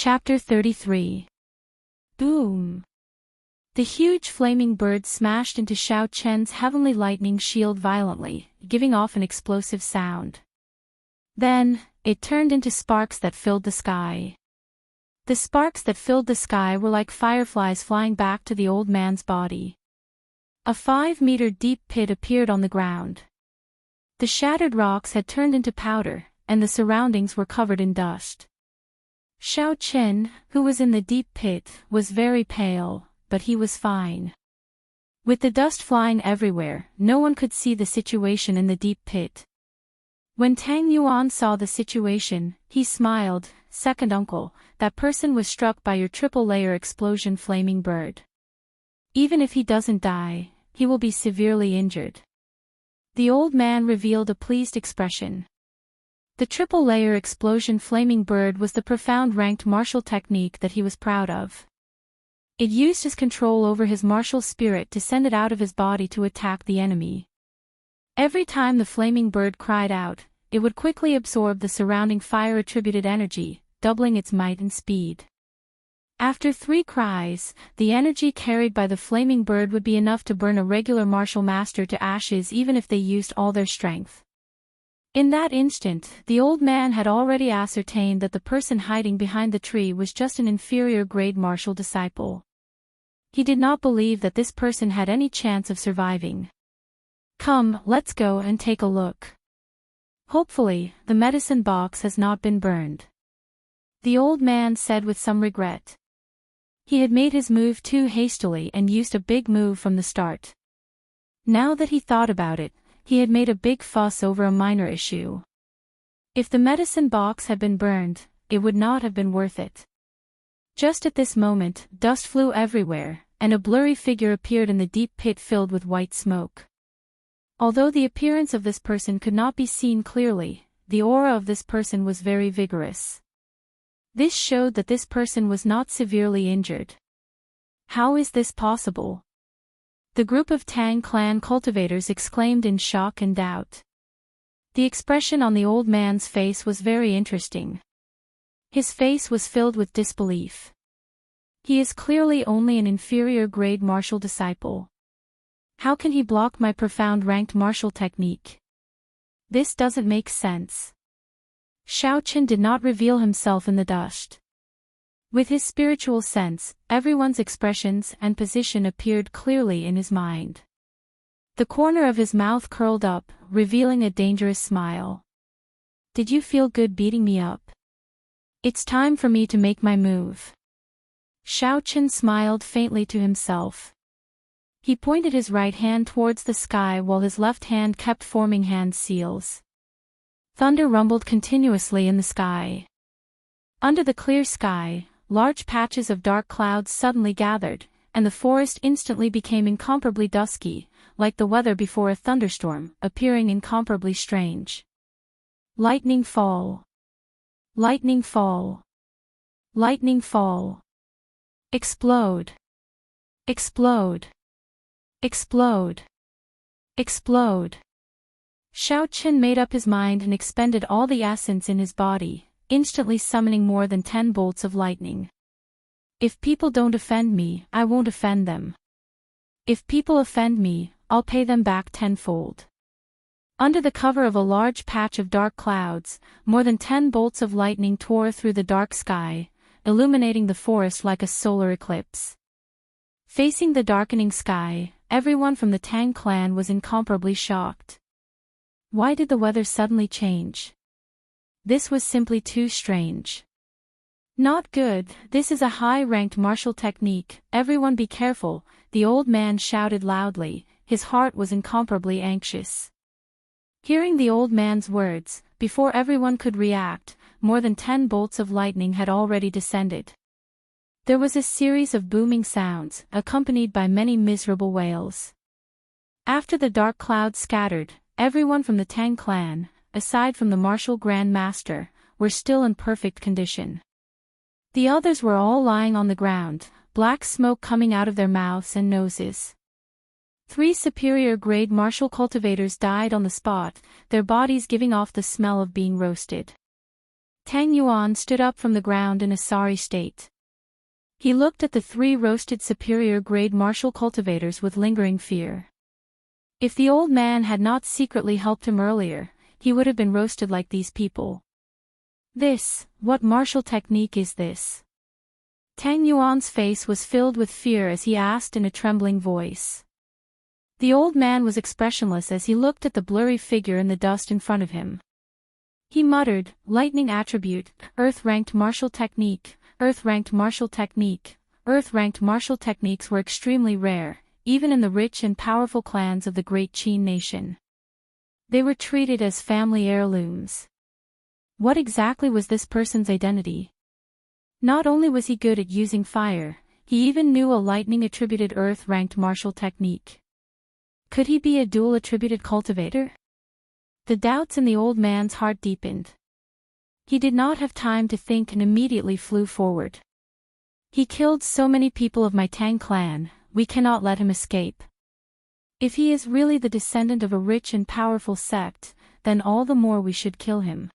Chapter 33. Boom! The huge flaming bird smashed into Xiao Chen's heavenly lightning shield violently, giving off an explosive sound. Then, it turned into sparks that filled the sky. The sparks that filled the sky were like fireflies flying back to the old man's body. A 5-meter deep pit appeared on the ground. The shattered rocks had turned into powder, and the surroundings were covered in dust. Xiao Chen, who was in the deep pit, was very pale, but he was fine. With the dust flying everywhere, no one could see the situation in the deep pit. When Tang Yuan saw the situation, he smiled. "Second uncle, that person was struck by your triple-layer explosion flaming bird. Even if he doesn't die, he will be severely injured." The old man revealed a pleased expression. The triple-layer explosion flaming bird was the profound ranked martial technique that he was proud of. It used his control over his martial spirit to send it out of his body to attack the enemy. Every time the flaming bird cried out, it would quickly absorb the surrounding fire-attributed energy, doubling its might and speed. After 3 cries, the energy carried by the flaming bird would be enough to burn a regular martial master to ashes even if they used all their strength. In that instant, the old man had already ascertained that the person hiding behind the tree was just an inferior-grade martial disciple. He did not believe that this person had any chance of surviving. "Come, let's go and take a look. Hopefully, the medicine box has not been burned," the old man said with some regret. He had made his move too hastily and used a big move from the start. Now that he thought about it, he had made a big fuss over a minor issue. If the medicine box had been burned, it would not have been worth it. Just at this moment, dust flew everywhere, and a blurry figure appeared in the deep pit filled with white smoke. Although the appearance of this person could not be seen clearly, the aura of this person was very vigorous. This showed that this person was not severely injured. How is this possible? The group of Tang clan cultivators exclaimed in shock and doubt. The expression on the old man's face was very interesting. His face was filled with disbelief. He is clearly only an inferior-grade martial disciple. How can he block my profound ranked martial technique? This doesn't make sense. Xiao Chen did not reveal himself in the dust. With his spiritual sense, everyone's expressions and position appeared clearly in his mind. The corner of his mouth curled up, revealing a dangerous smile. "Did you feel good beating me up? It's time for me to make my move." Xiao Chen smiled faintly to himself. He pointed his right hand towards the sky while his left hand kept forming hand seals. Thunder rumbled continuously in the sky. Under the clear sky, large patches of dark clouds suddenly gathered, and the forest instantly became incomparably dusky, like the weather before a thunderstorm, appearing incomparably strange. Lightning fall. Lightning fall. Lightning fall. Explode. Explode. Explode. Explode. Xiao Chen made up his mind and expended all the essence in his body, instantly summoning more than 10 bolts of lightning. If people don't offend me, I won't offend them. If people offend me, I'll pay them back tenfold. Under the cover of a large patch of dark clouds, more than 10 bolts of lightning tore through the dark sky, illuminating the forest like a solar eclipse. Facing the darkening sky, everyone from the Tang clan was incomparably shocked. Why did the weather suddenly change? This was simply too strange. Not good, this is a high-ranked martial technique, everyone be careful, the old man shouted loudly, his heart was incomparably anxious. Hearing the old man's words, before everyone could react, more than 10 bolts of lightning had already descended. There was a series of booming sounds, accompanied by many miserable wails. After the dark clouds scattered, everyone from the Tang clan, aside from the martial Grand Master, were still in perfect condition. The others were all lying on the ground, black smoke coming out of their mouths and noses. 3 superior-grade martial cultivators died on the spot, their bodies giving off the smell of being roasted. Tang Yuan stood up from the ground in a sorry state. He looked at the 3 roasted superior-grade martial cultivators with lingering fear. If the old man had not secretly helped him earlier, he would have been roasted like these people. What martial technique is this? Tang Yuan's face was filled with fear as he asked in a trembling voice. The old man was expressionless as he looked at the blurry figure in the dust in front of him. He muttered, lightning attribute, earth-ranked martial technique, earth-ranked martial technique. Earth-ranked martial techniques were extremely rare, even in the rich and powerful clans of the great Qin nation. They were treated as family heirlooms. What exactly was this person's identity? Not only was he good at using fire, he even knew a lightning-attributed earth-ranked martial technique. Could he be a dual-attributed cultivator? The doubts in the old man's heart deepened. He did not have time to think and immediately flew forward. He killed so many people of my Tang clan, we cannot let him escape. If he is really the descendant of a rich and powerful sect, then all the more we should kill him.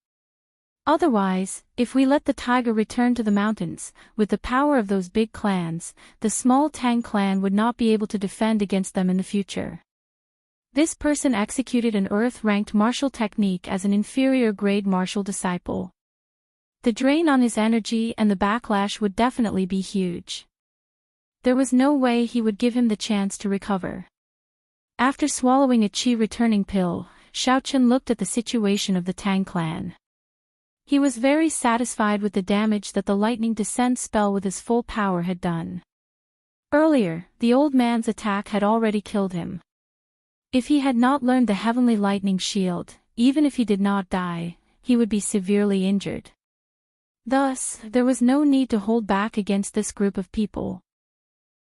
Otherwise, if we let the tiger return to the mountains, with the power of those big clans, the small Tang clan would not be able to defend against them in the future. This person executed an earth-ranked martial technique as an inferior-grade martial disciple. The drain on his energy and the backlash would definitely be huge. There was no way he would give him the chance to recover. After swallowing a qi-returning pill, Xiaochen looked at the situation of the Tang clan. He was very satisfied with the damage that the lightning descent spell with his full power had done. Earlier, the old man's attack had already killed him. If he had not learned the heavenly lightning shield, even if he did not die, he would be severely injured. Thus, there was no need to hold back against this group of people.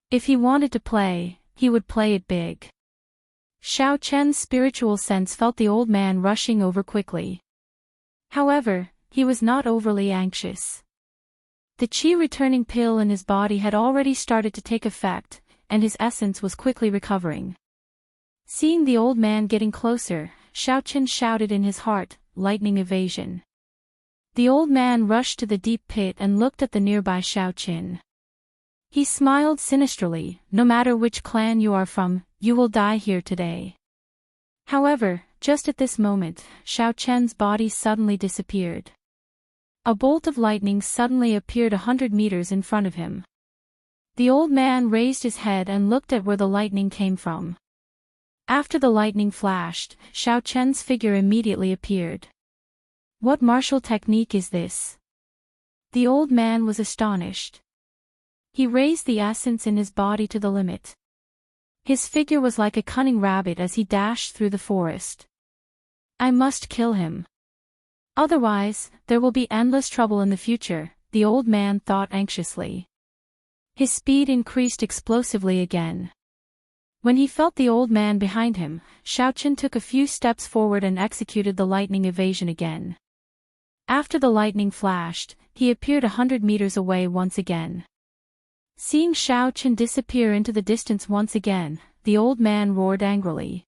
If he wanted to play, he would play it big. Xiao Chen's spiritual sense felt the old man rushing over quickly. However, he was not overly anxious. The qi-returning pill in his body had already started to take effect, and his essence was quickly recovering. Seeing the old man getting closer, Xiao Chen shouted in his heart, lightning evasion. The old man rushed to the deep pit and looked at the nearby Xiao Chen. He smiled sinisterly, no matter which clan you are from, you will die here today. However, just at this moment, Xiao Chen's body suddenly disappeared. A bolt of lightning suddenly appeared 100 meters in front of him. The old man raised his head and looked at where the lightning came from. After the lightning flashed, Xiao Chen's figure immediately appeared. What martial technique is this? The old man was astonished. He raised the essence in his body to the limit. His figure was like a cunning rabbit as he dashed through the forest. I must kill him. Otherwise, there will be endless trouble in the future, the old man thought anxiously. His speed increased explosively again. When he felt the old man behind him, Xiaochen took a few steps forward and executed the lightning evasion again. After the lightning flashed, he appeared 100 meters away once again. Seeing Xiaochen disappear into the distance once again, the old man roared angrily.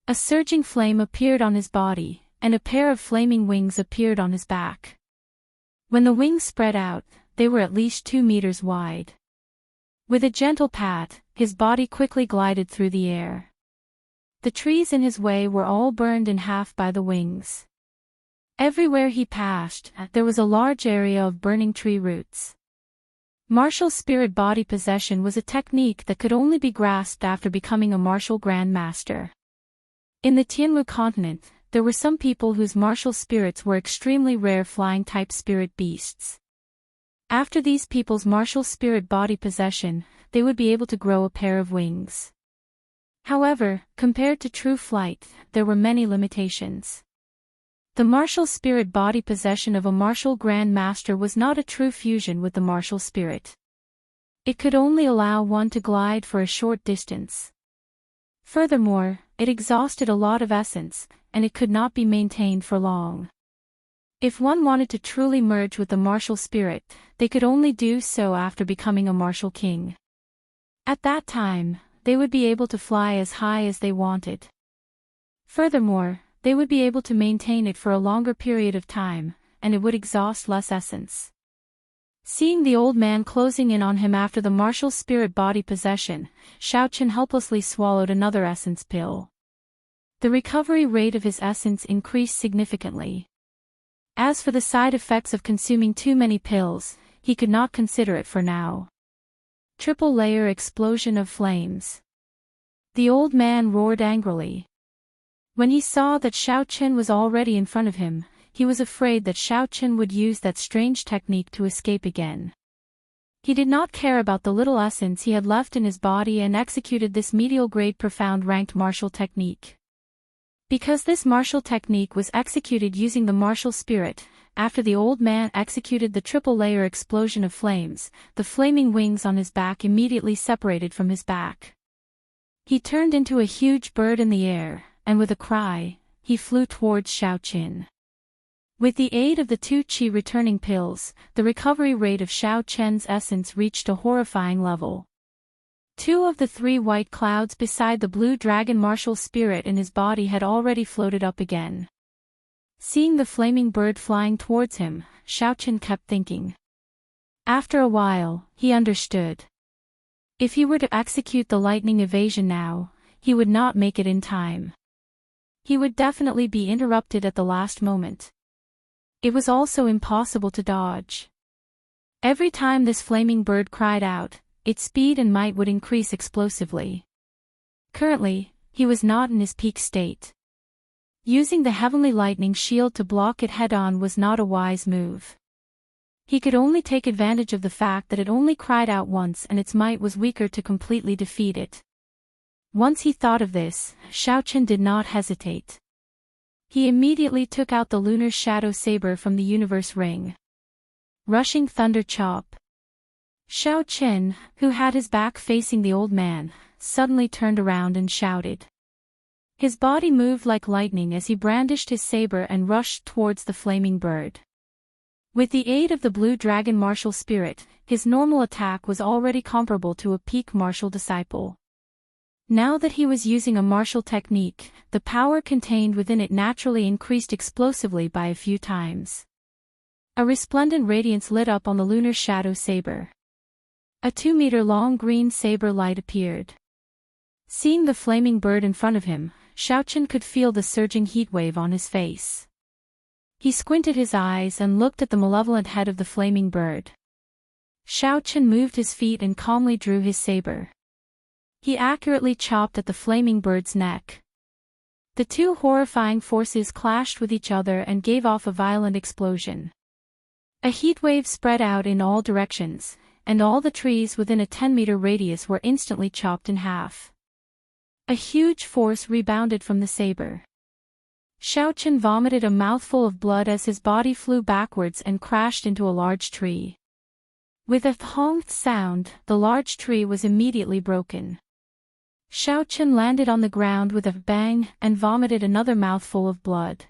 A surging flame appeared on his body, and a pair of flaming wings appeared on his back. When the wings spread out, they were at least 2 meters wide. With a gentle pat, his body quickly glided through the air. The trees in his way were all burned in half by the wings. Everywhere he passed, there was a large area of burning tree roots. Martial spirit body possession was a technique that could only be grasped after becoming a martial Grand Master. In the Tianwu continent, there were some people whose martial spirits were extremely rare flying-type spirit beasts. After these people's martial spirit body possession, they would be able to grow a pair of wings. However, compared to true flight, there were many limitations. The martial spirit body possession of a martial Grand Master was not a true fusion with the martial spirit. It could only allow one to glide for a short distance. Furthermore, it exhausted a lot of essence, and it could not be maintained for long. If one wanted to truly merge with the martial spirit, they could only do so after becoming a martial king. At that time, they would be able to fly as high as they wanted. Furthermore, they would be able to maintain it for a longer period of time, and it would exhaust less essence. Seeing the old man closing in on him after the martial spirit body possession, Xiaochen helplessly swallowed another essence pill. The recovery rate of his essence increased significantly. As for the side effects of consuming too many pills, he could not consider it for now. Triple layer explosion of flames. The old man roared angrily. When he saw that Xiaochen was already in front of him, he was afraid that Xiaochen would use that strange technique to escape again. He did not care about the little essence he had left in his body and executed this medial-grade profound ranked martial technique. Because this martial technique was executed using the martial spirit, after the old man executed the triple-layer explosion of flames, the flaming wings on his back immediately separated from his back. He turned into a huge bird in the air, and with a cry, he flew towards Xiaochen. With the aid of the 2 qi returning pills, the recovery rate of Xiaochen's essence reached a horrifying level. 2 of the 3 white clouds beside the blue dragon martial spirit in his body had already floated up again. Seeing the flaming bird flying towards him, Xiaochen kept thinking. After a while, he understood. If he were to execute the lightning evasion now, he would not make it in time. He would definitely be interrupted at the last moment. It was also impossible to dodge. Every time this flaming bird cried out, its speed and might would increase explosively. Currently, he was not in his peak state. Using the heavenly lightning shield to block it head-on was not a wise move. He could only take advantage of the fact that it only cried out once and its might was weaker to completely defeat it. Once he thought of this, Xiaochen did not hesitate. He immediately took out the lunar shadow saber from the universe ring. Rushing thunder chop. Xiaochen, who had his back facing the old man, suddenly turned around and shouted. His body moved like lightning as he brandished his saber and rushed towards the flaming bird. With the aid of the blue dragon martial spirit, his normal attack was already comparable to a peak martial disciple. Now that he was using a martial technique, the power contained within it naturally increased explosively by a few times. A resplendent radiance lit up on the lunar shadow saber. A 2-meter-long green saber light appeared. Seeing the flaming bird in front of him, Xiaochen could feel the surging heat wave on his face. He squinted his eyes and looked at the malevolent head of the flaming bird. Xiaochen moved his feet and calmly drew his saber. He accurately chopped at the flaming bird's neck. The 2 horrifying forces clashed with each other and gave off a violent explosion. A heat wave spread out in all directions, and all the trees within a 10-meter radius were instantly chopped in half. A huge force rebounded from the saber. Xiaochen vomited a mouthful of blood as his body flew backwards and crashed into a large tree. With a thonged sound, the large tree was immediately broken. Xiaochen landed on the ground with a bang and vomited another mouthful of blood.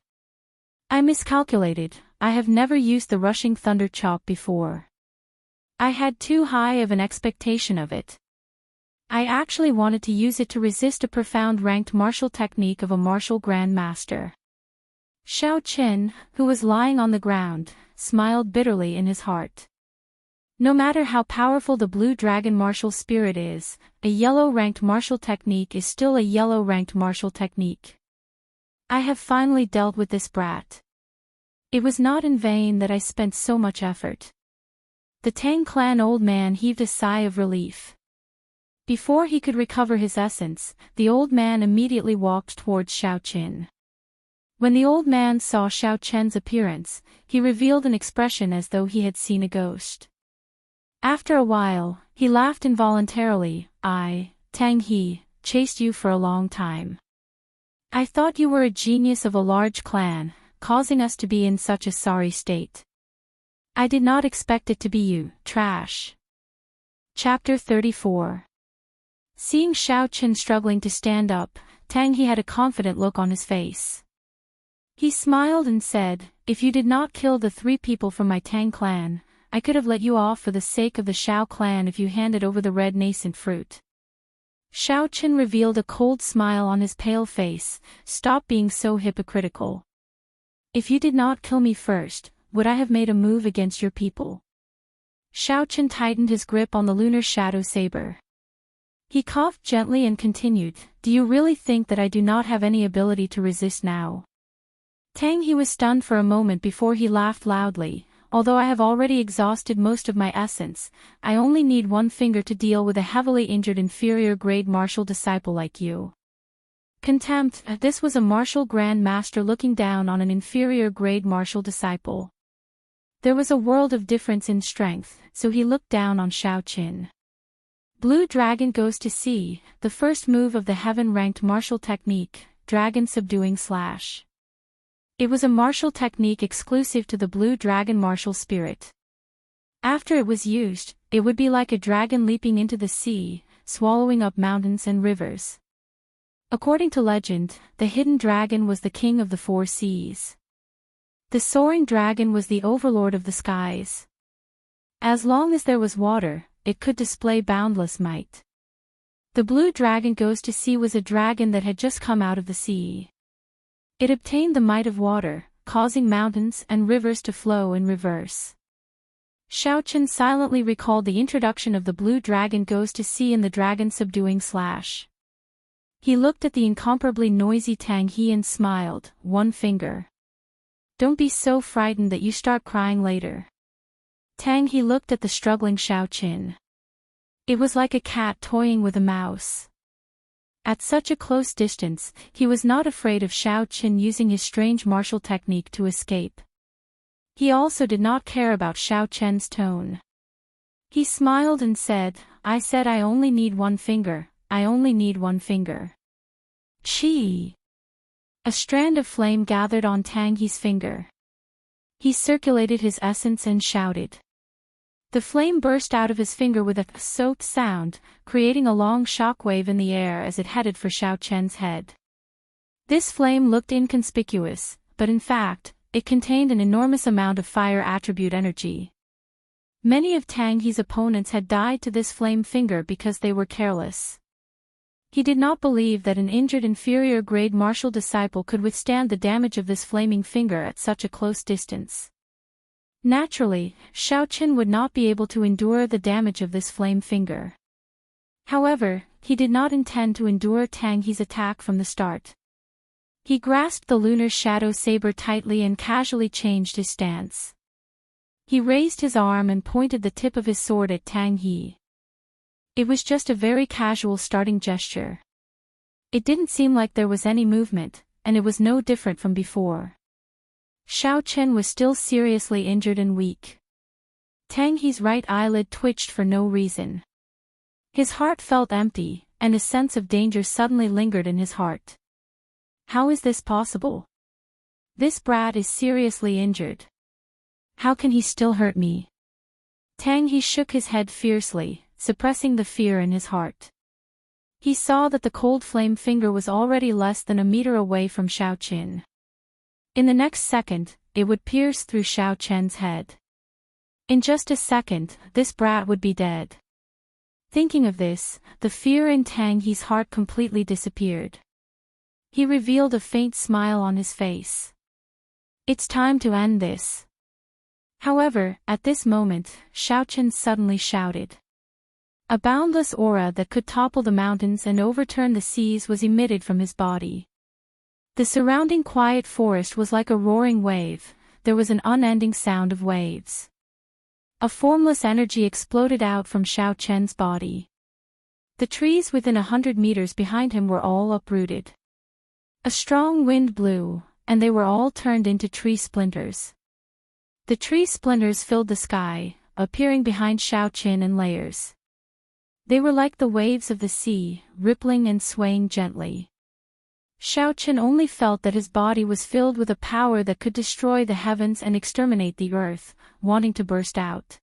I miscalculated, I have never used the rushing thunder chop before. I had too high of an expectation of it. I actually wanted to use it to resist a profound ranked martial technique of a martial grand master. Xiaochen, who was lying on the ground, smiled bitterly in his heart. No matter how powerful the blue dragon martial spirit is, a yellow-ranked martial technique is still a yellow-ranked martial technique. I have finally dealt with this brat. It was not in vain that I spent so much effort. The Tang clan old man heaved a sigh of relief. Before he could recover his essence, the old man immediately walked towards Xiaochen. When the old man saw Xiaochen's appearance, he revealed an expression as though he had seen a ghost. After a while, he laughed involuntarily. I, Tang He, chased you for a long time. I thought you were a genius of a large clan, causing us to be in such a sorry state. I did not expect it to be you, trash. Chapter 34. Seeing Xiaochen struggling to stand up, Tang He had a confident look on his face. He smiled and said, if you did not kill the 3 people from my Tang clan, I could have let you off for the sake of the Xiao clan if you handed over the red nascent fruit. Xiaochen revealed a cold smile on his pale face. Stop being so hypocritical. If you did not kill me first, would I have made a move against your people? Xiaochen tightened his grip on the lunar shadow saber. He coughed gently and continued, do you really think that I do not have any ability to resist now? Tang He was stunned for a moment before he laughed loudly. Although I have already exhausted most of my essence, I only need one finger to deal with a heavily injured inferior grade martial disciple like you. Contempt, this was a martial grand master looking down on an inferior grade martial disciple. There was a world of difference in strength, so he looked down on Xiaochen. Blue Dragon goes to sea, the first move of the heaven-ranked martial technique, Dragon Subduing Slash. It was a martial technique exclusive to the Blue Dragon martial spirit. After it was used, it would be like a dragon leaping into the sea, swallowing up mountains and rivers. According to legend, the hidden dragon was the king of the four seas. The soaring dragon was the overlord of the skies. As long as there was water, it could display boundless might. The Blue Dragon goes to sea was a dragon that had just come out of the sea. It obtained the might of water, causing mountains and rivers to flow in reverse. Xiaochen silently recalled the introduction of the Blue Dragon goes to sea in the Dragon Subduing Slash. He looked at the incomparably noisy Tang He and smiled, one finger. Don't be so frightened that you start crying later. Tang He looked at the struggling Xiaochen. It was like a cat toying with a mouse. At such a close distance, he was not afraid of Xiaochen using his strange martial technique to escape. He also did not care about Xiaochen's tone. He smiled and said, I said I only need one finger, I only need one finger. Chi! A strand of flame gathered on Tang He's finger. He circulated his essence and shouted. The flame burst out of his finger with a soap sound, creating a long shockwave in the air as it headed for Xiaochen's head. This flame looked inconspicuous, but in fact, it contained an enormous amount of fire attribute energy. Many of Tang He's opponents had died to this flame finger because they were careless. He did not believe that an injured inferior grade martial disciple could withstand the damage of this flaming finger at such a close distance. Naturally, Xiaochen would not be able to endure the damage of this flame finger. However, he did not intend to endure Tang He's attack from the start. He grasped the lunar shadow saber tightly and casually changed his stance. He raised his arm and pointed the tip of his sword at Tang He. It was just a very casual starting gesture. It didn't seem like there was any movement, and it was no different from before. Xiaochen was still seriously injured and weak. Tang He's right eyelid twitched for no reason. His heart felt empty, and a sense of danger suddenly lingered in his heart. How is this possible? This brat is seriously injured. How can he still hurt me? Tang He shook his head fiercely, suppressing the fear in his heart. He saw that the cold flame finger was already less than a meter away from Xiaochen. In the next second, it would pierce through Xiaochen's head. In just a second, this brat would be dead. Thinking of this, the fear in Tang He's heart completely disappeared. He revealed a faint smile on his face. It's time to end this. However, at this moment, Xiaochen suddenly shouted. A boundless aura that could topple the mountains and overturn the seas was emitted from his body. The surrounding quiet forest was like a roaring wave, there was an unending sound of waves. A formless energy exploded out from Xiaochen's body. The trees within 100 meters behind him were all uprooted. A strong wind blew, and they were all turned into tree splinters. The tree splinters filled the sky, appearing behind Xiaochen in layers. They were like the waves of the sea, rippling and swaying gently. Xiaochen only felt that his body was filled with a power that could destroy the heavens and exterminate the earth, wanting to burst out.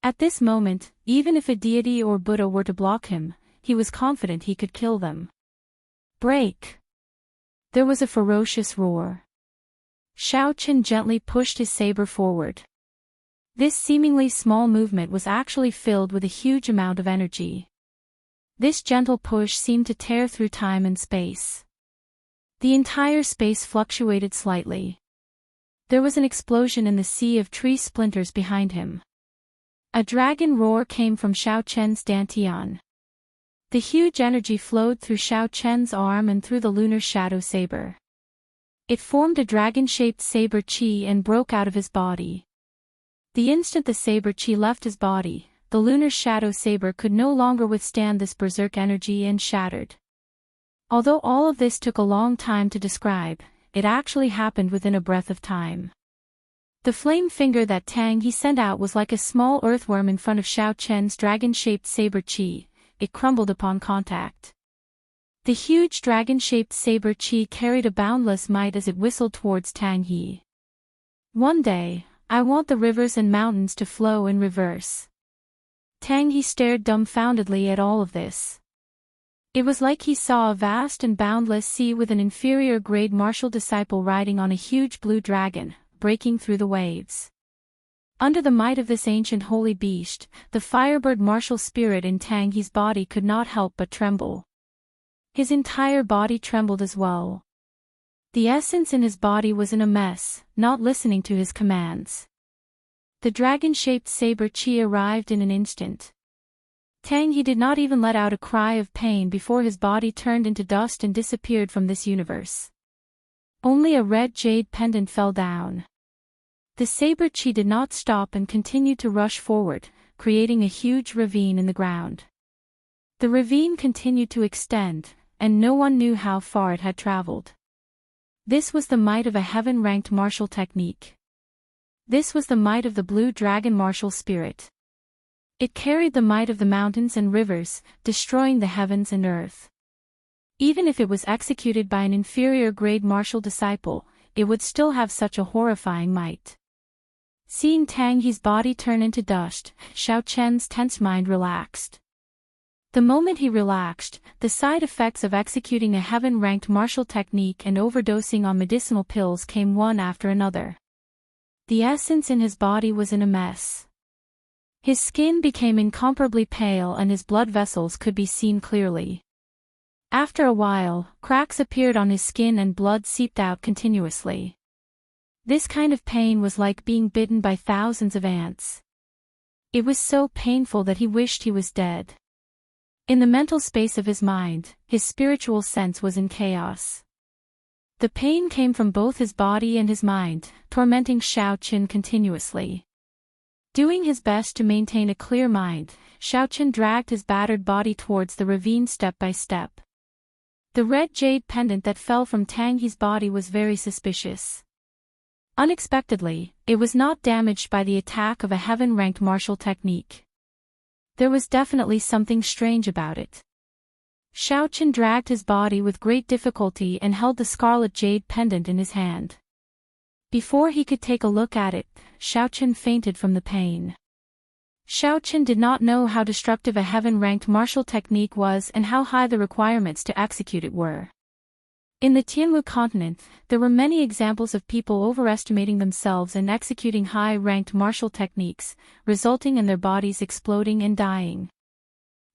At this moment, even if a deity or Buddha were to block him, he was confident he could kill them. Break! There was a ferocious roar. Xiaochen gently pushed his saber forward. This seemingly small movement was actually filled with a huge amount of energy. This gentle push seemed to tear through time and space. The entire space fluctuated slightly. There was an explosion in the sea of tree splinters behind him. A dragon roar came from Xiao Chen's dantian. The huge energy flowed through Xiao Chen's arm and through the lunar shadow saber. It formed a dragon-shaped saber chi and broke out of his body. The instant the saber chi left his body, the lunar shadow saber could no longer withstand this berserk energy and shattered. Although all of this took a long time to describe, it actually happened within a breath of time. The flame finger that Tang He sent out was like a small earthworm in front of Xiao Chen's dragon-shaped saber chi. It crumbled upon contact. The huge dragon-shaped saber chi carried a boundless might as it whistled towards Tang He. One day, I want the rivers and mountains to flow in reverse. Tang He stared dumbfoundedly at all of this. It was like he saw a vast and boundless sea with an inferior-grade martial disciple riding on a huge blue dragon, breaking through the waves. Under the might of this ancient holy beast, the firebird martial spirit in Tang He's body could not help but tremble. His entire body trembled as well. The essence in his body was in a mess, not listening to his commands. The dragon-shaped saber chi arrived in an instant. Tang He did not even let out a cry of pain before his body turned into dust and disappeared from this universe. Only a red jade pendant fell down. The saber chi did not stop and continued to rush forward, creating a huge ravine in the ground. The ravine continued to extend, and no one knew how far it had traveled. This was the might of a heaven-ranked martial technique. This was the might of the blue dragon martial spirit. It carried the might of the mountains and rivers, destroying the heavens and earth. Even if it was executed by an inferior-grade martial disciple, it would still have such a horrifying might. Seeing Tang He's body turn into dust, Xiao Chen's tense mind relaxed. The moment he relaxed, the side effects of executing a heaven-ranked martial technique and overdosing on medicinal pills came one after another. The essence in his body was in a mess. His skin became incomparably pale and his blood vessels could be seen clearly. After a while, cracks appeared on his skin and blood seeped out continuously. This kind of pain was like being bitten by thousands of ants. It was so painful that he wished he was dead. In the mental space of his mind, his spiritual sense was in chaos. The pain came from both his body and his mind, tormenting Xiao Chen continuously. Doing his best to maintain a clear mind, Xiao Chen dragged his battered body towards the ravine step by step. The red jade pendant that fell from Tang He's body was very suspicious. Unexpectedly, it was not damaged by the attack of a heaven-ranked martial technique. There was definitely something strange about it. Xiao Chen dragged his body with great difficulty and held the scarlet jade pendant in his hand. Before he could take a look at it, Xiao Chen fainted from the pain. Xiao Chen did not know how destructive a heaven-ranked martial technique was and how high the requirements to execute it were. In the Tianwu continent, there were many examples of people overestimating themselves and executing high-ranked martial techniques, resulting in their bodies exploding and dying.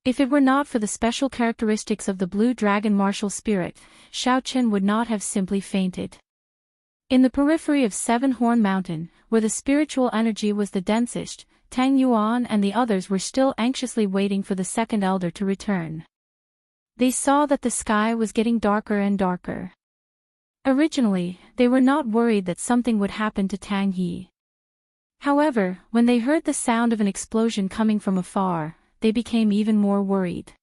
If it were not for the special characteristics of the blue dragon martial spirit, Xiao Chen would not have simply fainted. In the periphery of Seven Horn Mountain, where the spiritual energy was the densest, Tang Yuan and the others were still anxiously waiting for the second elder to return. They saw that the sky was getting darker and darker. Originally, they were not worried that something would happen to Tang He. However, when they heard the sound of an explosion coming from afar, they became even more worried.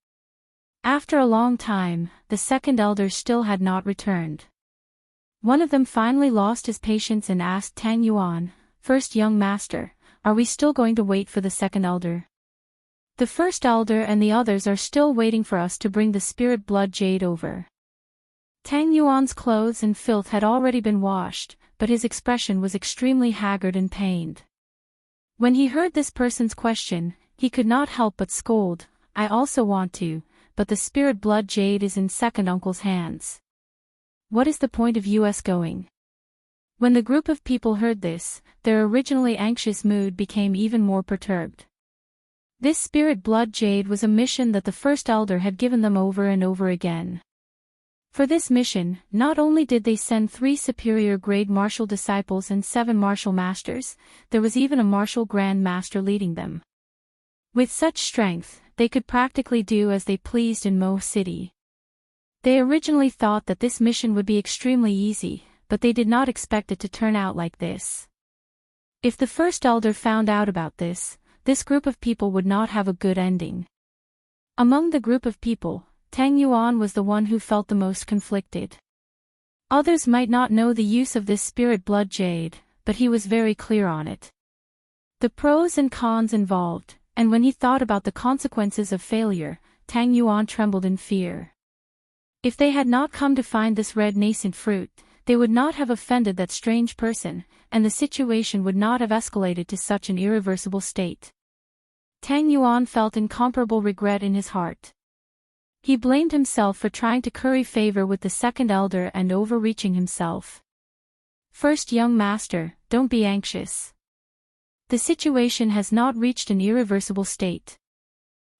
After a long time, the second elder still had not returned. One of them finally lost his patience and asked Tang Yuan, "First young master, are we still going to wait for the second elder?" "The first elder and the others are still waiting for us to bring the spirit blood jade over." Tang Yuan's clothes and filth had already been washed, but his expression was extremely haggard and pained. When he heard this person's question, he could not help but scold, "I also want to, but the spirit blood jade is in second uncle's hands. What is the point of us going?" When the group of people heard this, their originally anxious mood became even more perturbed. This spirit blood jade was a mission that the first elder had given them over and over again. For this mission, not only did they send 3 superior-grade martial disciples and 7 martial masters, there was even a martial grand master leading them. With such strength, they could practically do as they pleased in Mo City. They originally thought that this mission would be extremely easy, but they did not expect it to turn out like this. If the first elder found out about this group of people would not have a good ending. Among the group of people, Tang Yuan was the one who felt the most conflicted. Others might not know the use of this spirit blood jade, but he was very clear on it. The pros and cons involved, and when he thought about the consequences of failure, Tang Yuan trembled in fear. If they had not come to find this red nascent fruit, they would not have offended that strange person, and the situation would not have escalated to such an irreversible state. Tang Yuan felt incomparable regret in his heart. He blamed himself for trying to curry favor with the second elder and overreaching himself. First young master, don't be anxious. The situation has not reached an irreversible state.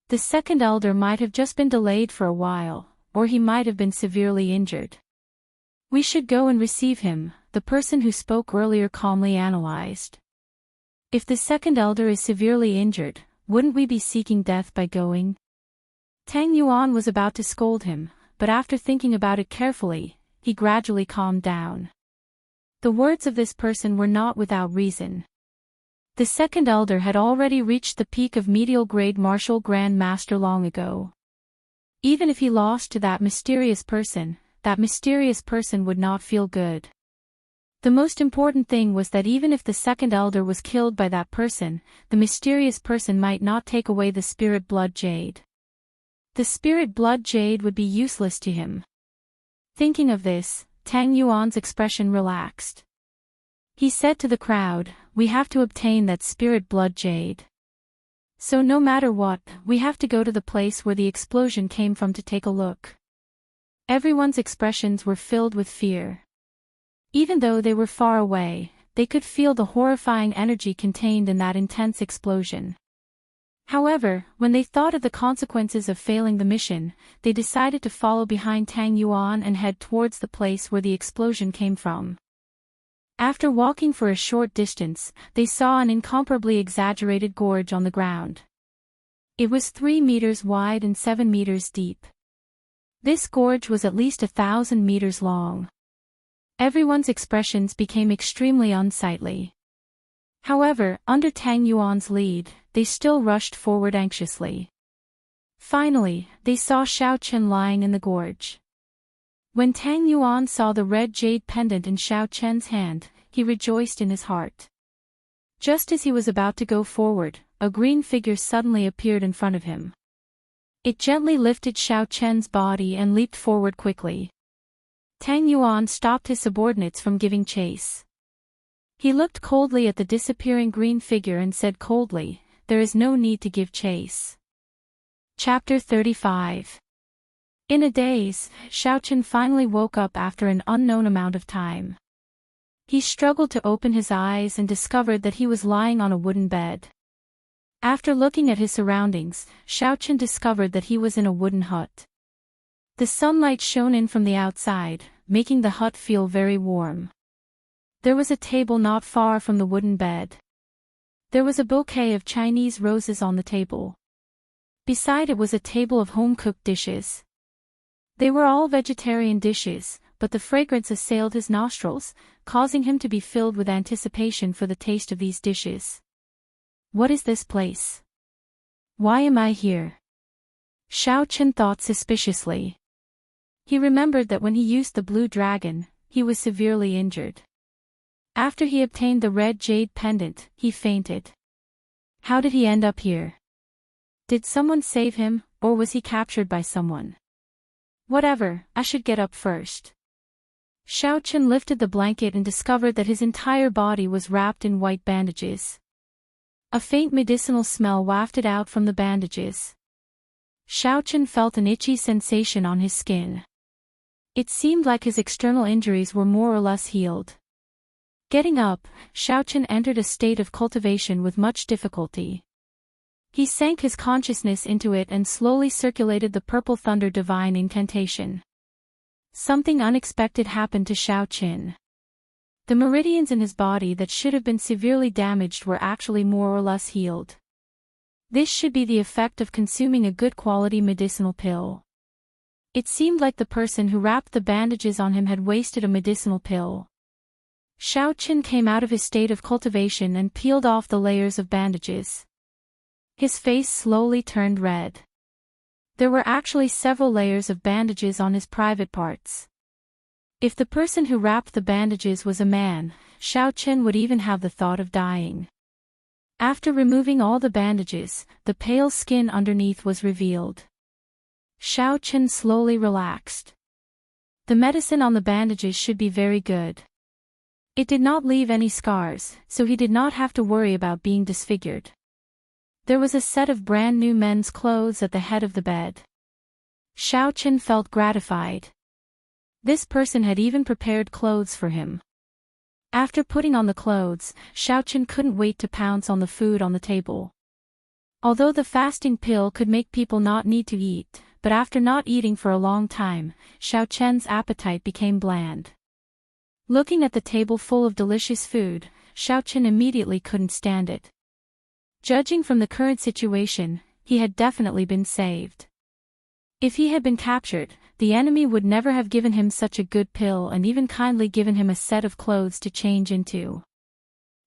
The second elder might have just been delayed for a while, or he might have been severely injured. We should go and receive him, the person who spoke earlier calmly analyzed. If the second elder is severely injured, wouldn't we be seeking death by going? Tang Yuan was about to scold him, but after thinking about it carefully, he gradually calmed down. The words of this person were not without reason. The second elder had already reached the peak of medial grade martial grand master long ago. Even if he lost to that mysterious person would not feel good. The most important thing was that even if the second elder was killed by that person, the mysterious person might not take away the spirit blood jade. The spirit blood jade would be useless to him. Thinking of this, Tang Yuan's expression relaxed. He said to the crowd, "We have to obtain that spirit blood jade. So no matter what, we have to go to the place where the explosion came from to take a look." Everyone's expressions were filled with fear. Even though they were far away, they could feel the horrifying energy contained in that intense explosion. However, when they thought of the consequences of failing the mission, they decided to follow behind Tang Yuan and head towards the place where the explosion came from. After walking for a short distance, they saw an incomparably exaggerated gorge on the ground. It was 3 meters wide and 7 meters deep. This gorge was at least 1,000 meters long. Everyone's expressions became extremely unsightly. However, under Tang Yuan's lead, they still rushed forward anxiously. Finally, they saw Xiao Chen lying in the gorge. When Tang Yuan saw the red jade pendant in Xiao Chen's hand, he rejoiced in his heart. Just as he was about to go forward, a green figure suddenly appeared in front of him. It gently lifted Xiao Chen's body and leaped forward quickly. Tang Yuan stopped his subordinates from giving chase. He looked coldly at the disappearing green figure and said coldly, "There is no need to give chase." Chapter 35. In a daze, Xiao Chen finally woke up after an unknown amount of time. He struggled to open his eyes and discovered that he was lying on a wooden bed. After looking at his surroundings, Xiao Chen discovered that he was in a wooden hut. The sunlight shone in from the outside, making the hut feel very warm. There was a table not far from the wooden bed. There was a bouquet of Chinese roses on the table. Beside it was a table of home-cooked dishes. They were all vegetarian dishes, but the fragrance assailed his nostrils, causing him to be filled with anticipation for the taste of these dishes. What is this place? Why am I here? Xiao Chen thought suspiciously. He remembered that when he used the blue dragon, he was severely injured. After he obtained the red jade pendant, he fainted. How did he end up here? Did someone save him, or was he captured by someone? Whatever, I should get up first. Xiao Chen lifted the blanket and discovered that his entire body was wrapped in white bandages. A faint medicinal smell wafted out from the bandages. Xiao Chen felt an itchy sensation on his skin. It seemed like his external injuries were more or less healed. Getting up, Xiao Chen entered a state of cultivation with much difficulty. He sank his consciousness into it and slowly circulated the purple thunder divine incantation. Something unexpected happened to Xiao Qin. The meridians in his body that should have been severely damaged were actually more or less healed. This should be the effect of consuming a good quality medicinal pill. It seemed like the person who wrapped the bandages on him had wasted a medicinal pill. Xiao Qin came out of his state of cultivation and peeled off the layers of bandages. His face slowly turned red. There were actually several layers of bandages on his private parts. If the person who wrapped the bandages was a man, Xiao Qin would even have the thought of dying. After removing all the bandages, the pale skin underneath was revealed. Xiao Qin slowly relaxed. The medicine on the bandages should be very good. It did not leave any scars, so he did not have to worry about being disfigured. There was a set of brand new men's clothes at the head of the bed. Xiao Qin felt gratified. This person had even prepared clothes for him. After putting on the clothes, Xiao Qin couldn't wait to pounce on the food on the table. Although the fasting pill could make people not need to eat, but after not eating for a long time, Xiao Qin's appetite became bland. Looking at the table full of delicious food, Xiao Qin immediately couldn't stand it. Judging from the current situation, he had definitely been saved. If he had been captured, the enemy would never have given him such a good pill and even kindly given him a set of clothes to change into.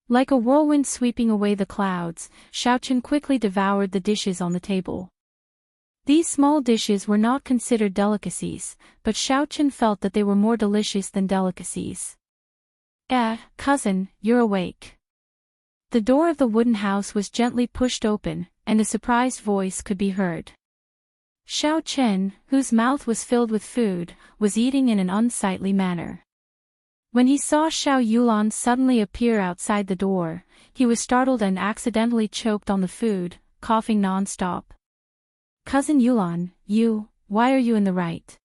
Like a whirlwind sweeping away the clouds, Xiao Qin quickly devoured the dishes on the table. These small dishes were not considered delicacies, but Xiao Qin felt that they were more delicious than delicacies. Cousin, you're awake. The door of the wooden house was gently pushed open, and a surprised voice could be heard. Xiao Qin, whose mouth was filled with food, was eating in an unsightly manner. When he saw Xiao Yulan suddenly appear outside the door, he was startled and accidentally choked on the food, coughing non-stop. Cousin Yulan, why are you in the right?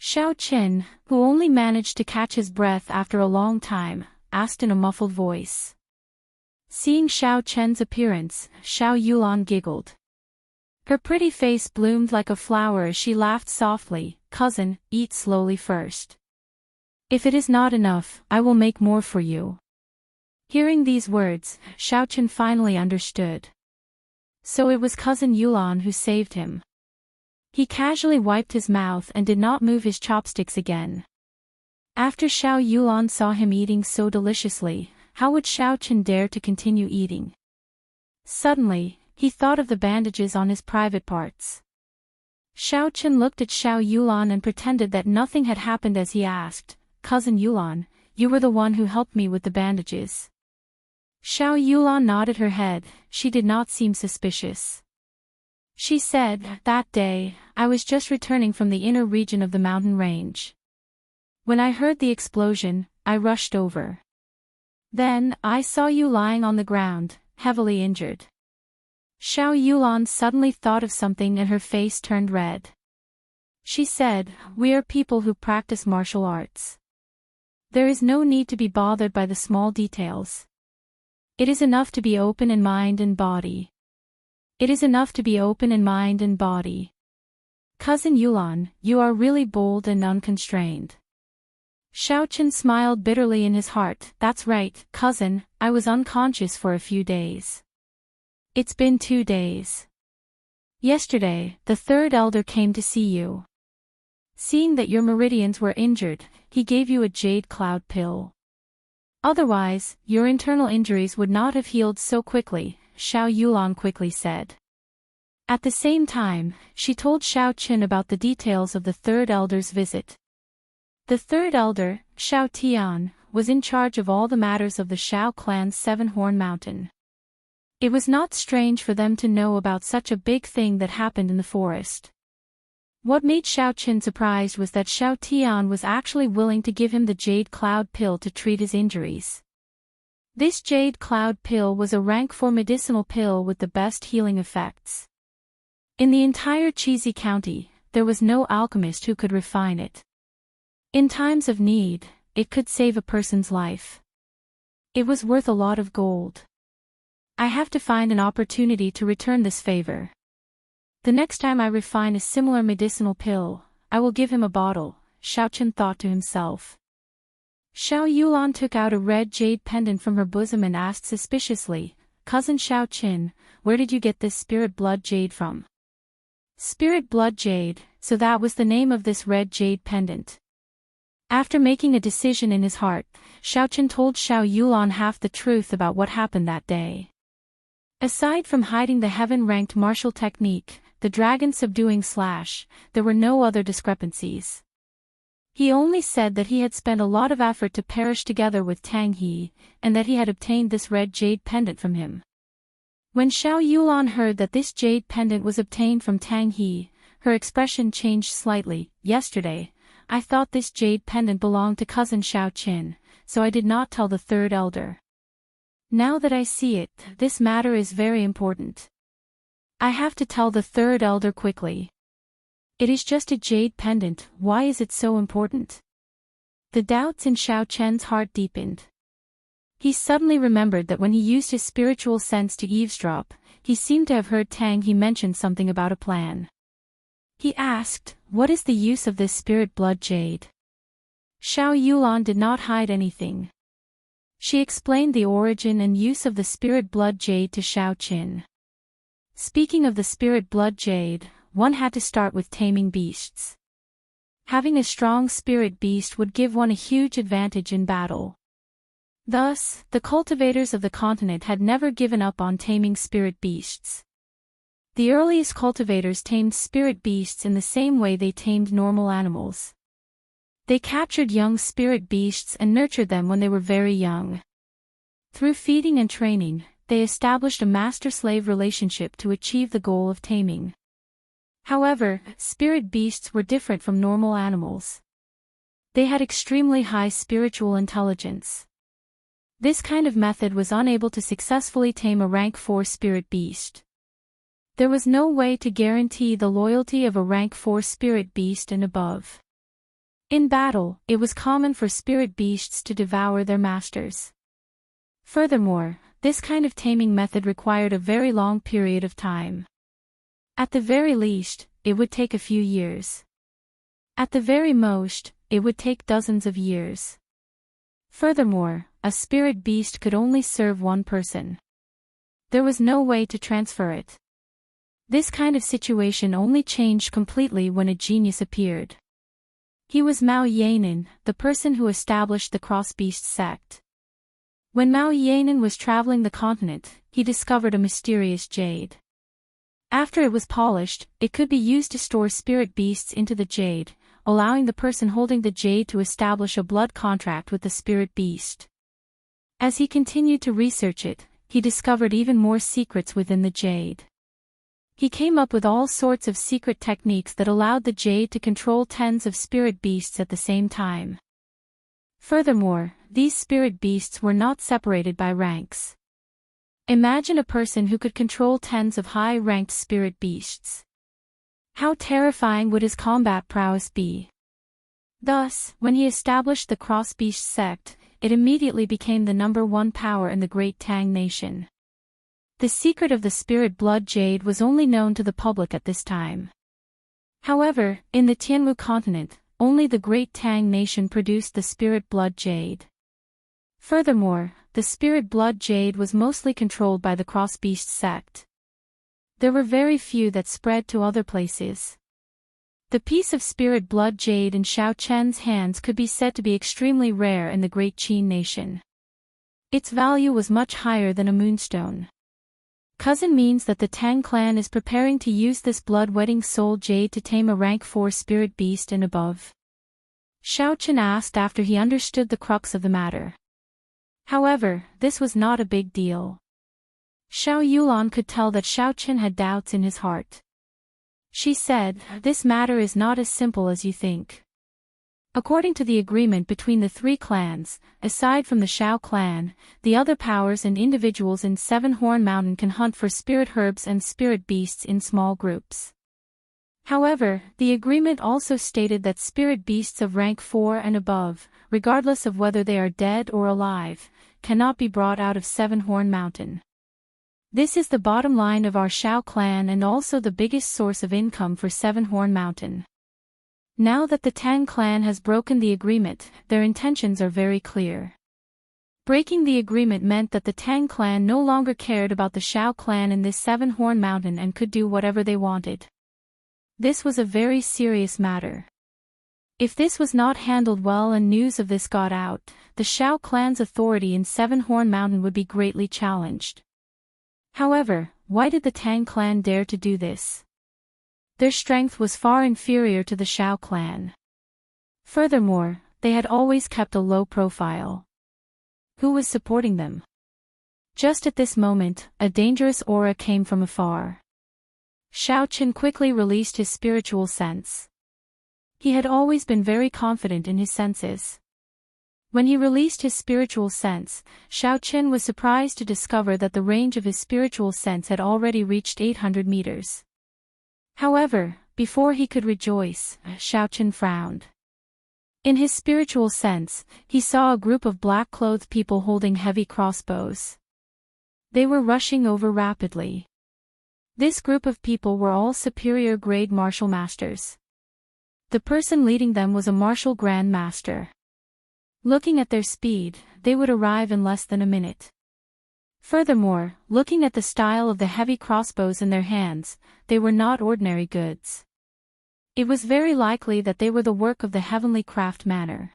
Xiao Qin, who only managed to catch his breath after a long time, asked in a muffled voice. Seeing Xiao Qin's appearance, Xiao Yulan giggled. Her pretty face bloomed like a flower as she laughed softly. Cousin, eat slowly first. If it is not enough, I will make more for you. Hearing these words, Xiao Qin finally understood. So it was cousin Yulan who saved him. He casually wiped his mouth and did not move his chopsticks again. After Xiao Yulan saw him eating so deliciously, how would Xiao Qin dare to continue eating? Suddenly, he thought of the bandages on his private parts. Xiao Qin looked at Xiao Yulan and pretended that nothing had happened as he asked, Cousin Yulan, you were the one who helped me with the bandages. Xiao Yulan nodded her head. She did not seem suspicious. She said, that day, I was just returning from the inner region of the mountain range. When I heard the explosion, I rushed over. Then, I saw you lying on the ground, heavily injured. Xiao Yulan suddenly thought of something and her face turned red. She said, we are people who practice martial arts. There is no need to be bothered by the small details. It is enough to be open in mind and body. It is enough to be open in mind and body. Cousin Yulan, you are really bold and unconstrained. Xiao Qin smiled bitterly in his heart. That's right, cousin, I was unconscious for a few days. It's been 2 days. Yesterday, the third elder came to see you. Seeing that your meridians were injured, he gave you a jade cloud pill. Otherwise, your internal injuries would not have healed so quickly, Xiao Yulan quickly said. At the same time, she told Xiao Qin about the details of the third elder's visit. The third elder, Xiao Tian, was in charge of all the matters of the Xiao clan's Seven-Horn Mountain. It was not strange for them to know about such a big thing that happened in the forest. What made Xiao Qin surprised was that Xiao Tian was actually willing to give him the Jade Cloud pill to treat his injuries. This Jade Cloud pill was a rank 4 medicinal pill with the best healing effects. In the entire Cheesy County, there was no alchemist who could refine it. In times of need, it could save a person's life. It was worth a lot of gold. I have to find an opportunity to return this favor. The next time I refine a similar medicinal pill, I will give him a bottle, Xiao Chen thought to himself. Xiao Yulan took out a red jade pendant from her bosom and asked suspiciously, "Cousin Xiao Qin, where did you get this spirit blood jade from?" Spirit blood jade, so that was the name of this red jade pendant. After making a decision in his heart, Xiao Qin told Xiao Yulan half the truth about what happened that day. Aside from hiding the heaven-ranked martial technique, the dragon subduing slash, there were no other discrepancies. He only said that he had spent a lot of effort to perish together with Tang He, and that he had obtained this red jade pendant from him. When Xiao Yulan heard that this jade pendant was obtained from Tang He, her expression changed slightly. "Yesterday, I thought this jade pendant belonged to cousin Xiao Qin, so I did not tell the third elder. Now that I see it, this matter is very important. I have to tell the third elder quickly. It is just a jade pendant, why is it so important?" The doubts in Xiao Chen's heart deepened. He suddenly remembered that when he used his spiritual sense to eavesdrop, he seemed to have heard Tang He mention something about a plan. He asked, "What is the use of this spirit blood jade?" Xiao Yulan did not hide anything. She explained the origin and use of the spirit blood jade to Xiao Qin. Speaking of the spirit blood jade, one had to start with taming beasts. Having a strong spirit beast would give one a huge advantage in battle. Thus, the cultivators of the continent had never given up on taming spirit beasts. The earliest cultivators tamed spirit beasts in the same way they tamed normal animals. They captured young spirit beasts and nurtured them when they were very young. Through feeding and training, they established a master-slave relationship to achieve the goal of taming. However, spirit beasts were different from normal animals. They had extremely high spiritual intelligence. This kind of method was unable to successfully tame a rank 4 spirit beast. There was no way to guarantee the loyalty of a rank 4 spirit beast and above. In battle, it was common for spirit beasts to devour their masters. Furthermore, this kind of taming method required a very long period of time. At the very least, it would take a few years. At the very most, it would take dozens of years. Furthermore, a spirit beast could only serve one person. There was no way to transfer it. This kind of situation only changed completely when a genius appeared. He was Mao Yanin, the person who established the cross-beast sect. When Mao Yanin was traveling the continent, he discovered a mysterious jade. After it was polished, it could be used to store spirit beasts into the jade, allowing the person holding the jade to establish a blood contract with the spirit beast. As he continued to research it, he discovered even more secrets within the jade. He came up with all sorts of secret techniques that allowed the jade to control tens of spirit beasts at the same time. Furthermore, these spirit beasts were not separated by ranks. Imagine a person who could control tens of high-ranked spirit beasts. How terrifying would his combat prowess be? Thus, when he established the cross-beast sect, it immediately became the #1 power in the great Tang nation. The secret of the spirit blood jade was only known to the public at this time. However, in the Tianwu continent, only the great Tang nation produced the spirit blood jade. Furthermore, the spirit blood jade was mostly controlled by the cross-beast sect. There were very few that spread to other places. The piece of spirit blood jade in Xiao Chen's hands could be said to be extremely rare in the great Qin nation. Its value was much higher than a moonstone. Cousin means that the Tang clan is preparing to use this blood-wetting soul jade to tame a rank 4 spirit beast and above. Xiao Chen asked after he understood the crux of the matter. However, this was not a big deal. Xiao Yulan could tell that Xiao Chen had doubts in his heart. She said, "This matter is not as simple as you think. According to the agreement between the 3 clans, aside from the Shao clan, the other powers and individuals in Seven Horn Mountain can hunt for spirit herbs and spirit beasts in small groups. However, the agreement also stated that spirit beasts of rank 4 and above, regardless of whether they are dead or alive, cannot be brought out of Seven Horn Mountain. This is the bottom line of our Shao clan and also the biggest source of income for Seven Horn Mountain. Now that the Tang clan has broken the agreement, their intentions are very clear. Breaking the agreement meant that the Tang clan no longer cared about the Shao clan in this seven-horn mountain and could do whatever they wanted. This was a very serious matter. If this was not handled well and news of this got out, the Shao clan's authority in Seven-Horn Mountain would be greatly challenged. However, why did the Tang clan dare to do this? Their strength was far inferior to the Shao clan. Furthermore, they had always kept a low profile. Who was supporting them? Just at this moment, a dangerous aura came from afar. Shao Chen quickly released his spiritual sense. He had always been very confident in his senses. When he released his spiritual sense, Shao Chen was surprised to discover that the range of his spiritual sense had already reached 800 meters. However, before he could rejoice, Shao Chen frowned. In his spiritual sense, he saw a group of black-clothed people holding heavy crossbows. They were rushing over rapidly. This group of people were all superior-grade martial masters. The person leading them was a martial grand master. Looking at their speed, they would arrive in less than a minute. Furthermore, looking at the style of the heavy crossbows in their hands, they were not ordinary goods. It was very likely that they were the work of the heavenly craft manner.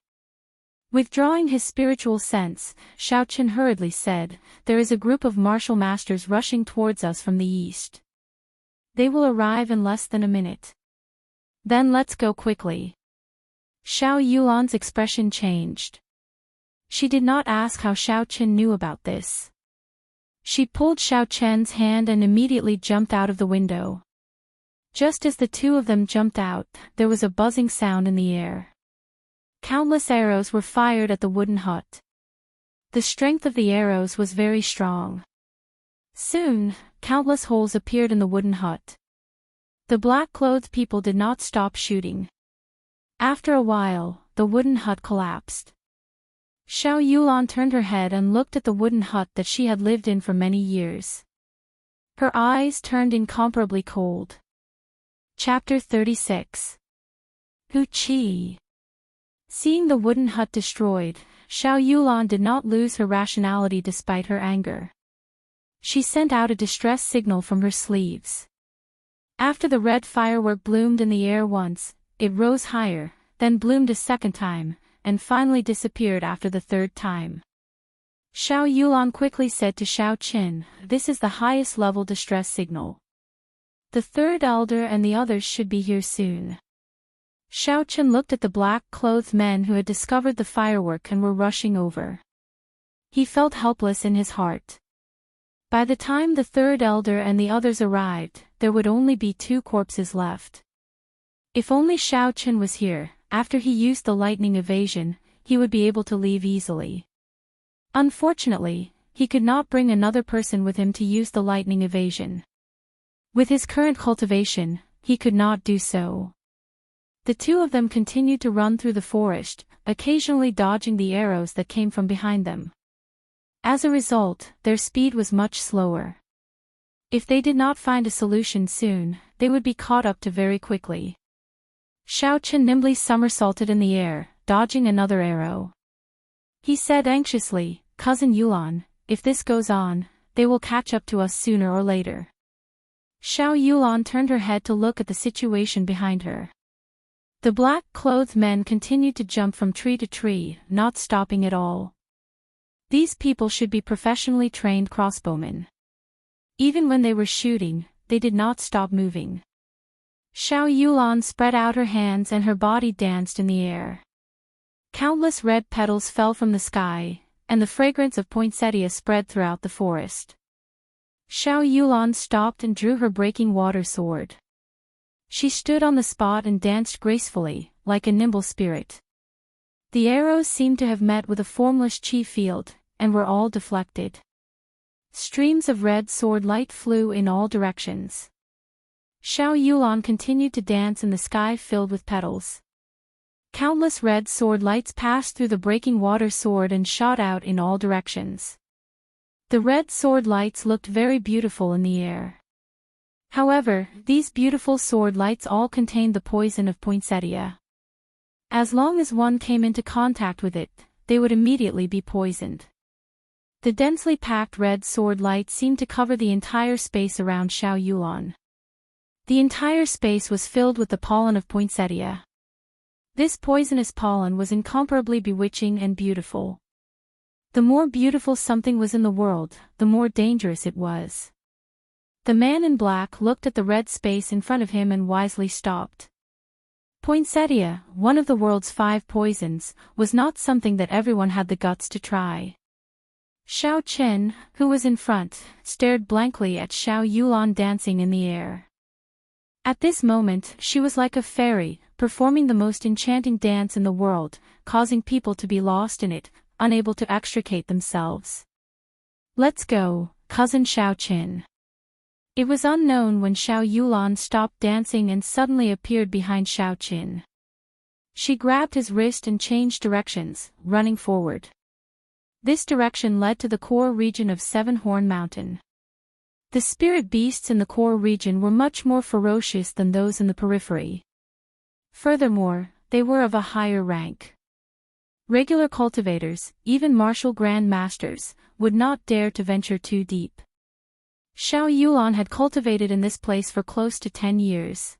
Withdrawing his spiritual sense, Shao Chen hurriedly said, "There is a group of martial masters rushing towards us from the east. They will arrive in less than a minute. Then let's go quickly." Xiao Yulan's expression changed. She did not ask how Shao Chen knew about this. She pulled Shao Chen's hand and immediately jumped out of the window. Just as the two of them jumped out, there was a buzzing sound in the air. Countless arrows were fired at the wooden hut. The strength of the arrows was very strong. Soon, countless holes appeared in the wooden hut. The black-clothed people did not stop shooting. After a while, the wooden hut collapsed. Xiao Yulan turned her head and looked at the wooden hut that she had lived in for many years. Her eyes turned incomparably cold. Chapter 36. Hu Qi. Seeing the wooden hut destroyed, Xiao Yulan did not lose her rationality despite her anger. She sent out a distress signal from her sleeves. After the red firework bloomed in the air once, it rose higher, then bloomed a second time, and finally disappeared after the third time. Xiao Yulan quickly said to Shao Chen, "This is the highest level distress signal. The third elder and the others should be here soon." Shao Chen looked at the black-clothed men who had discovered the firework and were rushing over. He felt helpless in his heart. By the time the third elder and the others arrived, there would only be 2 corpses left. If only Shao Chen was here, after he used the lightning evasion, he would be able to leave easily. Unfortunately, he could not bring another person with him to use the lightning evasion. With his current cultivation, he could not do so. The two of them continued to run through the forest, occasionally dodging the arrows that came from behind them. As a result, their speed was much slower. If they did not find a solution soon, they would be caught up to very quickly. Shao Chen nimbly somersaulted in the air, dodging another arrow. He said anxiously, "Cousin Yulan, if this goes on, they will catch up to us sooner or later." Xiao Yulan turned her head to look at the situation behind her. The black-clothed men continued to jump from tree to tree, not stopping at all. These people should be professionally trained crossbowmen. Even when they were shooting, they did not stop moving. Xiao Yulan spread out her hands and her body danced in the air. Countless red petals fell from the sky, and the fragrance of poinsettia spread throughout the forest. Xiao Yulan stopped and drew her breaking water sword. She stood on the spot and danced gracefully, like a nimble spirit. The arrows seemed to have met with a formless chi field, and were all deflected. Streams of red sword light flew in all directions. Xiao Yulan continued to dance in the sky filled with petals. Countless red sword lights passed through the breaking water sword and shot out in all directions. The red sword lights looked very beautiful in the air. However, these beautiful sword lights all contained the poison of poinsettia. As long as one came into contact with it, they would immediately be poisoned. The densely packed red sword light seemed to cover the entire space around Xiao Yulan. The entire space was filled with the pollen of poinsettia. This poisonous pollen was incomparably bewitching and beautiful. The more beautiful something was in the world, the more dangerous it was. The man in black looked at the red space in front of him and wisely stopped. Poinsettia, one of the world's 5 poisons, was not something that everyone had the guts to try. Xiao Chen, who was in front, stared blankly at Xiao Yulan dancing in the air. At this moment, she was like a fairy, performing the most enchanting dance in the world, causing people to be lost in it, unable to extricate themselves. "Let's go, cousin Xiao Chen." It was unknown when Xiao Yulan stopped dancing and suddenly appeared behind Xiao Qin. She grabbed his wrist and changed directions, running forward. This direction led to the core region of Seven-Horn Mountain. The spirit beasts in the core region were much more ferocious than those in the periphery. Furthermore, they were of a higher rank. Regular cultivators, even martial grand masters, would not dare to venture too deep. Xiao Yulan had cultivated in this place for close to 10 years.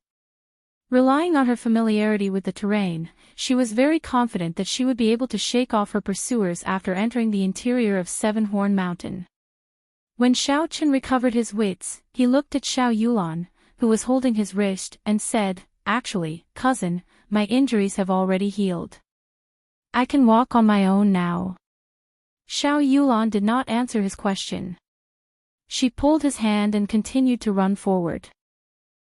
Relying on her familiarity with the terrain, she was very confident that she would be able to shake off her pursuers after entering the interior of Seven-Horn Mountain. When Xiao Chen recovered his wits, he looked at Xiao Yulan, who was holding his wrist, and said, "Actually, cousin, my injuries have already healed. I can walk on my own now." Xiao Yulan did not answer his question. She pulled his hand and continued to run forward.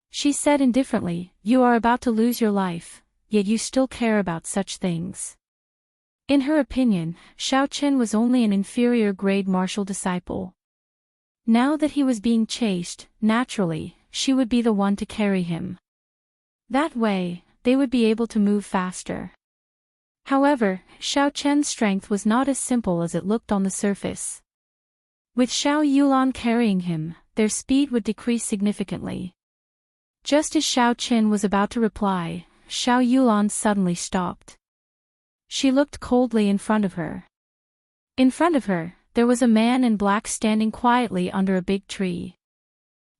She said indifferently, "You are about to lose your life, yet you still care about such things." In her opinion, Xiao Chen was only an inferior grade martial disciple. Now that he was being chased, naturally, she would be the one to carry him. That way, they would be able to move faster. However, Xiao Chen's strength was not as simple as it looked on the surface. With Xiao Yulan carrying him, their speed would decrease significantly. Just as Xiao Chen was about to reply, Xiao Yulan suddenly stopped. She looked coldly in front of her. In front of her, there was a man in black standing quietly under a big tree.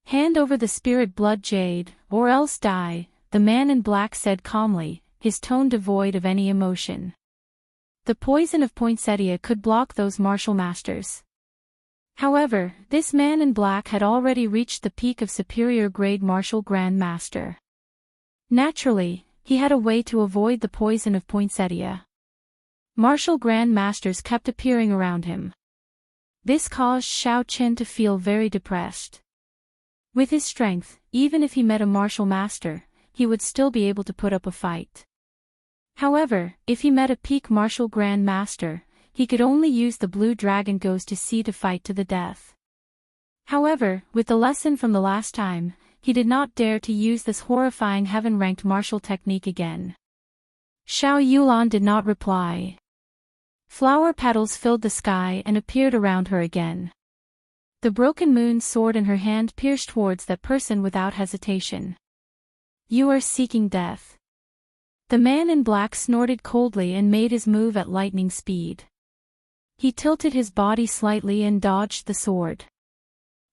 "Hand over the spirit blood jade, or else die," the man in black said calmly, his tone devoid of any emotion. The poison of poinsettia could block those martial masters. However, this man in black had already reached the peak of superior grade martial grand master. Naturally, he had a way to avoid the poison of poinsettia. Martial grand masters kept appearing around him. This caused Xiao Chen to feel very depressed. With his strength, even if he met a martial master, he would still be able to put up a fight. However, if he met a peak martial grand master, he could only use the blue dragon goes to sea to fight to the death. However, with the lesson from the last time, he did not dare to use this horrifying heaven-ranked martial technique again. Xiao Yulan did not reply. Flower petals filled the sky and appeared around her again. The broken moon sword in her hand pierced towards that person without hesitation. "You are seeking death." The man in black snorted coldly and made his move at lightning speed. He tilted his body slightly and dodged the sword.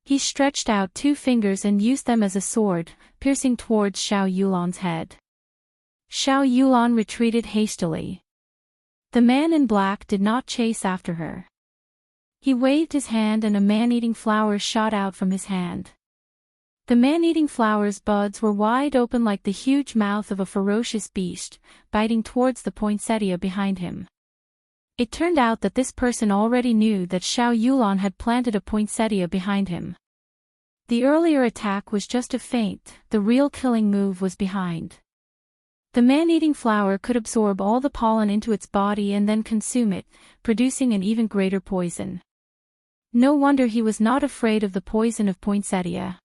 He stretched out 2 fingers and used them as a sword, piercing towards Xiao Yulan's head. Xiao Yulan retreated hastily. The man in black did not chase after her. He waved his hand and a man-eating flower shot out from his hand. The man-eating flower's buds were wide open like the huge mouth of a ferocious beast, biting towards the poinsettia behind him. It turned out that this person already knew that Xiao Yulan had planted a poinsettia behind him. The earlier attack was just a feint, the real killing move was behind. The man-eating flower could absorb all the pollen into its body and then consume it, producing an even greater poison. No wonder he was not afraid of the poison of poinsettia.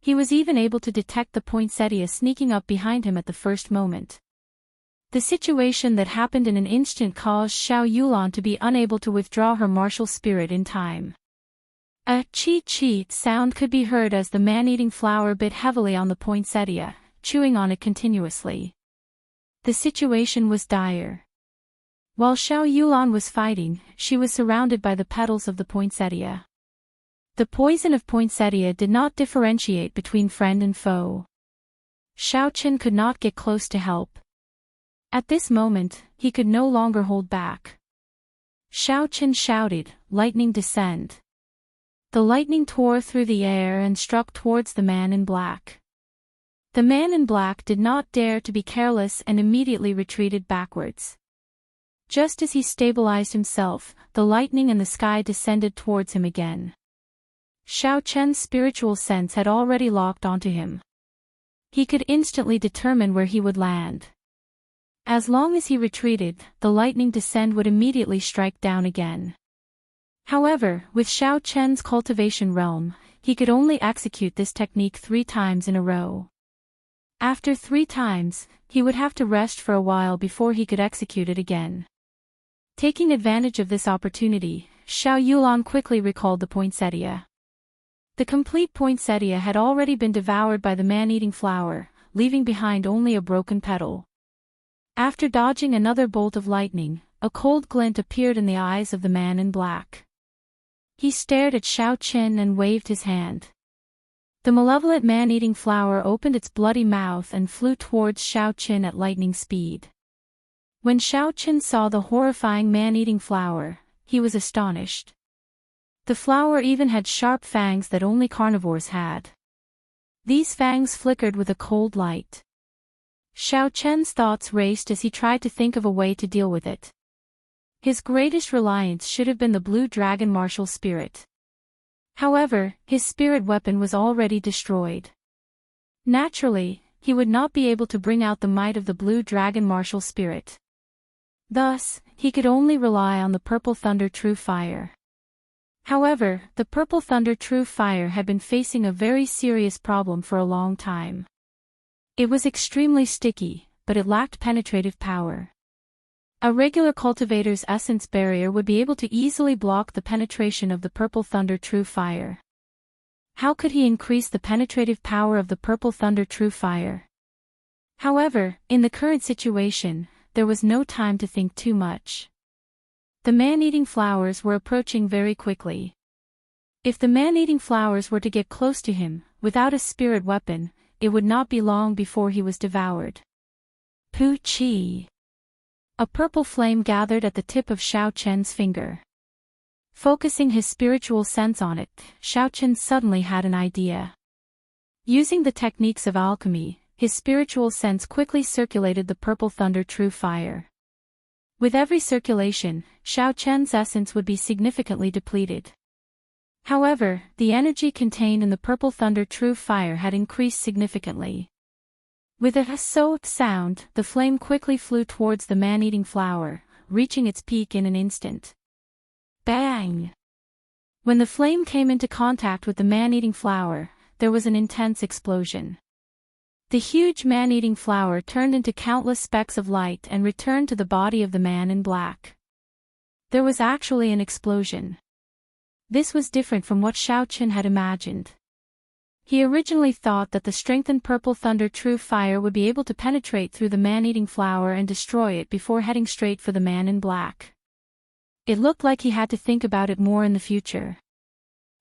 He was even able to detect the poinsettia sneaking up behind him at the first moment. The situation that happened in an instant caused Xiao Yulan to be unable to withdraw her martial spirit in time. A "cheat" sound could be heard as the man-eating flower bit heavily on the poinsettia, chewing on it continuously. The situation was dire. While Xiao Yulan was fighting, she was surrounded by the petals of the poinsettia. The poison of poinsettia did not differentiate between friend and foe. Xiao Qin could not get close to help. At this moment, he could no longer hold back. Xiao Qin shouted, "Lightning descend." The lightning tore through the air and struck towards the man in black. The man in black did not dare to be careless and immediately retreated backwards. Just as he stabilized himself, the lightning and the sky descended towards him again. Xiao Chen's spiritual sense had already locked onto him. He could instantly determine where he would land. As long as he retreated, the lightning descent would immediately strike down again. However, with Xiao Chen's cultivation realm, he could only execute this technique 3 times in a row. After 3 times, he would have to rest for a while before he could execute it again. Taking advantage of this opportunity, Xiao Yulan quickly recalled the poinsettia. The complete poinsettia had already been devoured by the man-eating flower, leaving behind only a broken petal. After dodging another bolt of lightning, a cold glint appeared in the eyes of the man in black. He stared at Xiao Qin and waved his hand. The malevolent man-eating flower opened its bloody mouth and flew towards Xiao Qin at lightning speed. When Xiao Qin saw the horrifying man-eating flower, he was astonished. The flower even had sharp fangs that only carnivores had. These fangs flickered with a cold light. Xiao Chen's thoughts raced as he tried to think of a way to deal with it. His greatest reliance should have been the blue dragon martial spirit. However, his spirit weapon was already destroyed. Naturally, he would not be able to bring out the might of the blue dragon martial spirit. Thus, he could only rely on the purple thunder true fire. However, the purple thunder true fire had been facing a very serious problem for a long time. It was extremely sticky, but it lacked penetrative power. A regular cultivator's essence barrier would be able to easily block the penetration of the purple thunder true fire. How could he increase the penetrative power of the purple thunder true fire? However, in the current situation, there was no time to think too much. The man-eating flowers were approaching very quickly. If the man-eating flowers were to get close to him, without a spirit weapon, it would not be long before he was devoured. Pu Qi. A purple flame gathered at the tip of Xiao Chen's finger. Focusing his spiritual sense on it, Xiao Chen suddenly had an idea. Using the techniques of alchemy, his spiritual sense quickly circulated the purple thunder true fire. With every circulation, Xiao Chen's essence would be significantly depleted. However, the energy contained in the purple thunder true fire had increased significantly. With a "so" sound, the flame quickly flew towards the man-eating flower, reaching its peak in an instant. Bang! When the flame came into contact with the man-eating flower, there was an intense explosion. The huge man-eating flower turned into countless specks of light and returned to the body of the man in black. There was actually an explosion. This was different from what Xiao Qin had imagined. He originally thought that the strengthened purple thunder true fire would be able to penetrate through the man-eating flower and destroy it before heading straight for the man in black. It looked like he had to think about it more in the future.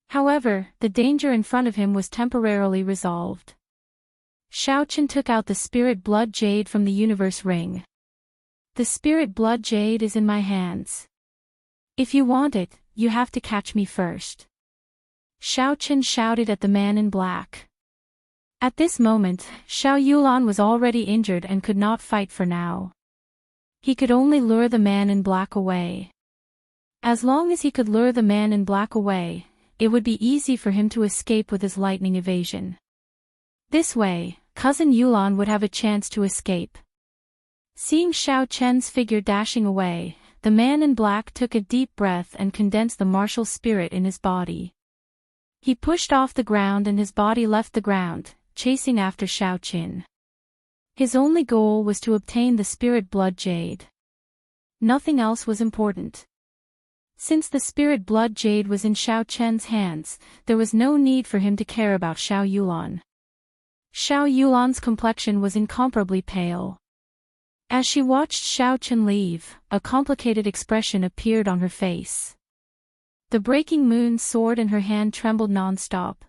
However, the danger in front of him was temporarily resolved. Xiao Qin took out the spirit blood jade from the universe ring. The spirit blood jade is in my hands. If you want it, you have to catch me first. Xiao Qin shouted at the man in black. At this moment, Xiao Yulan was already injured and could not fight for now. He could only lure the man in black away. As long as he could lure the man in black away, it would be easy for him to escape with his lightning evasion. This way, cousin Yulan would have a chance to escape. Seeing Xiao Chen's figure dashing away, the man in black took a deep breath and condensed the martial spirit in his body. He pushed off the ground and his body left the ground, chasing after Xiao Qin. His only goal was to obtain the spirit blood jade. Nothing else was important. Since the spirit blood jade was in Xiao Chen's hands, there was no need for him to care about Xiao Yulan. Xiao Yulan's complexion was incomparably pale. As she watched Xiao Chen leave, a complicated expression appeared on her face. The breaking moon's sword in her hand trembled non-stop.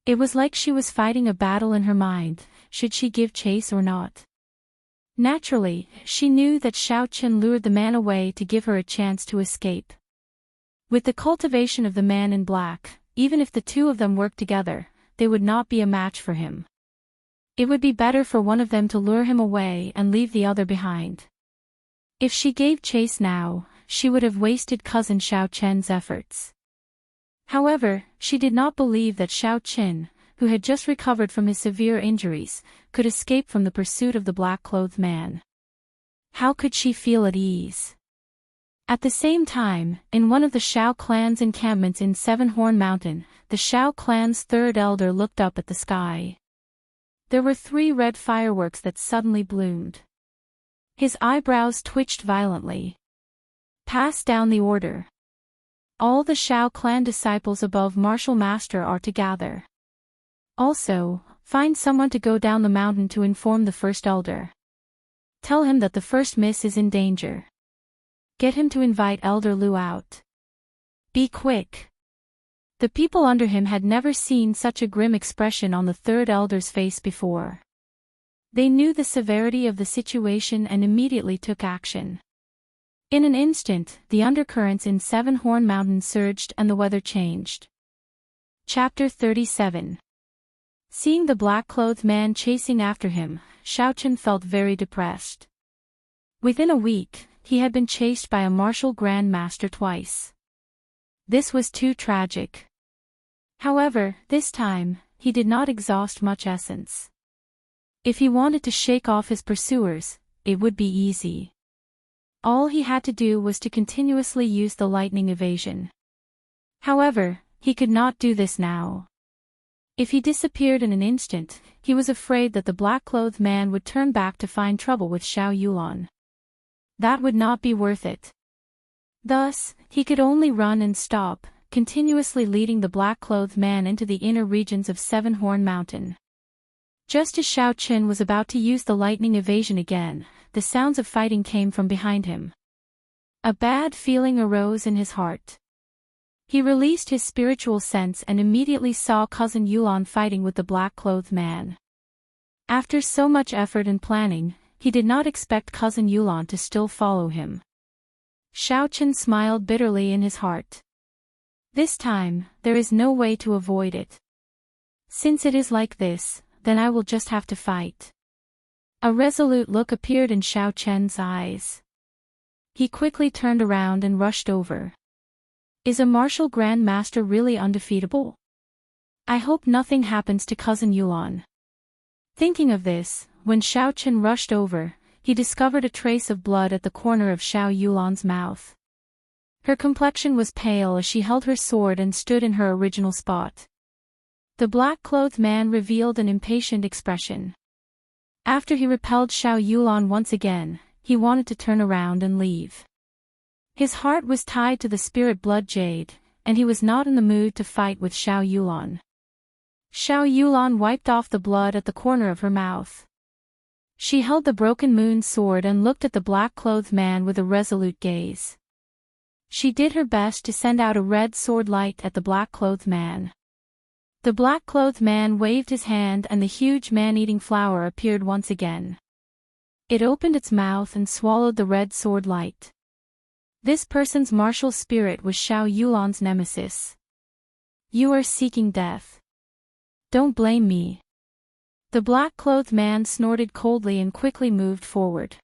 It was like she was fighting a battle in her mind, should she give chase or not. Naturally, she knew that Xiao Chen lured the man away to give her a chance to escape. With the cultivation of the man in black, even if the two of them worked together, they would not be a match for him. It would be better for one of them to lure him away and leave the other behind. If she gave chase now, she would have wasted cousin Xiao Chen's efforts. However, she did not believe that Xiao Chen, who had just recovered from his severe injuries, could escape from the pursuit of the black-clothed man. How could she feel at ease? At the same time, in one of the Xiao clan's encampments in Seven-Horn Mountain, the Xiao clan's third elder looked up at the sky. There were 3 red fireworks that suddenly bloomed. His eyebrows twitched violently. Pass down the order. All the Xiao clan disciples above Martial Master are to gather. Also, find someone to go down the mountain to inform the first elder. Tell him that the first miss is in danger. Get him to invite Elder Lu out. Be quick. The people under him had never seen such a grim expression on the third elder's face before. They knew the severity of the situation and immediately took action. In an instant, the undercurrents in Seven-Horn Mountain surged and the weather changed. Chapter 37. Seeing the black-clothed man chasing after him, Xiao Chen felt very depressed. Within a week, he had been chased by a martial Grand Master twice. This was too tragic. However, this time, he did not exhaust much essence. If he wanted to shake off his pursuers, it would be easy. All he had to do was to continuously use the lightning evasion. However, he could not do this now. If he disappeared in an instant, he was afraid that the black-clothed man would turn back to find trouble with Xiao Yulan. That would not be worth it. Thus, he could only run and stop, continuously leading the black-clothed man into the inner regions of Seven-Horn Mountain. Just as Xiao Chen was about to use the lightning evasion again, the sounds of fighting came from behind him. A bad feeling arose in his heart. He released his spiritual sense and immediately saw cousin Yulan fighting with the black-clothed man. After so much effort and planning, he did not expect cousin Yulan to still follow him. Xiao Chen smiled bitterly in his heart. This time, there is no way to avoid it. Since it is like this, then I will just have to fight. A resolute look appeared in Xiao Chen's eyes. He quickly turned around and rushed over. Is a martial Grand Master really undefeatable? I hope nothing happens to cousin Yulan. Thinking of this, when Xiao Chen rushed over, he discovered a trace of blood at the corner of Xiao Yulan's mouth. Her complexion was pale as she held her sword and stood in her original spot. The black-clothed man revealed an impatient expression. After he repelled Xiao Yulan once again, he wanted to turn around and leave. His heart was tied to the spirit blood jade, and he was not in the mood to fight with Xiao Yulan. Xiao Yulan wiped off the blood at the corner of her mouth. She held the broken moon sword and looked at the black-clothed man with a resolute gaze. She did her best to send out a red sword light at the black-clothed man. The black-clothed man waved his hand and the huge man-eating flower appeared once again. It opened its mouth and swallowed the red sword light. This person's martial spirit was Xiao Yulan's nemesis. You are seeking death. Don't blame me. The black-clothed man snorted coldly and quickly moved forward.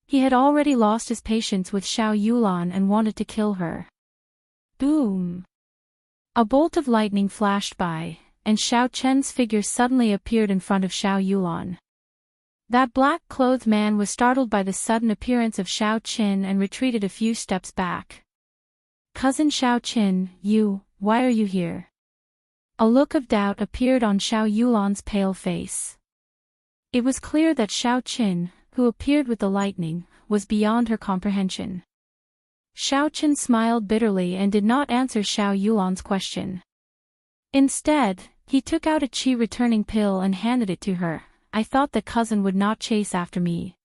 He had already lost his patience with Xiao Yulan and wanted to kill her. Boom! A bolt of lightning flashed by, and Xiao Chen's figure suddenly appeared in front of Xiao Yulan. That black-clothed man was startled by the sudden appearance of Xiao Chen and retreated a few steps back. Cousin Xiao Chen, why are you here? A look of doubt appeared on Xiao Yulan's pale face. It was clear that Xiao Chen, who appeared with the lightning, was beyond her comprehension. Xiao Chen smiled bitterly and did not answer Xiao Yulan's question. Instead, he took out a qi returning pill and handed it to her. I thought that cousin would not chase after me.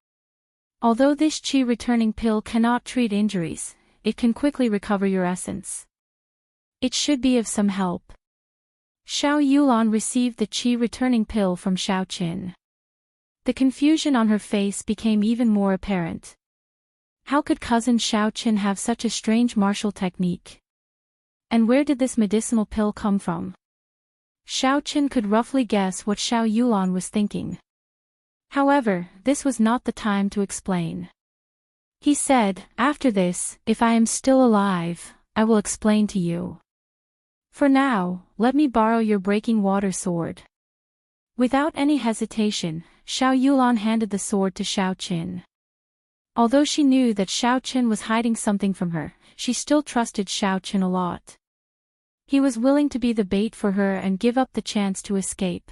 Although this chi returning pill cannot treat injuries, it can quickly recover your essence. It should be of some help. Xiao Yulan received the chi returning pill from Xiao Qin. The confusion on her face became even more apparent. How could cousin Xiao Qin have such a strange martial technique? And where did this medicinal pill come from? Xiao Qin could roughly guess what Xiao Yulan was thinking. However, this was not the time to explain. He said, "After this, if I am still alive, I will explain to you. For now, let me borrow your breaking water sword." Without any hesitation, Xiao Yulan handed the sword to Xiao Qin. Although she knew that Xiao Qin was hiding something from her, she still trusted Xiao Qin a lot. He was willing to be the bait for her and give up the chance to escape.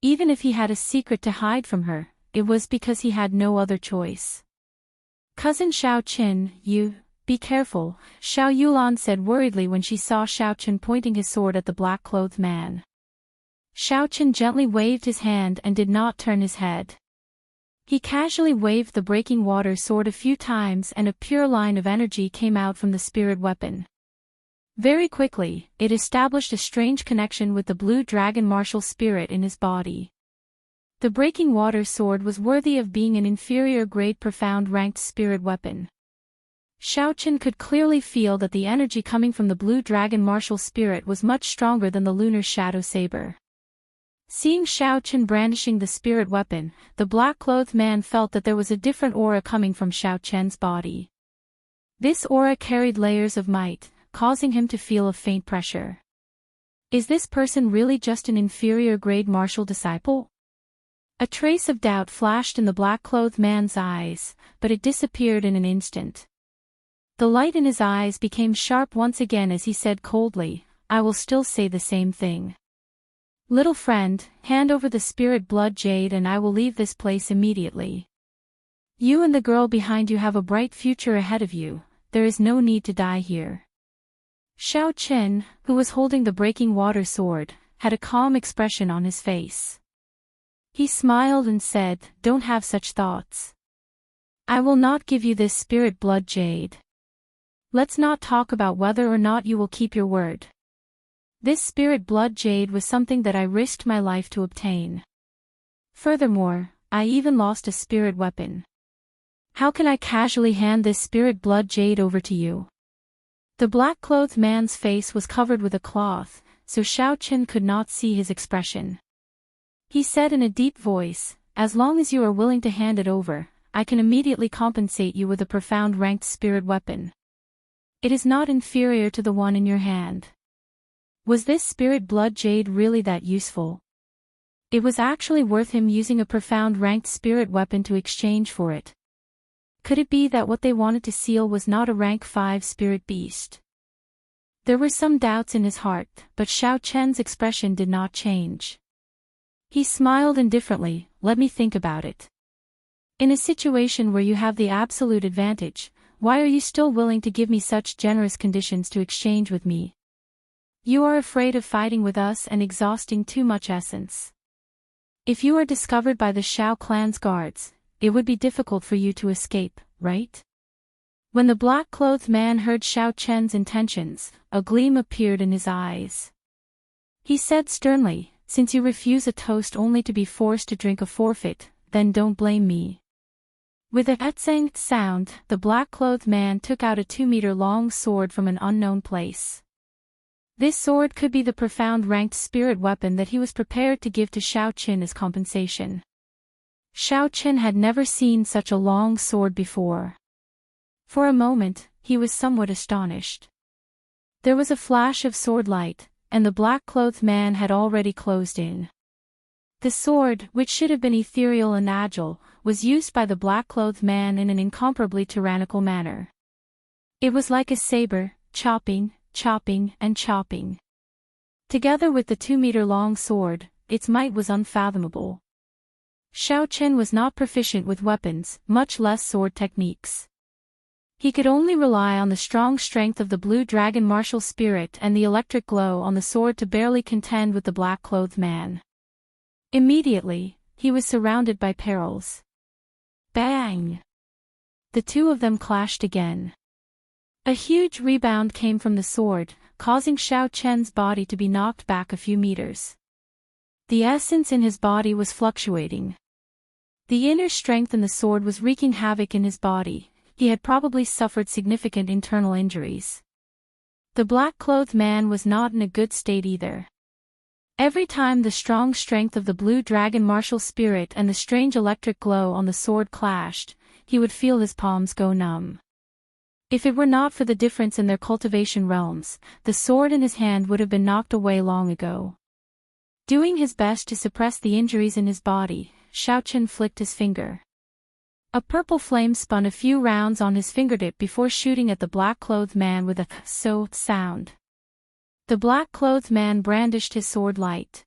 Even if he had a secret to hide from her, it was because he had no other choice. "Cousin Xiao Qin, be careful," Xiao Yulan said worriedly when she saw Xiao Qin pointing his sword at the black-clothed man. Xiao Qin gently waved his hand and did not turn his head. He casually waved the breaking water sword a few times and a pure line of energy came out from the spirit weapon. Very quickly, it established a strange connection with the blue dragon martial spirit in his body. The breaking water sword was worthy of being an inferior grade profound ranked spirit weapon. Xiao Qin could clearly feel that the energy coming from the blue dragon martial spirit was much stronger than the lunar shadow saber. Seeing Xiao Qin brandishing the spirit weapon, the black-clothed man felt that there was a different aura coming from Xiao Qin's body. This aura carried layers of might, causing him to feel a faint pressure. Is this person really just an inferior grade martial disciple? A trace of doubt flashed in the black-clothed man's eyes, but it disappeared in an instant. The light in his eyes became sharp once again as he said coldly, "I will still say the same thing. Little friend, hand over the spirit blood jade and I will leave this place immediately. You and the girl behind you have a bright future ahead of you, there is no need to die here." Xiao Qin, who was holding the breaking water sword, had a calm expression on his face. He smiled and said, "Don't have such thoughts. I will not give you this spirit blood jade. Let's not talk about whether or not you will keep your word. This spirit blood jade was something that I risked my life to obtain. Furthermore, I even lost a spirit weapon. How can I casually hand this spirit blood jade over to you?" The black-clothed man's face was covered with a cloth, so Xiao Qin could not see his expression. He said in a deep voice, "As long as you are willing to hand it over, I can immediately compensate you with a profound ranked spirit weapon. It is not inferior to the one in your hand." Was this spirit blood jade really that useful? It was actually worth him using a profound ranked spirit weapon to exchange for it. Could it be that what they wanted to seal was not a rank 5 spirit beast? There were some doubts in his heart, but Xiao Chen's expression did not change. He smiled indifferently, "Let me think about it. In a situation where you have the absolute advantage, why are you still willing to give me such generous conditions to exchange with me? You are afraid of fighting with us and exhausting too much essence. If you are discovered by the Shao clan's guards, it would be difficult for you to escape, right?" When the black-clothed man heard Xiao Chen's intentions, a gleam appeared in his eyes. He said sternly, "Since you refuse a toast only to be forced to drink a forfeit, then don't blame me." With a etsang sound, the black-clothed man took out a 2-meter-long sword from an unknown place. This sword could be the profound ranked spirit weapon that he was prepared to give to Xiao Qin as compensation. Xiao Qin had never seen such a long sword before. For a moment, he was somewhat astonished. There was a flash of sword light, and the black-clothed man had already closed in. The sword, which should have been ethereal and agile, was used by the black-clothed man in an incomparably tyrannical manner. It was like a saber, chopping, chopping, and chopping. Together with the 2-meter-long sword, its might was unfathomable. Xiao Chen was not proficient with weapons, much less sword techniques. He could only rely on the strong strength of the blue dragon martial spirit and the electric glow on the sword to barely contend with the black-clothed man. Immediately, he was surrounded by perils. Bang! The two of them clashed again. A huge rebound came from the sword, causing Xiao Chen's body to be knocked back a few meters. The essence in his body was fluctuating. The inner strength in the sword was wreaking havoc in his body. He had probably suffered significant internal injuries. The black-clothed man was not in a good state either. Every time the strong strength of the blue dragon martial spirit and the strange electric glow on the sword clashed, he would feel his palms go numb. If it were not for the difference in their cultivation realms, the sword in his hand would have been knocked away long ago. Doing his best to suppress the injuries in his body, Xiao Chen flicked his finger. A purple flame spun a few rounds on his fingertip before shooting at the black-clothed man with a so sound. The black-clothed man brandished his sword light.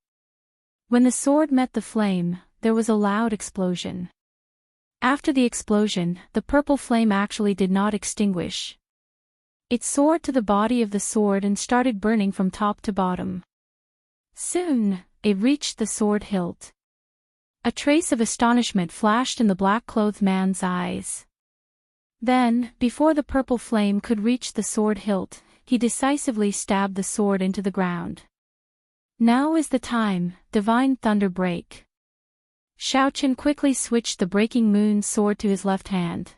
When the sword met the flame, there was a loud explosion. After the explosion, the purple flame actually did not extinguish. It soared to the body of the sword and started burning from top to bottom. Soon, it reached the sword hilt. A trace of astonishment flashed in the black-clothed man's eyes. Then, before the purple flame could reach the sword hilt, he decisively stabbed the sword into the ground. Now is the time, divine thunder break. Xiao Chen quickly switched the breaking moon sword to his left hand.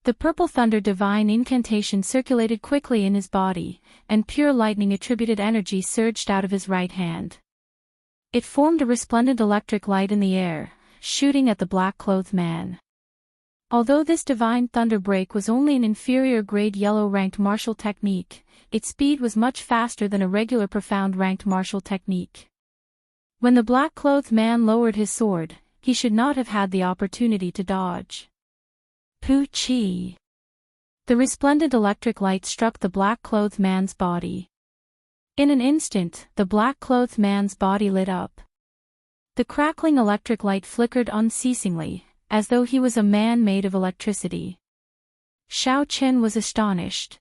The purple thunder divine incantation circulated quickly in his body, and pure lightning attributed energy surged out of his right hand. It formed a resplendent electric light in the air, shooting at the black-clothed man. Although this divine thunder break was only an inferior grade yellow-ranked martial technique, its speed was much faster than a regular profound-ranked martial technique. When the black-clothed man lowered his sword, he should not have had the opportunity to dodge. Pu Chi! The resplendent electric light struck the black-clothed man's body. In an instant, the black-clothed man's body lit up. The crackling electric light flickered unceasingly, as though he was a man made of electricity. Xiao Chen was astonished.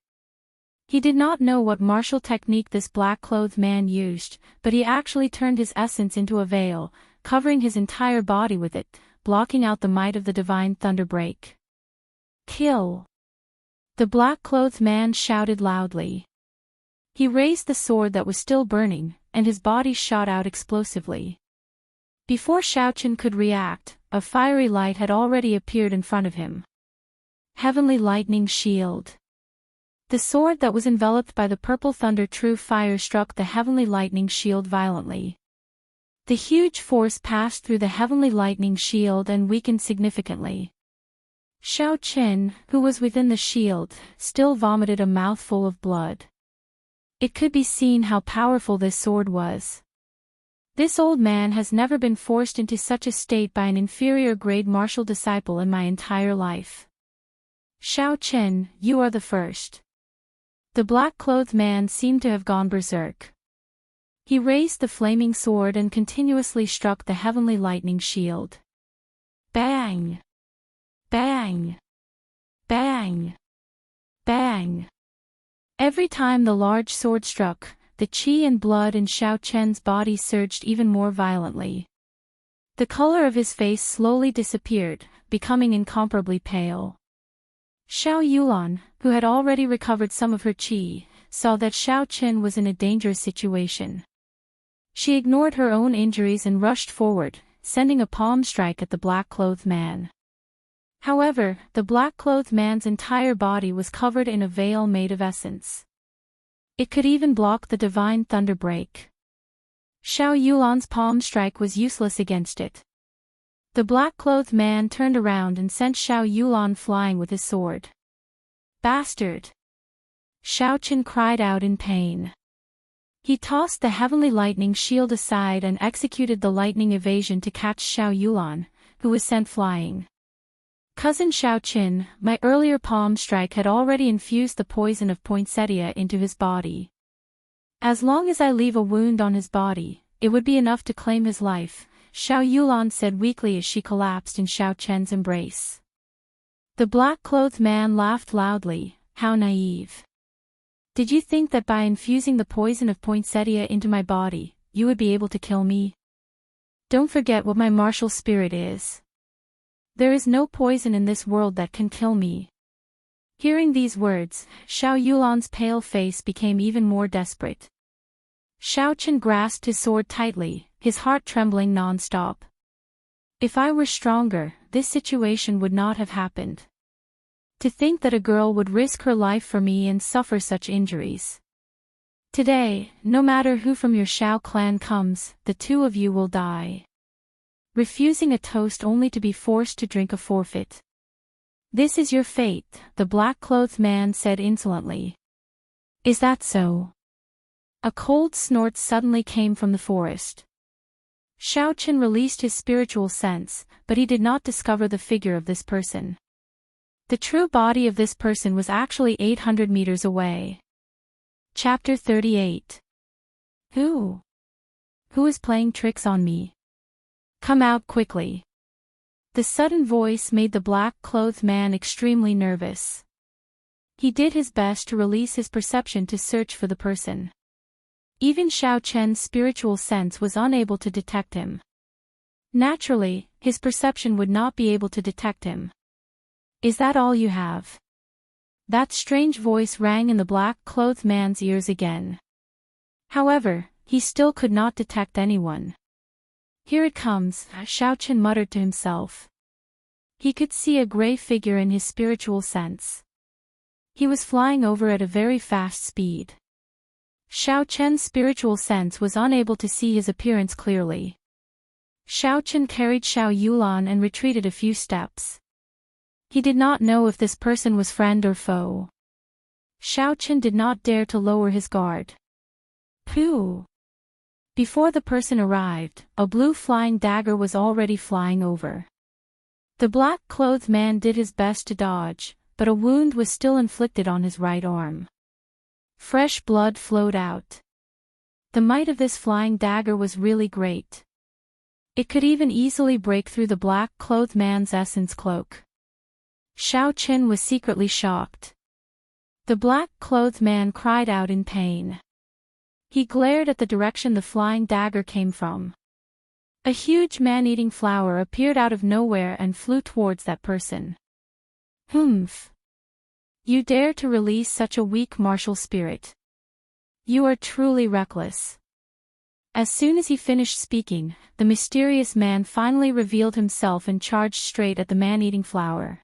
He did not know what martial technique this black-clothed man used, but he actually turned his essence into a veil, covering his entire body with it, blocking out the might of the divine thunder break. Kill! The black-clothed man shouted loudly. He raised the sword that was still burning, and his body shot out explosively. Before Xiao Chen could react, a fiery light had already appeared in front of him. Heavenly Lightning Shield. The sword that was enveloped by the purple thunder true fire struck the heavenly lightning shield violently. The huge force passed through the heavenly lightning shield and weakened significantly. Xiao Chen, who was within the shield, still vomited a mouthful of blood. It could be seen how powerful this sword was. This old man has never been forced into such a state by an inferior grade martial disciple in my entire life. Xiao Chen, you are the first. The black-clothed man seemed to have gone berserk. He raised the flaming sword and continuously struck the heavenly lightning shield. Bang! Bang! Bang! Bang! Every time the large sword struck, the qi and blood in Xiao Chen's body surged even more violently. The color of his face slowly disappeared, becoming incomparably pale. Xiao Yulan, who had already recovered some of her qi, saw that Xiao Chen was in a dangerous situation. She ignored her own injuries and rushed forward, sending a palm strike at the black-clothed man. However, the black-clothed man's entire body was covered in a veil made of essence. It could even block the divine thunder break. Xiao Yulan's palm strike was useless against it. The black-clothed man turned around and sent Xiao Yulan flying with his sword. Bastard! Xiao Chen cried out in pain. He tossed the heavenly lightning shield aside and executed the lightning evasion to catch Xiao Yulan, who was sent flying. Cousin Xiao Chen, my earlier palm strike had already infused the poison of poinsettia into his body. As long as I leave a wound on his body, it would be enough to claim his life, Xiao Yulan said weakly as she collapsed in Xiao Chen's embrace. The black-clothed man laughed loudly. How naive. Did you think that by infusing the poison of poinsettia into my body, you would be able to kill me? Don't forget what my martial spirit is. There is no poison in this world that can kill me. Hearing these words, Xiao Yulan's pale face became even more desperate. Xiao Chen grasped his sword tightly, his heart trembling non-stop. If I were stronger, this situation would not have happened. To think that a girl would risk her life for me and suffer such injuries. Today, no matter who from your Xiao clan comes, the two of you will die. Refusing a toast only to be forced to drink a forfeit. This is your fate, the black-clothed man said insolently. Is that so? A cold snort suddenly came from the forest. Xiao Chen released his spiritual sense, but he did not discover the figure of this person. The true body of this person was actually 800 meters away. Chapter 38. Who is playing tricks on me? Come out quickly. The sudden voice made the black-clothed man extremely nervous. He did his best to release his perception to search for the person. Even Xiao Chen's spiritual sense was unable to detect him. Naturally, his perception would not be able to detect him. Is that all you have? That strange voice rang in the black-clothed man's ears again. However, he still could not detect anyone. Here it comes, Xiao Chen muttered to himself. He could see a gray figure in his spiritual sense. He was flying over at a very fast speed. Xiao Chen's spiritual sense was unable to see his appearance clearly. Xiao Chen carried Xiao Yulan and retreated a few steps. He did not know if this person was friend or foe. Xiao Chen did not dare to lower his guard. Pooh! Before the person arrived, a blue flying dagger was already flying over. The black-clothed man did his best to dodge, but a wound was still inflicted on his right arm. Fresh blood flowed out. The might of this flying dagger was really great. It could even easily break through the black-clothed man's essence cloak. Xiao Chen was secretly shocked. The black-clothed man cried out in pain. He glared at the direction the flying dagger came from. A huge man-eating flower appeared out of nowhere and flew towards that person. Humph! You dare to release such a weak martial spirit. You are truly reckless. As soon as he finished speaking, the mysterious man finally revealed himself and charged straight at the man-eating flower.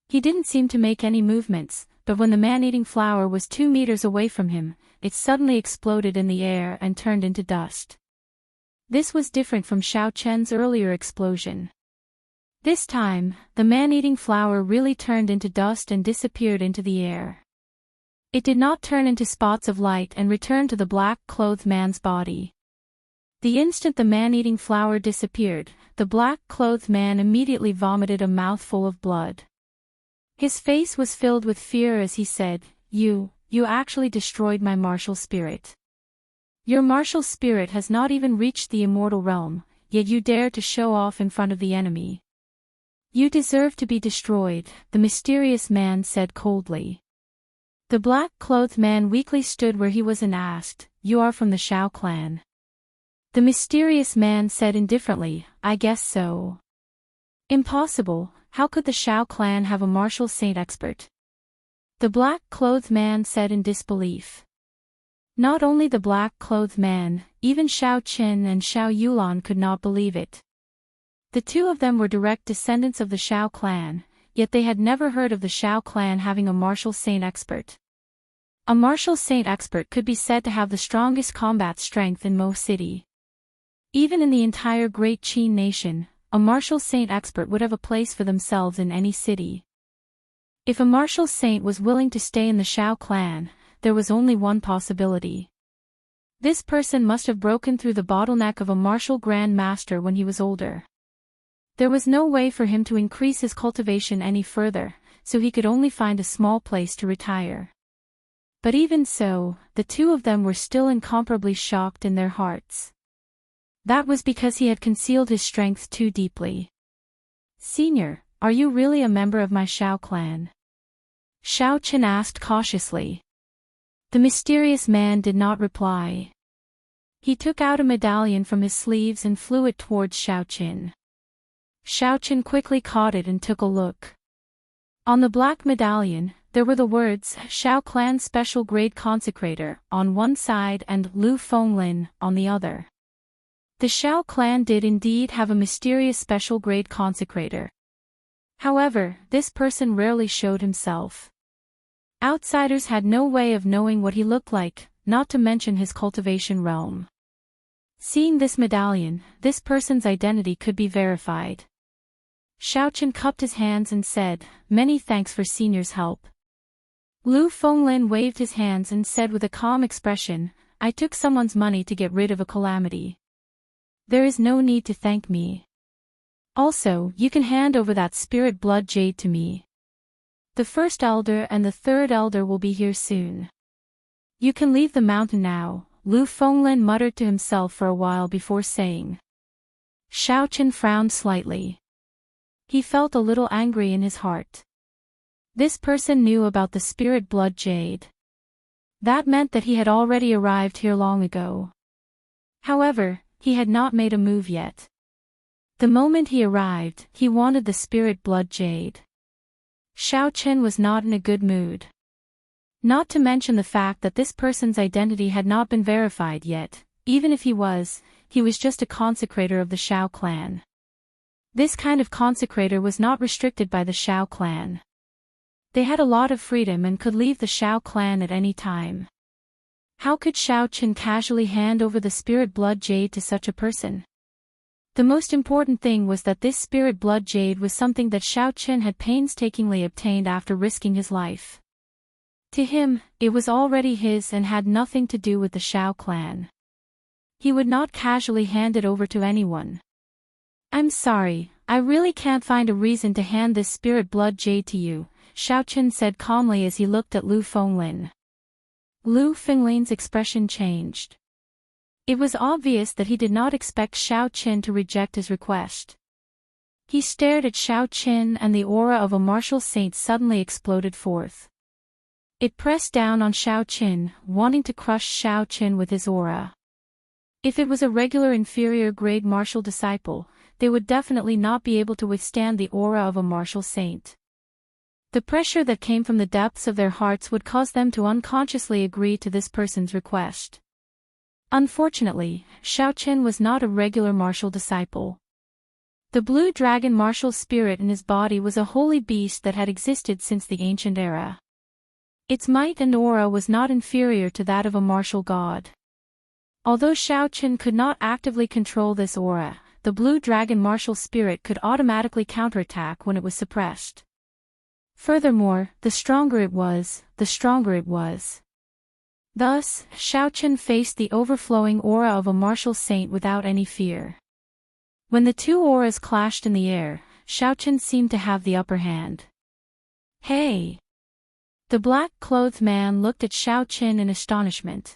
He didn't seem to make any movements, but when the man-eating flower was 2 meters away from him, it suddenly exploded in the air and turned into dust. This was different from Xiao Chen's earlier explosion. This time, the man-eating flower really turned into dust and disappeared into the air. It did not turn into spots of light and return to the black-clothed man's body. The instant the man-eating flower disappeared, the black-clothed man immediately vomited a mouthful of blood. His face was filled with fear as he said, You actually destroyed my martial spirit. Your martial spirit has not even reached the immortal realm, yet you dare to show off in front of the enemy. You deserve to be destroyed, the mysterious man said coldly. The black-clothed man weakly stood where he was and asked, You are from the Xiao clan? The mysterious man said indifferently, I guess so. Impossible, how could the Xiao clan have a martial saint expert? The black-clothed man said in disbelief. Not only the black-clothed man, even Xiao Chen and Xiao Yulan could not believe it. The two of them were direct descendants of the Xiao clan, yet they had never heard of the Xiao clan having a martial saint expert. A martial saint expert could be said to have the strongest combat strength in Mo City. Even in the entire Great Qin nation, a martial saint expert would have a place for themselves in any city. If a martial saint was willing to stay in the Xiao clan, there was only one possibility. This person must have broken through the bottleneck of a martial grand master when he was older. There was no way for him to increase his cultivation any further, so he could only find a small place to retire. But even so, the two of them were still incomparably shocked in their hearts. That was because he had concealed his strength too deeply. Senior, are you really a member of my Xiao clan? Xiao Chen asked cautiously. The mysterious man did not reply. He took out a medallion from his sleeves and flew it towards Xiao Chen. Xiaochen quickly caught it and took a look. On the black medallion, there were the words Xiao Clan Special Grade Consecrator on one side and Lu Fenglin on the other. The Xiao clan did indeed have a mysterious special grade consecrator. However, this person rarely showed himself. Outsiders had no way of knowing what he looked like, not to mention his cultivation realm. Seeing this medallion, this person's identity could be verified. Xiaochen cupped his hands and said, "Many thanks for senior's help." Lu Fenglin waved his hands and said with a calm expression, "I took someone's money to get rid of a calamity. There is no need to thank me. Also, you can hand over that spirit blood jade to me. The first elder and the third elder will be here soon. You can leave the mountain now," Lu Fenglin muttered to himself for a while before saying. Xiaochen frowned slightly. He felt a little angry in his heart. This person knew about the spirit blood jade. That meant that he had already arrived here long ago. However, he had not made a move yet. The moment he arrived, he wanted the spirit blood jade. Xiaochen was not in a good mood. Not to mention the fact that this person's identity had not been verified yet. Even if he was just a consecrator of the Xiao clan. This kind of consecrator was not restricted by the Xiao clan. They had a lot of freedom and could leave the Xiao clan at any time. How could Xiaochen casually hand over the spirit blood jade to such a person? The most important thing was that this spirit blood jade was something that Xiaochen had painstakingly obtained after risking his life. To him, it was already his and had nothing to do with the Xiao clan. He would not casually hand it over to anyone. "I'm sorry, I really can't find a reason to hand this spirit blood jade to you," Xiaochen said calmly as he looked at Lu Fenglin. Lu Fenglin's expression changed. It was obvious that he did not expect Xiaochen to reject his request. He stared at Xiaochen and the aura of a martial saint suddenly exploded forth. It pressed down on Xiaochen, wanting to crush Xiaochen with his aura. If it was a regular inferior grade martial disciple, they would definitely not be able to withstand the aura of a martial saint. The pressure that came from the depths of their hearts would cause them to unconsciously agree to this person's request. Unfortunately, Xiaochen was not a regular martial disciple. The blue dragon martial spirit in his body was a holy beast that had existed since the ancient era. Its might and aura was not inferior to that of a martial god. Although Xiaochen could not actively control this aura, the blue dragon martial spirit could automatically counterattack when it was suppressed. Furthermore, the stronger it was, the stronger it was. Thus, Xiaochen faced the overflowing aura of a martial saint without any fear. When the two auras clashed in the air, Xiaochen seemed to have the upper hand. "Hey!" The black-clothed man looked at Xiaochen in astonishment.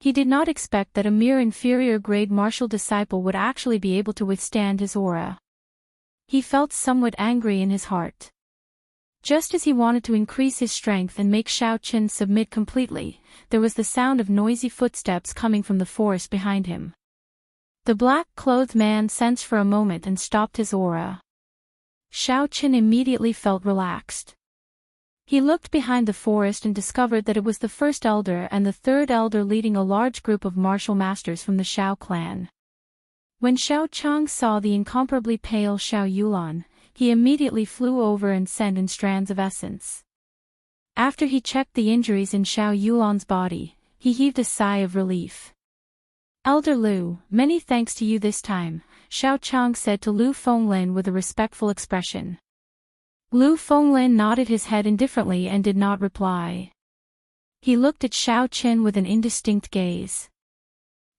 He did not expect that a mere inferior-grade martial disciple would actually be able to withstand his aura. He felt somewhat angry in his heart. Just as he wanted to increase his strength and make Xiaochen submit completely, there was the sound of noisy footsteps coming from the forest behind him. The black-clothed man sensed for a moment and stopped his aura. Xiaochen immediately felt relaxed. He looked behind the forest and discovered that it was the first elder and the third elder leading a large group of martial masters from the Xiao clan. When Xiao Chang saw the incomparably pale Xiao Yulan, he immediately flew over and sent in strands of essence. After he checked the injuries in Xiao Yulan's body, he heaved a sigh of relief. "Elder Lu, many thanks to you this time," Xiao Chang said to Lu Fenglin with a respectful expression. Lu Fenglin nodded his head indifferently and did not reply. He looked at Xiaochen with an indistinct gaze.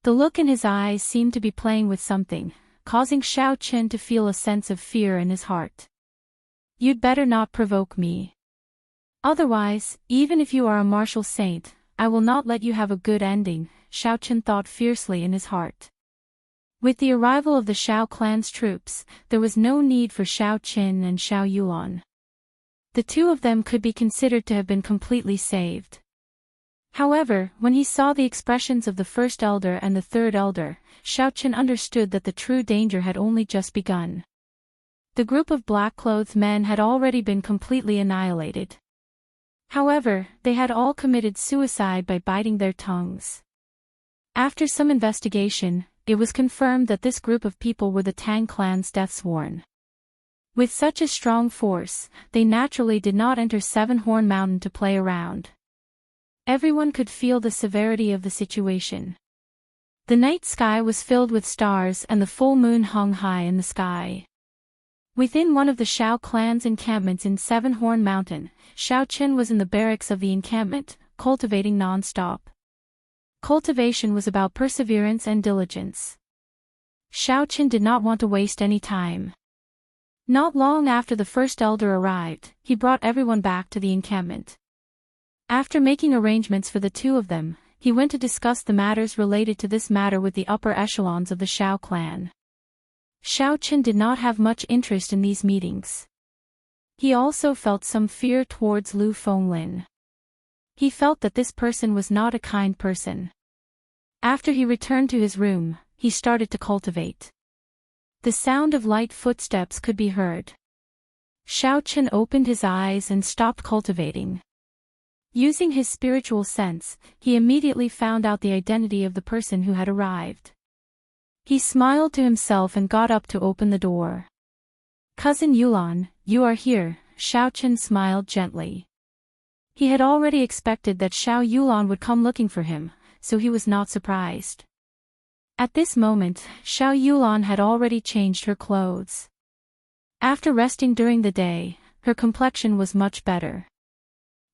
The look in his eyes seemed to be playing with something, causing Xiaochen to feel a sense of fear in his heart. "You'd better not provoke me. Otherwise, even if you are a martial saint, I will not let you have a good ending," Xiaochen thought fiercely in his heart. With the arrival of the Xiao clan's troops, there was no need for Xiaochen and Xiao Yulan. The two of them could be considered to have been completely saved. However, when he saw the expressions of the first elder and the third elder, Xiaochen understood that the true danger had only just begun. The group of black-clothed men had already been completely annihilated. However, they had all committed suicide by biting their tongues. After some investigation, it was confirmed that this group of people were the Tang clan's deathsworn. With such a strong force, they naturally did not enter Seven-Horn Mountain to play around. Everyone could feel the severity of the situation. The night sky was filled with stars and the full moon hung high in the sky. Within one of the Shao clan's encampments in Seven-Horn Mountain, Shao Qin was in the barracks of the encampment, cultivating non-stop. Cultivation was about perseverance and diligence. Shao Qin did not want to waste any time. Not long after the first elder arrived, he brought everyone back to the encampment. After making arrangements for the two of them, he went to discuss the matters related to this matter with the upper echelons of the Shao clan. Shao Qin did not have much interest in these meetings. He also felt some fear towards Lu Fenglin. He felt that this person was not a kind person. After he returned to his room, he started to cultivate. The sound of light footsteps could be heard. Shao Qin opened his eyes and stopped cultivating. Using his spiritual sense, he immediately found out the identity of the person who had arrived. He smiled to himself and got up to open the door. "Cousin Yulan, you are here," Shao Qin smiled gently. He had already expected that Xiao Yulan would come looking for him, so he was not surprised. At this moment, Xiao Yulan had already changed her clothes. After resting during the day, her complexion was much better.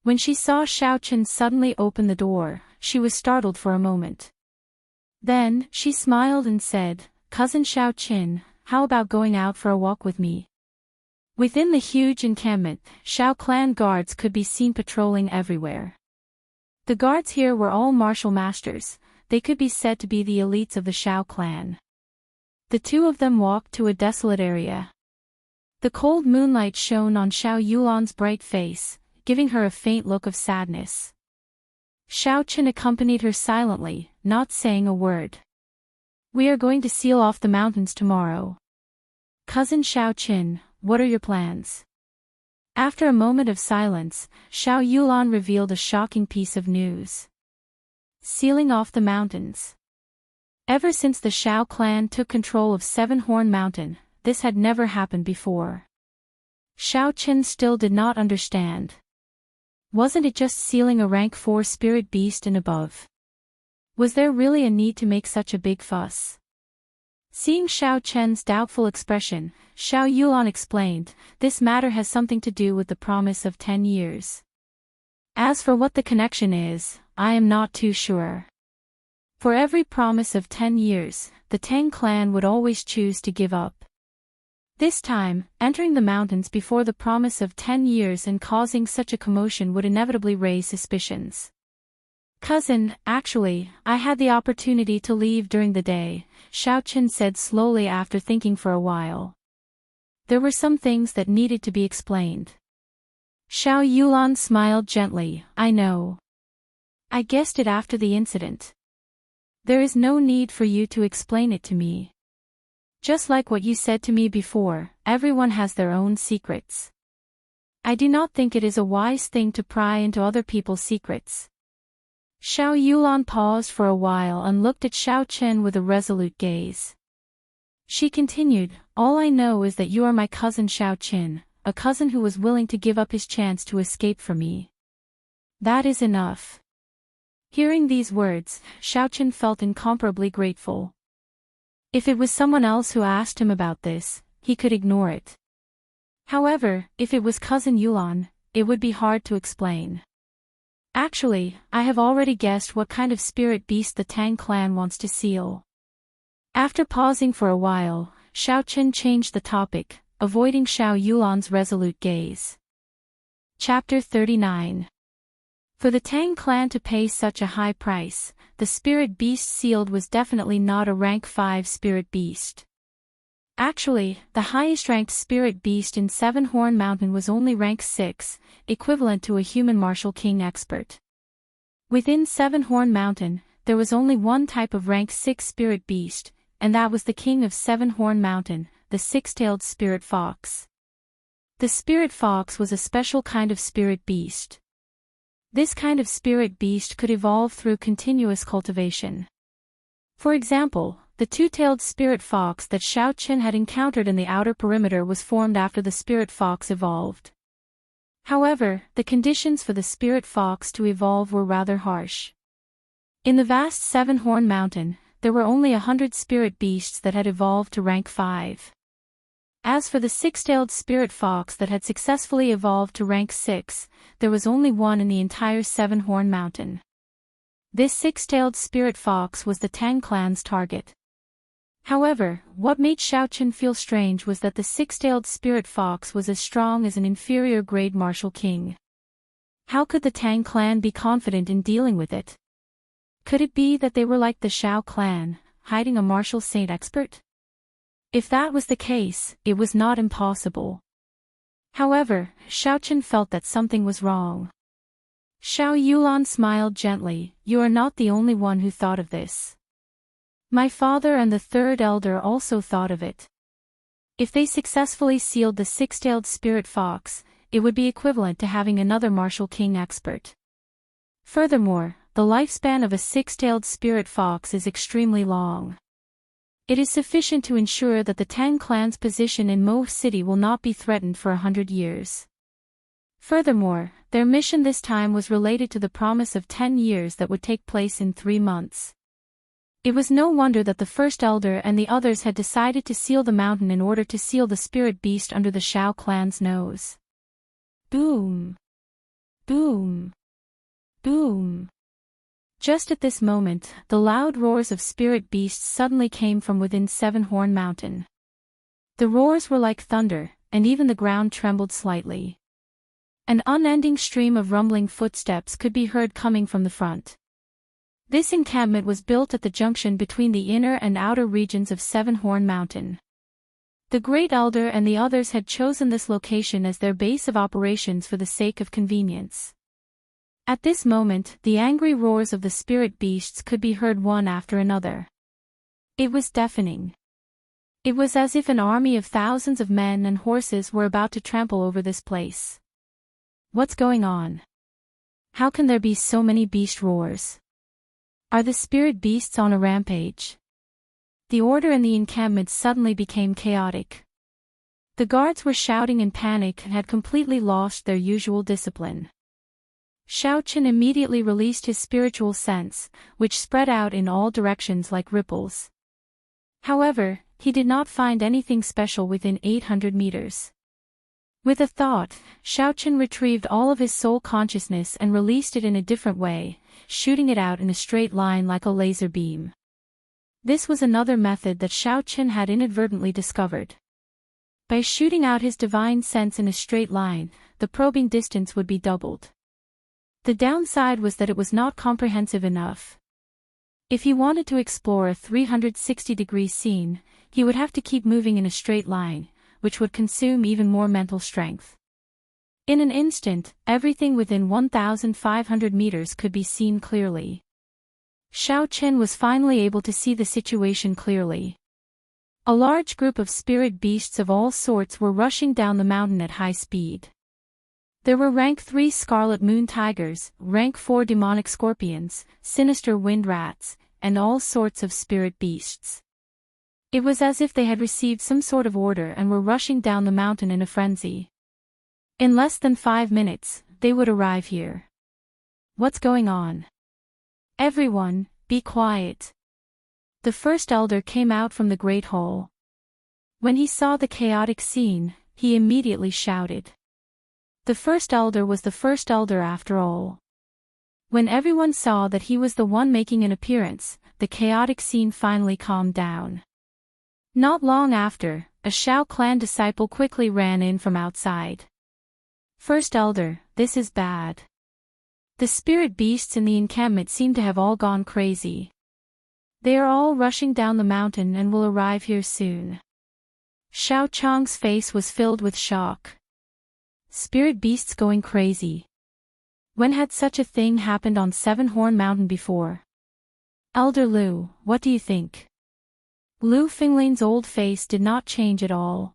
When she saw Shao Qin suddenly open the door, she was startled for a moment. Then, she smiled and said, "Cousin Shao Qin, how about going out for a walk with me?" Within the huge encampment, Shao clan guards could be seen patrolling everywhere. The guards here were all martial masters, they could be said to be the elites of the Shao clan. The two of them walked to a desolate area. The cold moonlight shone on Xiao Yulan's bright face, giving her a faint look of sadness. Shao Qin accompanied her silently, not saying a word. "We are going to seal off the mountains tomorrow. Cousin Shao Qin, what are your plans?" After a moment of silence, Xiao Yulan revealed a shocking piece of news. Sealing off the mountains. Ever since the Shao clan took control of Seven-Horn Mountain, this had never happened before. Shao Qin still did not understand. Wasn't it just sealing a rank 4 spirit beast and above? Was there really a need to make such a big fuss? Seeing Shao Chen's doubtful expression, Xiao Yulan explained, "This matter has something to do with the promise of 10 years. As for what the connection is, I am not too sure. For every promise of 10 years, the Tang clan would always choose to give up. This time, entering the mountains before the promise of 10 years and causing such a commotion would inevitably raise suspicions." "Cousin, actually, I had the opportunity to leave during the day," Shao Qin said slowly after thinking for a while. There were some things that needed to be explained. Xiao Yulan smiled gently, "I know. I guessed it after the incident. There is no need for you to explain it to me. Just like what you said to me before, everyone has their own secrets. I do not think it is a wise thing to pry into other people's secrets." Xiao Yulan paused for a while and looked at Shao Qin with a resolute gaze. She continued, "All I know is that you are my cousin Shao Qin, a cousin who was willing to give up his chance to escape from me. That is enough." Hearing these words, Shao Qin felt incomparably grateful. If it was someone else who asked him about this, he could ignore it. However, if it was cousin Yulan, it would be hard to explain. "Actually, I have already guessed what kind of spirit beast the Tang clan wants to seal." After pausing for a while, Shao Qin changed the topic, avoiding Xiao Yulan's resolute gaze. Chapter 39. For the Tang clan to pay such a high price, the spirit beast sealed was definitely not a rank 5 spirit beast. Actually, the highest ranked spirit beast in Seven-Horn Mountain was only rank 6, equivalent to a human martial king expert. Within Seven-Horn Mountain, there was only one type of rank 6 spirit beast, and that was the king of Seven-Horn Mountain, the the six-tailed spirit fox. The spirit fox was a special kind of spirit beast. This kind of spirit beast could evolve through continuous cultivation. For example, the two-tailed spirit fox that Xiaochen had encountered in the outer perimeter was formed after the spirit fox evolved. However, the conditions for the spirit fox to evolve were rather harsh. In the vast Seven-Horn Mountain, there were only 100 spirit beasts that had evolved to rank 5. As for the six-tailed spirit fox that had successfully evolved to rank 6, there was only one in the entire Seven-Horn Mountain. This six-tailed spirit fox was the Tang clan's target. However, what made Xiaochen feel strange was that the six-tailed spirit fox was as strong as an inferior-grade martial king. How could the Tang clan be confident in dealing with it? Could it be that they were like the Xiao clan, hiding a martial saint expert? If that was the case, it was not impossible. However, Xiaochen felt that something was wrong. Xiao Yulan smiled gently. You are not the only one who thought of this. My father and the third elder also thought of it. If they successfully sealed the six-tailed spirit fox, it would be equivalent to having another martial king expert. Furthermore, the lifespan of a six-tailed spirit fox is extremely long. It is sufficient to ensure that the Tang clan's position in Mo City will not be threatened for 100 years. Furthermore, their mission this time was related to the promise of 10 years that would take place in 3 months. It was no wonder that the first elder and the others had decided to seal the mountain in order to seal the spirit beast under the Xiao clan's nose. Boom! Boom! Boom! Just at this moment, the loud roars of spirit beasts suddenly came from within Seven-Horn Mountain. The roars were like thunder, and even the ground trembled slightly. An unending stream of rumbling footsteps could be heard coming from the front. This encampment was built at the junction between the inner and outer regions of Seven-Horn Mountain. The Great Elder and the others had chosen this location as their base of operations for the sake of convenience. At this moment, the angry roars of the spirit beasts could be heard one after another. It was deafening. It was as if an army of thousands of men and horses were about to trample over this place. What's going on? How can there be so many beast roars? Are the spirit beasts on a rampage? The order in the encampment suddenly became chaotic. The guards were shouting in panic and had completely lost their usual discipline. Xiaochen immediately released his spiritual sense, which spread out in all directions like ripples. However, he did not find anything special within 800 meters. With a thought, Xiaochen retrieved all of his soul consciousness and released it in a different way, shooting it out in a straight line like a laser beam. This was another method that Xiaochen had inadvertently discovered. By shooting out his divine sense in a straight line, the probing distance would be doubled. The downside was that it was not comprehensive enough. If he wanted to explore a 360-degree scene, he would have to keep moving in a straight line, which would consume even more mental strength. In an instant, everything within 1,500 meters could be seen clearly. Xiaochen was finally able to see the situation clearly. A large group of spirit beasts of all sorts were rushing down the mountain at high speed. There were rank 3 scarlet moon tigers, rank 4 demonic scorpions, sinister wind rats, and all sorts of spirit beasts. It was as if they had received some sort of order and were rushing down the mountain in a frenzy. In less than 5 minutes, they would arrive here. What's going on? Everyone, be quiet. The first elder came out from the great hall. When he saw the chaotic scene, he immediately shouted. The first elder was the first elder after all. When everyone saw that he was the one making an appearance, the chaotic scene finally calmed down. Not long after, a Xiao clan disciple quickly ran in from outside. First elder, this is bad. The spirit beasts in the encampment seem to have all gone crazy. They are all rushing down the mountain and will arrive here soon. Xiao Chang's face was filled with shock. Spirit beasts going crazy. When had such a thing happened on Seven-Horn Mountain before? Elder Lu, what do you think? Lu Finglin's old face did not change at all.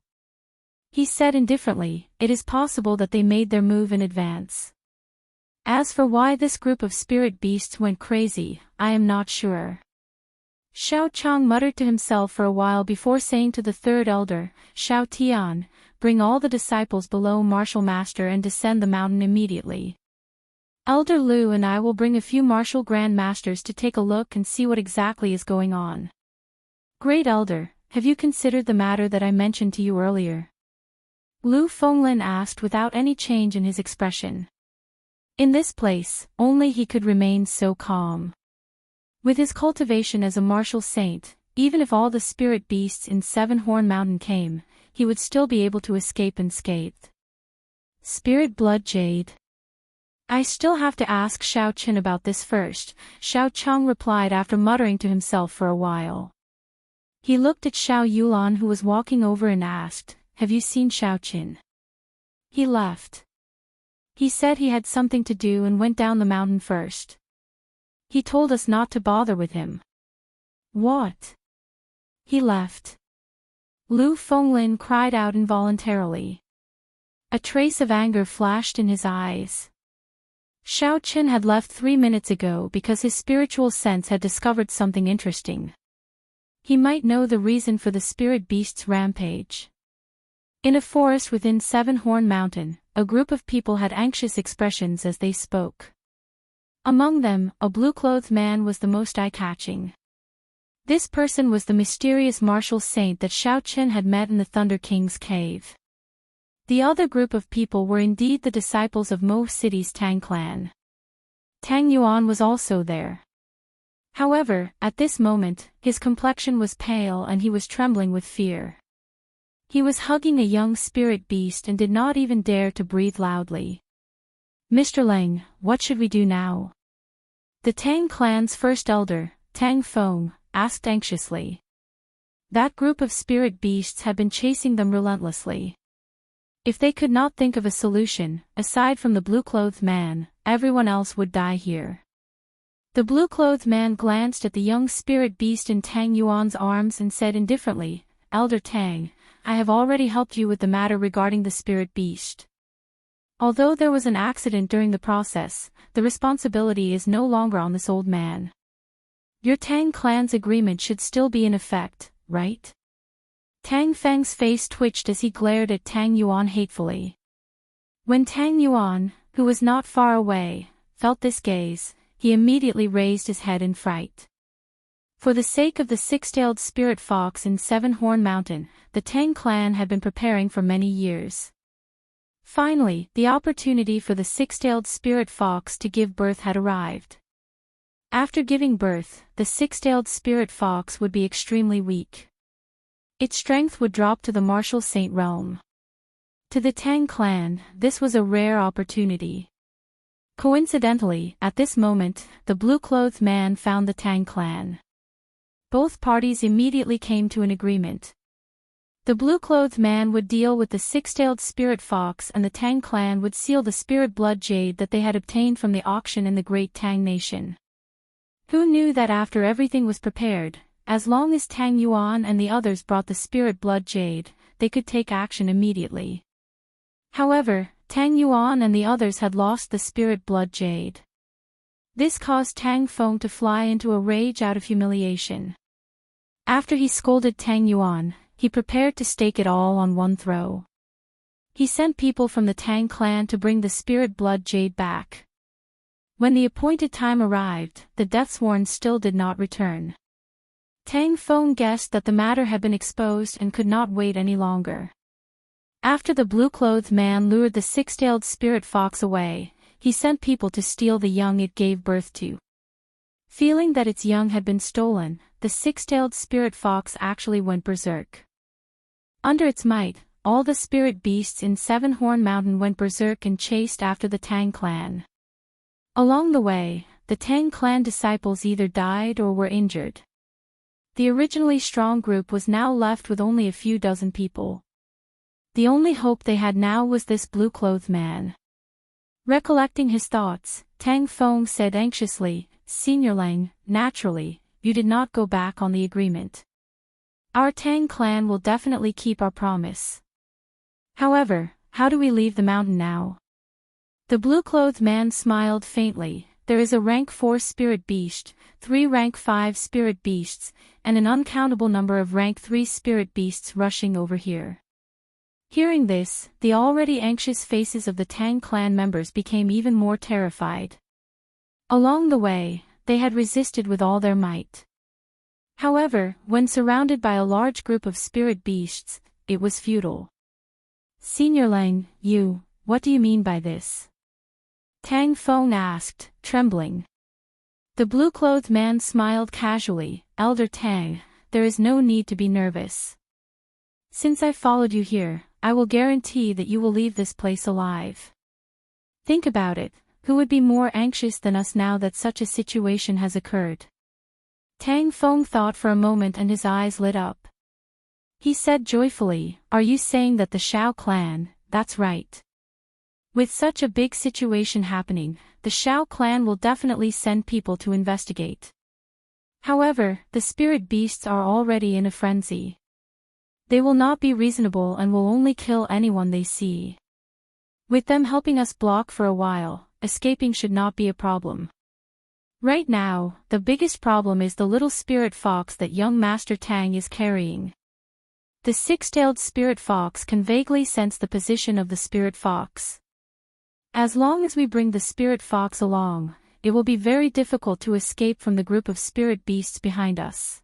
He said indifferently, "It is possible that they made their move in advance. As for why this group of spirit beasts went crazy, I am not sure." Xiao Chang muttered to himself for a while before saying to the third elder, "Xiao Tian, bring all the disciples below Martial Master and descend the mountain immediately. Elder Lu and I will bring a few Martial Grand Masters to take a look and see what exactly is going on." "Great Elder, have you considered the matter that I mentioned to you earlier?" Lu Fenglin asked without any change in his expression. In this place, only he could remain so calm. With his cultivation as a martial saint, even if all the spirit beasts in Seven Horn Mountain came, he would still be able to escape unscathed. Spirit blood jade. "I still have to ask Xiao Qin about this first," Xiao Chang replied after muttering to himself for a while. He looked at Xiao Yulan who was walking over and asked, "Have you seen Xiao Qin?" "He left. He said he had something to do and went down the mountain first. He told us not to bother with him." "What?" "He left." Lu Fenglin cried out involuntarily. A trace of anger flashed in his eyes. Xiao Qin had left 3 minutes ago because his spiritual sense had discovered something interesting. He might know the reason for the spirit beast's rampage. In a forest within Seven Horn Mountain, a group of people had anxious expressions as they spoke. Among them, a blue-clothed man was the most eye-catching. This person was the mysterious martial saint that Xiao Qin had met in the Thunder King's cave. The other group of people were indeed the disciples of Mo City's Tang clan. Tang Yuan was also there. However, at this moment, his complexion was pale and he was trembling with fear. He was hugging a young spirit beast and did not even dare to breathe loudly. "Mr. Leng, what should we do now?" The Tang clan's first elder, Tang Feng, asked anxiously. That group of spirit beasts had been chasing them relentlessly. If they could not think of a solution, aside from the blue-clothed man, everyone else would die here. The blue-clothed man glanced at the young spirit beast in Tang Yuan's arms and said indifferently, "Elder Tang, I have already helped you with the matter regarding the spirit beast. Although there was an accident during the process, the responsibility is no longer on this old man. Your Tang clan's agreement should still be in effect, right?" Tang Feng's face twitched as he glared at Tang Yuan hatefully. When Tang Yuan, who was not far away, felt this gaze, he immediately raised his head in fright. For the sake of the six-tailed spirit fox in Seven Horn Mountain, the Tang clan had been preparing for many years. Finally, the opportunity for the six-tailed spirit fox to give birth had arrived. After giving birth, the six-tailed spirit fox would be extremely weak. Its strength would drop to the martial saint realm. To the Tang clan, this was a rare opportunity. Coincidentally, at this moment, the blue-clothed man found the Tang clan. Both parties immediately came to an agreement. The blue-clothed man would deal with the six-tailed spirit fox and the Tang clan would seal the spirit blood jade that they had obtained from the auction in the great Tang nation. Who knew that after everything was prepared, as long as Tang Yuan and the others brought the spirit blood jade, they could take action immediately. However, Tang Yuan and the others had lost the spirit blood jade. This caused Tang Feng to fly into a rage out of humiliation. After he scolded Tang Yuan, he prepared to stake it all on one throw. He sent people from the Tang clan to bring the spirit blood jade back. When the appointed time arrived, the Deathsworn still did not return. Tang Feng guessed that the matter had been exposed and could not wait any longer. After the blue-clothed man lured the six-tailed spirit fox away, he sent people to steal the young it gave birth to. Feeling that its young had been stolen, the six-tailed spirit fox actually went berserk. Under its might, all the spirit beasts in Seven Horn Mountain went berserk and chased after the Tang clan. Along the way, the Tang clan disciples either died or were injured. The originally strong group was now left with only a few dozen people. The only hope they had now was this blue-clothed man. Recollecting his thoughts, Tang Feng said anxiously, "Senior Leng, naturally, you did not go back on the agreement. Our Tang clan will definitely keep our promise. However, how do we leave the mountain now? The blue-clothed man smiled faintly. There is a rank 4 spirit beast, 3 rank 5 spirit beasts, and an uncountable number of rank 3 spirit beasts rushing over here. Hearing this, the already anxious faces of the Tang clan members became even more terrified. Along the way, they had resisted with all their might. However, when surrounded by a large group of spirit beasts, it was futile. Senior Lang, what do you mean by this? Tang Feng asked, trembling. The blue-clothed man smiled casually. Elder Tang, there is no need to be nervous. Since I followed you here, I will guarantee that you will leave this place alive. Think about it, who would be more anxious than us now that such a situation has occurred? Tang Feng thought for a moment and his eyes lit up. He said joyfully, are you saying that the Shao clan, that's right. With such a big situation happening, the Shao clan will definitely send people to investigate. However, the spirit beasts are already in a frenzy. They will not be reasonable and will only kill anyone they see. With them helping us block for a while, escaping should not be a problem. Right now, the biggest problem is the little spirit fox that young Master Tang is carrying. The six-tailed spirit fox can vaguely sense the position of the spirit fox. As long as we bring the spirit fox along, it will be very difficult to escape from the group of spirit beasts behind us.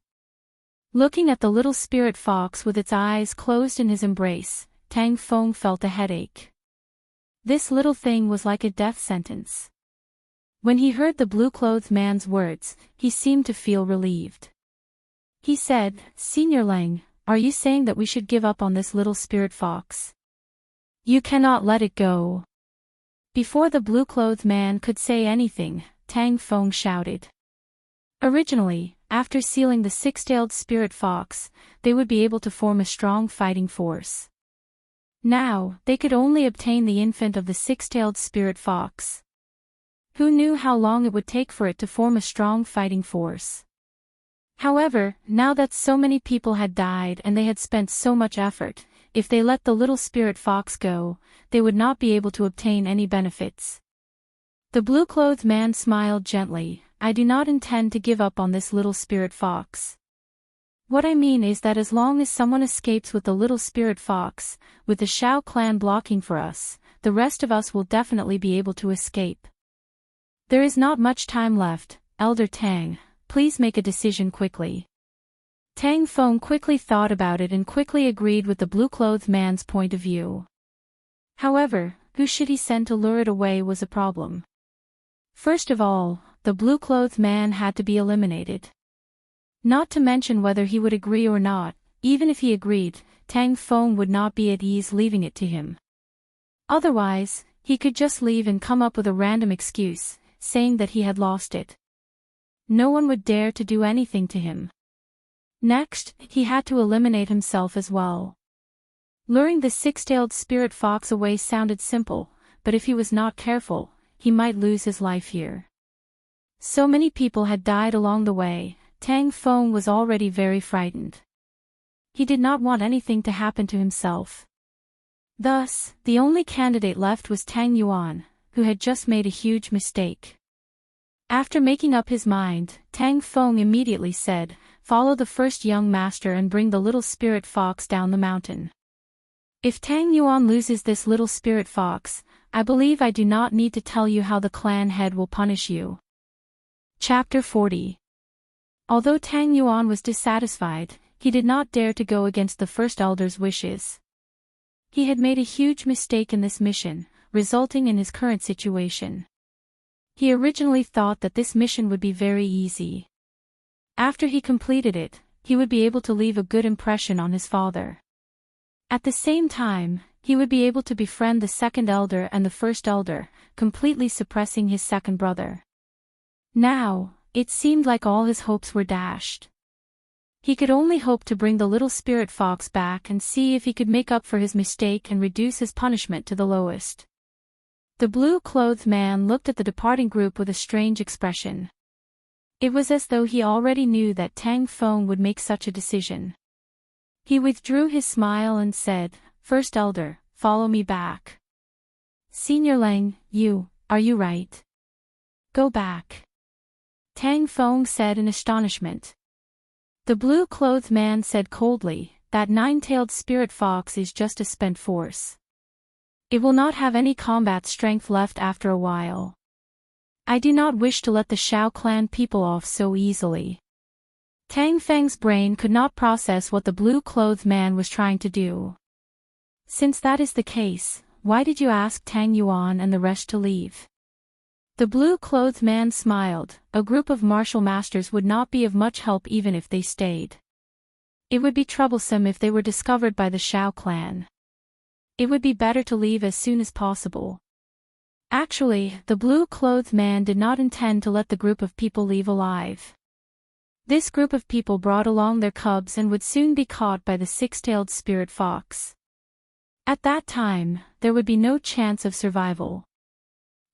Looking at the little spirit fox with its eyes closed in his embrace, Tang Feng felt a headache. This little thing was like a death sentence. When he heard the blue-clothed man's words, he seemed to feel relieved. He said, Senior Lang, are you saying that we should give up on this little spirit fox? You cannot let it go. Before the blue-clothed man could say anything, Tang Feng shouted. Originally, after sealing the six-tailed spirit fox, they would be able to form a strong fighting force. Now, they could only obtain the infant of the six-tailed spirit fox. Who knew how long it would take for it to form a strong fighting force? However, now that so many people had died and they had spent so much effort, if they let the little spirit fox go, they would not be able to obtain any benefits. The blue-clothed man smiled gently. I do not intend to give up on this little spirit fox. What I mean is that as long as someone escapes with the little spirit fox, with the Shao clan blocking for us, the rest of us will definitely be able to escape. There is not much time left, Elder Tang, please make a decision quickly. Tang Feng quickly thought about it and quickly agreed with the blue-clothed man's point of view. However, who should he send to lure it away was a problem. First of all, the blue-clothed man had to be eliminated. Not to mention whether he would agree or not, even if he agreed, Tang Feng would not be at ease leaving it to him. Otherwise, he could just leave and come up with a random excuse, saying that he had lost it. No one would dare to do anything to him. Next, he had to eliminate himself as well. Luring the six-tailed spirit fox away sounded simple, but if he was not careful, he might lose his life here. So many people had died along the way, Tang Feng was already very frightened. He did not want anything to happen to himself. Thus, the only candidate left was Tang Yuan, who had just made a huge mistake. After making up his mind, Tang Feng immediately said, follow the first young master and bring the little spirit fox down the mountain. If Tang Yuan loses this little spirit fox, I believe I do not need to tell you how the clan head will punish you. Chapter 40. Although Tang Yuan was dissatisfied, he did not dare to go against the first elder's wishes. He had made a huge mistake in this mission, resulting in his current situation. He originally thought that this mission would be very easy. After he completed it, he would be able to leave a good impression on his father. At the same time, he would be able to befriend the second elder and the first elder, completely suppressing his second brother. Now, it seemed like all his hopes were dashed. He could only hope to bring the little spirit fox back and see if he could make up for his mistake and reduce his punishment to the lowest. The blue-clothed man looked at the departing group with a strange expression. It was as though he already knew that Tang Feng would make such a decision. He withdrew his smile and said, "First Elder, follow me back." "Senior Lang, are you right? Go back." Tang Feng said in astonishment. The blue-clothed man said coldly, "That nine-tailed spirit fox is just a spent force. It will not have any combat strength left after a while. I do not wish to let the Shao clan people off so easily." Tang Feng's brain could not process what the blue-clothed man was trying to do. "Since that is the case, why did you ask Tang Yuan and the rest to leave?" The blue-clothed man smiled. "A group of martial masters would not be of much help even if they stayed. It would be troublesome if they were discovered by the Shao clan. It would be better to leave as soon as possible." Actually, the blue-clothed man did not intend to let the group of people leave alive. This group of people brought along their cubs and would soon be caught by the six-tailed spirit fox. At that time, there would be no chance of survival.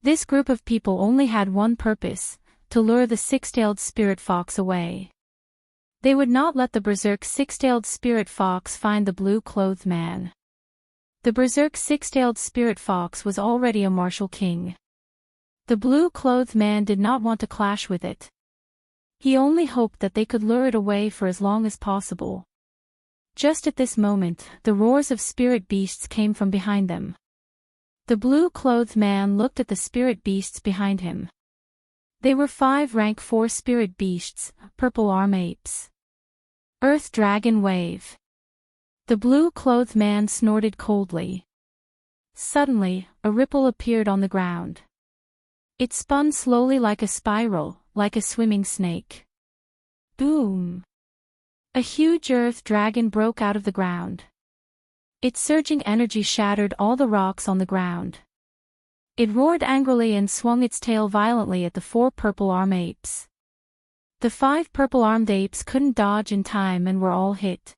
This group of people only had one purpose: to lure the six-tailed spirit fox away. They would not let the berserk six-tailed spirit fox find the blue-clothed man. The berserk six-tailed spirit fox was already a martial king. The blue-clothed man did not want to clash with it. He only hoped that they could lure it away for as long as possible. Just at this moment, the roars of spirit beasts came from behind them. The blue-clothed man looked at the spirit beasts behind him. They were 5 rank 4 spirit beasts, purple arm apes. Earth Dragon Wave. The blue-clothed man snorted coldly. Suddenly, a ripple appeared on the ground. It spun slowly like a spiral, like a swimming snake. Boom! A huge earth dragon broke out of the ground. Its surging energy shattered all the rocks on the ground. It roared angrily and swung its tail violently at the 4 purple-armed apes. The 5 purple-armed apes couldn't dodge in time and were all hit.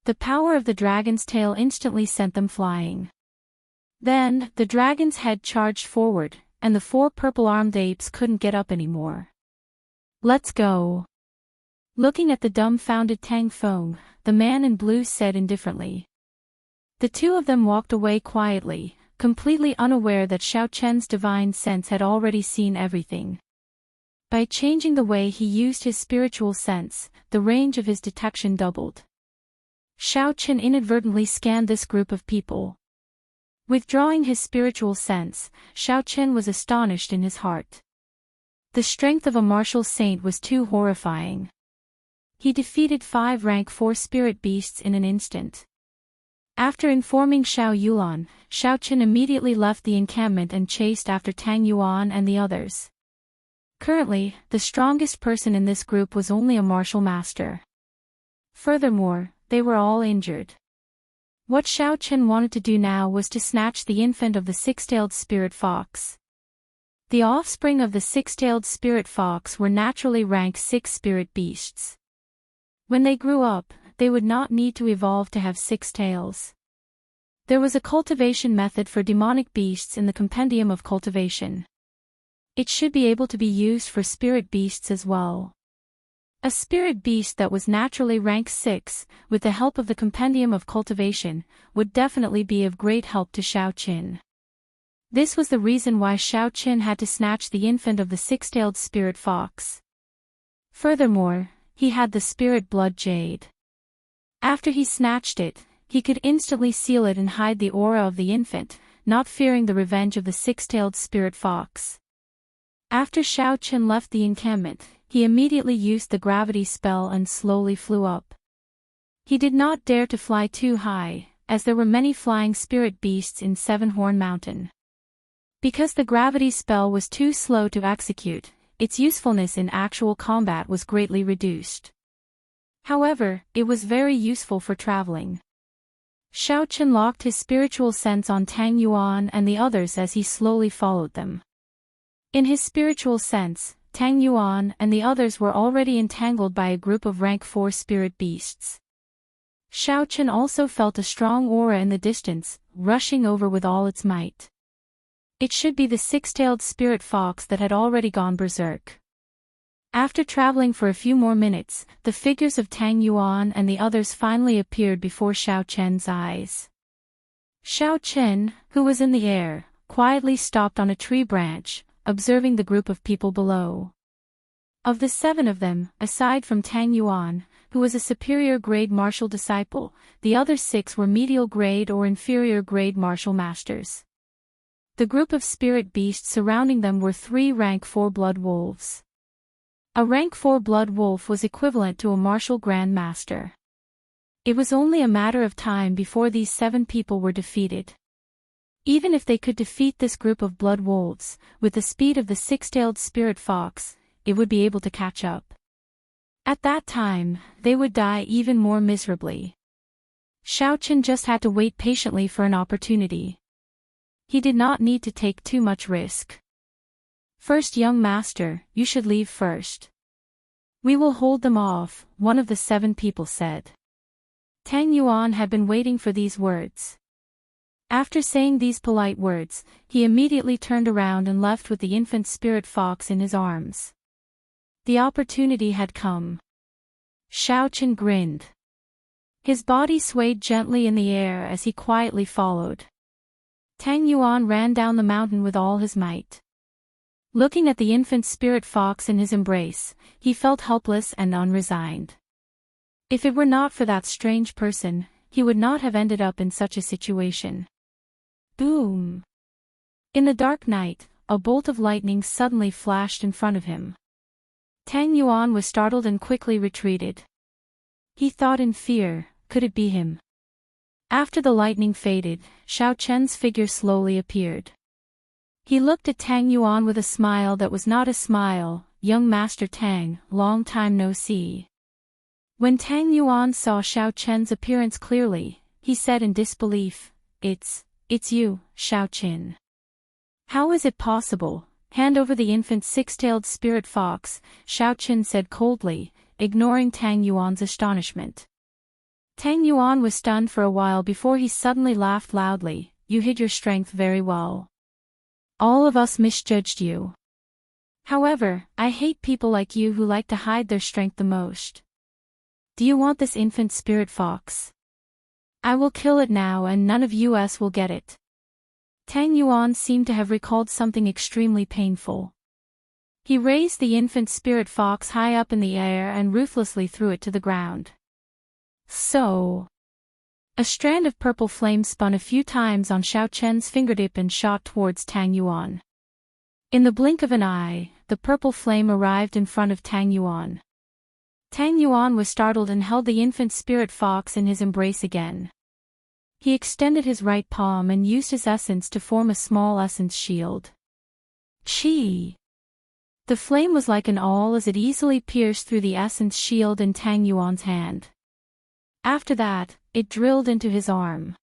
The power of the dragon's tail instantly sent them flying. Then, the dragon's head charged forward, and the 4 purple-armed apes couldn't get up anymore. "Let's go." Looking at the dumbfounded Tang Feng, the man in blue said indifferently. The two of them walked away quietly, completely unaware that Xiao Chen's divine sense had already seen everything. By changing the way he used his spiritual sense, the range of his detection doubled. Xiao Chen inadvertently scanned this group of people. Withdrawing his spiritual sense, Xiao Chen was astonished in his heart. The strength of a martial saint was too horrifying. He defeated 5 rank 4 spirit beasts in an instant. After informing Xiao Yuan, Xiao Chen immediately left the encampment and chased after Tang Yuan and the others. Currently, the strongest person in this group was only a martial master. Furthermore, they were all injured. What Xiao Chen wanted to do now was to snatch the infant of the six-tailed spirit fox. The offspring of the six-tailed spirit fox were naturally rank 6 spirit beasts. When they grew up, they would not need to evolve to have 6 tails. There was a cultivation method for demonic beasts in the Compendium of Cultivation. It should be able to be used for spirit beasts as well. A spirit beast that was naturally rank 6, with the help of the Compendium of Cultivation, would definitely be of great help to Xiao Qin. This was the reason why Xiao Qin had to snatch the infant of the six-tailed spirit fox. Furthermore, he had the spirit blood jade. After he snatched it, he could instantly seal it and hide the aura of the infant, not fearing the revenge of the six-tailed spirit fox. After Xiao Qin left the encampment, he immediately used the gravity spell and slowly flew up. He did not dare to fly too high, as there were many flying spirit beasts in Seven-Horn Mountain. Because the gravity spell was too slow to execute, its usefulness in actual combat was greatly reduced. However, it was very useful for traveling. Xiao Qin locked his spiritual sense on Tang Yuan and the others as he slowly followed them. In his spiritual sense, Tang Yuan and the others were already entangled by a group of rank 4 spirit beasts. Xiao Qin also felt a strong aura in the distance, rushing over with all its might. It should be the six-tailed spirit fox that had already gone berserk. After traveling for a few more minutes, the figures of Tang Yuan and the others finally appeared before Xiao Chen's eyes. Xiao Chen, who was in the air, quietly stopped on a tree branch, observing the group of people below. Of the 7 of them, aside from Tang Yuan, who was a superior grade martial disciple, the other 6 were medial grade or inferior grade martial masters. The group of spirit beasts surrounding them were 3 rank 4 blood wolves. A rank 4 blood wolf was equivalent to a martial grand master. It was only a matter of time before these 7 people were defeated. Even if they could defeat this group of blood wolves, with the speed of the 6-tailed spirit fox, it would be able to catch up. At that time, they would die even more miserably. Xiao Chen just had to wait patiently for an opportunity. He did not need to take too much risk. "First, young master, you should leave first." "We will hold them off," one of the 7 people said. Tang Yuan had been waiting for these words. After saying these polite words, he immediately turned around and left with the infant spirit fox in his arms. The opportunity had come. Xiao Chen grinned. His body swayed gently in the air as he quietly followed. Tang Yuan ran down the mountain with all his might. Looking at the infant spirit fox in his embrace, he felt helpless and unresigned. If it were not for that strange person, he would not have ended up in such a situation. Boom! In the dark night, a bolt of lightning suddenly flashed in front of him. Tang Yuan was startled and quickly retreated. He thought in fear, could it be him? After the lightning faded, Xiao Chen's figure slowly appeared. He looked at Tang Yuan with a smile that was not a smile. "Young Master Tang, long time no see." When Tang Yuan saw Xiao Chen's appearance clearly, he said in disbelief, It's you, Xiao Chen. "How is it possible? Hand over the infant 6-tailed spirit fox," Xiao Chen said coldly, ignoring Tang Yuan's astonishment. Tang Yuan was stunned for a while before he suddenly laughed loudly. "You hid your strength very well. All of us misjudged you. However, I hate people like you who like to hide their strength the most. Do you want this infant spirit fox? I will kill it now and none of us will get it." Tang Yuan seemed to have recalled something extremely painful. He raised the infant spirit fox high up in the air and ruthlessly threw it to the ground. So, a strand of purple flame spun a few times on Xiao Chen's fingertip and shot towards Tang Yuan. In the blink of an eye, the purple flame arrived in front of Tang Yuan. Tang Yuan was startled and held the infant spirit fox in his embrace again. He extended his right palm and used his essence to form a small essence shield. Chi! The flame was like an awl as it easily pierced through the essence shield in Tang Yuan's hand. After that, it drilled into his arm.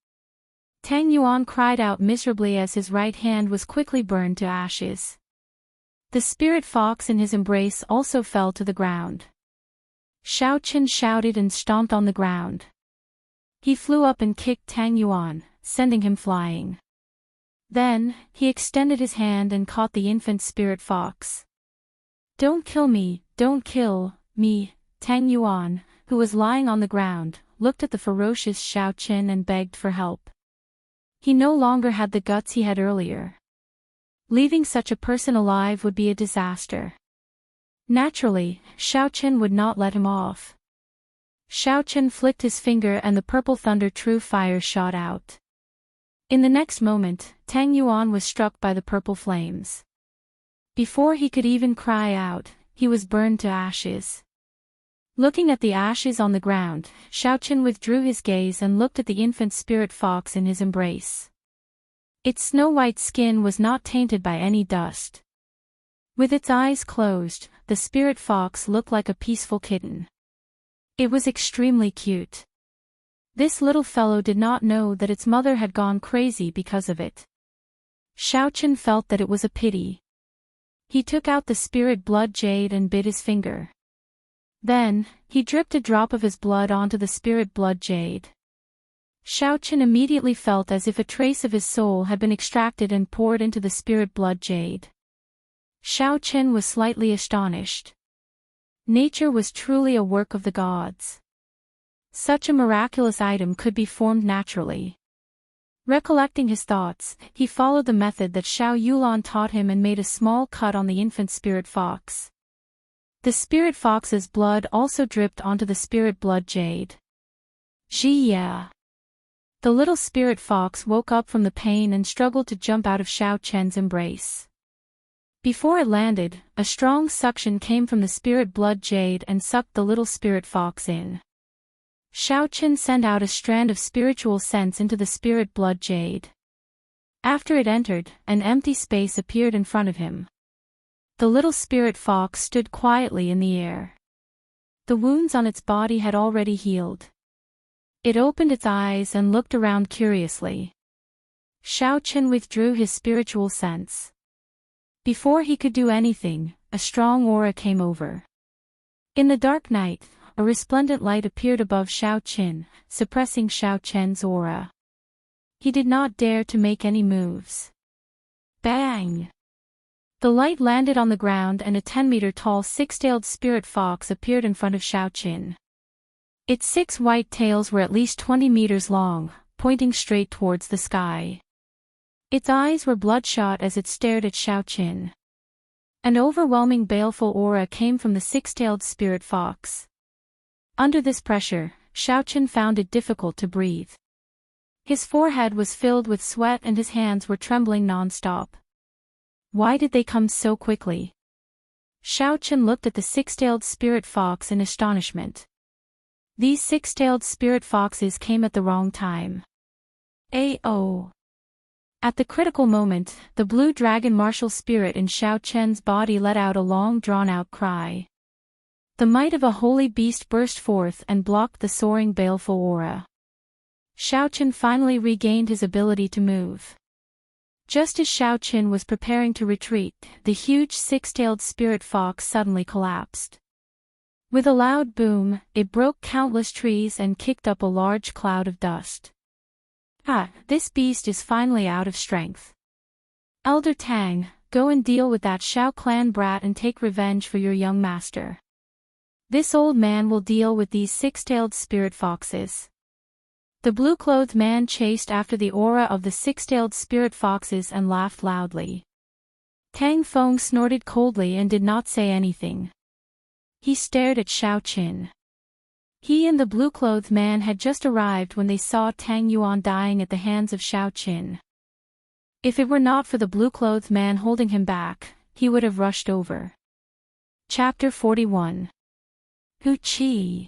Tang Yuan cried out miserably as his right hand was quickly burned to ashes. The spirit fox in his embrace also fell to the ground. Xiao Chen shouted and stomped on the ground. He flew up and kicked Tang Yuan, sending him flying. Then, he extended his hand and caught the infant spirit fox. "Don't kill me, don't kill me," Tang Yuan, who was lying on the ground, looked at the ferocious Xiao Chen and begged for help. He no longer had the guts he had earlier. Leaving such a person alive would be a disaster. Naturally, Xiao Chen would not let him off. Xiao Chen flicked his finger and the purple thunder true fire shot out. In the next moment, Tang Yuan was struck by the purple flames. Before he could even cry out, he was burned to ashes. Looking at the ashes on the ground, Xiao Chen withdrew his gaze and looked at the infant spirit fox in his embrace. Its snow-white skin was not tainted by any dust. With its eyes closed, the spirit fox looked like a peaceful kitten. It was extremely cute. This little fellow did not know that its mother had gone crazy because of it. Xiao Chen felt that it was a pity. He took out the spirit blood jade and bit his finger. Then, he dripped a drop of his blood onto the spirit blood jade. Xiao Chen immediately felt as if a trace of his soul had been extracted and poured into the spirit blood jade. Xiao Chen was slightly astonished. Nature was truly a work of the gods. Such a miraculous item could be formed naturally. Recollecting his thoughts, he followed the method that Xiao Yulan taught him and made a small cut on the infant spirit fox. The spirit fox's blood also dripped onto the spirit blood jade. Jia. The little spirit fox woke up from the pain and struggled to jump out of Xiao Chen's embrace. Before it landed, a strong suction came from the spirit blood jade and sucked the little spirit fox in. Xiao Chen sent out a strand of spiritual sense into the spirit blood jade. After it entered, an empty space appeared in front of him. The little spirit fox stood quietly in the air. The wounds on its body had already healed. It opened its eyes and looked around curiously. Xiao Chen withdrew his spiritual sense. Before he could do anything, a strong aura came over. In the dark night, a resplendent light appeared above Xiao Chen, suppressing Xiao Chen's aura. He did not dare to make any moves. Bang! The light landed on the ground and a 10-meter-tall six-tailed spirit fox appeared in front of Xiao Chen. Its 6 white tails were at least 20 meters long, pointing straight towards the sky. Its eyes were bloodshot as it stared at Xiao Chen. An overwhelming baleful aura came from the six-tailed spirit fox. Under this pressure, Xiao Chen found it difficult to breathe. His forehead was filled with sweat and his hands were trembling non-stop. Why did they come so quickly? Xiao Chen looked at the six-tailed spirit fox in astonishment. These six-tailed spirit foxes came at the wrong time. A.O. At the critical moment, the blue dragon martial spirit in Xiao Chen's body let out a long drawn-out cry. The might of a holy beast burst forth and blocked the soaring baleful aura. Xiao Chen finally regained his ability to move. Just as Xiao Chen was preparing to retreat, the huge six-tailed spirit fox suddenly collapsed. With a loud boom, it broke countless trees and kicked up a large cloud of dust. Ah, this beast is finally out of strength. Elder Tang, go and deal with that Xiao clan brat and take revenge for your young master. This old man will deal with these six-tailed spirit foxes. The blue-clothed man chased after the aura of the six-tailed spirit foxes and laughed loudly. Tang Feng snorted coldly and did not say anything. He stared at Xiao Chen. He and the blue-clothed man had just arrived when they saw Tang Yuan dying at the hands of Xiao Chen. If it were not for the blue-clothed man holding him back, he would have rushed over. Chapter 41. Hu Qi.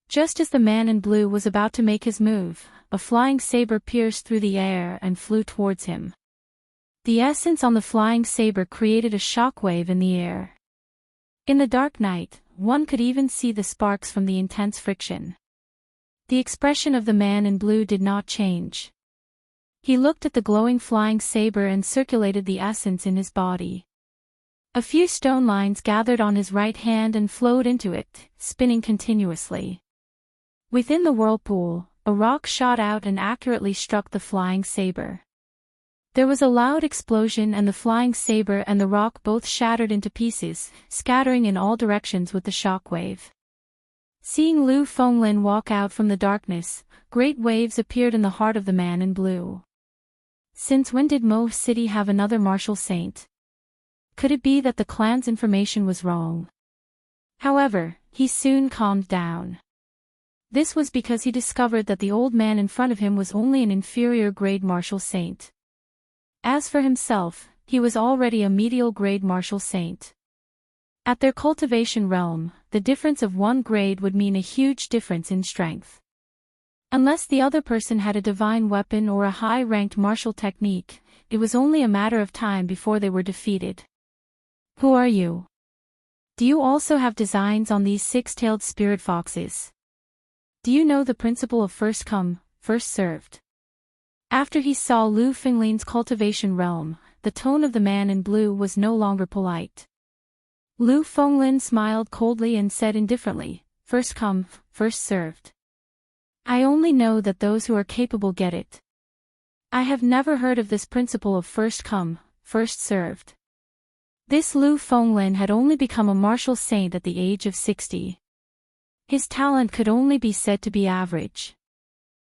Just as the man in blue was about to make his move, a flying saber pierced through the air and flew towards him. The essence on the flying saber created a shockwave in the air. In the dark night, one could even see the sparks from the intense friction. The expression of the man in blue did not change. He looked at the glowing flying saber and circulated the essence in his body. A few stone lines gathered on his right hand and flowed into it, spinning continuously. Within the whirlpool, a rock shot out and accurately struck the flying saber. There was a loud explosion and the flying saber and the rock both shattered into pieces, scattering in all directions with the shockwave. Seeing Lu Fenglin walk out from the darkness, great waves appeared in the heart of the man in blue. Since when did Mo City have another martial saint? Could it be that the clan's information was wrong? However, he soon calmed down. This was because he discovered that the old man in front of him was only an inferior-grade martial saint. As for himself, he was already a medial-grade martial saint. At their cultivation realm, the difference of 1 grade would mean a huge difference in strength. Unless the other person had a divine weapon or a high-ranked martial technique, it was only a matter of time before they were defeated. Who are you? Do you also have designs on these six-tailed spirit foxes? Do you know the principle of first come, first served? After he saw Lu Fenglin's cultivation realm, the tone of the man in blue was no longer polite. Lu Fenglin smiled coldly and said indifferently, first come, first served. I only know that those who are capable get it. I have never heard of this principle of first come, first served. This Lu Fenglin had only become a martial saint at the age of 60. His talent could only be said to be average.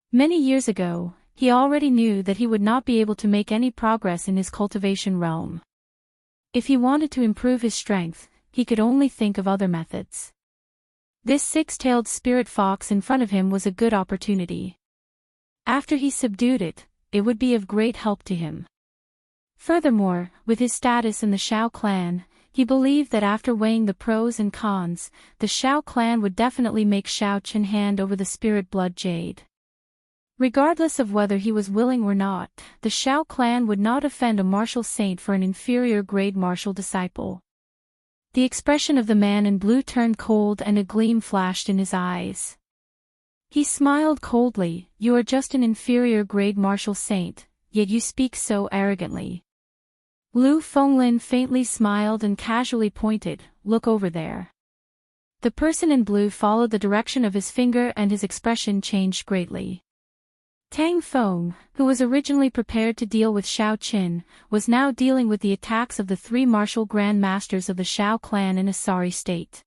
Many years ago, he already knew that he would not be able to make any progress in his cultivation realm. If he wanted to improve his strength, he could only think of other methods. This six-tailed spirit fox in front of him was a good opportunity. After he subdued it, it would be of great help to him. Furthermore, with his status in the Shao clan, he believed that after weighing the pros and cons, the Shao clan would definitely make Shao Chen hand over the spirit blood jade. Regardless of whether he was willing or not, the Shao clan would not offend a martial saint for an inferior grade martial disciple. The expression of the man in blue turned cold and a gleam flashed in his eyes. He smiled coldly. "You are just an inferior grade martial saint, yet you speak so arrogantly." Lu Fenglin faintly smiled and casually pointed, "Look over there." The person in blue followed the direction of his finger and his expression changed greatly. Tang Feng, who was originally prepared to deal with Shao Qin, was now dealing with the attacks of the three martial grand masters of the Shao clan in a sorry state.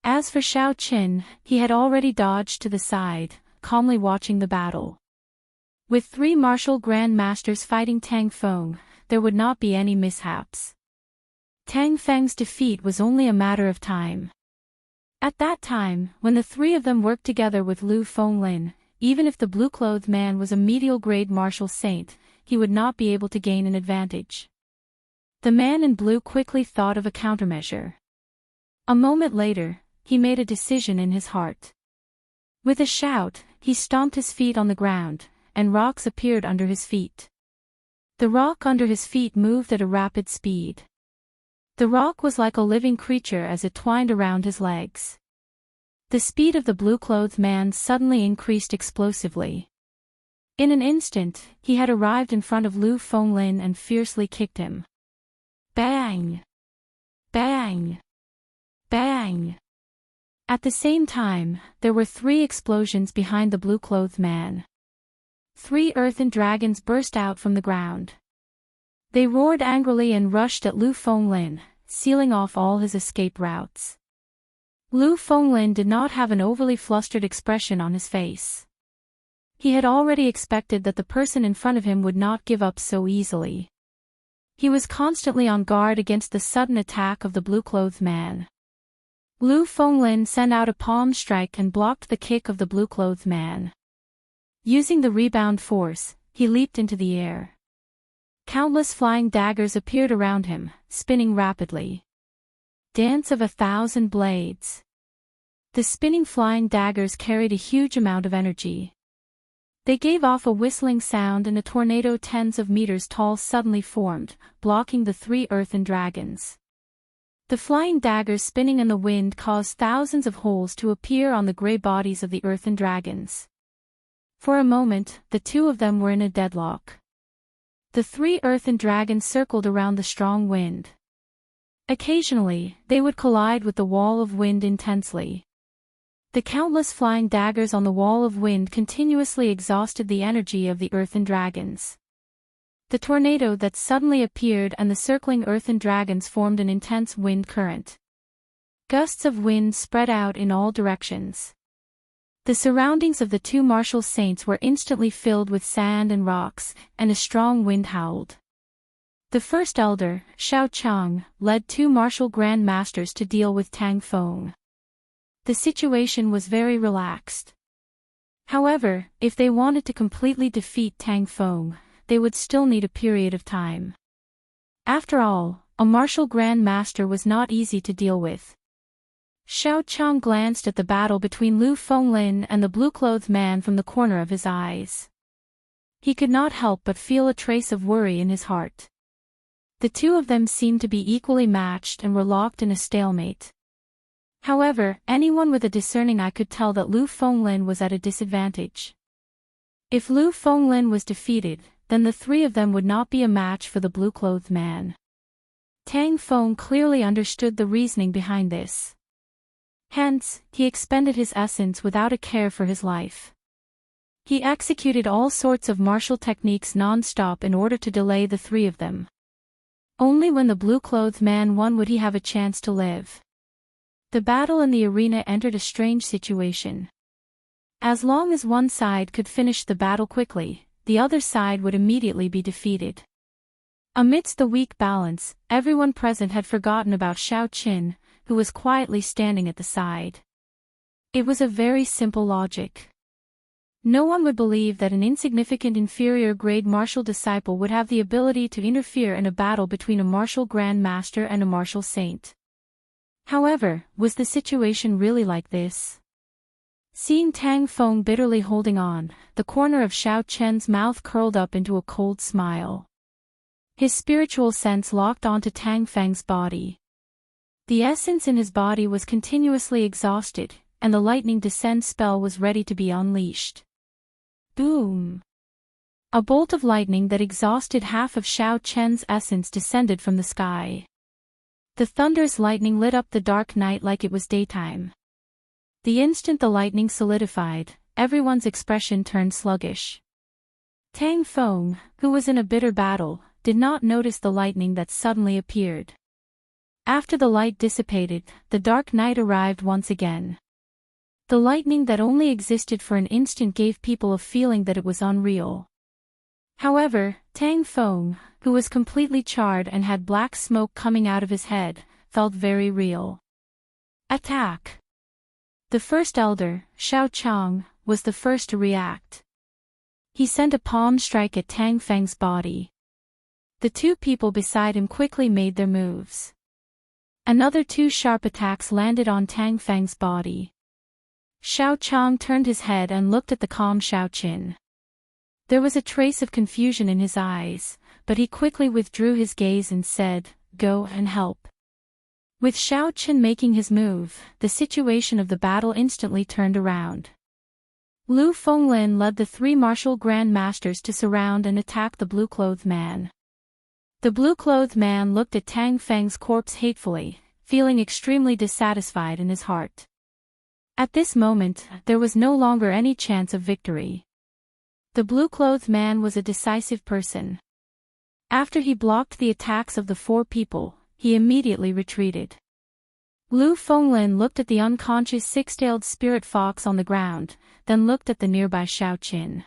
As for Shao Qin, he had already dodged to the side, calmly watching the battle. With three martial grand masters fighting Tang Feng, there would not be any mishaps. Tang Feng's defeat was only a matter of time. At that time, when the three of them worked together with Lu Fenglin, even if the blue-clothed man was a medial-grade martial saint, he would not be able to gain an advantage. The man in blue quickly thought of a countermeasure. A moment later, he made a decision in his heart. With a shout, he stomped his feet on the ground, and rocks appeared under his feet. The rock under his feet moved at a rapid speed. The rock was like a living creature as it twined around his legs. The speed of the blue-clothed man suddenly increased explosively. In an instant, he had arrived in front of Lu Fenglin and fiercely kicked him. Bang! Bang! Bang! At the same time, there were three explosions behind the blue-clothed man. Three earthen dragons burst out from the ground. They roared angrily and rushed at Lu Fenglin, sealing off all his escape routes. Lu Fenglin did not have an overly flustered expression on his face. He had already expected that the person in front of him would not give up so easily. He was constantly on guard against the sudden attack of the blue-clothed man. Lu Fenglin sent out a palm strike and blocked the kick of the blue-clothed man. Using the rebound force, he leaped into the air. Countless flying daggers appeared around him, spinning rapidly. Dance of 1,000 blades. The spinning flying daggers carried a huge amount of energy. They gave off a whistling sound and a tornado tens of meters tall suddenly formed, blocking the three earthen dragons. The flying daggers spinning in the wind caused thousands of holes to appear on the gray bodies of the earthen dragons. For a moment, the two of them were in a deadlock. The three earthen dragons circled around the strong wind. Occasionally, they would collide with the wall of wind intensely. The countless flying daggers on the wall of wind continuously exhausted the energy of the earthen dragons. The tornado that suddenly appeared and the circling earthen dragons formed an intense wind current. Gusts of wind spread out in all directions. The surroundings of the two martial saints were instantly filled with sand and rocks, and a strong wind howled. The first elder, Shao Chang, led two martial grand masters to deal with Tang Feng. The situation was very relaxed. However, if they wanted to completely defeat Tang Feng, they would still need a period of time. After all, a martial grand master was not easy to deal with. Shao Chang glanced at the battle between Lu Fenglin and the blue-clothed man from the corner of his eyes. He could not help but feel a trace of worry in his heart. The two of them seemed to be equally matched and were locked in a stalemate. However, anyone with a discerning eye could tell that Lu Fenglin was at a disadvantage. If Lu Fenglin was defeated, then the three of them would not be a match for the blue-clothed man. Tang Feng clearly understood the reasoning behind this. Hence, he expended his essence without a care for his life. He executed all sorts of martial techniques non-stop in order to delay the three of them. Only when the blue-clothed man won would he have a chance to live. The battle in the arena entered a strange situation. As long as one side could finish the battle quickly, the other side would immediately be defeated. Amidst the weak balance, everyone present had forgotten about Xiao Qin, who was quietly standing at the side. It was a very simple logic. No one would believe that an insignificant inferior-grade martial disciple would have the ability to interfere in a battle between a martial Grand Master and a martial saint. However, was the situation really like this? Seeing Tang Feng bitterly holding on, the corner of Xiao Chen's mouth curled up into a cold smile. His spiritual sense locked onto Tang Feng's body. The essence in his body was continuously exhausted, and the lightning descend spell was ready to be unleashed. Boom! A bolt of lightning that exhausted half of Xiao Chen's essence descended from the sky. The thunderous lightning lit up the dark night like it was daytime. The instant the lightning solidified, everyone's expression turned sluggish. Tang Feng, who was in a bitter battle, did not notice the lightning that suddenly appeared. After the light dissipated, the dark night arrived once again. The lightning that only existed for an instant gave people a feeling that it was unreal. However, Tang Feng, who was completely charred and had black smoke coming out of his head, felt very real. Attack! The first elder, Xiao Chang, was the first to react. He sent a palm strike at Tang Feng's body. The two people beside him quickly made their moves. Another two sharp attacks landed on Tang Feng's body. Xiao Chang turned his head and looked at the calm Xiao Qin. There was a trace of confusion in his eyes, but he quickly withdrew his gaze and said, "Go and help." With Xiao Qin making his move, the situation of the battle instantly turned around. Lu Fenglin led the three martial Grand Masters to surround and attack the blue-clothed man. The blue-clothed man looked at Tang Feng's corpse hatefully, feeling extremely dissatisfied in his heart. At this moment, there was no longer any chance of victory. The blue-clothed man was a decisive person. After he blocked the attacks of the four people, he immediately retreated. Lu Fenglin looked at the unconscious six-tailed spirit fox on the ground, then looked at the nearby Xiao Qin.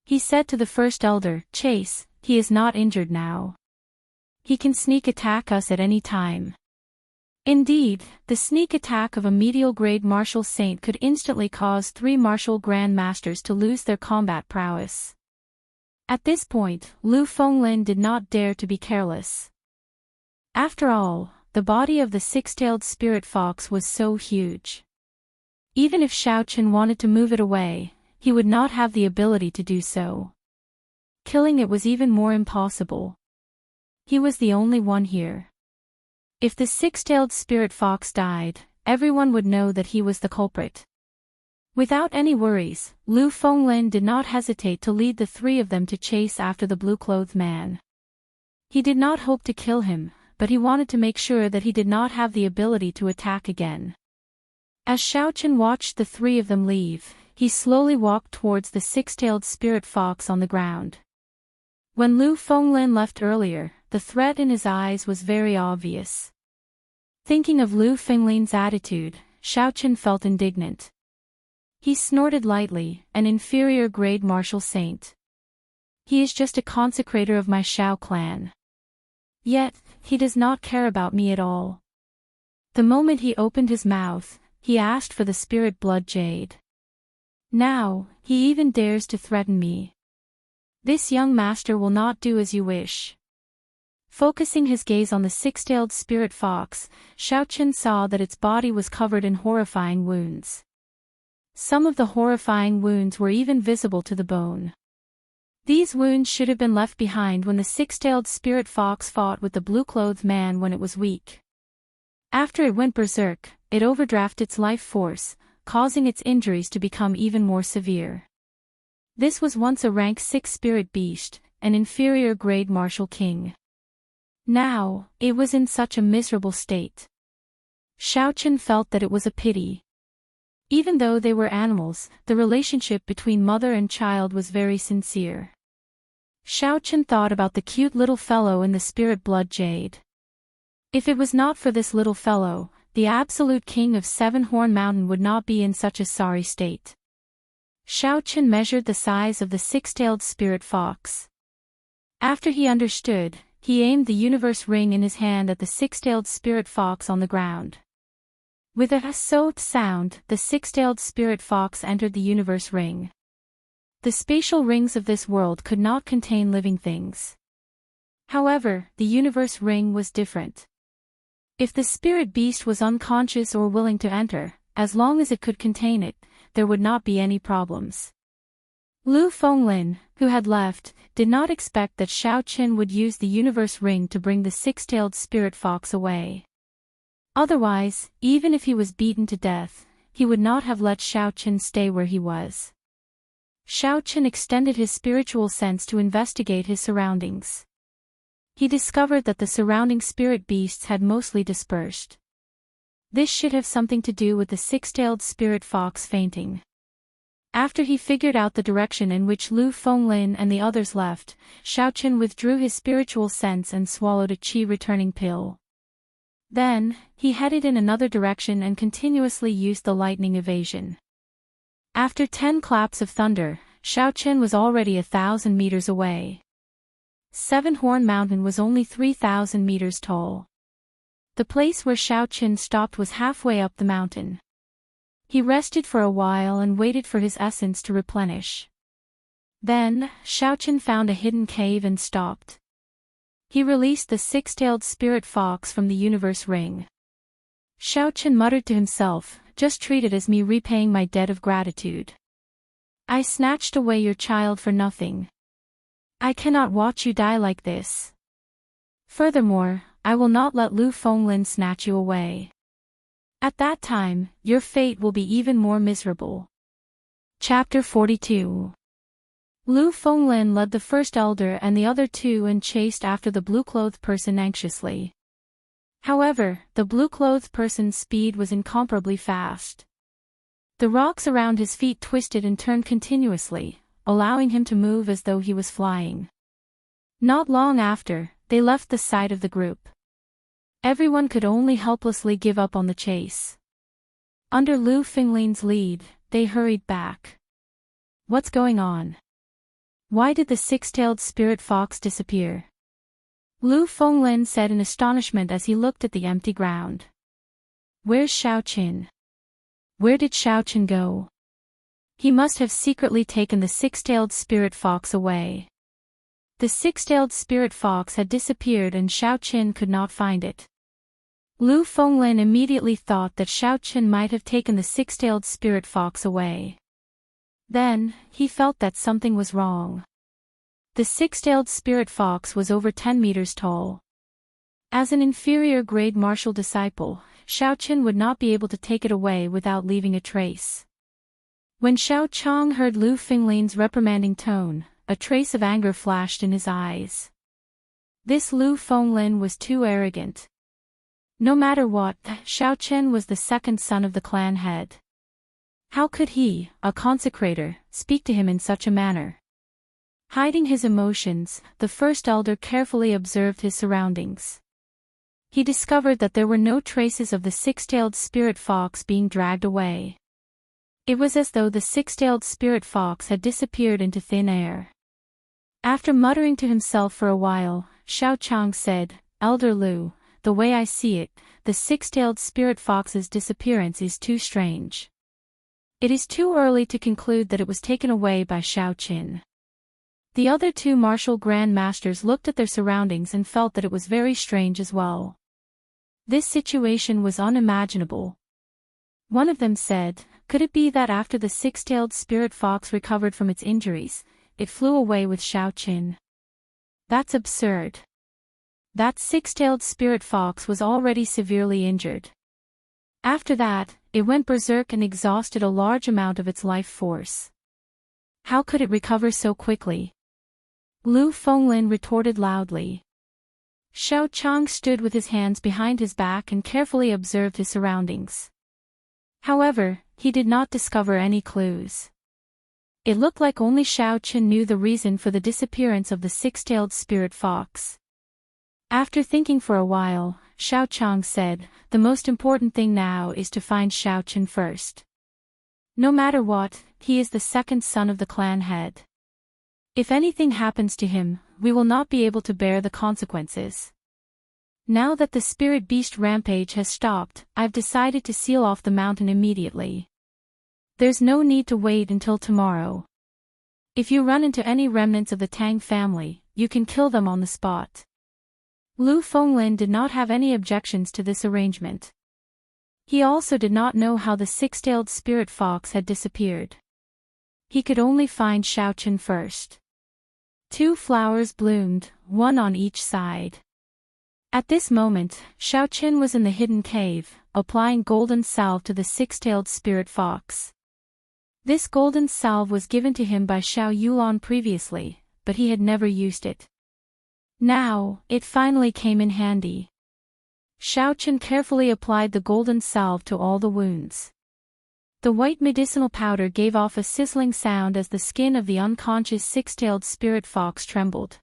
He said to the first elder, "Chase, he is not injured now. He can sneak attack us at any time." Indeed, the sneak attack of a medial-grade martial saint could instantly cause three martial Grand Masters to lose their combat prowess. At this point, Lu Fenglin did not dare to be careless. After all, the body of the six-tailed spirit fox was so huge. Even if Xiao Qin wanted to move it away, he would not have the ability to do so. Killing it was even more impossible. He was the only one here. If the six-tailed spirit fox died, everyone would know that he was the culprit. Without any worries, Lu Fenglin did not hesitate to lead the three of them to chase after the blue-clothed man. He did not hope to kill him, but he wanted to make sure that he did not have the ability to attack again. As Xiao Qin watched the three of them leave, he slowly walked towards the six-tailed spirit fox on the ground. When Lu Fenglin left earlier, the threat in his eyes was very obvious. Thinking of Lu Fenglin's attitude, Xiao Qin felt indignant. He snorted lightly, an inferior-grade martial saint. He is just a consecrator of my Xiao clan. Yet, he does not care about me at all. The moment he opened his mouth, he asked for the spirit blood jade. Now, he even dares to threaten me. This young master will not do as you wish. Focusing his gaze on the six-tailed spirit fox, Xiao Qin saw that its body was covered in horrifying wounds. Some of the horrifying wounds were even visible to the bone. These wounds should have been left behind when the six-tailed spirit fox fought with the blue-clothed man when it was weak. After it went berserk, it overdrafted its life force, causing its injuries to become even more severe. This was once a rank 6 spirit beast, an inferior-grade martial king. Now, it was in such a miserable state. Xiao Qin felt that it was a pity. Even though they were animals, the relationship between mother and child was very sincere. Xiao Chen thought about the cute little fellow in the spirit blood jade. If it was not for this little fellow, the absolute king of Seven Horn Mountain would not be in such a sorry state. Xiao Chen measured the size of the six-tailed spirit fox. After he understood, he aimed the universe ring in his hand at the six-tailed spirit fox on the ground. With a soft sound, the six-tailed spirit fox entered the universe ring. The spatial rings of this world could not contain living things. However, the universe ring was different. If the spirit beast was unconscious or willing to enter, as long as it could contain it, there would not be any problems. Lu Fenglin, who had left, did not expect that Xiao Chen would use the universe ring to bring the six-tailed spirit fox away. Otherwise, even if he was beaten to death, he would not have let Xiao Chen stay where he was. Xiao Chen extended his spiritual sense to investigate his surroundings. He discovered that the surrounding spirit beasts had mostly dispersed. This should have something to do with the six-tailed spirit fox fainting. After he figured out the direction in which Lu Fenglin and the others left, Xiao Chen withdrew his spiritual sense and swallowed a qi-returning pill. Then, he headed in another direction and continuously used the lightning evasion. After 10 claps of thunder, Xiao Chen was already 1,000 meters away. Seven Horn Mountain was only 3,000 meters tall. The place where Xiao Chen stopped was halfway up the mountain. He rested for a while and waited for his essence to replenish. Then, Xiao Chen found a hidden cave and stopped. He released the six-tailed spirit fox from the universe ring. Xiao Chen muttered to himself, "Just treat it as me repaying my debt of gratitude. I snatched away your child for nothing. I cannot watch you die like this. Furthermore, I will not let Lu Fenglin snatch you away. At that time, your fate will be even more miserable." Chapter 42. Lu Fenglin led the first elder and the other two and chased after the blue-clothed person anxiously. However, the blue-clothed person's speed was incomparably fast. The rocks around his feet twisted and turned continuously, allowing him to move as though he was flying. Not long after, they left the sight of the group. Everyone could only helplessly give up on the chase. Under Lu Fenglin's lead, they hurried back. What's going on? Why did the six-tailed spirit fox disappear? Lu Fenglin said in astonishment as he looked at the empty ground. Where's Xiao Chen? Where did Xiao Chen go? He must have secretly taken the six-tailed spirit fox away. The six-tailed spirit fox had disappeared and Xiao Chen could not find it. Lu Fenglin immediately thought that Xiao Chen might have taken the six-tailed spirit fox away. Then, he felt that something was wrong. The six-tailed spirit fox was over 10 meters tall. As an inferior-grade martial disciple, Xiao Chen would not be able to take it away without leaving a trace. When Xiao Chang heard Lu Fenglin's reprimanding tone, a trace of anger flashed in his eyes. This Lu Fenglin was too arrogant. No matter what, Xiao Chen was the second son of the clan head. How could he, a consecrator, speak to him in such a manner? Hiding his emotions, the first elder carefully observed his surroundings. He discovered that there were no traces of the six-tailed spirit fox being dragged away. It was as though the six-tailed spirit fox had disappeared into thin air. After muttering to himself for a while, Xiao Chang said, "Elder Lu, the way I see it, the six-tailed spirit fox's disappearance is too strange. It is too early to conclude that it was taken away by Xiao Chen." The other two martial grand masters looked at their surroundings and felt that it was very strange as well. This situation was unimaginable. One of them said, "Could it be that after the six-tailed spirit fox recovered from its injuries, it flew away with Xiao Chen? That's absurd. That six-tailed spirit fox was already severely injured. After that, it went berserk and exhausted a large amount of its life force. How could it recover so quickly?" Lu Fenglin retorted loudly. Xiao Chang stood with his hands behind his back and carefully observed his surroundings. However, he did not discover any clues. It looked like only Xiao Chen knew the reason for the disappearance of the six-tailed spirit fox. After thinking for a while, Xiao Chang said, "The most important thing now is to find Xiao Chen first. No matter what, he is the second son of the clan head. If anything happens to him, we will not be able to bear the consequences. Now that the spirit beast rampage has stopped, I've decided to seal off the mountain immediately. There's no need to wait until tomorrow. If you run into any remnants of the Tang family, you can kill them on the spot." Lu Fenglin did not have any objections to this arrangement. He also did not know how the six-tailed spirit fox had disappeared. He could only find Xiao Chen first. 2 flowers bloomed, one on each side. At this moment, Xiao Chen was in the hidden cave, applying golden salve to the six-tailed spirit fox. This golden salve was given to him by Xiao Yulan previously, but he had never used it. Now, it finally came in handy. Xiao Chen carefully applied the golden salve to all the wounds. The white medicinal powder gave off a sizzling sound as the skin of the unconscious six-tailed spirit fox trembled.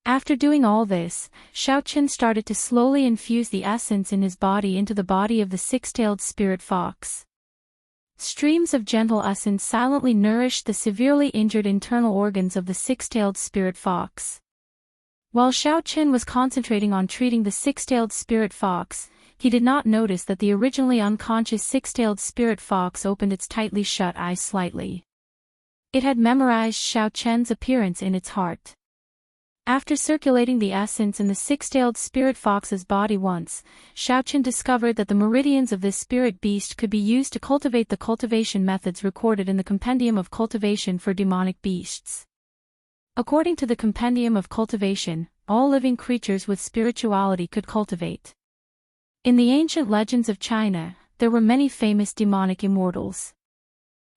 After doing all this, Xiao Chen started to slowly infuse the essence in his body into the body of the six-tailed spirit fox. Streams of gentle essence silently nourished the severely injured internal organs of the six-tailed spirit fox. While Xiao Chen was concentrating on treating the six-tailed spirit fox, he did not notice that the originally unconscious six-tailed spirit fox opened its tightly shut eyes slightly. It had memorized Xiao Chen's appearance in its heart. After circulating the essence in the six-tailed spirit fox's body once, Xiao Chen discovered that the meridians of this spirit beast could be used to cultivate the cultivation methods recorded in the Compendium of Cultivation for Demonic Beasts. According to the Compendium of Cultivation, all living creatures with spirituality could cultivate. In the ancient legends of China, there were many famous demonic immortals.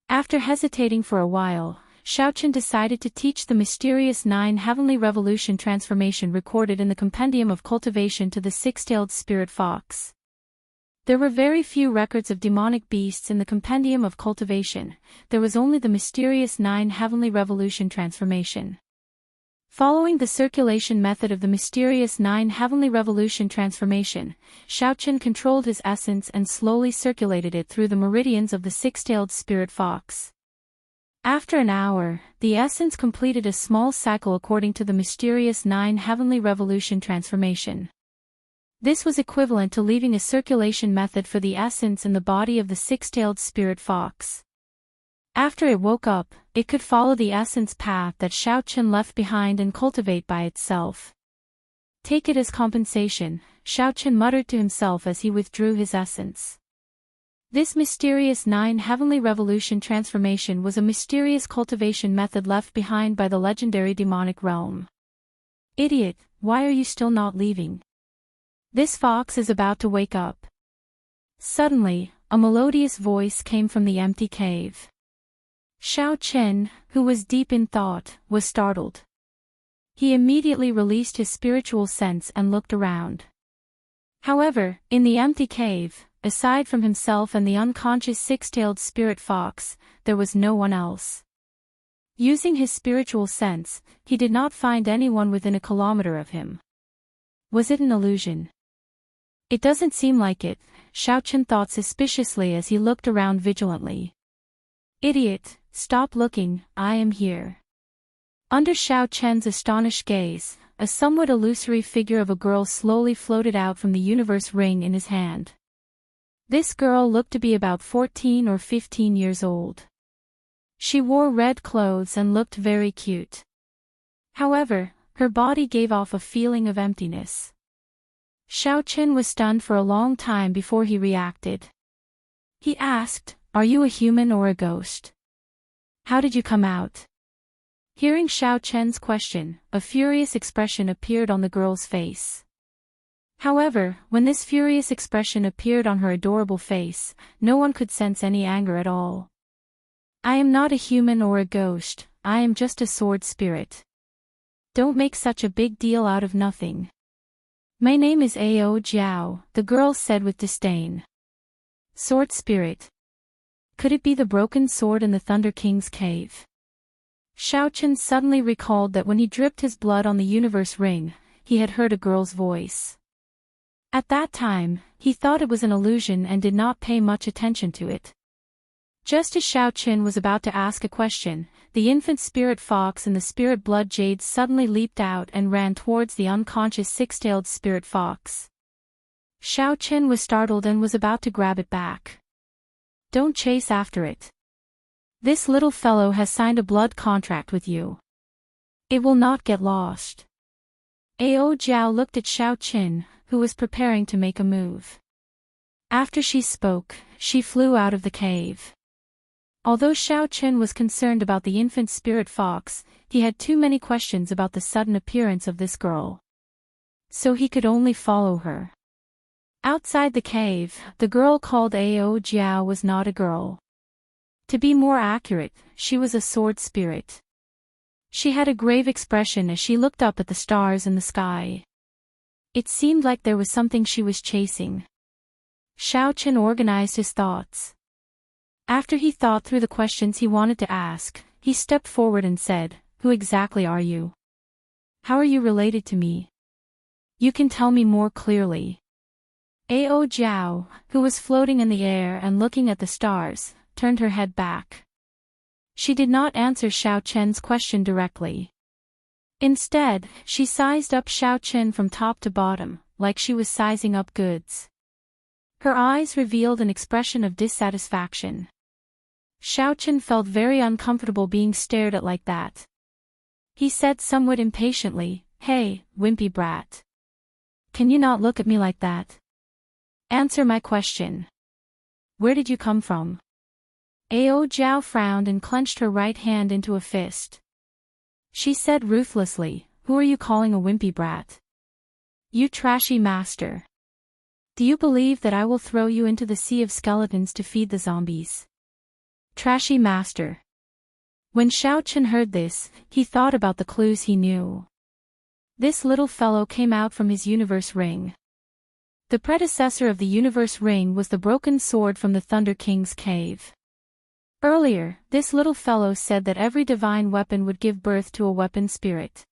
After hesitating for a while, Xiao Chen decided to teach the mysterious 9 heavenly revolution transformation recorded in the Compendium of Cultivation to the six-tailed spirit fox. There were very few records of demonic beasts in the Compendium of Cultivation. There was only the mysterious 9 heavenly revolution transformation. Following the circulation method of the mysterious 9 heavenly revolution transformation, Xiao Chen controlled his essence and slowly circulated it through the meridians of the six-tailed spirit fox. After an hour, the essence completed a small cycle according to the mysterious 9 heavenly revolution transformation. This was equivalent to leaving a circulation method for the essence in the body of the six-tailed spirit fox. After it woke up, it could follow the essence path that Xiao Chen left behind and cultivate by itself. "Take it as compensation," Xiao Chen muttered to himself as he withdrew his essence. This mysterious 9 heavenly revolution transformation was a mysterious cultivation method left behind by the legendary demonic realm. "Idiot, why are you still not leaving? This fox is about to wake up." Suddenly, a melodious voice came from the empty cave. Xiao Chen, who was deep in thought, was startled. He immediately released his spiritual sense and looked around. However, in the empty cave, aside from himself and the unconscious six-tailed spirit fox, there was no one else. Using his spiritual sense, he did not find anyone within a kilometer of him. Was it an illusion? It doesn't seem like it, Xiao Chen thought suspiciously as he looked around vigilantly. "Idiot, stop looking, I am here." Under Xiao Chen's astonished gaze, a somewhat illusory figure of a girl slowly floated out from the universe ring in his hand. This girl looked to be about 14 or 15 years old. She wore red clothes and looked very cute. However, her body gave off a feeling of emptiness. Xiao Chen was stunned for a long time before he reacted. He asked, "Are you a human or a ghost? How did you come out?" Hearing Xiao Chen's question, a furious expression appeared on the girl's face. However, when this furious expression appeared on her adorable face, no one could sense any anger at all. "I am not a human or a ghost, I am just a sword spirit. Don't make such a big deal out of nothing." "My name is Ao Jiao," the girl said with disdain. "Sword spirit. Could it be the broken sword in the Thunder King's cave?" Xiao Chen suddenly recalled that when he dripped his blood on the universe ring, he had heard a girl's voice. At that time, he thought it was an illusion and did not pay much attention to it. Just as Xiao Chen was about to ask a question, the infant spirit fox and the spirit blood jade suddenly leaped out and ran towards the unconscious six-tailed spirit fox. Xiao Chen was startled and was about to grab it back. Don't chase after it. This little fellow has signed a blood contract with you. It will not get lost. Ao Jiao looked at Xiao Chen, who was preparing to make a move. After she spoke, she flew out of the cave. Although Xiao Chen was concerned about the infant spirit fox, he had too many questions about the sudden appearance of this girl. So he could only follow her. Outside the cave, the girl called Ao Jiao was not a girl. To be more accurate, she was a sword spirit. She had a grave expression as she looked up at the stars in the sky. It seemed like there was something she was chasing. Xiao Chen organized his thoughts. After he thought through the questions he wanted to ask, he stepped forward and said, "Who exactly are you? How are you related to me? You can tell me more clearly." Ao Jiao, who was floating in the air and looking at the stars, turned her head back. She did not answer Xiao Chen's question directly. Instead, she sized up Xiao Chen from top to bottom, like she was sizing up goods. Her eyes revealed an expression of dissatisfaction. Xiao Chen felt very uncomfortable being stared at like that. He said somewhat impatiently, "Hey, wimpy brat. Can you not look at me like that? Answer my question. Where did you come from?" Ao Jiao frowned and clenched her right hand into a fist. She said ruthlessly, "Who are you calling a wimpy brat? You trashy master. Do you believe that I will throw you into the sea of skeletons to feed the zombies? Trashy master." When Xiao Chen heard this, he thought about the clues he knew. This little fellow came out from his universe ring. The predecessor of the universe ring was the broken sword from the Thunder King's cave. Earlier, this little fellow said that every divine weapon would give birth to a weapon spirit.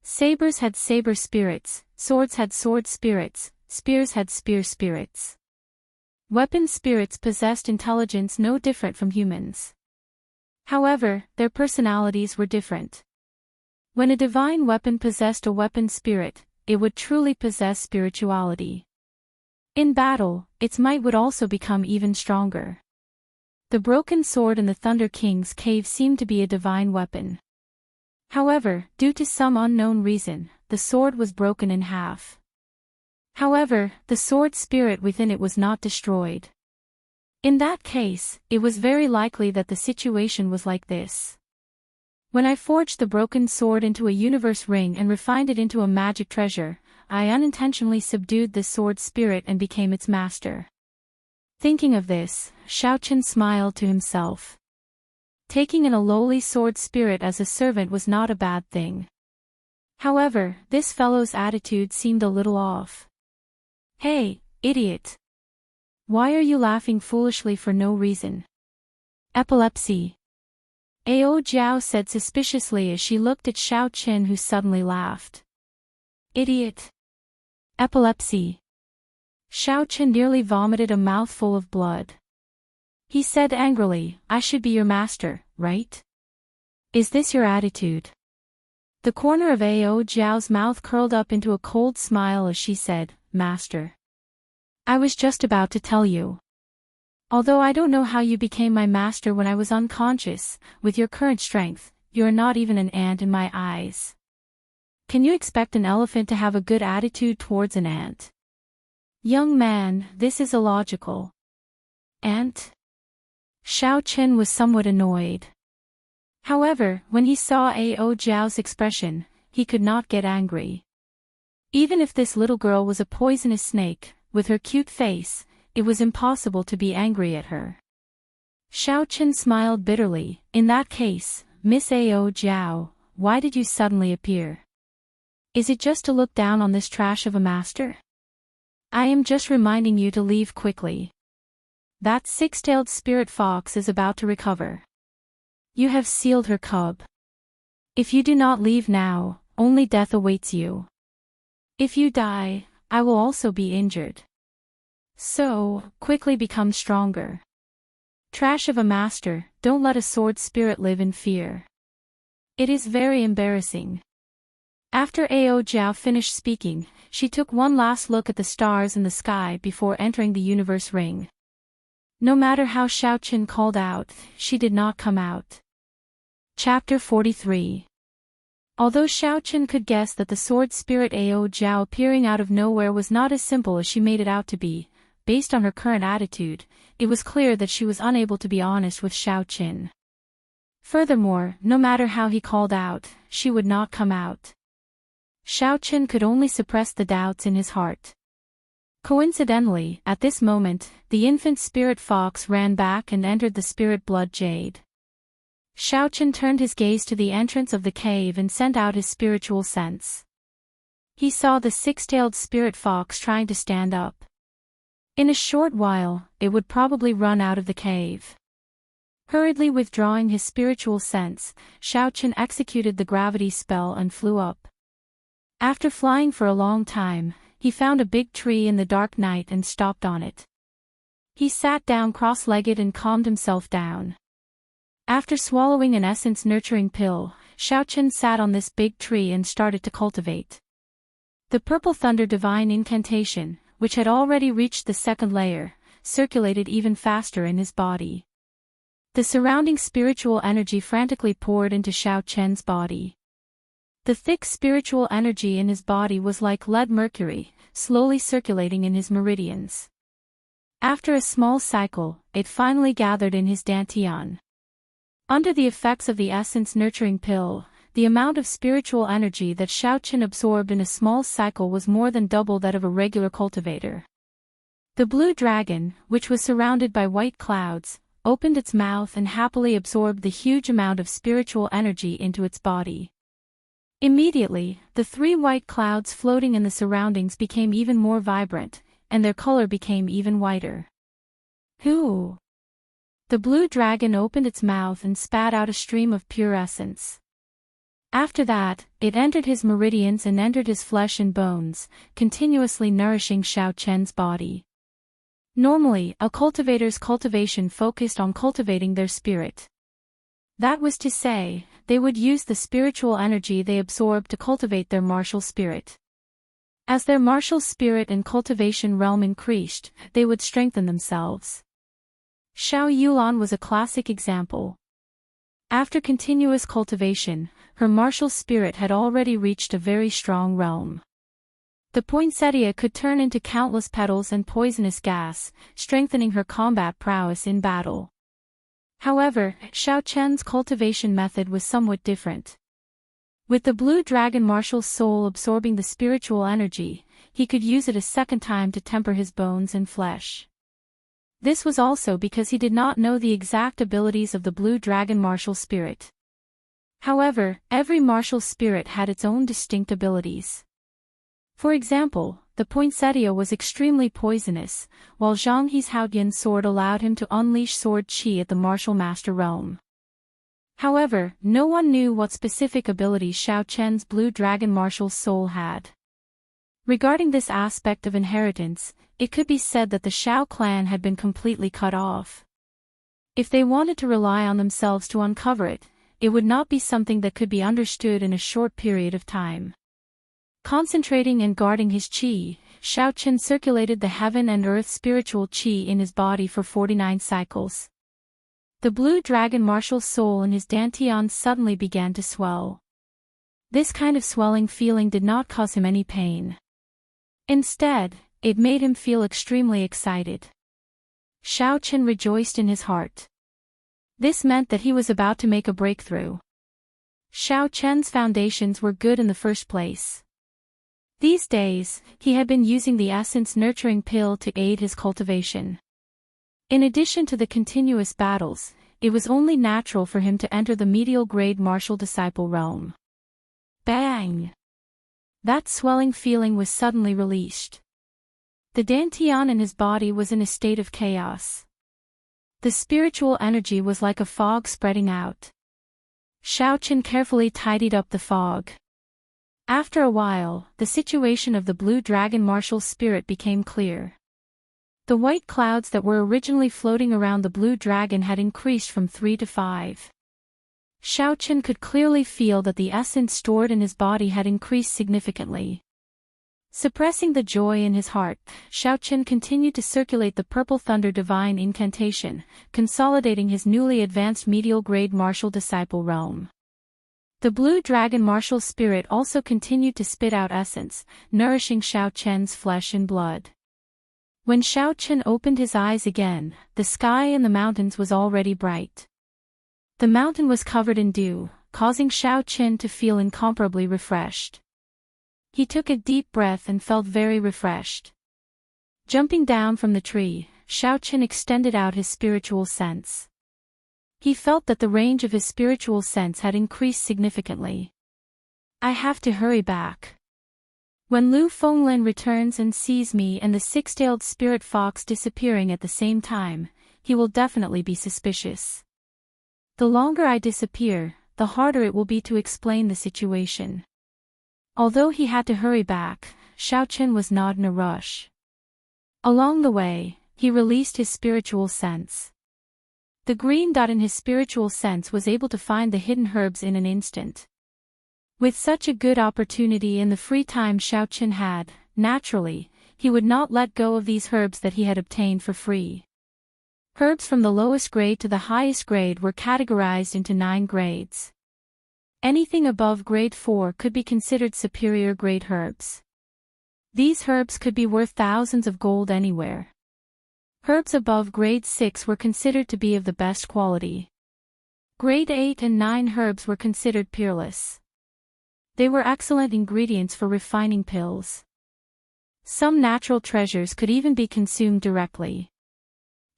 Sabers had saber spirits, swords had sword spirits, spears had spear spirits. Weapon spirits possessed intelligence no different from humans. However, their personalities were different. When a divine weapon possessed a weapon spirit, it would truly possess spirituality. In battle, its might would also become even stronger. The broken sword in the Thunder King's cave seemed to be a divine weapon. However, due to some unknown reason, the sword was broken in half. However, the sword spirit within it was not destroyed. In that case, it was very likely that the situation was like this. When I forged the broken sword into a universe ring and refined it into a magic treasure, I unintentionally subdued this sword spirit and became its master. Thinking of this, Xiao Chen smiled to himself. Taking in a lowly sword spirit as a servant was not a bad thing. However, this fellow's attitude seemed a little off. "Hey, idiot! Why are you laughing foolishly for no reason? Epilepsy." Ao Jiao said suspiciously as she looked at Xiao Chen, who suddenly laughed. "Idiot! Epilepsy." Xiao Chen nearly vomited a mouthful of blood. He said angrily, "I should be your master, right? Is this your attitude?" The corner of Ao Jiao's mouth curled up into a cold smile as she said, "Master. I was just about to tell you. Although I don't know how you became my master when I was unconscious, with your current strength, you are not even an ant in my eyes. Can you expect an elephant to have a good attitude towards an ant? Young man, this is illogical." "Ant?" Xiao Chen was somewhat annoyed. However, when he saw Ao Jiao's expression, he could not get angry. Even if this little girl was a poisonous snake, with her cute face, it was impossible to be angry at her. Xiao Chen smiled bitterly. "In that case, Miss Ao Jiao, why did you suddenly appear? Is it just to look down on this trash of a master? I am just reminding you to leave quickly. That six-tailed spirit fox is about to recover. You have sealed her cub. If you do not leave now, only death awaits you. If you die, I will also be injured. So, quickly become stronger. Trash of a master, don't let a sword spirit live in fear. It is very embarrassing. After Ao Jiao finished speaking, she took one last look at the stars in the sky before entering the universe ring. No matter how Xiaoqin called out, she did not come out. Chapter 43. Although Xiaoqin could guess that the sword spirit Ao Jiao appearing out of nowhere was not as simple as she made it out to be, based on her current attitude, it was clear that she was unable to be honest with Xiaoqin. Furthermore, no matter how he called out, she would not come out. Xiaoqin could only suppress the doubts in his heart. Coincidentally, at this moment, the infant spirit fox ran back and entered the spirit blood jade. Xiaoqin turned his gaze to the entrance of the cave and sent out his spiritual sense. He saw the six-tailed spirit fox trying to stand up. In a short while, it would probably run out of the cave. Hurriedly withdrawing his spiritual sense, Xiaoqin executed the gravity spell and flew up. After flying for a long time, he found a big tree in the dark night and stopped on it. He sat down cross-legged and calmed himself down. After swallowing an essence-nurturing pill, Xiaoqin sat on this big tree and started to cultivate. The purple thunder divine incantation, which had already reached the second layer, circulated even faster in his body. The surrounding spiritual energy frantically poured into Xiaoqian's body. The thick spiritual energy in his body was like lead mercury, slowly circulating in his meridians. After a small cycle, it finally gathered in his dantian. Under the effects of the essence-nurturing pill, the amount of spiritual energy that Xiaoqin absorbed in a small cycle was more than double that of a regular cultivator. The blue dragon, which was surrounded by white clouds, opened its mouth and happily absorbed the huge amount of spiritual energy into its body. Immediately, the three white clouds floating in the surroundings became even more vibrant, and their color became even whiter. Hoo! The blue dragon opened its mouth and spat out a stream of pure essence. After that, it entered his meridians and entered his flesh and bones, continuously nourishing Xiaoqian's body. Normally, a cultivator's cultivation focused on cultivating their spirit. That was to say, they would use the spiritual energy they absorbed to cultivate their martial spirit. As their martial spirit and cultivation realm increased, they would strengthen themselves. Xiao Yulan was a classic example. After continuous cultivation, her martial spirit had already reached a very strong realm. The poinsettia could turn into countless petals and poisonous gas, strengthening her combat prowess in battle. However, Xiaoqian's cultivation method was somewhat different. With the blue dragon martial soul absorbing the spiritual energy, he could use it a second time to temper his bones and flesh. This was also because he did not know the exact abilities of the blue dragon martial spirit. However, every martial spirit had its own distinct abilities. For example, the poinsettia was extremely poisonous, while Zhang He's Haoyan sword allowed him to unleash sword qi at the martial master realm. However, no one knew what specific abilities Xiaoqian's blue dragon martial soul had. Regarding this aspect of inheritance, it could be said that the Xiao clan had been completely cut off. If they wanted to rely on themselves to uncover it, it would not be something that could be understood in a short period of time. Concentrating and guarding his qi, Xiaoqin circulated the heaven and earth spiritual qi in his body for 49 cycles. The blue dragon martial soul in his dantian suddenly began to swell. This kind of swelling feeling did not cause him any pain. Instead, it made him feel extremely excited. Xiaoqin rejoiced in his heart. This meant that he was about to make a breakthrough. Xiaoqian's foundations were good in the first place. These days, he had been using the essence-nurturing pill to aid his cultivation. In addition to the continuous battles, it was only natural for him to enter the medial-grade martial disciple realm. Bang! That swelling feeling was suddenly released. The dantian in his body was in a state of chaos. The spiritual energy was like a fog spreading out. Xiao Qin carefully tidied up the fog. After a while, the situation of the blue dragon martial spirit became clear. The white clouds that were originally floating around the blue dragon had increased from 3 to 5. Xiao Qin could clearly feel that the essence stored in his body had increased significantly. Suppressing the joy in his heart, Xiao Qin continued to circulate the Purple Thunder Divine Incantation, consolidating his newly advanced medial grade martial disciple realm. The blue dragon martial spirit also continued to spit out essence, nourishing Xiao Qian's flesh and blood. When Xiao Qin opened his eyes again, the sky and the mountains was already bright. The mountain was covered in dew, causing Xiao Qin to feel incomparably refreshed. He took a deep breath and felt very refreshed. Jumping down from the tree, Xiao Qin extended out his spiritual sense. He felt that the range of his spiritual sense had increased significantly. I have to hurry back. When Lu Fenglin returns and sees me and the six-tailed spirit fox disappearing at the same time, he will definitely be suspicious. The longer I disappear, the harder it will be to explain the situation. Although he had to hurry back, Xiao Qin was not in a rush. Along the way, he released his spiritual sense. The green dot in his spiritual sense was able to find the hidden herbs in an instant. With such a good opportunity in the free time Xiao Qin had, naturally, he would not let go of these herbs that he had obtained for free. Herbs from the lowest grade to the highest grade were categorized into 9 grades. Anything above grade 4 could be considered superior grade herbs. These herbs could be worth thousands of gold anywhere. Herbs above grade 6 were considered to be of the best quality. Grade 8 and 9 herbs were considered peerless. They were excellent ingredients for refining pills. Some natural treasures could even be consumed directly.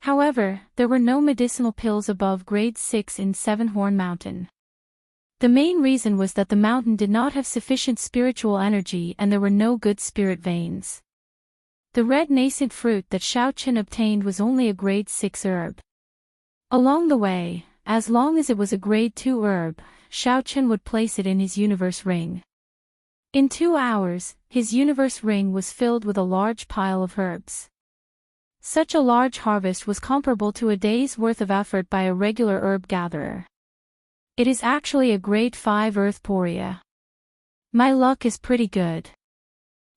However, there were no medicinal pills above grade 6 in Seven Horn Mountain. The main reason was that the mountain did not have sufficient spiritual energy and there were no good spirit veins. The red nascent fruit that Xiao Qin obtained was only a grade 6 herb. Along the way, as long as it was a grade 2 herb, Xiao Qin would place it in his universe ring. In 2 hours, his universe ring was filled with a large pile of herbs. Such a large harvest was comparable to a day's worth of effort by a regular herb gatherer. It is actually a grade 5 earth poria. My luck is pretty good.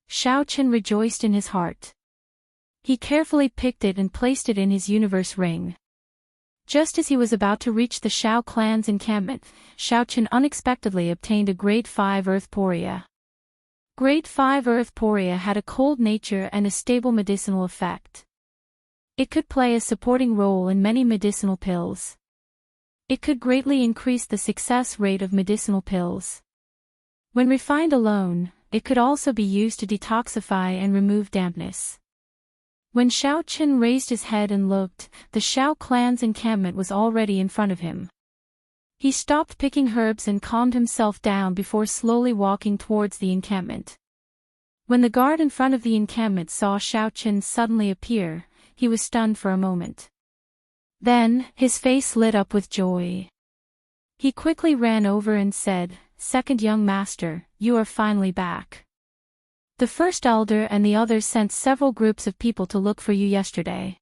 Xiao Qin rejoiced in his heart. He carefully picked it and placed it in his universe ring. Just as he was about to reach the Xiao clan's encampment, Xiao Qin unexpectedly obtained a grade 5 earth poria. Grade 5 earth poria had a cold nature and a stable medicinal effect. It could play a supporting role in many medicinal pills. It could greatly increase the success rate of medicinal pills. When refined alone, it could also be used to detoxify and remove dampness. When Xiao Qin raised his head and looked, the Xiao clan's encampment was already in front of him. He stopped picking herbs and calmed himself down before slowly walking towards the encampment. When the guard in front of the encampment saw Xiao Qin suddenly appear, he was stunned for a moment. Then, his face lit up with joy. He quickly ran over and said, "Second young master, you are finally back. The first elder and the others sent several groups of people to look for you yesterday.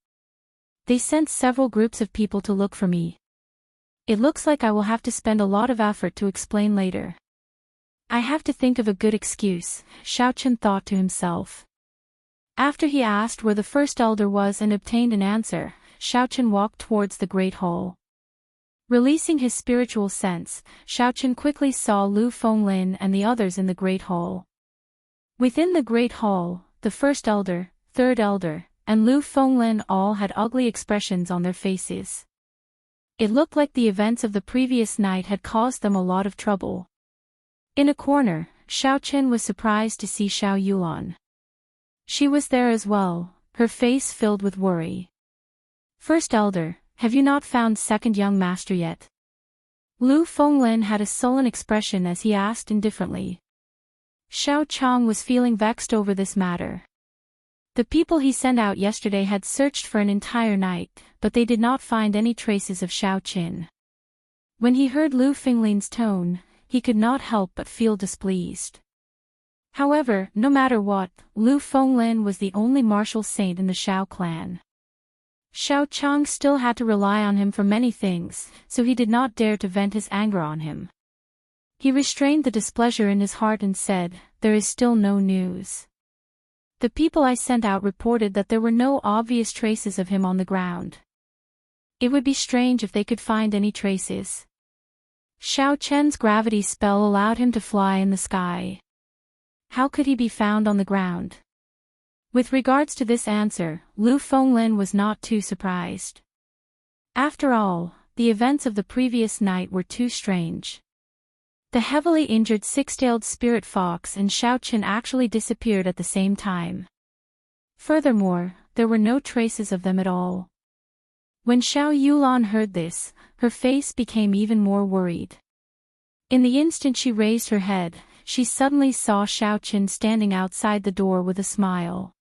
They sent several groups of people to look for me. It looks like I will have to spend a lot of effort to explain later. I have to think of a good excuse," Xiao Qin thought to himself. After he asked where the first elder was and obtained an answer, Xiao Qin walked towards the Great Hall. Releasing his spiritual sense, Xiao Qin quickly saw Lu Fenglin and the others in the Great Hall. Within the Great Hall, the first elder, third elder, and Lu Fenglin all had ugly expressions on their faces. It looked like the events of the previous night had caused them a lot of trouble. In a corner, Xiao Qin was surprised to see Xiao Yulan. She was there as well, her face filled with worry. "First elder, have you not found second young master yet?" Lu Fenglin had a sullen expression as he asked indifferently. Xiao Chang was feeling vexed over this matter. The people he sent out yesterday had searched for an entire night, but they did not find any traces of Xiao Qin. When he heard Lu Fenglin's tone, he could not help but feel displeased. However, no matter what, Lu Fenglin was the only martial saint in the Shao clan. Shao Chang still had to rely on him for many things, so he did not dare to vent his anger on him. He restrained the displeasure in his heart and said, "There is still no news. The people I sent out reported that there were no obvious traces of him on the ground. It would be strange if they could find any traces." Shao Chen's gravity spell allowed him to fly in the sky. How could he be found on the ground? With regards to this answer, Lu Fenglin was not too surprised. After all, the events of the previous night were too strange. The heavily injured six-tailed spirit fox and Shao Chen actually disappeared at the same time. Furthermore, there were no traces of them at all. When Xiao Yulan heard this, her face became even more worried. In the instant she raised her head, she suddenly saw Shao Chen standing outside the door with a smile.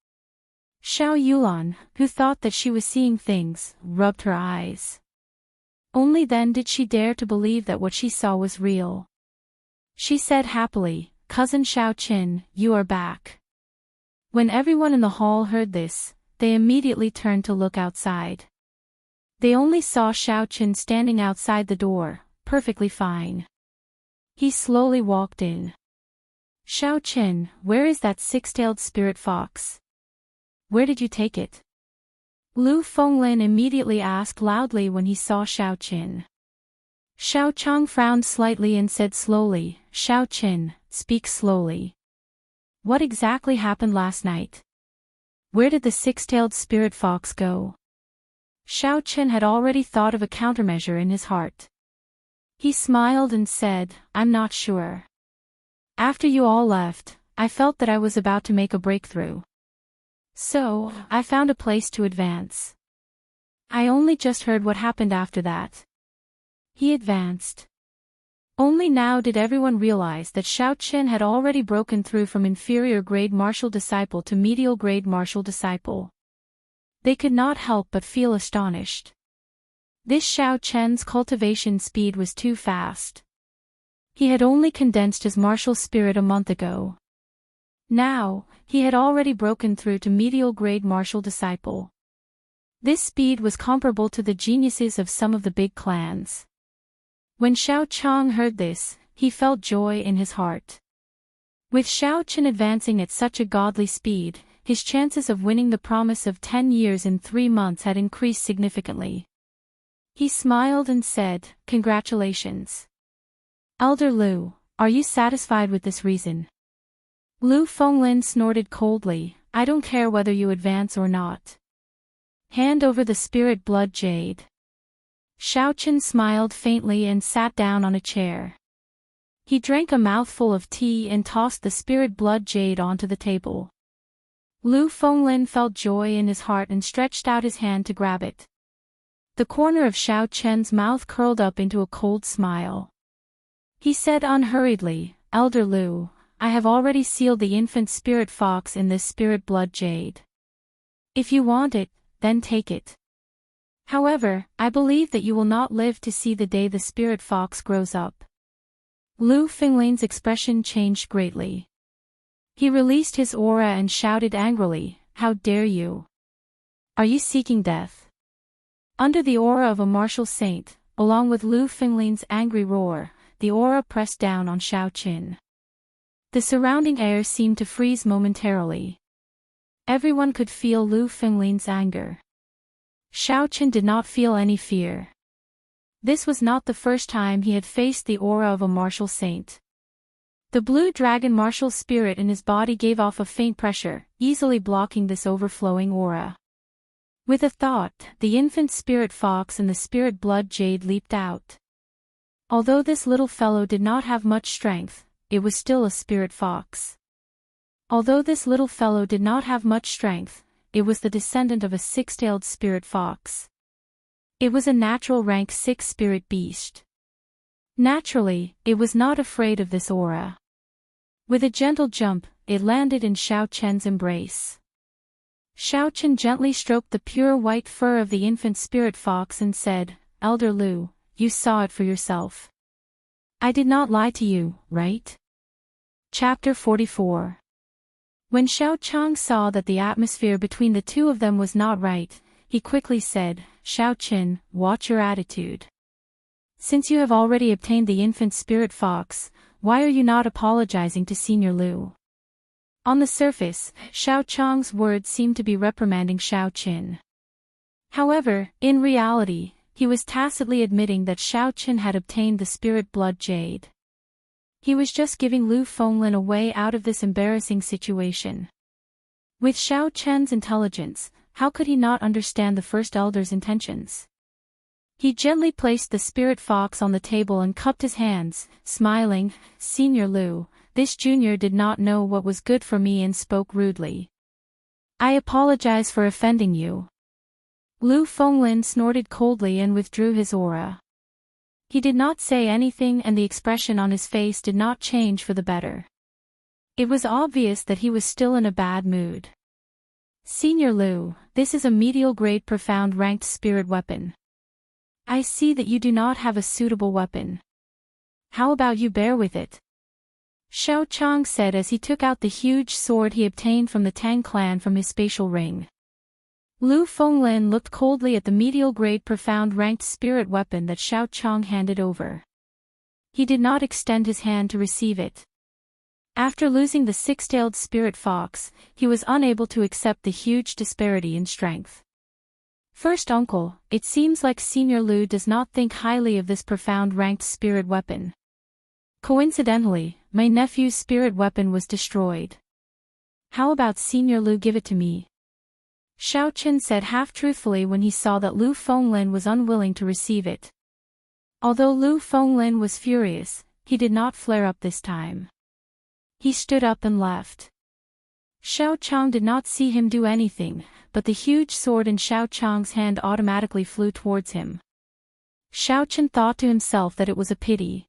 Xiao Yulan, who thought that she was seeing things, rubbed her eyes. Only then did she dare to believe that what she saw was real. She said happily, "Cousin Shao Chen, you are back." When everyone in the hall heard this, they immediately turned to look outside. They only saw Shao Chen standing outside the door, perfectly fine. He slowly walked in. "Shao Chen, where is that six-tailed spirit fox? Where did you take it?" Lu Fenglin immediately asked loudly when he saw Shao Chen. Shao Chang frowned slightly and said slowly, "Shao Chen, speak slowly. What exactly happened last night? Where did the six-tailed spirit fox go?" Shao Chen had already thought of a countermeasure in his heart. He smiled and said, "I'm not sure. After you all left, I felt that I was about to make a breakthrough. So, I found a place to advance. I only just heard what happened after that." He advanced. Only now did everyone realize that Shao Chen had already broken through from inferior grade martial disciple to medial grade martial disciple. They could not help but feel astonished. This Shao Chen's cultivation speed was too fast. He had only condensed his martial spirit a month ago. Now, he had already broken through to medial grade martial disciple. This speed was comparable to the geniuses of some of the big clans. When Shao Chang heard this, he felt joy in his heart. With Shao Chen advancing at such a godly speed, his chances of winning the promise of 10 years in 3 months had increased significantly. He smiled and said, "Congratulations. Elder Lu, are you satisfied with this reason?" Lu Fenglin snorted coldly, "I don't care whether you advance or not. Hand over the spirit blood jade." Shao Chen smiled faintly and sat down on a chair. He drank a mouthful of tea and tossed the spirit blood jade onto the table. Lu Fenglin felt joy in his heart and stretched out his hand to grab it. The corner of Shao Chen's mouth curled up into a cold smile. He said unhurriedly, "Elder Lu, I have already sealed the infant spirit fox in this spirit blood jade. If you want it, then take it. However, I believe that you will not live to see the day the spirit fox grows up." Lu Fenglin's expression changed greatly. He released his aura and shouted angrily, "How dare you? Are you seeking death?" Under the aura of a martial saint, along with Lu Fenglin's angry roar, the aura pressed down on Shao Chen. The surrounding air seemed to freeze momentarily. Everyone could feel Lu Fenglin's anger. Shao Chen did not feel any fear. This was not the first time he had faced the aura of a martial saint. The blue dragon martial spirit in his body gave off a faint pressure, easily blocking this overflowing aura. With a thought, the infant spirit fox and the spirit blood jade leaped out. Although this little fellow did not have much strength, it was still a spirit fox. Although this little fellow did not have much strength, it was the descendant of a six-tailed spirit fox. It was a natural rank 6 spirit beast. Naturally, it was not afraid of this aura. With a gentle jump, it landed in Shao Chen's embrace. Shao Chen gently stroked the pure white fur of the infant spirit fox and said, "Elder Lu, you saw it for yourself. I did not lie to you, right? Chapter 44. When Xiao Chang saw that the atmosphere between the two of them was not right, he quickly said, Xiao Qin, watch your attitude. Since you have already obtained the infant spirit fox, why are you not apologizing to Senior Lu? On the surface, Xiao Chang's words seemed to be reprimanding Xiao Qin. However, in reality, he was tacitly admitting that Xiao Qin had obtained the spirit blood jade. He was just giving Lu Fenglin a way out of this embarrassing situation. With Xiao Chen's intelligence, how could he not understand the First Elder's intentions? He gently placed the spirit fox on the table and cupped his hands, smiling, Senior Lu, this junior did not know what was good for me and spoke rudely. I apologize for offending you. Lu Fenglin snorted coldly and withdrew his aura. He did not say anything and the expression on his face did not change for the better. It was obvious that he was still in a bad mood. Senior Lu, this is a medial grade profound ranked spirit weapon. I see that you do not have a suitable weapon. How about you bear with it? Xiao Chang said as he took out the huge sword he obtained from the Tang clan from his spatial ring. Lu Fenglin looked coldly at the medial grade profound ranked spirit weapon that Xiao Chang handed over. He did not extend his hand to receive it. After losing the six-tailed spirit fox, he was unable to accept the huge disparity in strength. First uncle, it seems like Senior Lu does not think highly of this profound ranked spirit weapon. Coincidentally, my nephew's spirit weapon was destroyed. How about Senior Lu give it to me? Xiao Qin said half-truthfully when he saw that Lu Fenglin was unwilling to receive it. Although Lu Fenglin was furious, he did not flare up this time. He stood up and left. Xiao Chang did not see him do anything, but the huge sword in Xiao Chang's hand automatically flew towards him. Xiao Qin thought to himself that it was a pity.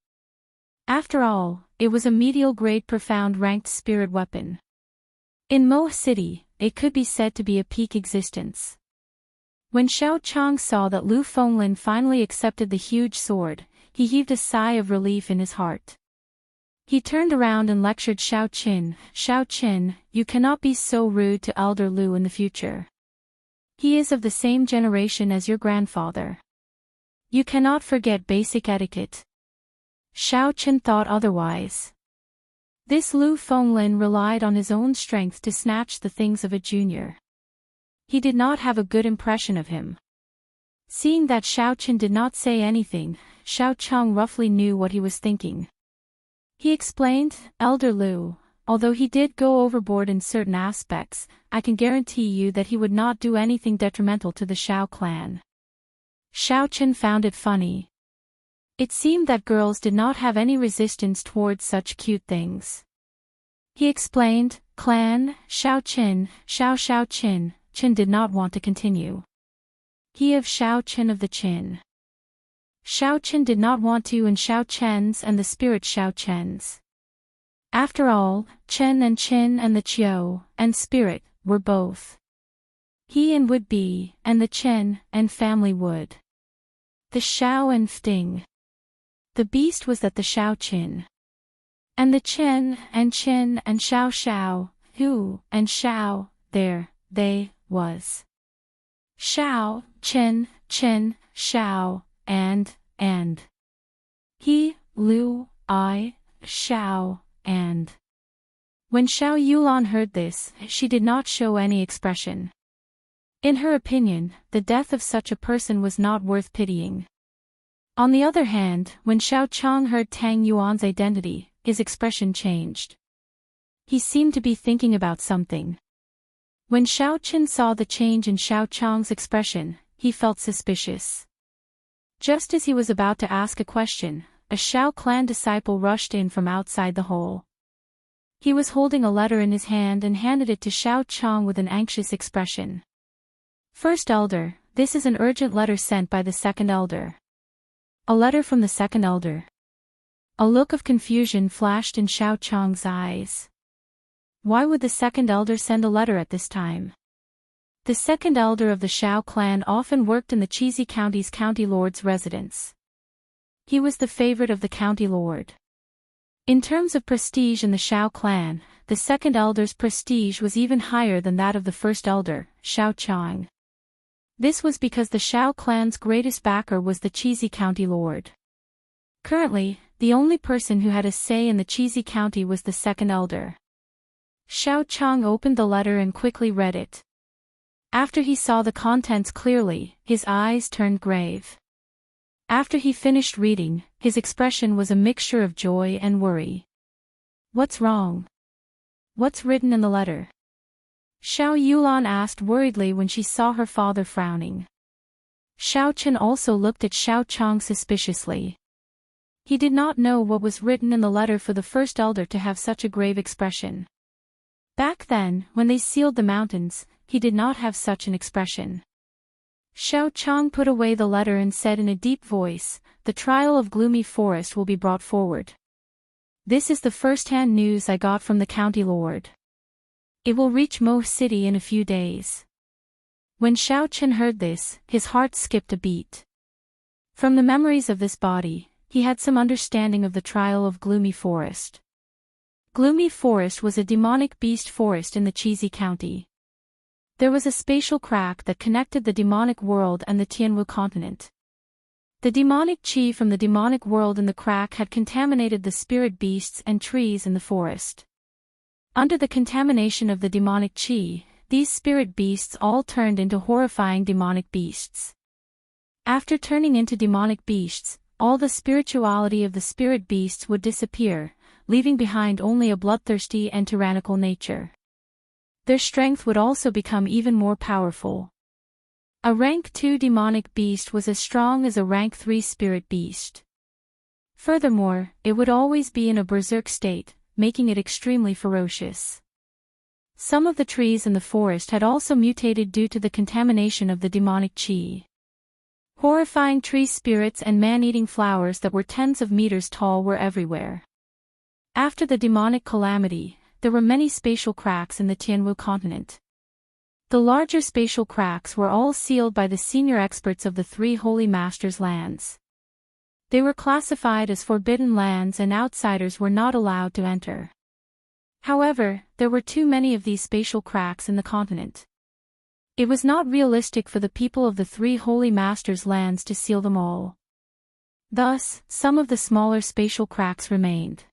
After all, it was a medial grade profound ranked spirit weapon. In Mo City, it could be said to be a peak existence. When Xiao Chang saw that Lu Fenglin finally accepted the huge sword, he heaved a sigh of relief in his heart. He turned around and lectured Xiao Qin, you cannot be so rude to Elder Lu in the future. He is of the same generation as your grandfather. You cannot forget basic etiquette. Xiao Qin thought otherwise. This Lu Fenglin relied on his own strength to snatch the things of a junior. He did not have a good impression of him. Seeing that Xiao Qin did not say anything, Xiao Chang roughly knew what he was thinking. He explained, Elder Lu, although he did go overboard in certain aspects, I can guarantee you that he would not do anything detrimental to the Xiao clan. Xiao Qin found it funny. It seemed that girls did not have any resistance towards such cute things. He explained, Clan, Xiao Qin, Qin did not want to continue. He of Xiao Qin of the Qin. Xiao Qin did not want to and Xiao Chen's and the spirit Xiao Chen's. After all, Qin and the Qiu, and spirit, were both. He and would be, and the Qin, and family would. The Xiao and Fting. The beast was that the Xiao Qin. And the Qin and Xiao, who, and Xiao, there, they, was. Xiao, Qin, Xiao, and. He, Lu, I, Xiao, and. When Xiao Yulan heard this, she did not show any expression. In her opinion, the death of such a person was not worth pitying. On the other hand, when Xiao Chang heard Tang Yuan's identity, his expression changed. He seemed to be thinking about something. When Xiao Qin saw the change in Xiao Chang's expression, he felt suspicious. Just as he was about to ask a question, a Xiao clan disciple rushed in from outside the hole. He was holding a letter in his hand and handed it to Xiao Chang with an anxious expression. First Elder, this is an urgent letter sent by the second Elder. A letter from the second Elder. A look of confusion flashed in Xiao Chang's eyes. Why would the second Elder send a letter at this time? The second Elder of the Xiao clan often worked in the Chizi County's county lord's residence. He was the favorite of the county lord. In terms of prestige in the Shao clan, the second elder's prestige was even higher than that of the first elder, Shao Chang. This was because the Shao clan's greatest backer was the Cheesy County Lord. Currently, the only person who had a say in the Cheesy County was the second elder. Shao Chang opened the letter and quickly read it. After he saw the contents clearly, his eyes turned grave. After he finished reading, his expression was a mixture of joy and worry. "What's wrong? What's written in the letter?" Xiao Yulan asked worriedly when she saw her father frowning. Xiao Chen also looked at Xiao Chang suspiciously. He did not know what was written in the letter for the first elder to have such a grave expression. Back then, when they sealed the mountains, he did not have such an expression. Xiao Chang put away the letter and said in a deep voice, "The trial of Gloomy Forest will be brought forward. This is the first-hand news I got from the county lord. It will reach Mo City in a few days." When Xiao Chen heard this, his heart skipped a beat. From the memories of this body, he had some understanding of the trial of Gloomy Forest. Gloomy Forest was a demonic beast forest in the Cheesy County. There was a spatial crack that connected the demonic world and the Tianwu continent. The demonic qi from the demonic world in the crack had contaminated the spirit beasts and trees in the forest. Under the contamination of the demonic qi, these spirit beasts all turned into horrifying demonic beasts. After turning into demonic beasts, all the spirituality of the spirit beasts would disappear, leaving behind only a bloodthirsty and tyrannical nature. Their strength would also become even more powerful. A rank 2 demonic beast was as strong as a rank 3 spirit beast. Furthermore, it would always be in a berserk state, making it extremely ferocious. Some of the trees in the forest had also mutated due to the contamination of the demonic qi. Horrifying tree spirits and man-eating flowers that were tens of meters tall were everywhere. After the demonic calamity, there were many spatial cracks in the Tianwu continent. The larger spatial cracks were all sealed by the senior experts of the 3 Holy Masters' lands. They were classified as forbidden lands and outsiders were not allowed to enter. However, there were too many of these spatial cracks in the continent. It was not realistic for the people of the 3 Holy Masters' lands to seal them all. Thus, some of the smaller spatial cracks remained.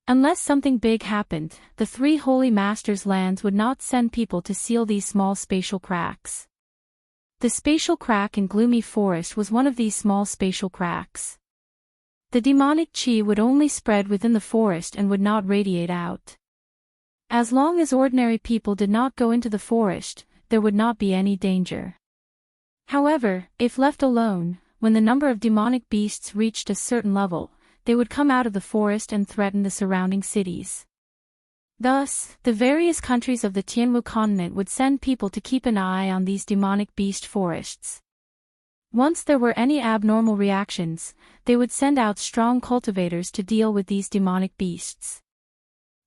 Unless something big happened, the 3 Holy Masters' lands would not send people to seal these small spatial cracks. The spatial crack in Gloomy Forest was one of these small spatial cracks. The demonic qi would only spread within the forest and would not radiate out. As long as ordinary people did not go into the forest, there would not be any danger. However, if left alone, when the number of demonic beasts reached a certain level, they would come out of the forest and threaten the surrounding cities. Thus, the various countries of the Tianwu continent would send people to keep an eye on these demonic beast forests. Once there were any abnormal reactions, they would send out strong cultivators to deal with these demonic beasts.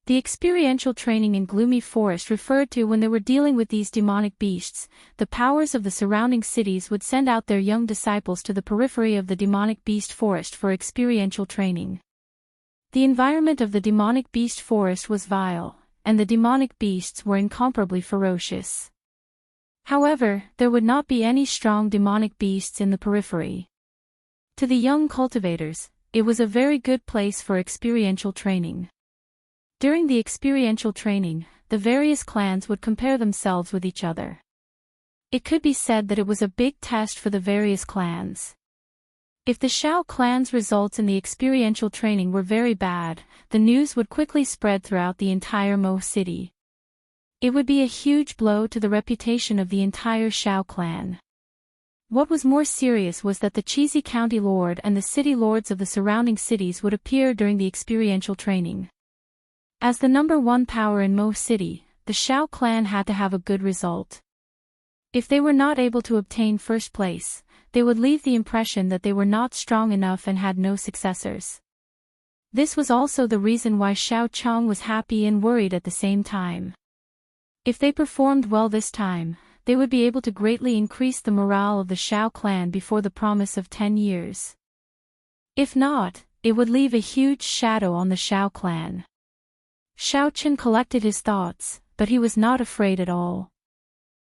The experiential training in Gloomy Forest referred to when they were dealing with these demonic beasts. The powers of the surrounding cities would send out their young disciples to the periphery of the demonic beast forest for experiential training. The environment of the demonic beast forest was vile, and the demonic beasts were incomparably ferocious. However, there would not be any strong demonic beasts in the periphery. To the young cultivators, it was a very good place for experiential training. During the experiential training, the various clans would compare themselves with each other. It could be said that it was a big test for the various clans. If the Shao clan's results in the experiential training were very bad, the news would quickly spread throughout the entire Mo city. It would be a huge blow to the reputation of the entire Shao clan. What was more serious was that the Cheesy County Lord and the city lords of the surrounding cities would appear during the experiential training. As the number 1 power in Mo City, the Shao clan had to have a good result. If they were not able to obtain first place, they would leave the impression that they were not strong enough and had no successors. This was also the reason why Xiao Chang was happy and worried at the same time. If they performed well this time, they would be able to greatly increase the morale of the Shao clan before the promise of 10 years. If not, it would leave a huge shadow on the Shao clan. Shao Chen collected his thoughts, but he was not afraid at all.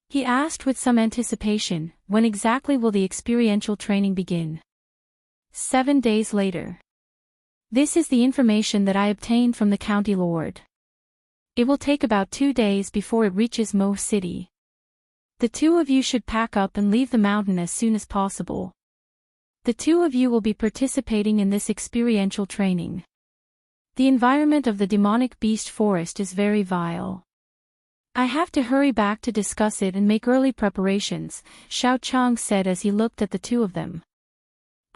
He asked with some anticipation, when exactly will the experiential training begin? 7 days later. This is the information that I obtained from the county lord. It will take about 2 days before it reaches Mo City. The two of you should pack up and leave the mountain as soon as possible. The two of you will be participating in this experiential training. The environment of the demonic beast forest is very vile. I have to hurry back to discuss it and make early preparations, Shao Chang said as he looked at the two of them.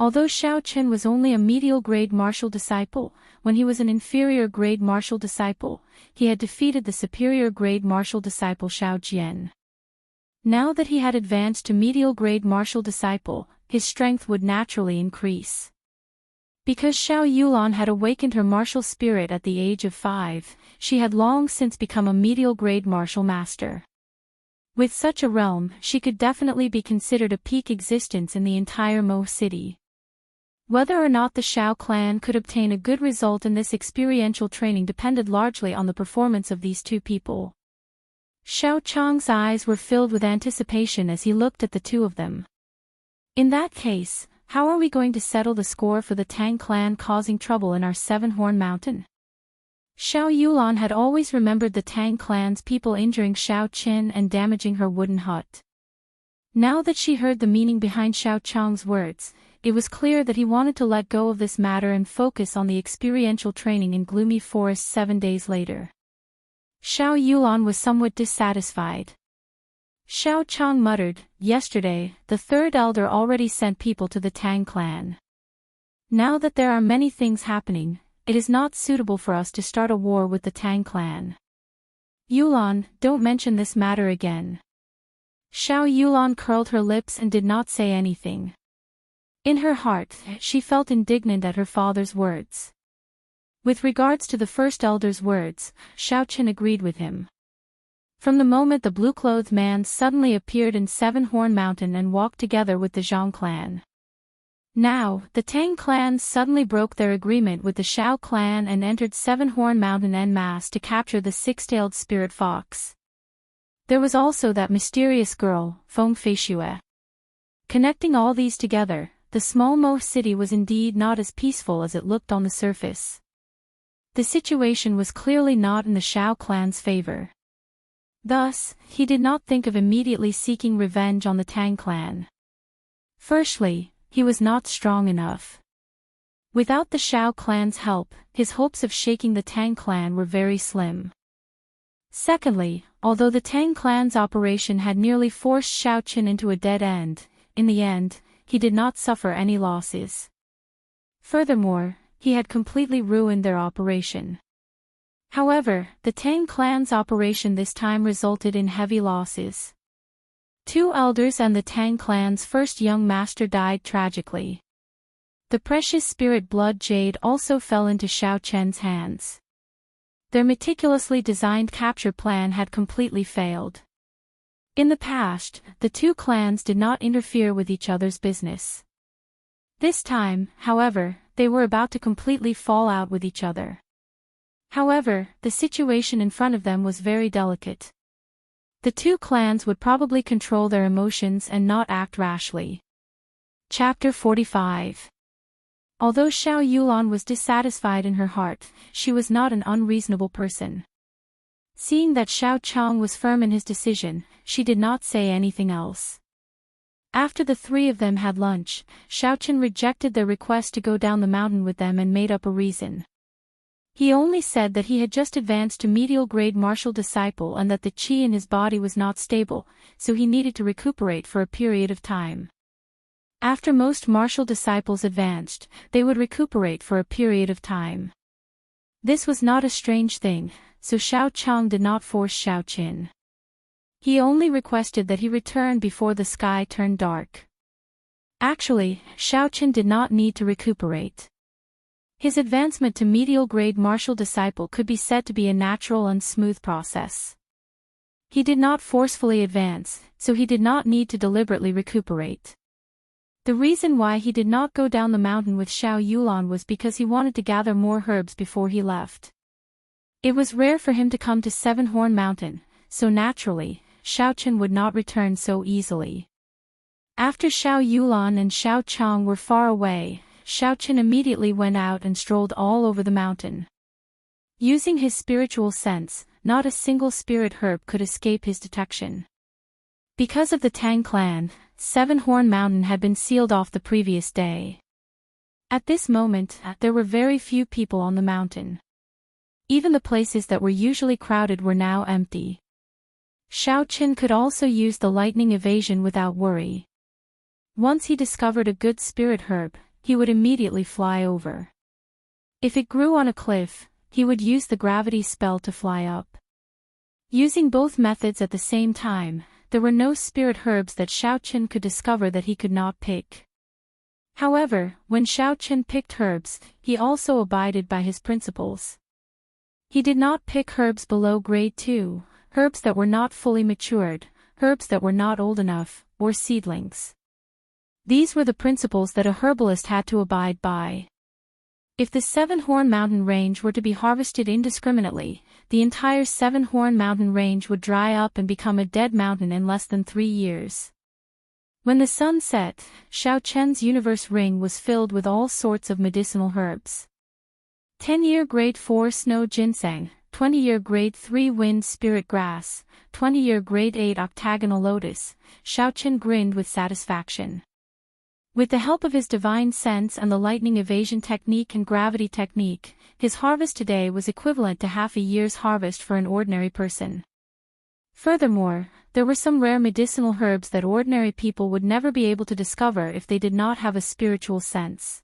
Although Shao Chen was only a medial grade martial disciple, when he was an inferior grade martial disciple, he had defeated the superior grade martial disciple Shao Jian. Now that he had advanced to medial grade martial disciple, his strength would naturally increase. Because Xiao Yulan had awakened her martial spirit at the age of 5, she had long since become a medial grade martial master. With such a realm, she could definitely be considered a peak existence in the entire Mo City. Whether or not the Shao clan could obtain a good result in this experiential training depended largely on the performance of these two people. Shao Chang's eyes were filled with anticipation as he looked at the two of them. In that case, how are we going to settle the score for the Tang clan causing trouble in our Seven-Horn Mountain? Xiao Yulan had always remembered the Tang clan's people injuring Shao Qin and damaging her wooden hut. Now that she heard the meaning behind Shao Chang's words, it was clear that he wanted to let go of this matter and focus on the experiential training in Gloomy Forest 7 days later. Xiao Yulan was somewhat dissatisfied. Shao Chang muttered, "Yesterday, the third elder already sent people to the Tang clan. Now that there are many things happening, it is not suitable for us to start a war with the Tang clan. Yulan, don't mention this matter again." Xiao Yulan curled her lips and did not say anything. In her heart, she felt indignant at her father's words. With regards to the first elder's words, Shao Chen agreed with him. From the moment the blue-clothed man suddenly appeared in Seven-Horn Mountain and walked together with the Zhang clan. Now, the Tang clan suddenly broke their agreement with the Shao clan and entered Seven-Horn Mountain en masse to capture the six-tailed spirit fox. There was also that mysterious girl, Feng Feishue. Connecting all these together, the small Mo city was indeed not as peaceful as it looked on the surface. The situation was clearly not in the Shao clan's favor. Thus, he did not think of immediately seeking revenge on the Tang clan. Firstly, he was not strong enough. Without the Shao clan's help, his hopes of shaking the Tang clan were very slim. Secondly, although the Tang clan's operation had nearly forced Shao Qin into a dead end, in the end, he did not suffer any losses. Furthermore, he had completely ruined their operation. However, the Tang clan's operation this time resulted in heavy losses. 2 elders and the Tang clan's first young master died tragically. The precious spirit blood jade also fell into Shao Chen's hands. Their meticulously designed capture plan had completely failed. In the past, the 2 clans did not interfere with each other's business. This time, however, they were about to completely fall out with each other. However, the situation in front of them was very delicate. The 2 clans would probably control their emotions and not act rashly. Chapter 45. Although Xiao Yulan was dissatisfied in her heart, she was not an unreasonable person. Seeing that Shao Chang was firm in his decision, she did not say anything else. After the 3 of them had lunch, Shao Chen rejected their request to go down the mountain with them and made up a reason. He only said that he had just advanced to medial grade martial disciple and that the qi in his body was not stable, so he needed to recuperate for a period of time. After most martial disciples advanced, they would recuperate for a period of time. This was not a strange thing, so Shao Chang did not force Shao Qin. He only requested that he return before the sky turned dark. Actually, Shao Qin did not need to recuperate. His advancement to medial grade martial disciple could be said to be a natural and smooth process. He did not forcefully advance, so he did not need to deliberately recuperate. The reason why he did not go down the mountain with Xiao Yulan was because he wanted to gather more herbs before he left. It was rare for him to come to Seven Horn Mountain, so naturally, Xiao Chen would not return so easily. After Xiao Yulan and Xiao Chang were far away, Xiao Chen immediately went out and strolled all over the mountain. Using his spiritual sense, not a single spirit herb could escape his detection. Because of the Tang clan, Seven Horn Mountain had been sealed off the previous day. At this moment, there were very few people on the mountain. Even the places that were usually crowded were now empty. Xiao Chen could also use the lightning evasion without worry. Once he discovered a good spirit herb, he would immediately fly over. If it grew on a cliff, he would use the gravity spell to fly up. Using both methods at the same time, there were no spirit herbs that Xiao Chen could discover that he could not pick. However, when Xiao Chen picked herbs, he also abided by his principles. He did not pick herbs below grade 2, herbs that were not fully matured, herbs that were not old enough, or seedlings. These were the principles that a herbalist had to abide by. If the Seven Horn Mountain range were to be harvested indiscriminately, the entire Seven Horn Mountain range would dry up and become a dead mountain in less than 3 years. When the sun set, Xiao Chen's universe ring was filled with all sorts of medicinal herbs. 10-year grade 4 snow ginseng, 20-year grade 3 wind spirit grass, 20-year grade 8 octagonal lotus. Xiao Chen grinned with satisfaction. With the help of his divine sense and the lightning evasion technique and gravity technique, his harvest today was equivalent to half a year's harvest for an ordinary person. Furthermore, there were some rare medicinal herbs that ordinary people would never be able to discover if they did not have a spiritual sense.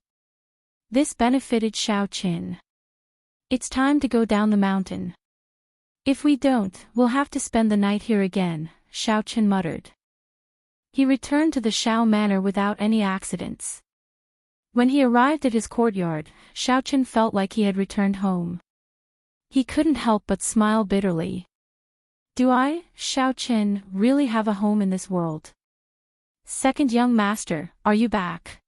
This benefited Xiao Chen. It's time to go down the mountain. If we don't, we'll have to spend the night here again, Xiao Chen muttered. He returned to the Xiao Manor without any accidents. When he arrived at his courtyard, Xiao Chen felt like he had returned home. He couldn't help but smile bitterly. Do I, Xiao Chen, really have a home in this world? Second young master, are you back?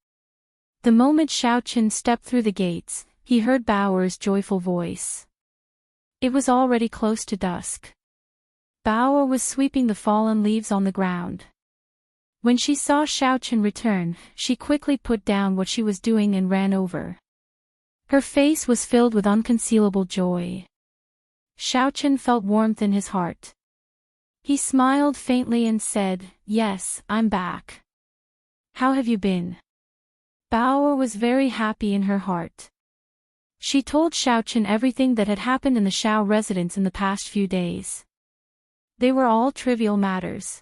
The moment Xiao Chen stepped through the gates, he heard Bao'er's joyful voice. It was already close to dusk. Bao'er was sweeping the fallen leaves on the ground. When she saw Xiao Chen return, she quickly put down what she was doing and ran over. Her face was filled with unconcealable joy. Xiao Chen felt warmth in his heart. He smiled faintly and said, "Yes, I'm back. How have you been?" Bao'er was very happy in her heart. She told Xiao Chen everything that had happened in the Xiao residence in the past few days. They were all trivial matters.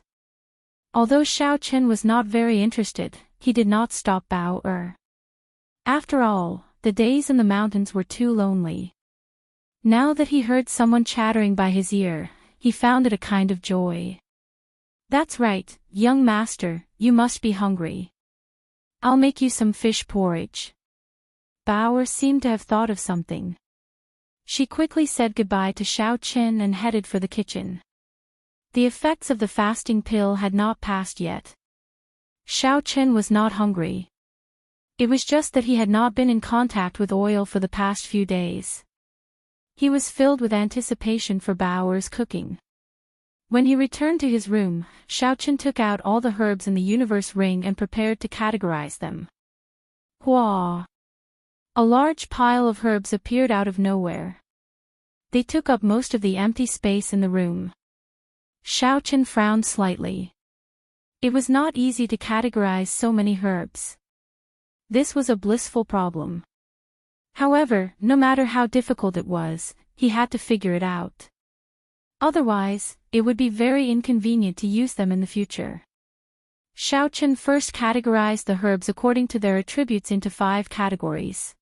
Although Xiao Chen was not very interested, he did not stop Bao'er. After all, the days in the mountains were too lonely. Now that he heard someone chattering by his ear, he found it a kind of joy. That's right, young master, you must be hungry. I'll make you some fish porridge. Bao'er seemed to have thought of something. She quickly said goodbye to Xiao Chen and headed for the kitchen. The effects of the fasting pill had not passed yet. Xiao Chen was not hungry. It was just that he had not been in contact with oil for the past few days. He was filled with anticipation for Bao'er's cooking. When he returned to his room, Xiao Chen took out all the herbs in the universe ring and prepared to categorize them. Hua! A large pile of herbs appeared out of nowhere. They took up most of the empty space in the room. Xiao Chen frowned slightly. It was not easy to categorize so many herbs. This was a blissful problem. However, no matter how difficult it was, he had to figure it out. Otherwise, it would be very inconvenient to use them in the future. Xiao Chen first categorized the herbs according to their attributes into 5 categories.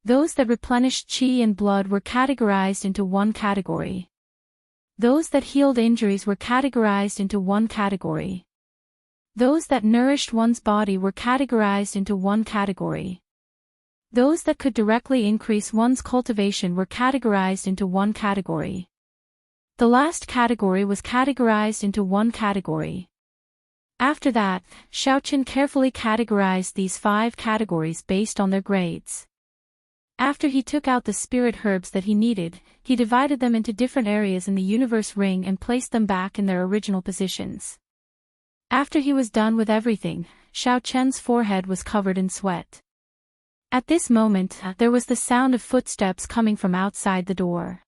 Those that replenished qi and blood were categorized into 1 category. Those that healed injuries were categorized into 1 category. Those that nourished one's body were categorized into 1 category. Those that could directly increase one's cultivation were categorized into 1 category. The last category was categorized into 1 category. After that, Xiaochen carefully categorized these 5 categories based on their grades. After he took out the spirit herbs that he needed, he divided them into different areas in the universe ring and placed them back in their original positions. After he was done with everything, Xiaochen's forehead was covered in sweat. At this moment, there was the sound of footsteps coming from outside the door.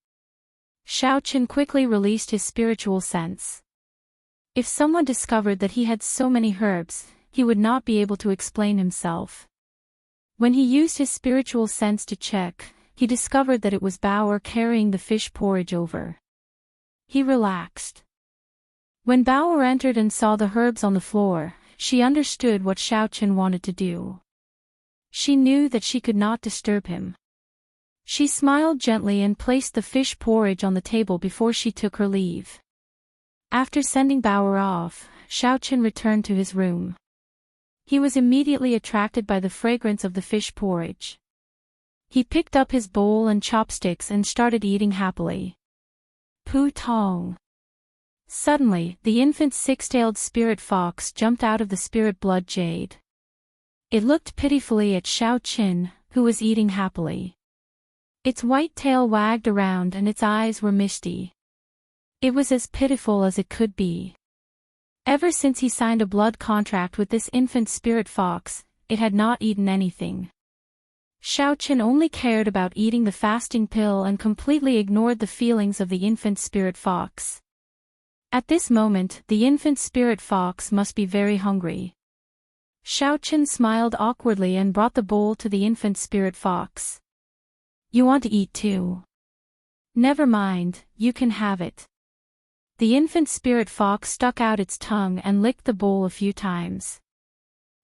Xiaochen quickly released his spiritual sense. If someone discovered that he had so many herbs, he would not be able to explain himself. When he used his spiritual sense to check, he discovered that it was Bauer carrying the fish porridge over. He relaxed. When Bauer entered and saw the herbs on the floor, she understood what Xiaochen wanted to do. She knew that she could not disturb him. She smiled gently and placed the fish porridge on the table before she took her leave. After sending Bauer off, Xiaochen returned to his room. He was immediately attracted by the fragrance of the fish porridge. He picked up his bowl and chopsticks and started eating happily. Pu Tong. Suddenly, the infant 6-tailed spirit fox jumped out of the spirit blood jade. It looked pitifully at Xiaochen, who was eating happily. Its white tail wagged around and its eyes were misty. It was as pitiful as it could be. Ever since he signed a blood contract with this infant spirit fox, it had not eaten anything. Xiaochen only cared about eating the fasting pill and completely ignored the feelings of the infant spirit fox. At this moment, the infant spirit fox must be very hungry. Xiaochen smiled awkwardly and brought the bowl to the infant spirit fox. You want to eat too? Never mind, you can have it. The infant spirit fox stuck out its tongue and licked the bowl a few times.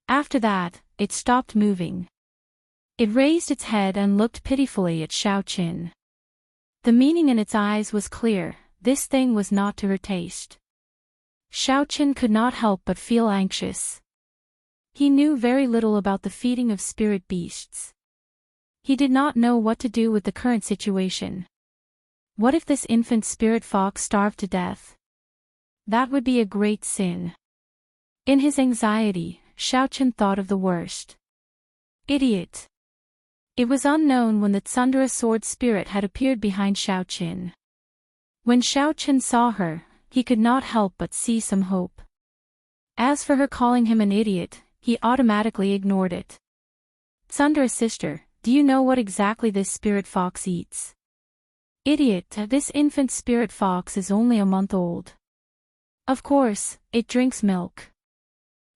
After that, it stopped moving. It raised its head and looked pitifully at Xiaochen. The meaning in its eyes was clear, this thing was not to her taste. Xiaochen could not help but feel anxious. He knew very little about the feeding of spirit beasts. He did not know what to do with the current situation. What if this infant spirit fox starved to death? That would be a great sin. In his anxiety, Xiaochen thought of the worst. Idiot! It was unknown when the Tsundere sword spirit had appeared behind Xiaochen. When Xiaochen saw her, he could not help but see some hope. As for her calling him an idiot, he automatically ignored it. Tsundere sister, do you know what exactly this spirit fox eats? Idiot, this infant spirit fox is only a month old. Of course, it drinks milk.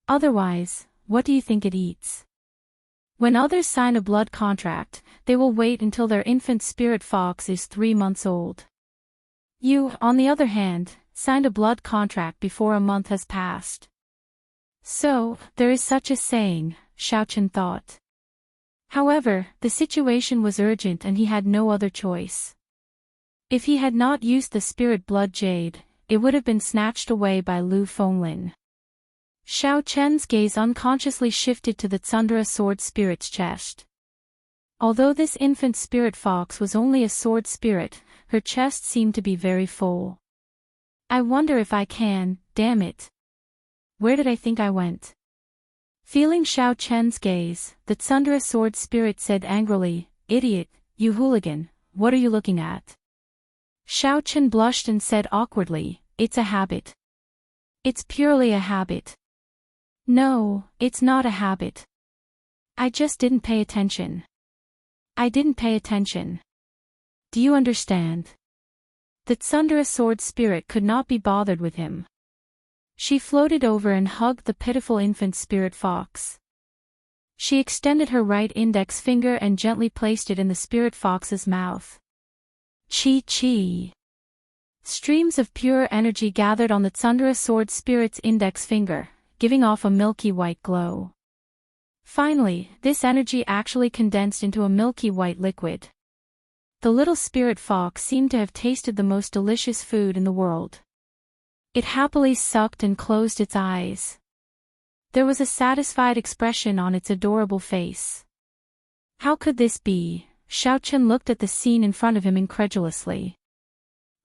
Otherwise, what do you think it eats? When others sign a blood contract, they will wait until their infant spirit fox is 3 months old. You, on the other hand, signed a blood contract before a month has passed. So, there is such a saying, Xiaochen thought. However, the situation was urgent and he had no other choice. If he had not used the spirit blood jade, it would have been snatched away by Lu Fenglin. Xiaochen's gaze unconsciously shifted to the Tsundere sword spirit's chest. Although this infant spirit fox was only a sword spirit, her chest seemed to be very full. I wonder if I can, damn it. Where did I think I went? Feeling Xiaochen's gaze, the Tsundere sword spirit said angrily, Idiot, you hooligan, what are you looking at? Xiaochen blushed and said awkwardly, It's a habit. It's purely a habit. No, it's not a habit. I just didn't pay attention. I didn't pay attention. Do you understand? The Tsundere sword spirit could not be bothered with him. She floated over and hugged the pitiful infant spirit fox. She extended her right index finger and gently placed it in the spirit fox's mouth. Chi. Streams of pure energy gathered on the Tsundere sword spirit's index finger, giving off a milky white glow. Finally, this energy actually condensed into a milky white liquid. The little spirit fox seemed to have tasted the most delicious food in the world. It happily sucked and closed its eyes. There was a satisfied expression on its adorable face. How could this be? Xiaochen looked at the scene in front of him incredulously.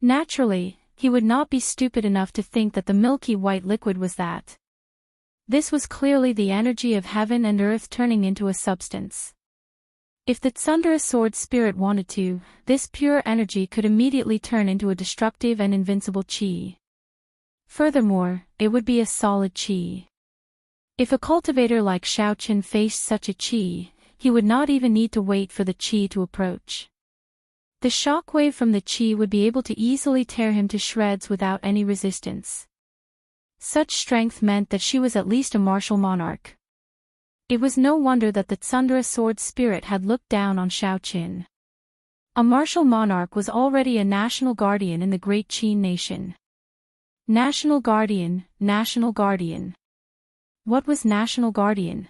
Naturally, he would not be stupid enough to think that the milky white liquid was that. This was clearly the energy of heaven and earth turning into a substance. If the Tsundere sword spirit wanted to, this pure energy could immediately turn into a destructive and invincible chi. Furthermore, it would be a solid chi. If a cultivator like Xiaoqin faced such a chi, he would not even need to wait for the chi to approach. The shockwave from the chi would be able to easily tear him to shreds without any resistance. Such strength meant that she was at least a martial monarch. It was no wonder that the Tsundere sword spirit had looked down on Xiaoqin. A martial monarch was already a national guardian in the great Qin nation. National guardian, national guardian. What was national guardian?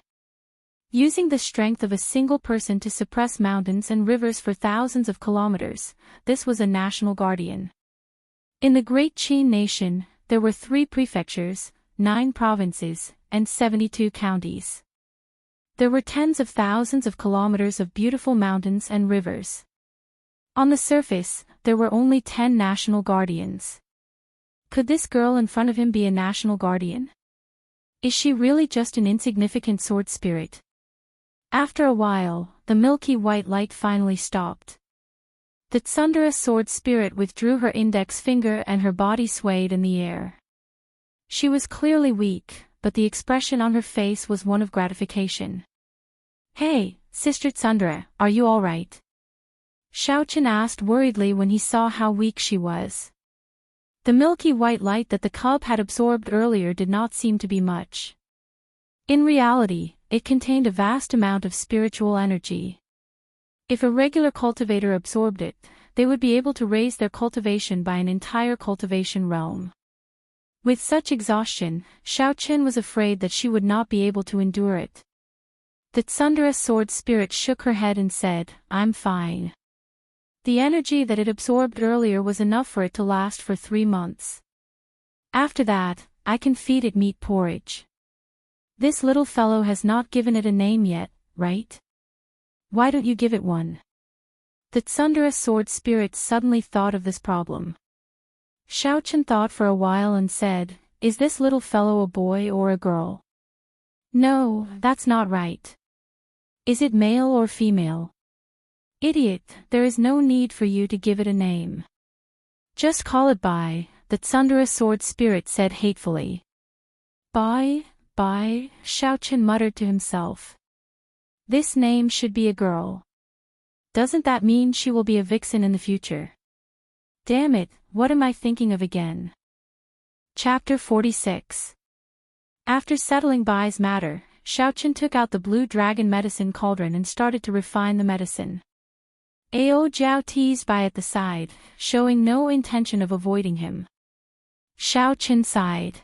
Using the strength of a single person to suppress mountains and rivers for thousands of kilometers, this was a national guardian. In the great Qin nation, there were 3 prefectures, 9 provinces, and 72 counties. There were tens of thousands of kilometers of beautiful mountains and rivers. On the surface, there were only 10 national guardians. Could this girl in front of him be a national guardian? Is she really just an insignificant sword spirit? After a while, the milky white light finally stopped. The Tsundere sword spirit withdrew her index finger and her body swayed in the air. She was clearly weak, but the expression on her face was one of gratification. "Hey, Sister Tsundere, are you all right?" Xiaoqin asked worriedly when he saw how weak she was. The milky white light that the cub had absorbed earlier did not seem to be much. In reality, it contained a vast amount of spiritual energy. If a regular cultivator absorbed it, they would be able to raise their cultivation by an entire cultivation realm. With such exhaustion, Xiaoqin was afraid that she would not be able to endure it. The Tsundere sword spirit shook her head and said, "I'm fine." The energy that it absorbed earlier was enough for it to last for 3 months. After that, I can feed it meat porridge. This little fellow has not given it a name yet, right? Why don't you give it one? The Tsundere sword spirit suddenly thought of this problem. Xiaoqin thought for a while and said, "Is this little fellow a boy or a girl?" "No, that's not right." "Is it male or female?" "Idiot, there is no need for you to give it a name. Just call it Bai," the Tsundere sword spirit said hatefully. "Bai, Bai," Xiaoqin muttered to himself. This name should be a girl. Doesn't that mean she will be a vixen in the future? Damn it, what am I thinking of again? Chapter 46. After settling Bai's matter, Xiaoqin took out the blue dragon medicine cauldron and started to refine the medicine. Ao Jiao teased Bai at the side, showing no intention of avoiding him. Xiaoqin sighed.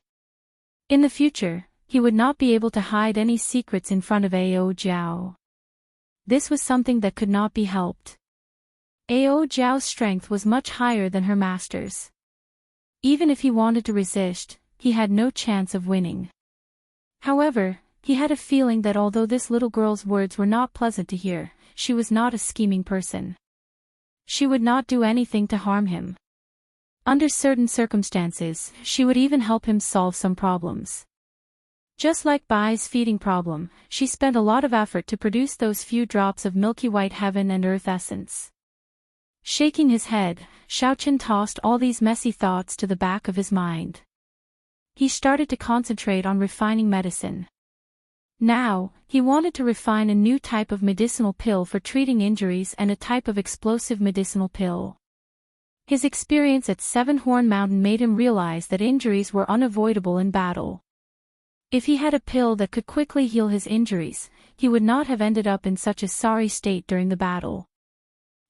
In the future, he would not be able to hide any secrets in front of Ao Jiao. This was something that could not be helped. Ao Jiao's strength was much higher than her master's. Even if he wanted to resist, he had no chance of winning. However, he had a feeling that although this little girl's words were not pleasant to hear, she was not a scheming person. She would not do anything to harm him. Under certain circumstances, she would even help him solve some problems. Just like Bai's feeding problem, she spent a lot of effort to produce those few drops of milky white heaven and earth essence. Shaking his head, Xiaoqin tossed all these messy thoughts to the back of his mind. He started to concentrate on refining medicine. Now, he wanted to refine a new type of medicinal pill for treating injuries and a type of explosive medicinal pill. His experience at Seven Horn Mountain made him realize that injuries were unavoidable in battle. If he had a pill that could quickly heal his injuries, he would not have ended up in such a sorry state during the battle.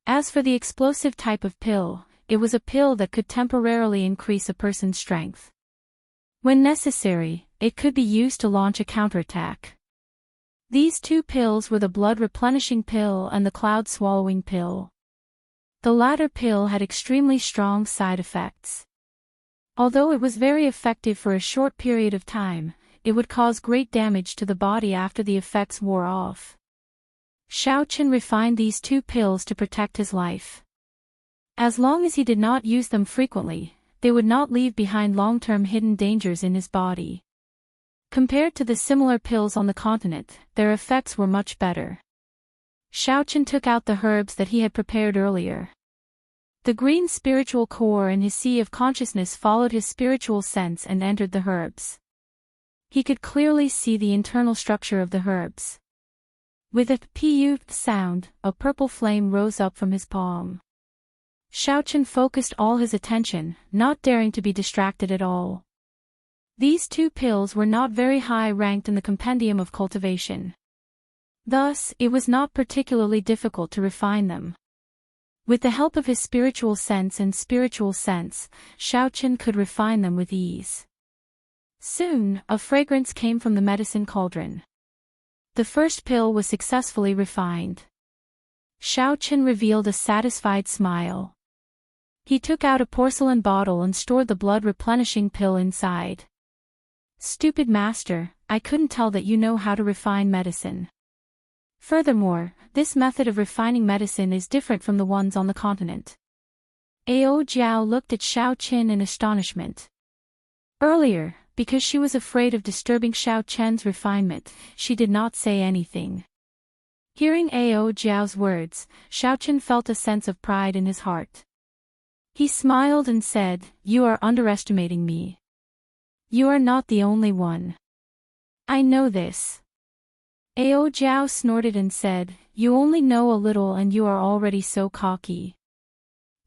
As for the explosive type of pill, it was a pill that could temporarily increase a person's strength. When necessary, it could be used to launch a counterattack. These two pills were the blood-replenishing pill and the cloud-swallowing pill. The latter pill had extremely strong side effects. Although it was very effective for a short period of time, it would cause great damage to the body after the effects wore off. Xiaoqin refined these two pills to protect his life. As long as he did not use them frequently, they would not leave behind long-term hidden dangers in his body. Compared to the similar pills on the continent, their effects were much better. Xiaochen took out the herbs that he had prepared earlier. The green spiritual core in his sea of consciousness followed his spiritual sense and entered the herbs. He could clearly see the internal structure of the herbs. With a pu sound, a purple flame rose up from his palm. Xiaochen focused all his attention, not daring to be distracted at all. These two pills were not very high ranked in the compendium of cultivation. Thus, it was not particularly difficult to refine them. With the help of his spiritual sense, Xiaochen could refine them with ease. Soon, a fragrance came from the medicine cauldron. The first pill was successfully refined. Xiaochen revealed a satisfied smile. He took out a porcelain bottle and stored the blood-replenishing pill inside. Stupid master, I couldn't tell that you know how to refine medicine. Furthermore, this method of refining medicine is different from the ones on the continent. Ao Jiao looked at Xiaochen in astonishment. Earlier, because she was afraid of disturbing Xiaochen's refinement, she did not say anything. Hearing Ao Jiao's words, Xiaochen felt a sense of pride in his heart. He smiled and said, "You are underestimating me. You are not the only one. I know this." Ao Jiao snorted and said, "You only know a little and you are already so cocky.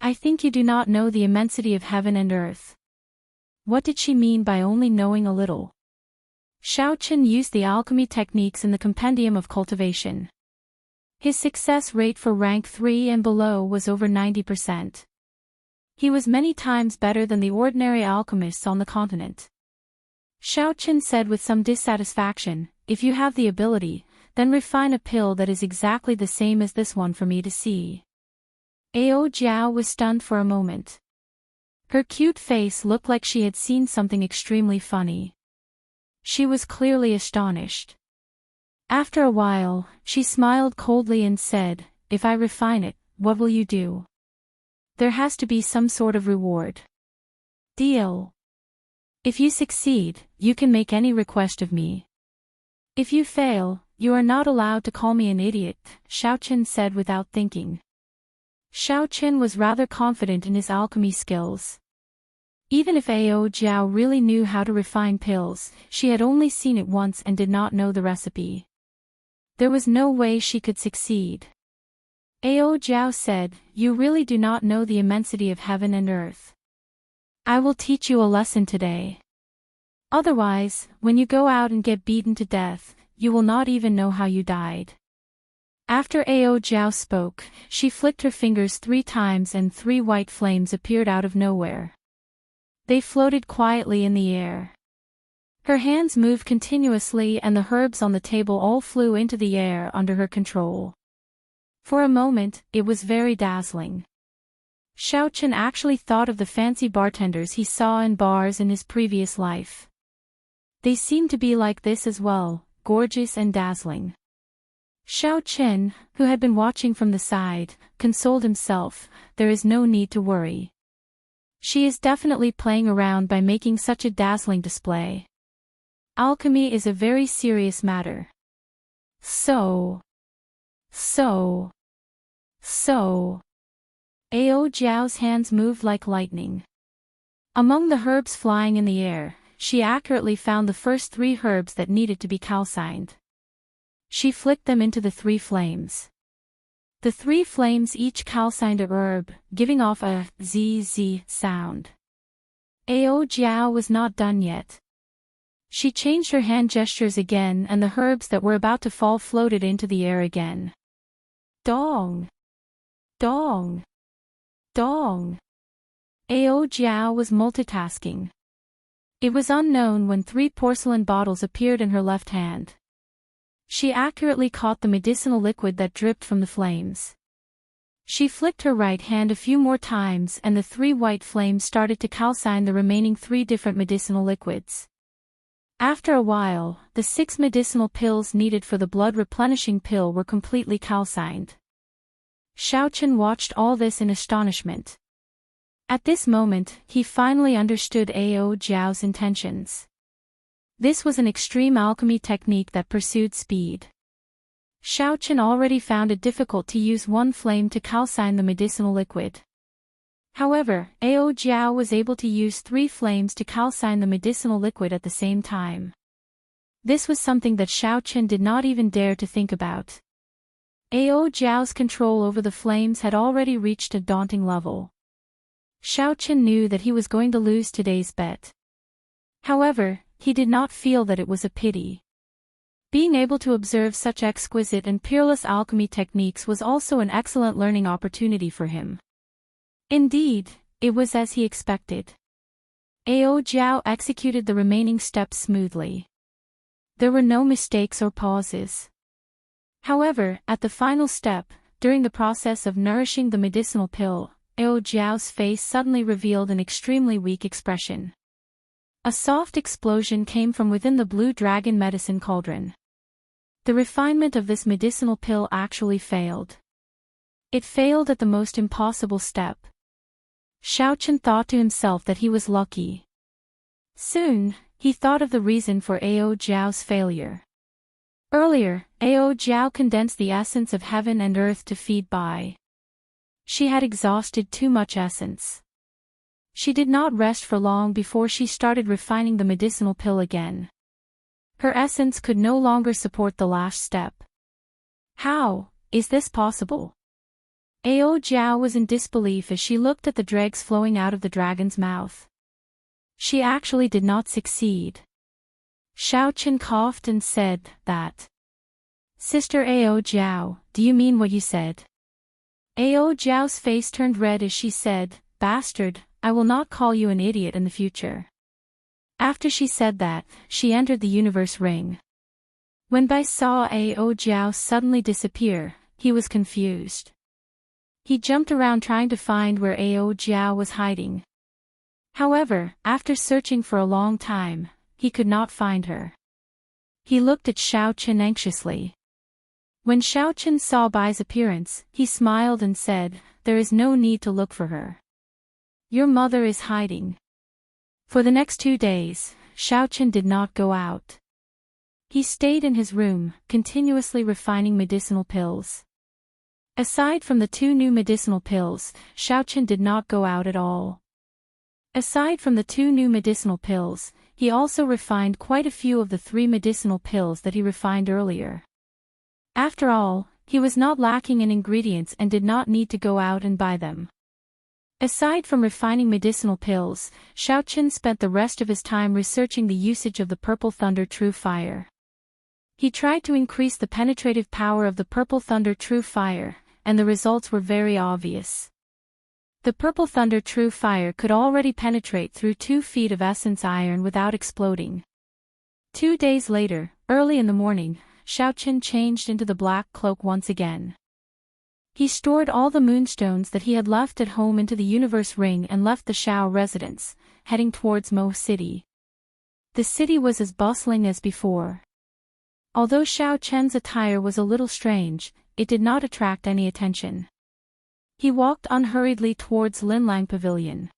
I think you do not know the immensity of heaven and earth." What did she mean by only knowing a little? Xiaochen used the alchemy techniques in the compendium of cultivation. His success rate for rank 3 and below was over 90%. He was many times better than the ordinary alchemists on the continent. Xiaochen said with some dissatisfaction, "If you have the ability, then refine a pill that is exactly the same as this one for me to see." Ao Jiao was stunned for a moment. Her cute face looked like she had seen something extremely funny. She was clearly astonished. After a while, she smiled coldly and said, "If I refine it, what will you do? There has to be some sort of reward. Deal. If you succeed, you can make any request of me. If you fail, you are not allowed to call me an idiot," Xiaochen said without thinking. Xiaochen was rather confident in his alchemy skills. Even if Ao Jiao really knew how to refine pills, she had only seen it once and did not know the recipe. There was no way she could succeed. Ao Jiao said, "You really do not know the immensity of heaven and earth. I will teach you a lesson today. Otherwise, when you go out and get beaten to death, you will not even know how you died." After Ao Jiao spoke, she flicked her fingers 3 times and 3 white flames appeared out of nowhere. They floated quietly in the air. Her hands moved continuously and the herbs on the table all flew into the air under her control. For a moment, it was very dazzling. Xiaochen actually thought of the fancy bartenders he saw in bars in his previous life. They seemed to be like this as well, gorgeous and dazzling. Xiaochen, who had been watching from the side, consoled himself, "There is no need to worry. She is definitely playing around by making such a dazzling display. Alchemy is a very serious matter." So. Ao Jiao's hands moved like lightning. Among the herbs flying in the air, she accurately found the first 3 herbs that needed to be calcined. She flicked them into the 3 flames. The 3 flames each calcined a herb, giving off a zzz sound. Ao Jiao was not done yet. She changed her hand gestures again and the herbs that were about to fall floated into the air again. Dong! Dong! Dong! Ao Jiao was multitasking. It was unknown when 3 porcelain bottles appeared in her left hand. She accurately caught the medicinal liquid that dripped from the flames. She flicked her right hand a few more times and the 3 white flames started to calcine the remaining 3 different medicinal liquids. After a while, the 6 medicinal pills needed for the blood-replenishing pill were completely calcined. Xiaochen watched all this in astonishment. At this moment, he finally understood Ao Jiao's intentions. This was an extreme alchemy technique that pursued speed. Xiaochen already found it difficult to use one flame to calcine the medicinal liquid. However, Ao Jiao was able to use 3 flames to calcine the medicinal liquid at the same time. This was something that Xiaochen did not even dare to think about. Ao Jiao's control over the flames had already reached a daunting level. Xiaochen knew that he was going to lose today's bet. However, he did not feel that it was a pity. Being able to observe such exquisite and peerless alchemy techniques was also an excellent learning opportunity for him. Indeed, it was as he expected. Ao Jiao executed the remaining steps smoothly. There were no mistakes or pauses. However, at the final step, during the process of nourishing the medicinal pill, Ao Jiao's face suddenly revealed an extremely weak expression. A soft explosion came from within the blue dragon medicine cauldron. The refinement of this medicinal pill actually failed. It failed at the most impossible step. Xiaochen thought to himself that he was lucky. Soon, he thought of the reason for Ao Jiao's failure. Earlier, Ao Jiao condensed the essence of heaven and earth to feed Bai. She had exhausted too much essence. She did not rest for long before she started refining the medicinal pill again. Her essence could no longer support the last step. How is this possible? Ao Jiao was in disbelief as she looked at the dregs flowing out of the dragon's mouth. She actually did not succeed. Xiaochen coughed and said that. Sister Ao Jiao, do you mean what you said? Ao Jiao's face turned red as she said, Bastard, I will not call you an idiot in the future. After she said that, she entered the universe ring. When Bai saw Ao Jiao suddenly disappear, he was confused. He jumped around trying to find where Ao Jiao was hiding. However, after searching for a long time, he could not find her. He looked at Xiaochen anxiously. When Xiaochen saw Bai's appearance, he smiled and said, There is no need to look for her. Your mother is hiding. For the next 2 days, Xiaochen did not go out. He stayed in his room, continuously refining medicinal pills. Aside from the 2 new medicinal pills, Xiaochen did not go out at all. Aside from the 2 new medicinal pills, he also refined quite a few of the 3 medicinal pills that he refined earlier. After all, he was not lacking in ingredients and did not need to go out and buy them. Aside from refining medicinal pills, Xiaochen spent the rest of his time researching the usage of the Purple Thunder True Fire. He tried to increase the penetrative power of the Purple Thunder True Fire, and the results were very obvious. The Purple Thunder True Fire could already penetrate through 2 feet of essence iron without exploding. 2 days later, early in the morning, Xiaochen changed into the black cloak once again. He stored all the moonstones that he had left at home into the universe ring and left the Shao residence, heading towards Mo City. The city was as bustling as before. Although Xiaochen's attire was a little strange, it did not attract any attention. He walked unhurriedly towards Linlang Pavilion.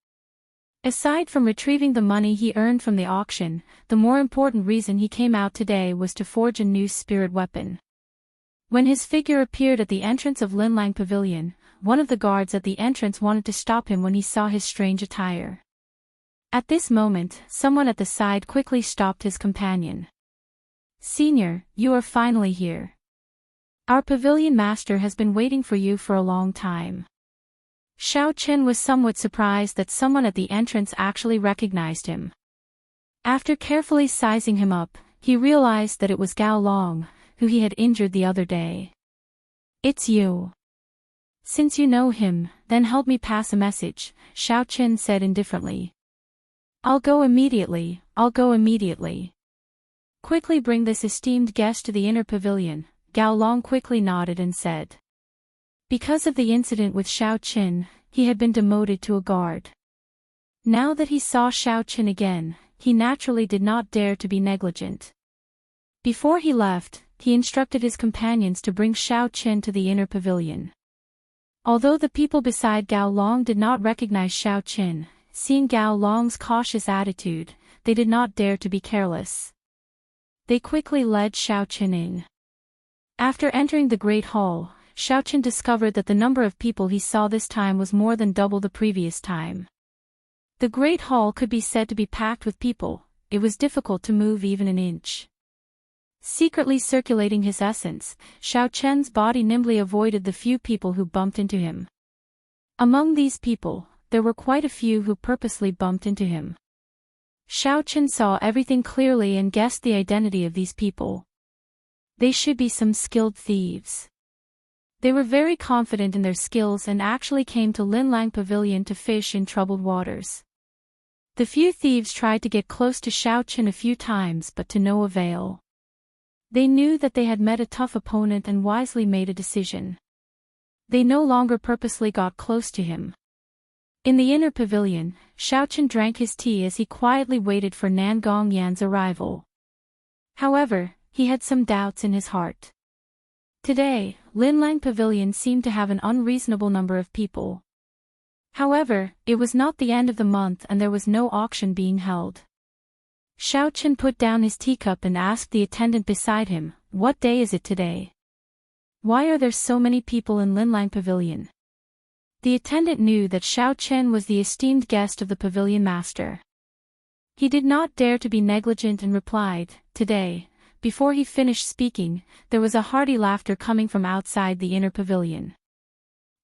Aside from retrieving the money he earned from the auction, the more important reason he came out today was to forge a new spirit weapon. When his figure appeared at the entrance of Linlang Pavilion, one of the guards at the entrance wanted to stop him when he saw his strange attire. At this moment, someone at the side quickly stopped his companion. Senior, you are finally here. Our pavilion master has been waiting for you for a long time. Xiaochen was somewhat surprised that someone at the entrance actually recognized him. After carefully sizing him up, he realized that it was Gao Long, who he had injured the other day. It's you. Since you know him, then help me pass a message, Xiaochen said indifferently. I'll go immediately. Quickly bring this esteemed guest to the inner pavilion, Gao Long quickly nodded and said. Because of the incident with Xiaochen, he had been demoted to a guard. Now that he saw Xiaochen again, he naturally did not dare to be negligent. Before he left, he instructed his companions to bring Xiaochen to the inner pavilion. Although the people beside Gao Long did not recognize Xiaochen, seeing Gao Long's cautious attitude, they did not dare to be careless. They quickly led Xiaochen in. After entering the Great Hall, Xiaochen discovered that the number of people he saw this time was more than double the previous time. The Great Hall could be said to be packed with people. It was difficult to move even an inch. Secretly circulating his essence, Xiaochen's body nimbly avoided the few people who bumped into him. Among these people, there were quite a few who purposely bumped into him. Xiaochen saw everything clearly and guessed the identity of these people. They should be some skilled thieves. They were very confident in their skills and actually came to Linlang Pavilion to fish in troubled waters. The few thieves tried to get close to Xiaochen a few times but to no avail. They knew that they had met a tough opponent and wisely made a decision. They no longer purposely got close to him. In the inner pavilion, Xiaochen drank his tea as he quietly waited for Nan Gongyan's arrival. However, he had some doubts in his heart. Today, Linlang Pavilion seemed to have an unreasonable number of people. However, it was not the end of the month and there was no auction being held. Xiaochen put down his teacup and asked the attendant beside him, "What day is it today? Why are there so many people in Linlang Pavilion?" The attendant knew that Xiaochen was the esteemed guest of the pavilion master. He did not dare to be negligent and replied, "Today." Before he finished speaking, there was a hearty laughter coming from outside the inner pavilion.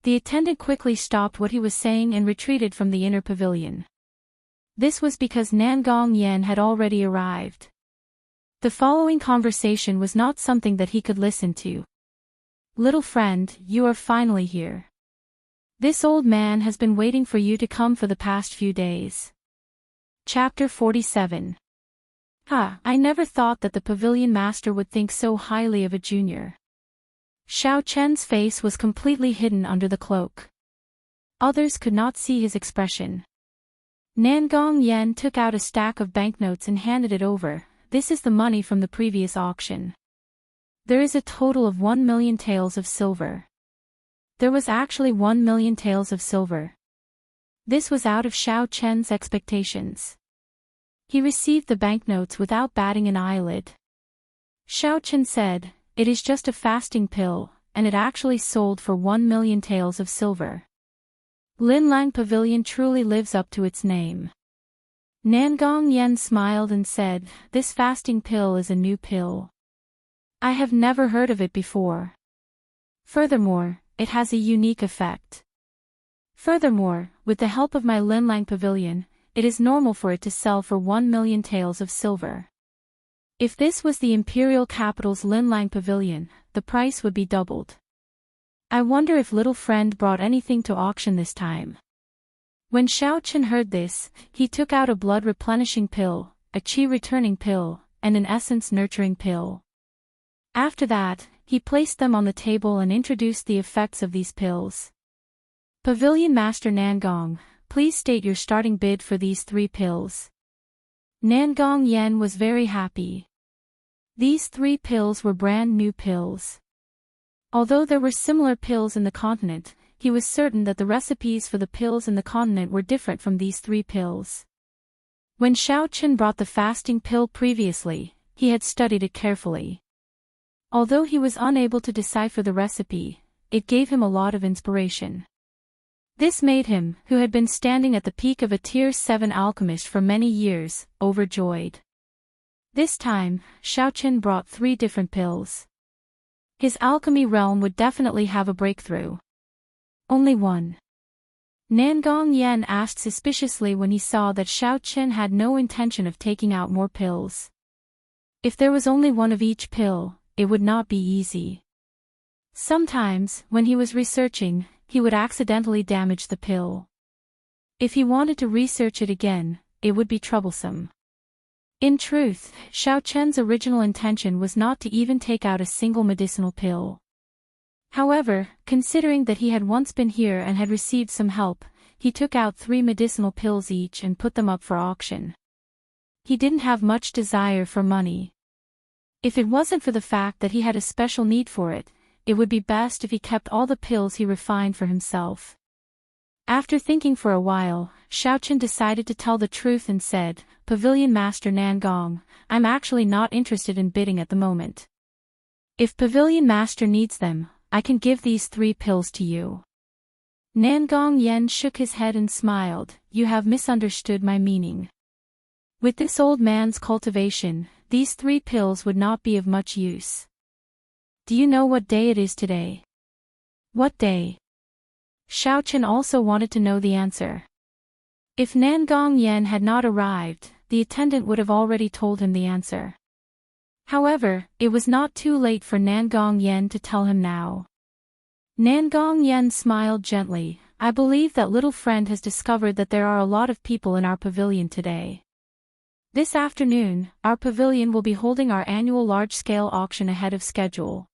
The attendant quickly stopped what he was saying and retreated from the inner pavilion. This was because Nan Gongyan had already arrived. The following conversation was not something that he could listen to. "Little friend, you are finally here. This old man has been waiting for you to come for the past few days." Chapter 47. I never thought that the pavilion master would think so highly of a junior. Xiaochen's face was completely hidden under the cloak. Others could not see his expression. Nan Gongyan took out a stack of banknotes and handed it over. "This is the money from the previous auction. There is a total of 1 million taels of silver." There was actually 1 million taels of silver. This was out of Xiaochen's expectations. He received the banknotes without batting an eyelid. Xiaochen said, "It is just a fasting pill, and it actually sold for 1 million taels of silver. Linlang Pavilion truly lives up to its name." Nan Gongyan smiled and said, "This fasting pill is a new pill. I have never heard of it before. Furthermore, it has a unique effect. Furthermore, with the help of my Linlang Pavilion, it is normal for it to sell for 1 million taels of silver. If this was the imperial capital's Linlang Pavilion, the price would be doubled. I wonder if little friend brought anything to auction this time." When Xiaochen heard this, he took out a blood replenishing pill, a qi returning pill, and an essence nurturing pill. After that, he placed them on the table and introduced the effects of these pills. "Pavilion Master Nangong, please state your starting bid for these 3 pills." Nan Gongyan was very happy. These 3 pills were brand new pills. Although there were similar pills in the continent, he was certain that the recipes for the pills in the continent were different from these 3 pills. When Xiaochen brought the fasting pill previously, he had studied it carefully. Although he was unable to decipher the recipe, it gave him a lot of inspiration. This made him, who had been standing at the peak of a Tier 7 alchemist for many years, overjoyed. This time, Xiaochen brought 3 different pills. His alchemy realm would definitely have a breakthrough. Only one. Nan Gongyan asked suspiciously when he saw that Xiaochen had no intention of taking out more pills. If there was only one of each pill, it would not be easy. Sometimes, when he was researching, he would accidentally damage the pill. If he wanted to research it again, it would be troublesome. In truth, Xiaochen's original intention was not to even take out a single medicinal pill. However, considering that he had once been here and had received some help, he took out 3 medicinal pills each and put them up for auction. He didn't have much desire for money. If it wasn't for the fact that he had a special need for it, it would be best if he kept all the pills he refined for himself. After thinking for a while, Xiaochen decided to tell the truth and said, Pavilion Master Nangong, I'm actually not interested in bidding at the moment. If Pavilion Master needs them, I can give these 3 pills to you. Nangong Yen shook his head and smiled, you have misunderstood my meaning. With this old man's cultivation, these 3 pills would not be of much use. Do you know what day it is today? What day? Xiaochen also wanted to know the answer. If Nangong Yen had not arrived, the attendant would have already told him the answer. However, it was not too late for Nangong Yen to tell him now. Nangong Yen smiled gently, I believe that little friend has discovered that there are a lot of people in our pavilion today. This afternoon, our pavilion will be holding our annual large-scale auction ahead of schedule.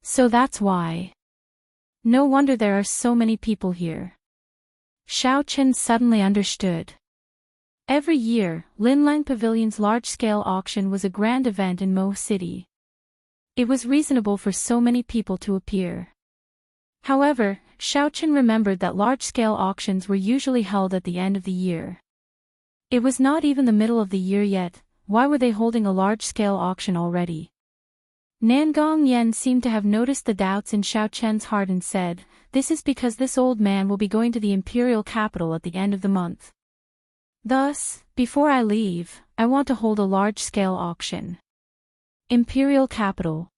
So that's why. No wonder there are so many people here. Xiaochen suddenly understood. Every year, Linlang Pavilion's large-scale auction was a grand event in Mo City. It was reasonable for so many people to appear. However, Xiaochen remembered that large-scale auctions were usually held at the end of the year. It was not even the middle of the year yet, why were they holding a large-scale auction already? Nangong Yen seemed to have noticed the doubts in Xiaochen's heart and said, this is because this old man will be going to the imperial capital at the end of the month. Thus, before I leave, I want to hold a large-scale auction. Imperial capital.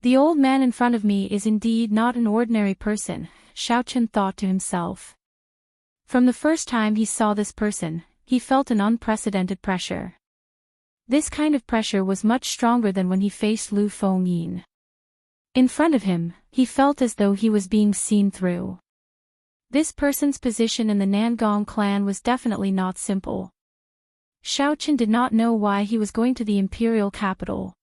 The old man in front of me is indeed not an ordinary person, Xiaochen thought to himself. From the first time he saw this person, he felt an unprecedented pressure. This kind of pressure was much stronger than when he faced Lu Fengyin. In front of him, he felt as though he was being seen through. This person's position in the Nangong clan was definitely not simple. Xiaochen did not know why he was going to the imperial capital.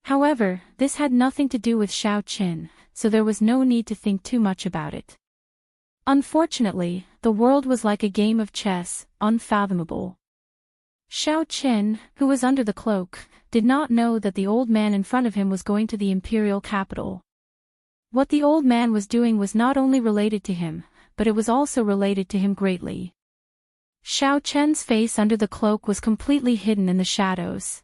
However, this had nothing to do with Xiaochen, so there was no need to think too much about it. Unfortunately, the world was like a game of chess, unfathomable. Xiaochen, who was under the cloak, did not know that the old man in front of him was going to the imperial capital. What the old man was doing was not only related to him, but it was also related to him greatly. Xiaochen's face under the cloak was completely hidden in the shadows.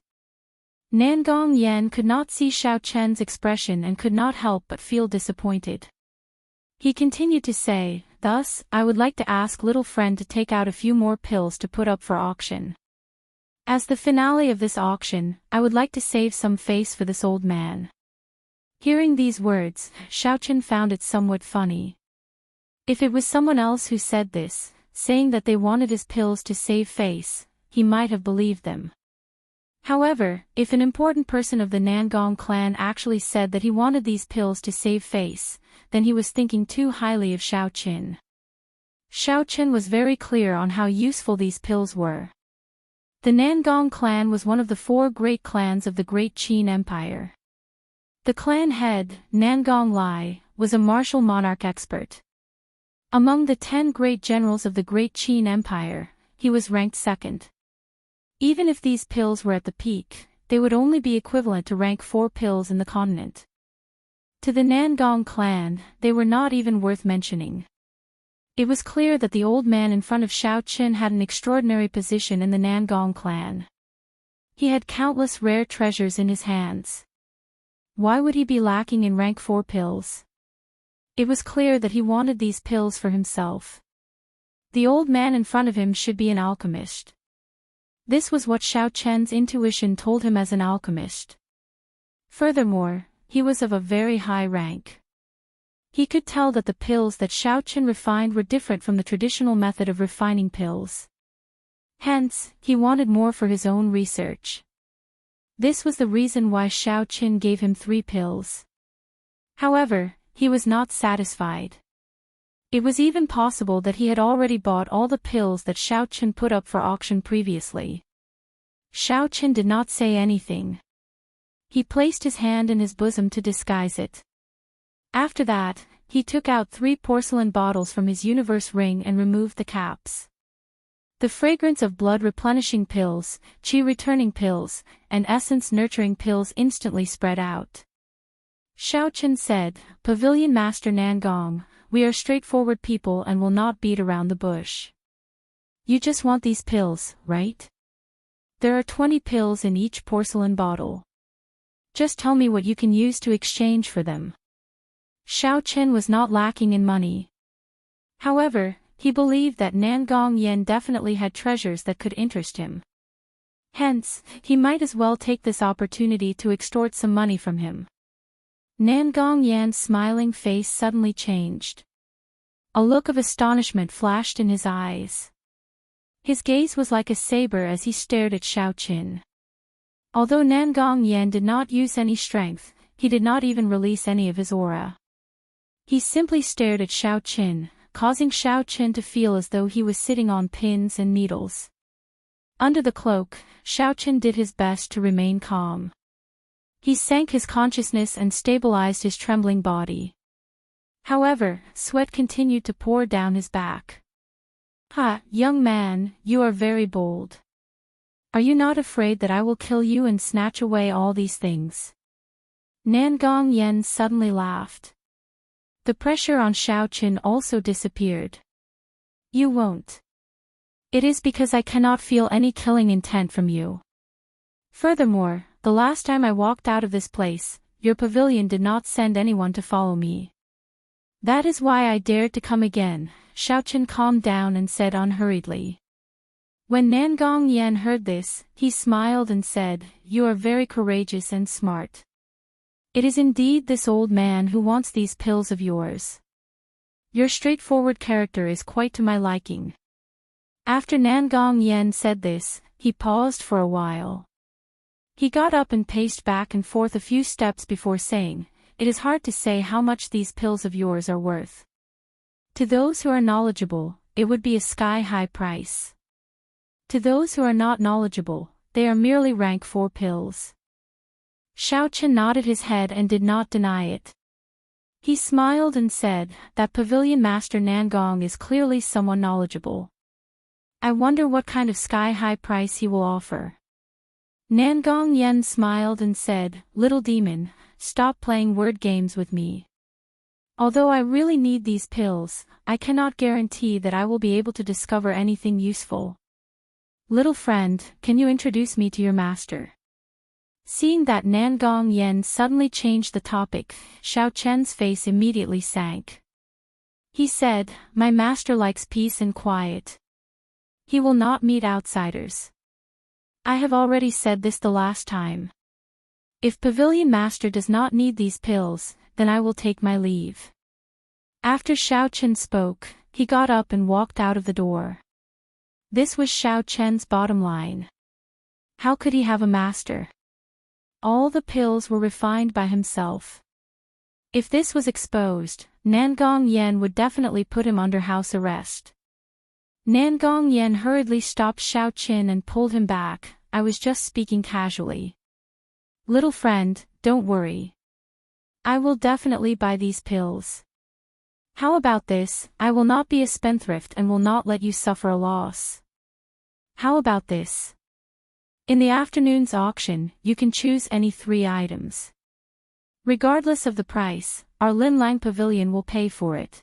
Nangong Yen could not see Xiaochen's expression and could not help but feel disappointed. He continued to say, thus, I would like to ask little friend to take out a few more pills to put up for auction. As the finale of this auction, I would like to save some face for this old man. Hearing these words, Xiaochen found it somewhat funny. If it was someone else who said this, saying that they wanted his pills to save face, he might have believed them. However, if an important person of the Nangong clan actually said that he wanted these pills to save face, then he was thinking too highly of Xiaochen. Xiaochen was very clear on how useful these pills were. The Nangong clan was one of the 4 great clans of the Great Qin Empire. The clan head, Nangong Lai, was a martial monarch expert. Among the 10 great generals of the Great Qin Empire, he was ranked 2nd. Even if these pills were at the peak, they would only be equivalent to rank 4 pills in the continent. To the Nangong clan, they were not even worth mentioning. It was clear that the old man in front of Xiaochen had an extraordinary position in the Nangong clan. He had countless rare treasures in his hands. Why would he be lacking in rank 4 pills? It was clear that he wanted these pills for himself. The old man in front of him should be an alchemist. This was what Xiaochen's intuition told him as an alchemist. Furthermore, he was of a very high rank. He could tell that the pills that Xiaochen refined were different from the traditional method of refining pills. Hence, he wanted more for his own research. This was the reason why Xiaochen gave him 3 pills. However, he was not satisfied. It was even possible that he had already bought all the pills that Xiaochen put up for auction previously. Xiaochen did not say anything. He placed his hand in his bosom to disguise it. After that, he took out 3 porcelain bottles from his universe ring and removed the caps. The fragrance of blood-replenishing pills, qi-returning pills, and essence-nurturing pills instantly spread out. Xiaochen said, Pavilion Master Nangong, we are straightforward people and will not beat around the bush. You just want these pills, right? There are 20 pills in each porcelain bottle. Just tell me what you can use to exchange for them. Xiao Chen was not lacking in money. However, he believed that Nangong Yen definitely had treasures that could interest him. Hence, he might as well take this opportunity to extort some money from him. Nangong Yan's smiling face suddenly changed. A look of astonishment flashed in his eyes. His gaze was like a saber as he stared at Xiao Qin. Although Nangong Yan did not use any strength, he did not even release any of his aura. He simply stared at Xiao Qin, causing Xiao Qin to feel as though he was sitting on pins and needles. Under the cloak, Xiao Qin did his best to remain calm. He sank his consciousness and stabilized his trembling body. However, sweat continued to pour down his back. "Ha, young man, you are very bold. Are you not afraid that I will kill you and snatch away all these things?" Nangong Yen suddenly laughed. The pressure on Xiao Qin also disappeared. "You won't. It is because I cannot feel any killing intent from you. Furthermore, the last time I walked out of this place, your pavilion did not send anyone to follow me. That is why I dared to come again." Xiao Qin calmed down and said unhurriedly. When Nangong Yen heard this, he smiled and said, "You are very courageous and smart. It is indeed this old man who wants these pills of yours. Your straightforward character is quite to my liking." After Nangong Yen said this, he paused for a while. He got up and paced back and forth a few steps before saying, "It is hard to say how much these pills of yours are worth. To those who are knowledgeable, it would be a sky-high price. To those who are not knowledgeable, they are merely rank 4 pills." Xiao Qin nodded his head and did not deny it. He smiled and said, "That pavilion master Nangong is clearly someone knowledgeable. I wonder what kind of sky-high price he will offer." Nangong Yen smiled and said, "Little demon, stop playing word games with me. Although I really need these pills, I cannot guarantee that I will be able to discover anything useful. Little friend, can you introduce me to your master?" Seeing that Nangong Yen suddenly changed the topic, Xiao Chen's face immediately sank. He said, "My master likes peace and quiet. He will not meet outsiders. I have already said this the last time. If Pavilion Master does not need these pills, then I will take my leave." After Xiao Chen spoke, he got up and walked out of the door. This was Xiao Chen's bottom line. How could he have a master? All the pills were refined by himself. If this was exposed, Nangong Yen would definitely put him under house arrest. Nangong Yen hurriedly stopped Xiao Qin and pulled him back. "I was just speaking casually. Little friend, don't worry. I will definitely buy these pills. How about this? I will not be a spendthrift and will not let you suffer a loss. How about this? In the afternoon's auction, you can choose any 3 items. Regardless of the price, our Linlang Pavilion will pay for it."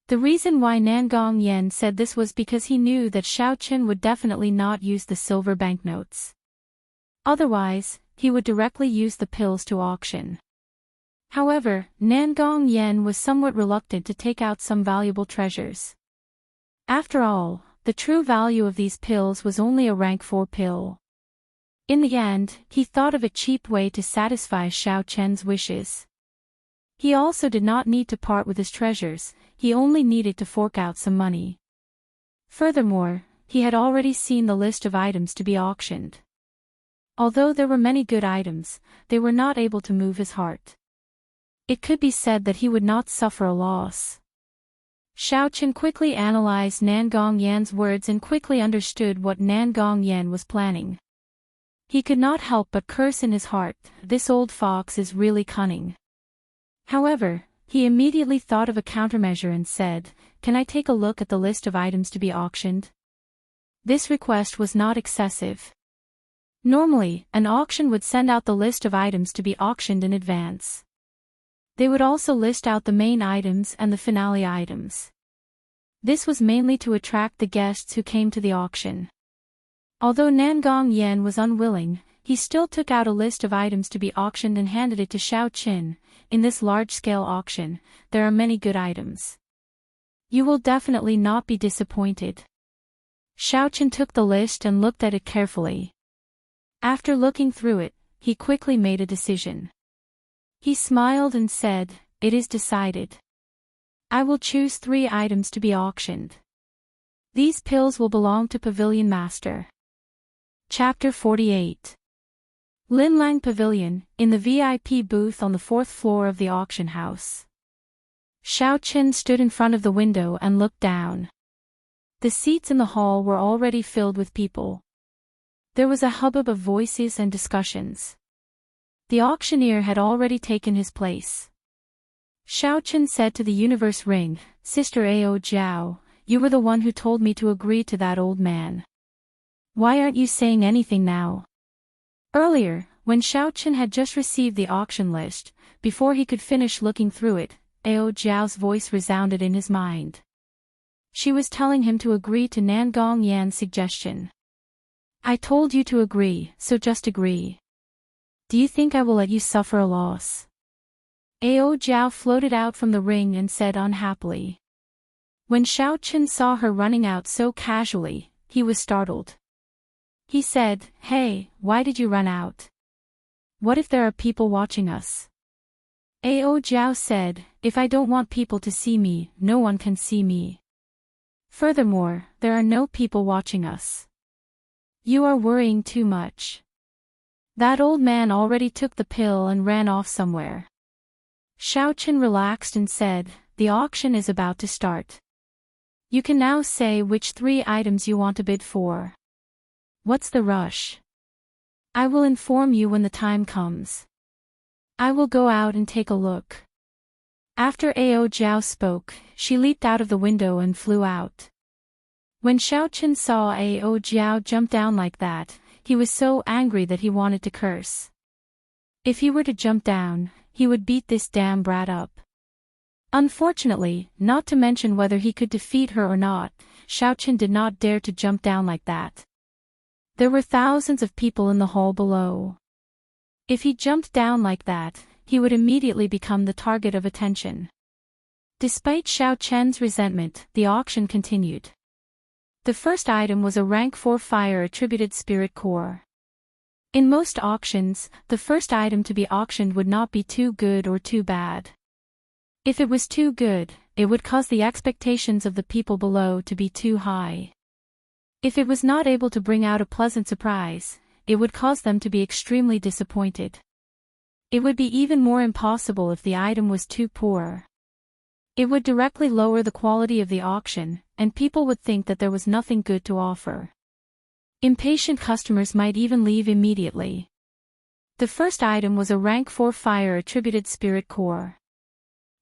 The reason why Nangong Yen said this was because he knew that Xiao Qin would definitely not use the silver banknotes. Otherwise, he would directly use the pills to auction. However, Nangong Yen was somewhat reluctant to take out some valuable treasures. After all, the true value of these pills was only a rank 4 pill. In the end, he thought of a cheap way to satisfy Xiao Chen's wishes. He also did not need to part with his treasures, he only needed to fork out some money. Furthermore, he had already seen the list of items to be auctioned. Although there were many good items, they were not able to move his heart. It could be said that he would not suffer a loss. Xiao Chen quickly analyzed Nangong Yan's words and quickly understood what Nangong Yan was planning. He could not help but curse in his heart, "This old fox is really cunning." However, he immediately thought of a countermeasure and said, "Can I take a look at the list of items to be auctioned?" This request was not excessive. Normally, an auction would send out the list of items to be auctioned in advance. They would also list out the main items and the finale items. This was mainly to attract the guests who came to the auction. Although Nangong Yan was unwilling, he still took out a list of items to be auctioned and handed it to Xiao Qin. In this large-scale auction, there are many good items. You will definitely not be disappointed. Xiao Qin took the list and looked at it carefully. After looking through it, he quickly made a decision. He smiled and said, "It is decided. I will choose 3 items to be auctioned. These pills will belong to Pavilion Master." Chapter 48. Linlang Pavilion, in the VIP booth on the 4th floor of the auction house. Xiao Qin stood in front of the window and looked down. The seats in the hall were already filled with people. There was a hubbub of voices and discussions. The auctioneer had already taken his place. Xiao Qin said to the Universe Ring, "Sister Ao Jiao, you were the one who told me to agree to that old man. Why aren't you saying anything now?" Earlier, when Xiao Qin had just received the auction list, before he could finish looking through it, Ao Jiao's voice resounded in his mind. She was telling him to agree to Nangong Yan's suggestion. "I told you to agree, so just agree. Do you think I will let you suffer a loss?" Ao Jiao floated out from the ring and said unhappily. When Xiao Qin saw her running out so casually, he was startled. He said, "Hey, why did you run out? What if there are people watching us?" Ao Jiao said, "If I don't want people to see me, no one can see me. Furthermore, there are no people watching us. You are worrying too much. That old man already took the pill and ran off somewhere." Xiao Qin relaxed and said, "The auction is about to start. You can now say which 3 items you want to bid for. What's the rush? I will inform you when the time comes. I will go out and take a look." After Ao Jiao spoke, she leaped out of the window and flew out. When Xiao Qin saw Ao Jiao jump down like that, he was so angry that he wanted to curse. If he were to jump down, he would beat this damn brat up. Unfortunately, not to mention whether he could defeat her or not, Xiao Qin did not dare to jump down like that. There were thousands of people in the hall below. If he jumped down like that, he would immediately become the target of attention. Despite Xiao Qin's resentment, the auction continued. The first item was a rank 4 fire-attributed spirit core. In most auctions, the first item to be auctioned would not be too good or too bad. If it was too good, it would cause the expectations of the people below to be too high. If it was not able to bring out a pleasant surprise, it would cause them to be extremely disappointed. It would be even more impossible if the item was too poor. It would directly lower the quality of the auction, and people would think that there was nothing good to offer. Impatient customers might even leave immediately. The first item was a rank 4 fire-attributed spirit core.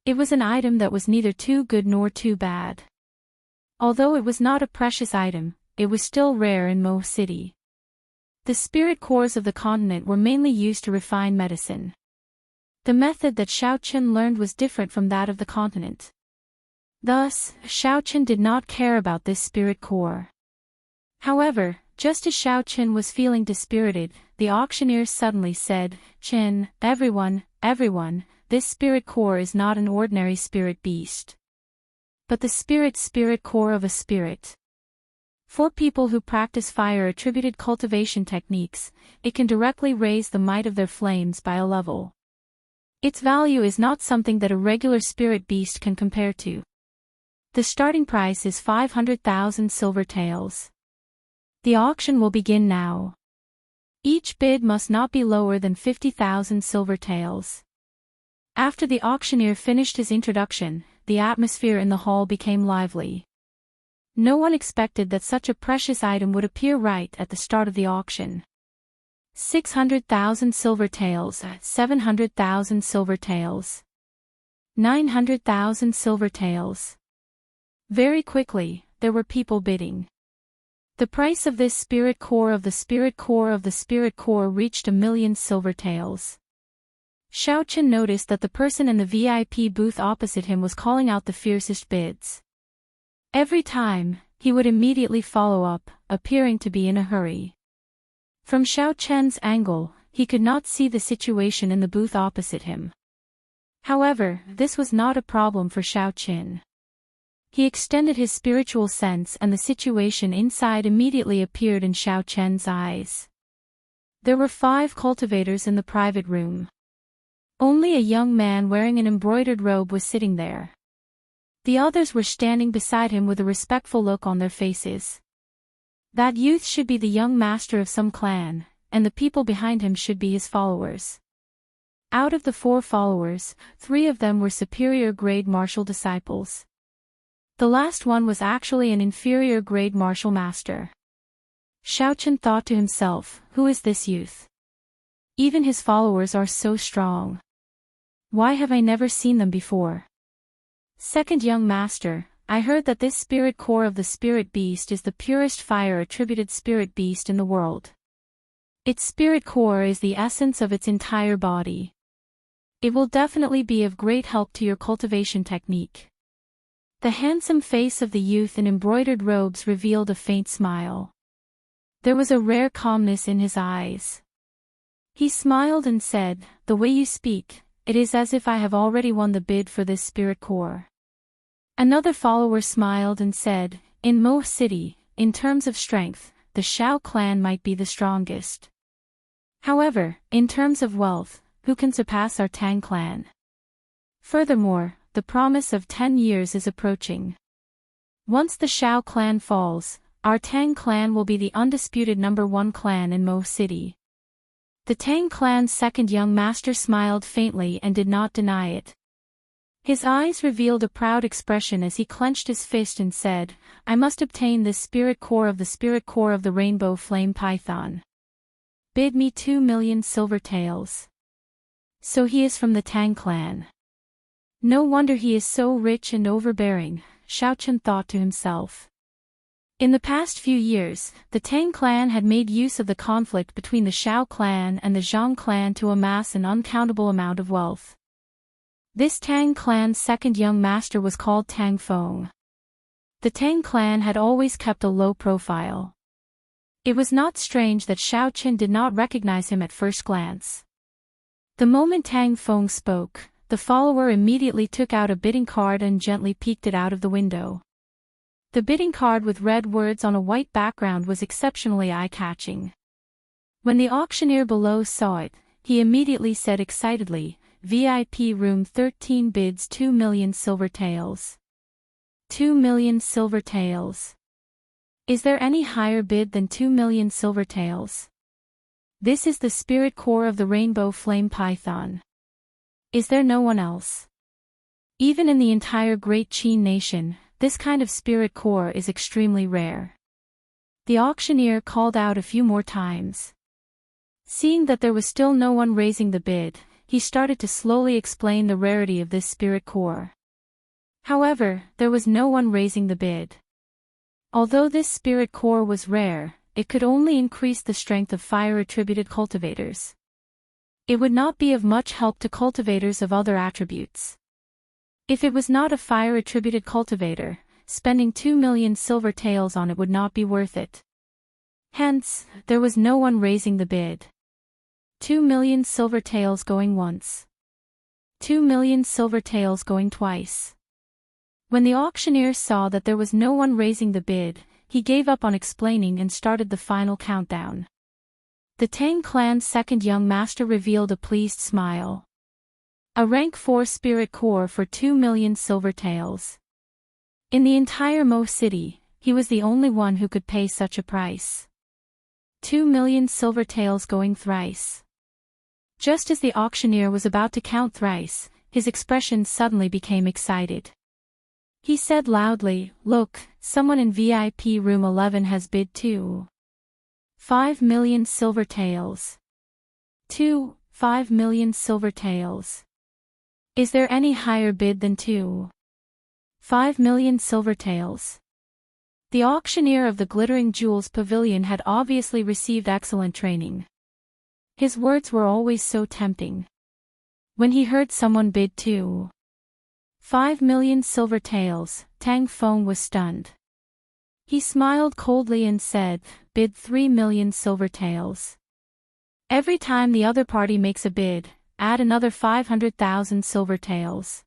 It was an item that was neither too good nor too bad. Although it was not a precious item, it was still rare in Mo City. The spirit cores of the continent were mainly used to refine medicine. The method that Xiao Qin learned was different from that of the continent. Thus, Xiao Qin did not care about this spirit core. However, just as Xiao Qin was feeling dispirited, the auctioneer suddenly said, "Qin, everyone, this spirit core is not an ordinary spirit beast, but the spirit core of a spirit. For people who practice fire-attributed cultivation techniques, it can directly raise the might of their flames by a level. Its value is not something that a regular spirit beast can compare to. The starting price is 500,000 silver taels. The auction will begin now. Each bid must not be lower than 50,000 silver taels." After the auctioneer finished his introduction, the atmosphere in the hall became lively. No one expected that such a precious item would appear right at the start of the auction. 600,000 silver taels, 700,000 silver taels, 900,000 silver taels. Very quickly, there were people bidding. The price of this spirit core of the spirit core of the spirit core reached 1,000,000 silver taels. Xiao Chen noticed that the person in the VIP booth opposite him was calling out the fiercest bids. Every time, he would immediately follow up, appearing to be in a hurry. From Xiao Chen's angle, he could not see the situation in the booth opposite him. However, this was not a problem for Xiao Chen. He extended his spiritual sense and the situation inside immediately appeared in Xiao Chen's eyes. There were 5 cultivators in the private room. Only a young man wearing an embroidered robe was sitting there. The others were standing beside him with a respectful look on their faces. That youth should be the young master of some clan, and the people behind him should be his followers. Out of the 4 followers, 3 of them were superior grade martial disciples. The last one was actually an inferior grade martial master. Xiao Chen thought to himself, who is this youth? Even his followers are so strong. Why have I never seen them before? Second young master, I heard that this spirit core of the spirit beast is the purest fire attributed spirit beast in the world. Its spirit core is the essence of its entire body. It will definitely be of great help to your cultivation technique. The handsome face of the youth in embroidered robes revealed a faint smile. There was a rare calmness in his eyes. He smiled and said, "The way you speak, it is as if I have already won the bid for this spirit core." Another follower smiled and said, "In Mo City, in terms of strength, the Shao clan might be the strongest. However, in terms of wealth, who can surpass our Tang clan? Furthermore, the promise of 10 years is approaching. Once the Shao clan falls, our Tang clan will be the undisputed #1 clan in Mo City." The Tang clan's second young master smiled faintly and did not deny it. His eyes revealed a proud expression as he clenched his fist and said, "I must obtain this spirit core of the rainbow flame python. Bid me 2 million silver taels." So he is from the Tang clan. No wonder he is so rich and overbearing, Xiao Chen thought to himself. In the past few years, the Tang clan had made use of the conflict between the Shao clan and the Zhang clan to amass an uncountable amount of wealth. This Tang clan's second young master was called Tang Feng. The Tang clan had always kept a low profile. It was not strange that Xiao Chen did not recognize him at first glance. The moment Tang Feng spoke, the follower immediately took out a bidding card and gently peeked it out of the window. The bidding card with red words on a white background was exceptionally eye-catching. When the auctioneer below saw it, he immediately said excitedly, "VIP room 13 bids 2 million silver taels. 2 million silver taels. Is there any higher bid than 2 million silver taels? This is the spirit core of the rainbow flame python. Is there no one else? Even in the entire Great Qin nation, this kind of spirit core is extremely rare." The auctioneer called out a few more times. Seeing that there was still no one raising the bid, he started to slowly explain the rarity of this spirit core. However, there was no one raising the bid. Although this spirit core was rare, it could only increase the strength of fire-attributed cultivators. It would not be of much help to cultivators of other attributes. If it was not a fire-attributed cultivator, spending 2 million silver taels on it would not be worth it. Hence, there was no one raising the bid. 2 million silver taels going once. 2 million silver taels going twice. When the auctioneer saw that there was no one raising the bid, he gave up on explaining and started the final countdown. The Tang clan's second young master revealed a pleased smile. A rank 4 spirit core for 2 million silver taels. In the entire Mo City, he was the only one who could pay such a price. 2 million silver taels going thrice. Just as the auctioneer was about to count thrice, his expression suddenly became excited. He said loudly, "Look, someone in VIP room 11 has bid 5 million silver taels. 5 million silver taels. Is there any higher bid than 5 million silver taels?" The auctioneer of the Glittering Jewels Pavilion had obviously received excellent training. His words were always so tempting. When he heard someone bid 2.5 million silver taels, Tang Feng was stunned. He smiled coldly and said, "Bid 3 million silver taels. Every time the other party makes a bid, add another 500,000 silver taels.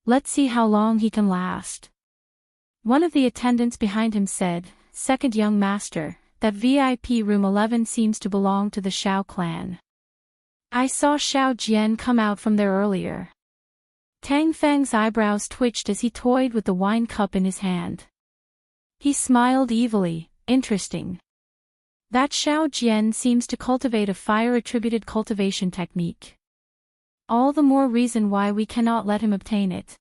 Let's see how long he can last." One of the attendants behind him said, "Second young master, that VIP room 11 seems to belong to the Shao clan. I saw Shao Jian come out from there earlier." Tang Feng's eyebrows twitched as he toyed with the wine cup in his hand. He smiled evilly. Interesting. That Shao Jian seems to cultivate a fire-attributed cultivation technique. All the more reason why we cannot let him obtain it.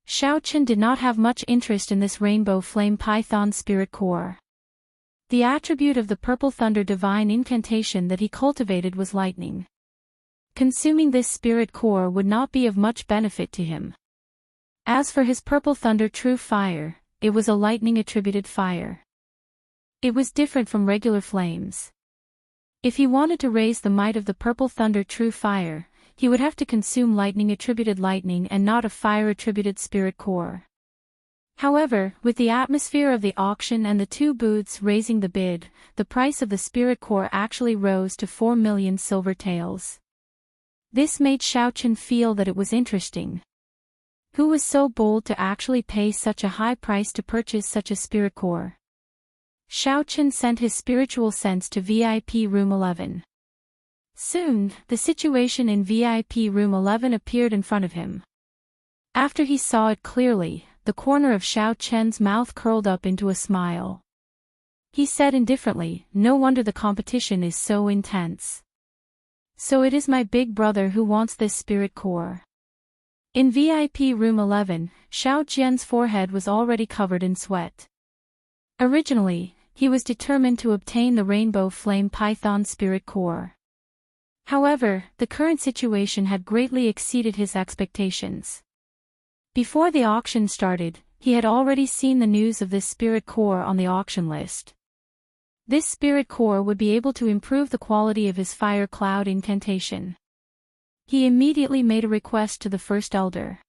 Shao Chen did not have much interest in this rainbow flame python spirit core. The attribute of the purple thunder divine incantation that he cultivated was lightning. Consuming this spirit core would not be of much benefit to him. As for his purple thunder true fire, it was a lightning-attributed fire. It was different from regular flames. If he wanted to raise the might of the purple thunder true fire, he would have to consume lightning-attributed lightning and not a fire-attributed spirit core. However, with the atmosphere of the auction and the two booths raising the bid, the price of the spirit core actually rose to 4 million silver taels. This made Shao Chen feel that it was interesting. Who was so bold to actually pay such a high price to purchase such a spirit core? Shao Chen sent his spiritual sense to VIP room 11. Soon, the situation in VIP room 11 appeared in front of him. After he saw it clearly, the corner of Shao Chen's mouth curled up into a smile. He said indifferently, "No wonder the competition is so intense. So it is my big brother who wants this spirit core." In VIP room 11, Shao Jian's forehead was already covered in sweat. Originally, he was determined to obtain the rainbow flame python spirit core. However, the current situation had greatly exceeded his expectations. Before the auction started, he had already seen the news of this spirit core on the auction list. This spirit core would be able to improve the quality of his fire cloud incantation. He immediately made a request to the first elder.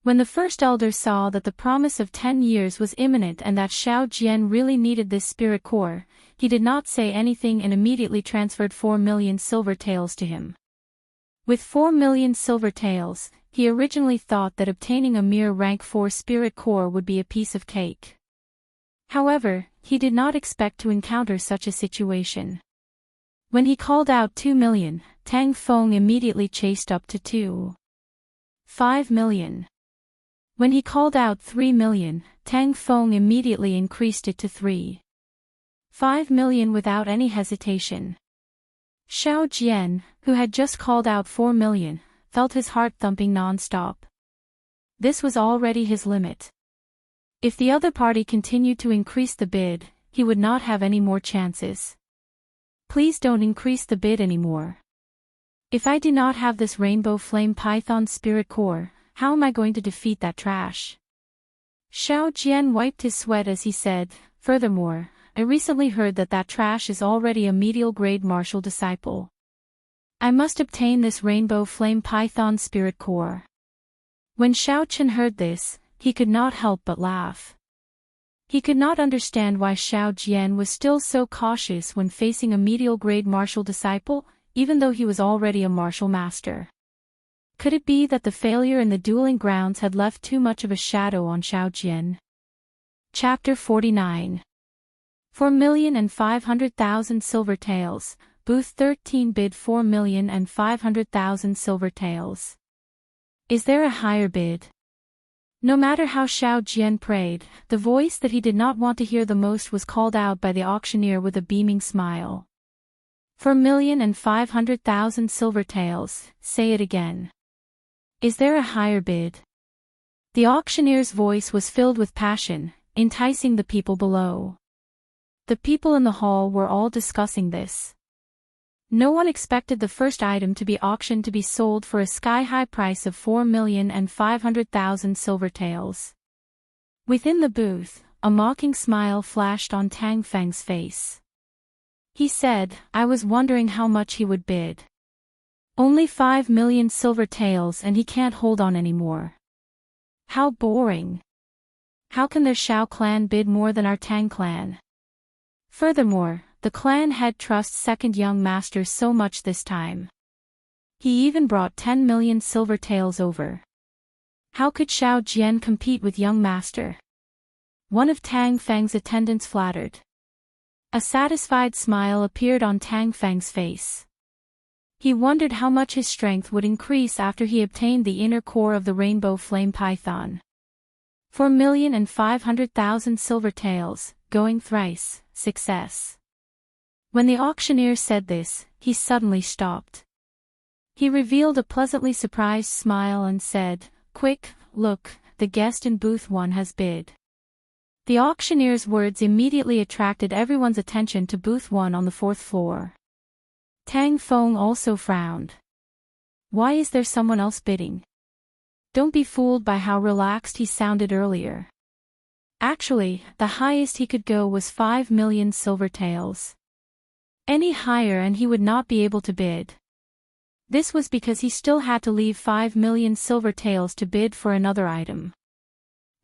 When the first elder saw that the promise of 10 years was imminent and that Shao Jian really needed this spirit core, he did not say anything and immediately transferred 4 million silver taels to him. With 4 million silver taels, he originally thought that obtaining a mere rank 4 spirit core would be a piece of cake. However, he did not expect to encounter such a situation. When he called out 2 million, Tang Feng immediately chased up to 2.5 million. When he called out 3 million, Tang Feng immediately increased it to 3.5 million without any hesitation. Shao Jian, who had just called out 4 million, felt his heart thumping non-stop. This was already his limit. If the other party continued to increase the bid, he would not have any more chances. "Please don't increase the bid anymore. If I do not have this rainbow flame python spirit core, how am I going to defeat that trash?" Shao Jian wiped his sweat as he said, "Furthermore, I recently heard that that trash is already a medial grade martial disciple. I must obtain this rainbow flame python spirit core." When Shao Chen heard this, he could not help but laugh. He could not understand why Shao Jian was still so cautious when facing a medial grade martial disciple, even though he was already a martial master. Could it be that the failure in the dueling grounds had left too much of a shadow on Shao Jian? Chapter 49. 4,500,000 silver taels, Booth 13 bid 4,500,000 silver taels. Is there a higher bid? No matter how Shao Jian prayed, the voice that he did not want to hear the most was called out by the auctioneer with a beaming smile. 4,500,000 silver taels, say it again. Is there a higher bid? The auctioneer's voice was filled with passion, enticing the people below. The people in the hall were all discussing this. No one expected the first item to be auctioned to be sold for a sky-high price of 4,500,000 silver taels. Within the booth, a mocking smile flashed on Tang Feng's face. He said, "I was wondering how much he would bid." Only 5 million silver taels and he can't hold on anymore. How boring. How can their Shao clan bid more than our Tang clan? Furthermore, the clan head trusts second young master so much this time. He even brought 10 million silver taels over. How could Shao Jian compete with young master? One of Tang Feng's attendants flattered. A satisfied smile appeared on Tang Feng's face. He wondered how much his strength would increase after he obtained the inner core of the rainbow flame python. 4,500,000 silver taels, going thrice, success. When the auctioneer said this, he suddenly stopped. He revealed a pleasantly surprised smile and said, "Quick, look, the guest in booth 1 has bid." The auctioneer's words immediately attracted everyone's attention to booth 1 on the 4th floor. Tang Feng also frowned. Why is there someone else bidding? Don't be fooled by how relaxed he sounded earlier. Actually, the highest he could go was 5 million silver taels. Any higher and he would not be able to bid. This was because he still had to leave 5 million silver taels to bid for another item.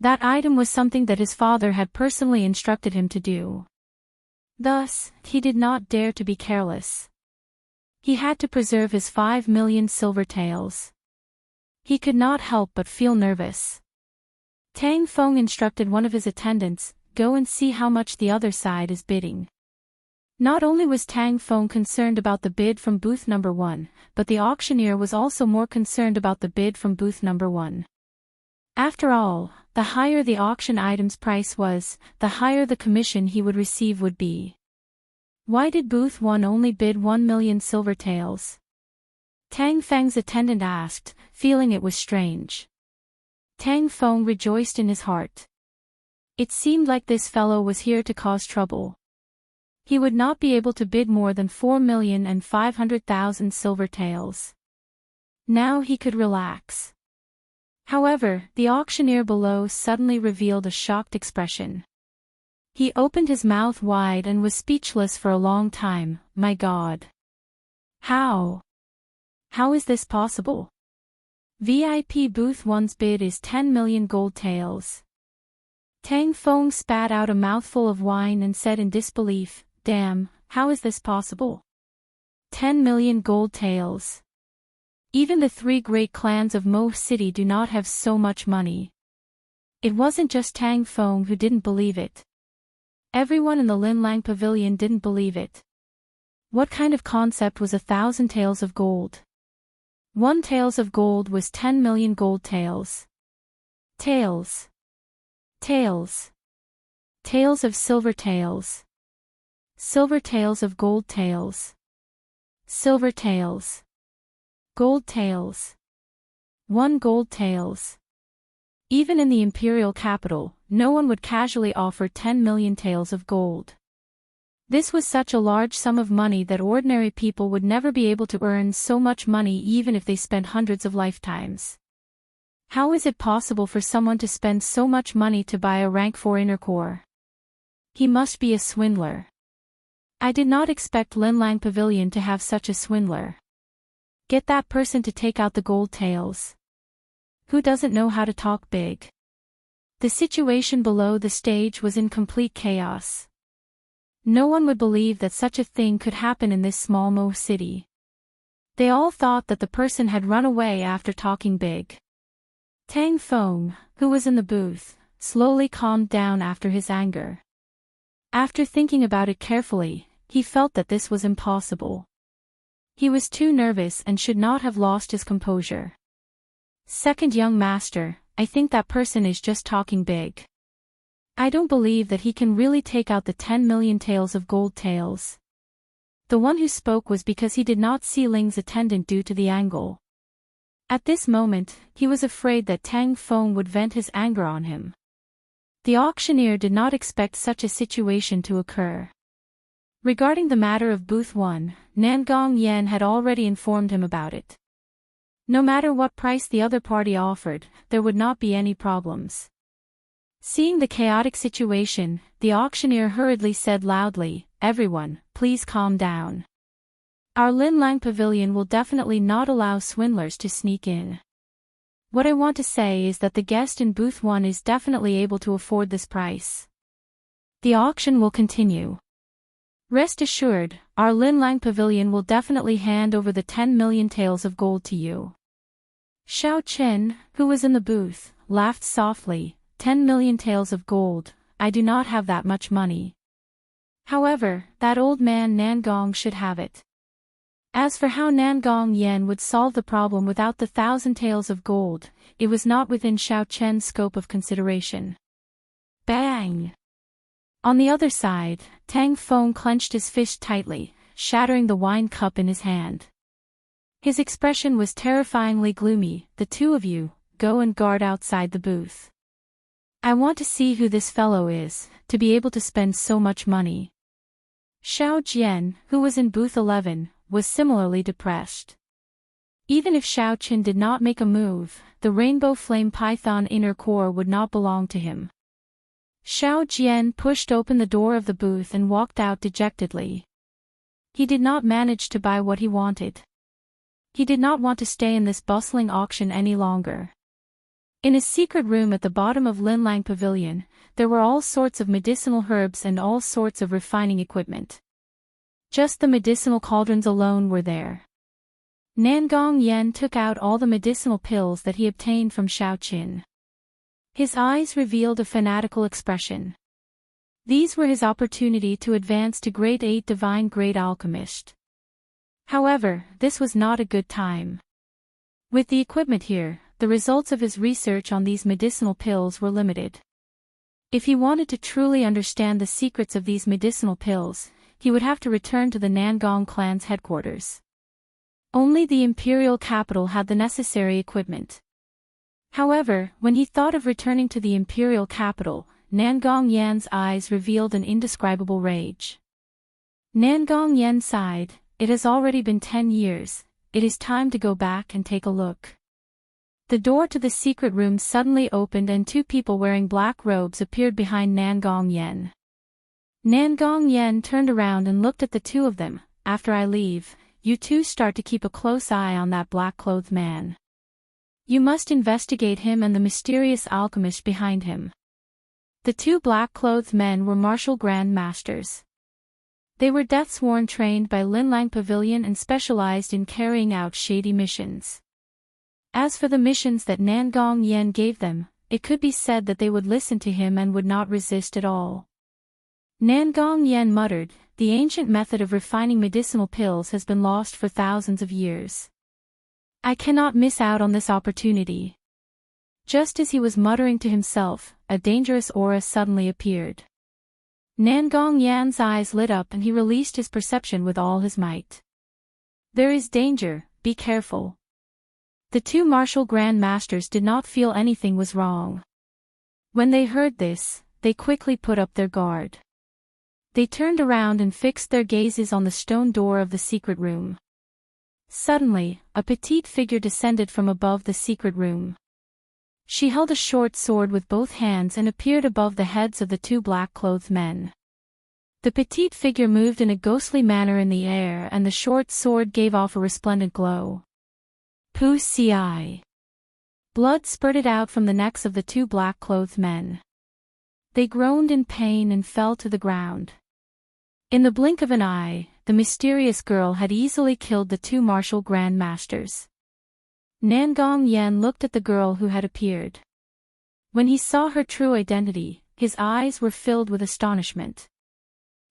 That item was something that his father had personally instructed him to do. Thus, he did not dare to be careless. He had to preserve his 5 million silver taels. He could not help but feel nervous. Tang Feng instructed one of his attendants, "Go and see how much the other side is bidding." Not only was Tang Feng concerned about the bid from booth number 1, but the auctioneer was also more concerned about the bid from booth number 1. After all, the higher the auction item's price was, the higher the commission he would receive would be. Why did booth 1 only bid 1 million silver taels? Tang Feng's attendant asked, feeling it was strange. Tang Feng rejoiced in his heart. It seemed like this fellow was here to cause trouble. He would not be able to bid more than 4,500,000 silver taels. Now he could relax. However, the auctioneer below suddenly revealed a shocked expression. He opened his mouth wide and was speechless for a long time. My God! How? How is this possible? VIP Booth 1's bid is 10 million gold taels. Tang Feng spat out a mouthful of wine and said in disbelief, "Damn, how is this possible? 10 million gold taels. Even the 3 great clans of Mo City do not have so much money." It wasn't just Tang Feng who didn't believe it. Everyone in the Linlang Pavilion didn't believe it. What kind of concept was 1,000 taels of gold? 1 taels of gold was 10 million gold taels. Taels. Taels. Taels of silver taels. Silver taels of gold taels. Silver taels. Gold taels. 1 gold taels. Even in the imperial capital, no one would casually offer 10 million taels of gold. This was such a large sum of money that ordinary people would never be able to earn so much money even if they spent hundreds of lifetimes. How is it possible for someone to spend so much money to buy a rank 4 inner core? He must be a swindler. I did not expect Linlang Pavilion to have such a swindler. Get that person to take out the gold taels. Who doesn't know how to talk big? The situation below the stage was in complete chaos. No one would believe that such a thing could happen in this small Mo city. They all thought that the person had run away after talking big. Tang Feng, who was in the booth, slowly calmed down after his anger. After thinking about it carefully, he felt that this was impossible. He was too nervous and should not have lost his composure. Second young master, I think that person is just talking big. I don't believe that he can really take out the 10 million taels of gold taels. The one who spoke was because he did not see Ling's attendant due to the angle. At this moment, he was afraid that Tang Feng would vent his anger on him. The auctioneer did not expect such a situation to occur. Regarding the matter of Booth 1, Nangong Yan had already informed him about it. No matter what price the other party offered, there would not be any problems. Seeing the chaotic situation, the auctioneer hurriedly said loudly, "Everyone, please calm down. Our Lin Lang pavilion will definitely not allow swindlers to sneak in. What I want to say is that the guest in booth 1 is definitely able to afford this price. The auction will continue. Rest assured, our Lin Lang pavilion will definitely hand over the 10 million taels of gold to you. Xiao Chen, who was in the booth, laughed softly. 10 million taels of gold, I do not have that much money. However, that old man Nangong should have it. As for how Nangong Yen would solve the problem without the 1,000 taels of gold, it was not within Xiao Chen's scope of consideration. Bang! On the other side, Tang Feng clenched his fist tightly, shattering the wine cup in his hand. His expression was terrifyingly gloomy. The two of you, go and guard outside the booth. I want to see who this fellow is, to be able to spend so much money. Xiao Jian, who was in booth 11, was similarly depressed. Even if Xiao Qin did not make a move, the rainbow flame python inner core would not belong to him. Xiao Jian pushed open the door of the booth and walked out dejectedly. He did not manage to buy what he wanted. He did not want to stay in this bustling auction any longer. In a secret room at the bottom of Lin Lang Pavilion, there were all sorts of medicinal herbs and all sorts of refining equipment. Just the medicinal cauldrons alone were there. Nangong Yen took out all the medicinal pills that he obtained from Xiao Qin. His eyes revealed a fanatical expression. These were his opportunity to advance to grade 8 divine grade alchemist. However, this was not a good time. With the equipment here, the results of his research on these medicinal pills were limited. If he wanted to truly understand the secrets of these medicinal pills, he would have to return to the Nangong clan's headquarters. Only the imperial capital had the necessary equipment. However, when he thought of returning to the imperial capital, Nangong Yan's eyes revealed an indescribable rage. Nangong Yan sighed. It has already been 10 years, it is time to go back and take a look. The door to the secret room suddenly opened and two people wearing black robes appeared behind Nangong Yen. Nangong Yen turned around and looked at the two of them. After I leave, you two start to keep a close eye on that black-clothed man. You must investigate him and the mysterious alchemist behind him. The two black-clothed men were martial grand masters. They were death-sworn trained by Lin Lang Pavilion and specialized in carrying out shady missions. As for the missions that Nangong Yen gave them, it could be said that they would listen to him and would not resist at all. Nangong Yen muttered, the ancient method of refining medicinal pills has been lost for thousands of years. I cannot miss out on this opportunity. Just as he was muttering to himself, a dangerous aura suddenly appeared. Nangong Yan's eyes lit up and he released his perception with all his might. There is danger, be careful. The two martial grand masters did not feel anything was wrong. When they heard this, they quickly put up their guard. They turned around and fixed their gazes on the stone door of the secret room. Suddenly, a petite figure descended from above the secret room. She held a short sword with both hands and appeared above the heads of the two black-clothed men. The petite figure moved in a ghostly manner in the air and the short sword gave off a resplendent glow. Pu Ci. Blood spurted out from the necks of the two black-clothed men. They groaned in pain and fell to the ground. In the blink of an eye, the mysterious girl had easily killed the two martial grand masters. Nangong Yen looked at the girl who had appeared. When he saw her true identity, his eyes were filled with astonishment.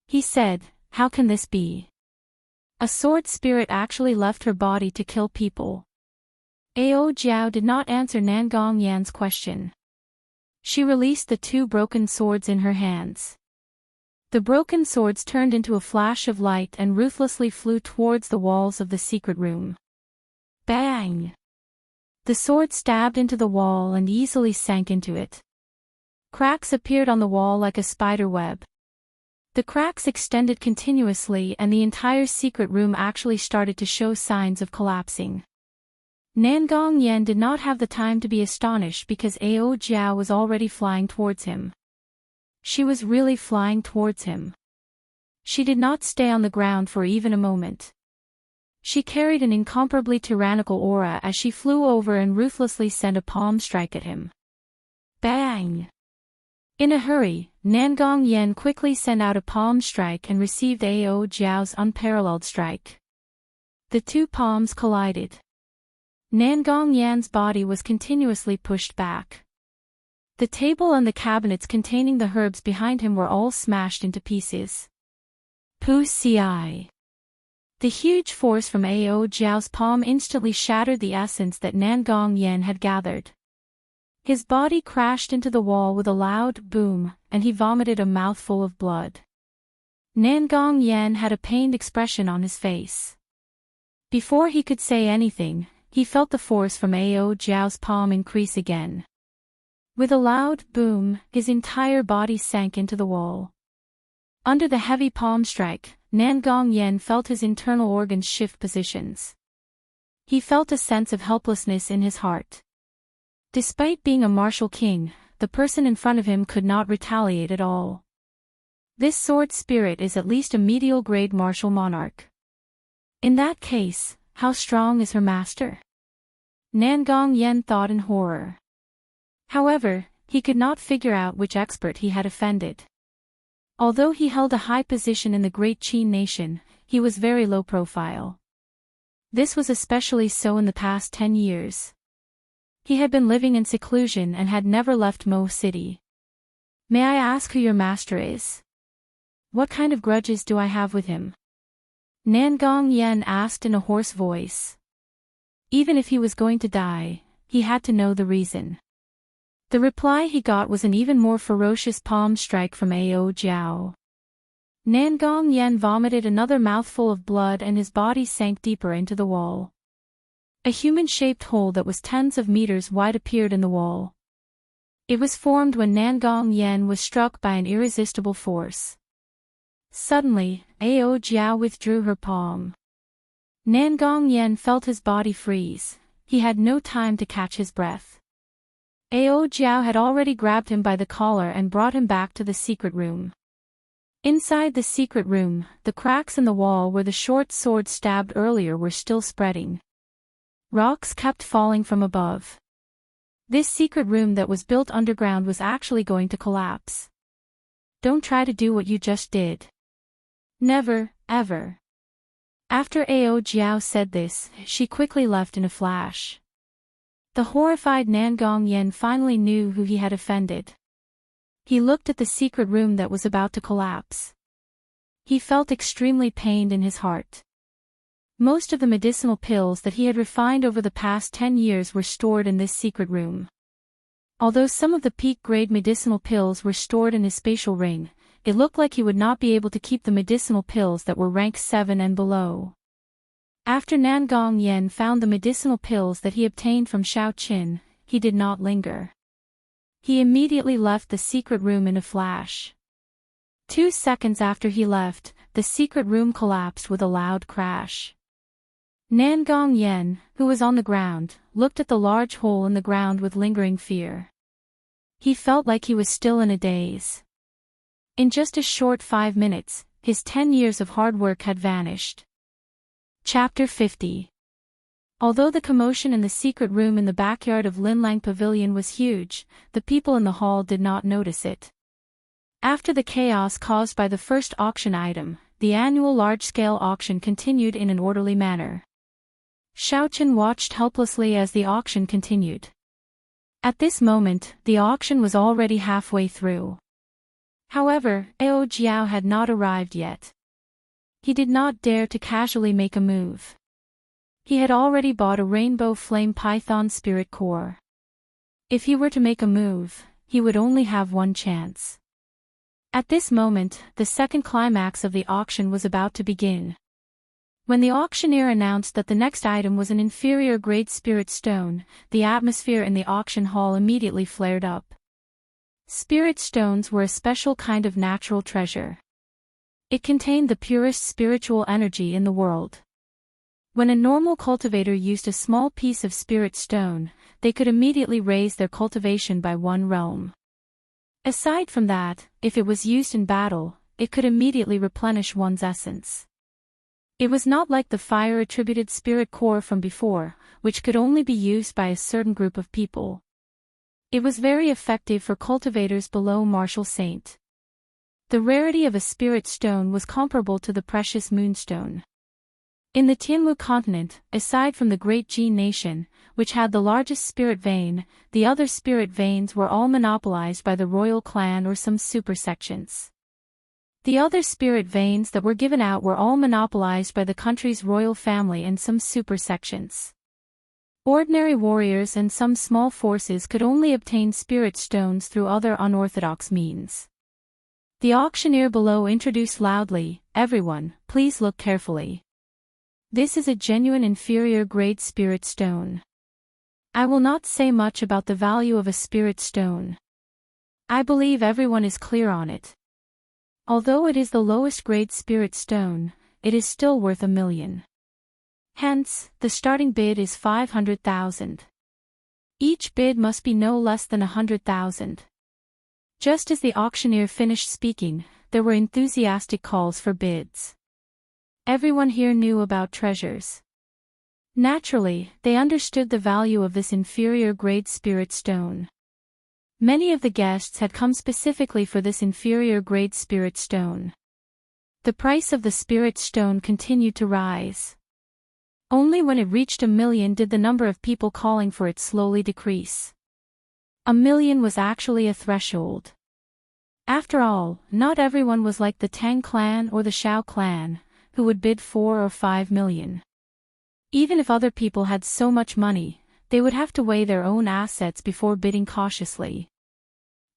He said, how can this be? A sword spirit actually left her body to kill people. Ao Jiao did not answer Nangong Yan's question. She released the two broken swords in her hands. The broken swords turned into a flash of light and ruthlessly flew towards the walls of the secret room. Bang! The sword stabbed into the wall and easily sank into it. Cracks appeared on the wall like a spider web. The cracks extended continuously and the entire secret room actually started to show signs of collapsing. Nangong Yen did not have the time to be astonished because Ao Jiao was already flying towards him. She was really flying towards him. She did not stay on the ground for even a moment. She carried an incomparably tyrannical aura as she flew over and ruthlessly sent a palm strike at him. Bang! In a hurry, Nangong Yen quickly sent out a palm strike and received Ao Jiao's unparalleled strike. The two palms collided. Nangong Yan's body was continuously pushed back. The table and the cabinets containing the herbs behind him were all smashed into pieces. Wuxia. The huge force from Ao Jiao's palm instantly shattered the essence that Nangong Yen had gathered. His body crashed into the wall with a loud boom, and he vomited a mouthful of blood. Nangong Yen had a pained expression on his face. Before he could say anything, he felt the force from Ao Jiao's palm increase again. With a loud boom, his entire body sank into the wall. Under the heavy palm strike, Nangong Yen felt his internal organs shift positions. He felt a sense of helplessness in his heart. Despite being a martial king, the person in front of him could not retaliate at all. This sword spirit is at least a medial grade martial monarch. In that case, how strong is her master? Nangong Yen thought in horror. However, he could not figure out which expert he had offended. Although he held a high position in the great Qin nation, he was very low profile. This was especially so in the past 10 years. He had been living in seclusion and had never left Mo City. May I ask who your master is? What kind of grudges do I have with him? Nangong Yen asked in a hoarse voice. Even if he was going to die, he had to know the reason. The reply he got was an even more ferocious palm strike from Ao Jiao. Nangong Yen vomited another mouthful of blood and his body sank deeper into the wall. A human-shaped hole that was tens of meters wide appeared in the wall. It was formed when Nangong Yen was struck by an irresistible force. Suddenly, Ao Jiao withdrew her palm. Nangong Yen felt his body freeze. He had no time to catch his breath. Ao Jiao had already grabbed him by the collar and brought him back to the secret room. Inside the secret room, the cracks in the wall where the short sword stabbed earlier were still spreading. Rocks kept falling from above. This secret room that was built underground was actually going to collapse. Don't try to do what you just did. Never, ever. After Ao Jiao said this, she quickly left in a flash. The horrified Nangong Yen finally knew who he had offended. He looked at the secret room that was about to collapse. He felt extremely pained in his heart. Most of the medicinal pills that he had refined over the past 10 years were stored in this secret room. Although some of the peak-grade medicinal pills were stored in his spatial ring, it looked like he would not be able to keep the medicinal pills that were rank 7 and below. After Nangong Yen found the medicinal pills that he obtained from Shao Qin, he did not linger. He immediately left the secret room in a flash. 2 seconds after he left, the secret room collapsed with a loud crash. Nangong Yen, who was on the ground, looked at the large hole in the ground with lingering fear. He felt like he was still in a daze. In just a short 5 minutes, his 10 years of hard work had vanished. Chapter 50. Although the commotion in the secret room in the backyard of Linlang Pavilion was huge, the people in the hall did not notice it. After the chaos caused by the first auction item, the annual large-scale auction continued in an orderly manner. Shao Qin watched helplessly as the auction continued. At this moment, the auction was already halfway through. However, Ao Jiao had not arrived yet. He did not dare to casually make a move. He had already bought a Rainbow Flame Python Spirit Core. If he were to make a move, he would only have one chance. At this moment, the second climax of the auction was about to begin. When the auctioneer announced that the next item was an inferior grade spirit stone, the atmosphere in the auction hall immediately flared up. Spirit stones were a special kind of natural treasure. It contained the purest spiritual energy in the world. When a normal cultivator used a small piece of spirit stone, they could immediately raise their cultivation by 1 realm. Aside from that, if it was used in battle, it could immediately replenish one's essence. It was not like the fire-attributed spirit core from before, which could only be used by a certain group of people. It was very effective for cultivators below Martial Saint. The rarity of a spirit stone was comparable to the precious moonstone. In the Tianlu continent, aside from the Great Jin nation, which had the largest spirit vein, the other spirit veins were all monopolized by the royal clan or some supersections. The other spirit veins that were given out were all monopolized by the country's royal family and some supersections. Ordinary warriors and some small forces could only obtain spirit stones through other unorthodox means. The auctioneer below introduced loudly, "Everyone, please look carefully. This is a genuine inferior grade spirit stone. I will not say much about the value of a spirit stone. I believe everyone is clear on it. Although it is the lowest grade spirit stone, it is still worth 1,000,000. Hence, the starting bid is 500,000. Each bid must be no less than 100,000. Just as the auctioneer finished speaking, there were enthusiastic calls for bids. Everyone here knew about treasures. Naturally, they understood the value of this inferior grade spirit stone. Many of the guests had come specifically for this inferior grade spirit stone. The price of the spirit stone continued to rise. Only when it reached 1,000,000 did the number of people calling for it slowly decrease. 1,000,000 was actually a threshold. After all, not everyone was like the Tang clan or the Shao clan, who would bid 4 or 5,000,000. Even if other people had so much money, they would have to weigh their own assets before bidding cautiously.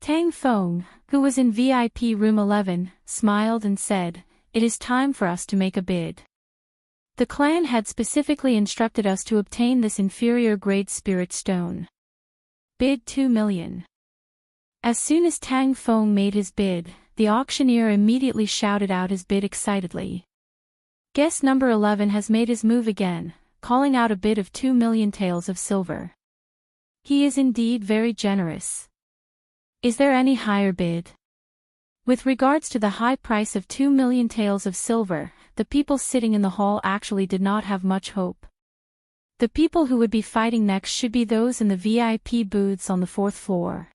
Tang Feng, who was in VIP room 11, smiled and said, "It is time for us to make a bid. The clan had specifically instructed us to obtain this inferior grade spirit stone. Bid 2,000,000. As soon as Tang Feng made his bid, the auctioneer immediately shouted out his bid excitedly. Guest number 11 has made his move again, calling out a bid of 2,000,000 taels of silver. He is indeed very generous. Is there any higher bid? With regards to the high price of 2,000,000 taels of silver, the people sitting in the hall actually did not have much hope. The people who would be fighting next should be those in the VIP booths on the 4th floor.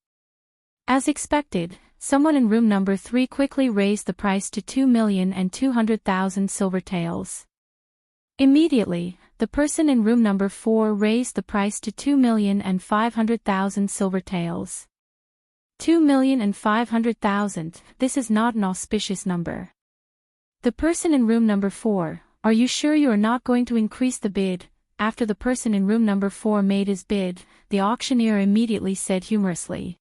As expected, someone in room number 3 quickly raised the price to 2,200,000 silver taels. Immediately, the person in room number 4 raised the price to 2,500,000 silver taels. 2,500,000, this is not an auspicious number. The person in room number 4, "Are you sure you are not going to increase the bid?" After the person in room number 4 made his bid, the auctioneer immediately said humorously.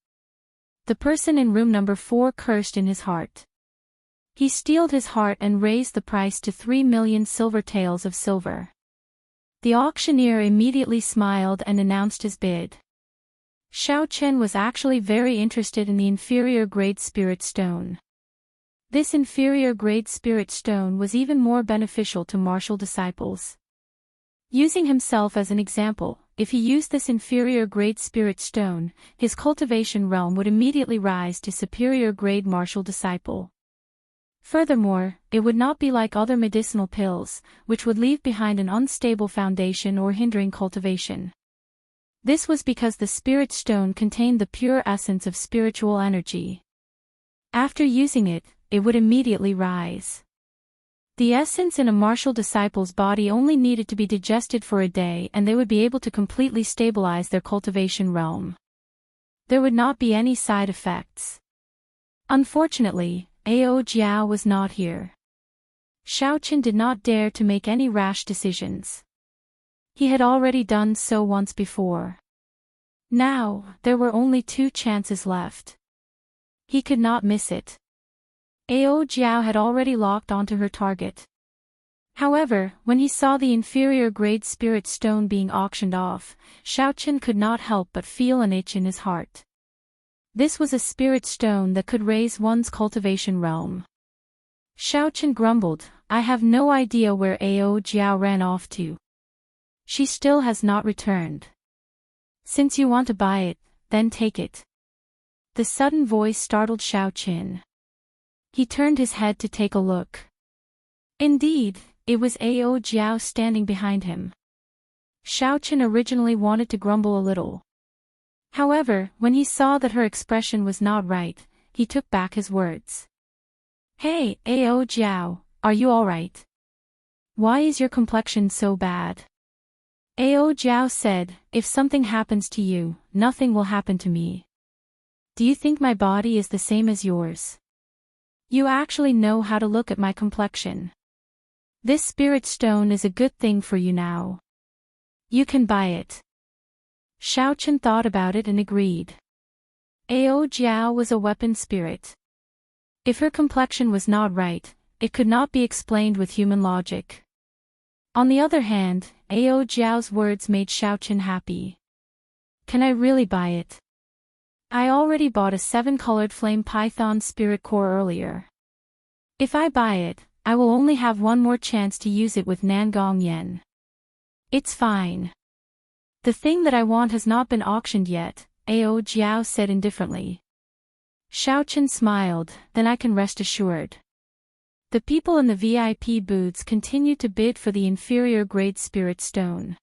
The person in room number 4 cursed in his heart. He steeled his heart and raised the price to 3,000,000 silver taels of silver. The auctioneer immediately smiled and announced his bid. Xiao Chen was actually very interested in the inferior grade spirit stone. This inferior grade spirit stone was even more beneficial to martial disciples. Using himself as an example, if he used this inferior grade spirit stone, his cultivation realm would immediately rise to superior grade martial disciple. Furthermore, it would not be like other medicinal pills, which would leave behind an unstable foundation or hindering cultivation. This was because the spirit stone contained the pure essence of spiritual energy. After using it, it would immediately rise. The essence in a martial disciple's body only needed to be digested for a day and they would be able to completely stabilize their cultivation realm. There would not be any side effects. Unfortunately, Ao Jiao was not here. Xiao Chen did not dare to make any rash decisions. He had already done so once before. Now, there were only 2 chances left. He could not miss it. Ao Jiao had already locked onto her target. However, when he saw the inferior grade spirit stone being auctioned off, Xiao Chen could not help but feel an itch in his heart. This was a spirit stone that could raise one's cultivation realm. Xiao Chen grumbled, "I have no idea where Ao Jiao ran off to. She still has not returned. Since you want to buy it, then take it." The sudden voice startled Xiao Chen. He turned his head to take a look. Indeed, It was Ao Jiao standing behind him. Xiaochen originally wanted to grumble a little. However, when he saw that her expression was not right, he took back his words. Hey, Ao Jiao, are you alright? Why is your complexion so bad? Ao Jiao said, if something happens to you, nothing will happen to me. Do you think my body is the same as yours? You actually know how to look at my complexion. This spirit stone is a good thing for you now. You can buy it. Xiaochen thought about it and agreed. Ao Jiao was a weapon spirit. If her complexion was not right, it could not be explained with human logic. On the other hand, Ao Jiao's words made Xiaochen happy. Can I really buy it? I already bought a 7-colored flame python spirit core earlier. If I buy it, I will only have one more chance to use it with Nangong Yen. It's fine. The thing that I want has not been auctioned yet, Ao Jiao said indifferently. Xiaochen smiled, then I can rest assured. The people in the VIP booths continued to bid for the inferior grade spirit stone.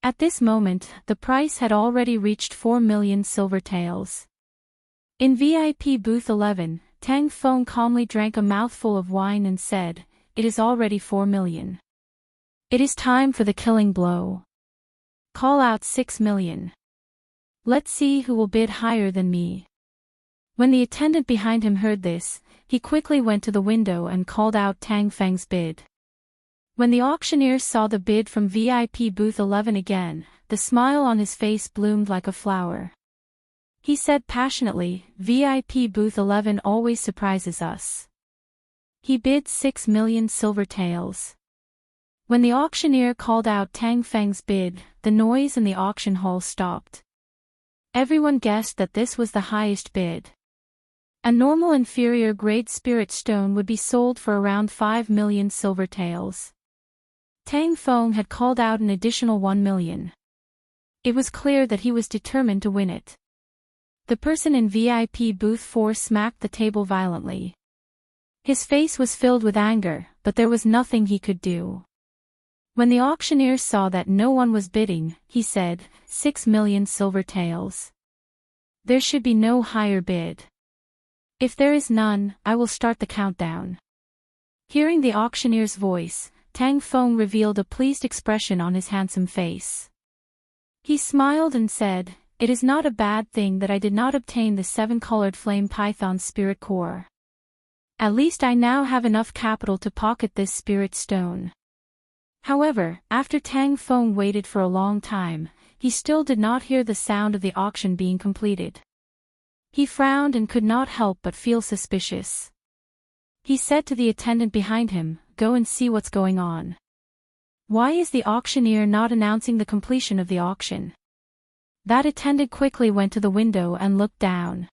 At this moment, the price had already reached 4 million silver taels. In VIP booth 11, Tang Feng calmly drank a mouthful of wine and said, it is already 4 million. It is time for the killing blow. Call out 6 million. Let's see who will bid higher than me. When the attendant behind him heard this, he quickly went to the window and called out Tang Feng's bid. When the auctioneer saw the bid from VIP booth 11 again, the smile on his face bloomed like a flower. He said passionately, VIP booth 11 always surprises us. He bid 6 million silver taels. When the auctioneer called out Tang Feng's bid, the noise in the auction hall stopped. Everyone guessed that this was the highest bid. A normal inferior grade spirit stone would be sold for around 5 million silver taels. Tang Feng had called out an additional 1 million. It was clear that he was determined to win it. The person in VIP booth 4 smacked the table violently. His face was filled with anger, but there was nothing he could do. When the auctioneer saw that no one was bidding, he said, 6 million silver taels. There should be no higher bid. If there is none, I will start the countdown. Hearing the auctioneer's voice, Tang Feng revealed a pleased expression on his handsome face. He smiled and said, it is not a bad thing that I did not obtain the 7-colored flame python spirit core. At least I now have enough capital to pocket this spirit stone. However, after Tang Feng waited for a long time, he still did not hear the sound of the auction being completed. He frowned and could not help but feel suspicious. He said to the attendant behind him, go and see what's going on. Why is the auctioneer not announcing the completion of the auction? That attendant quickly went to the window and looked down.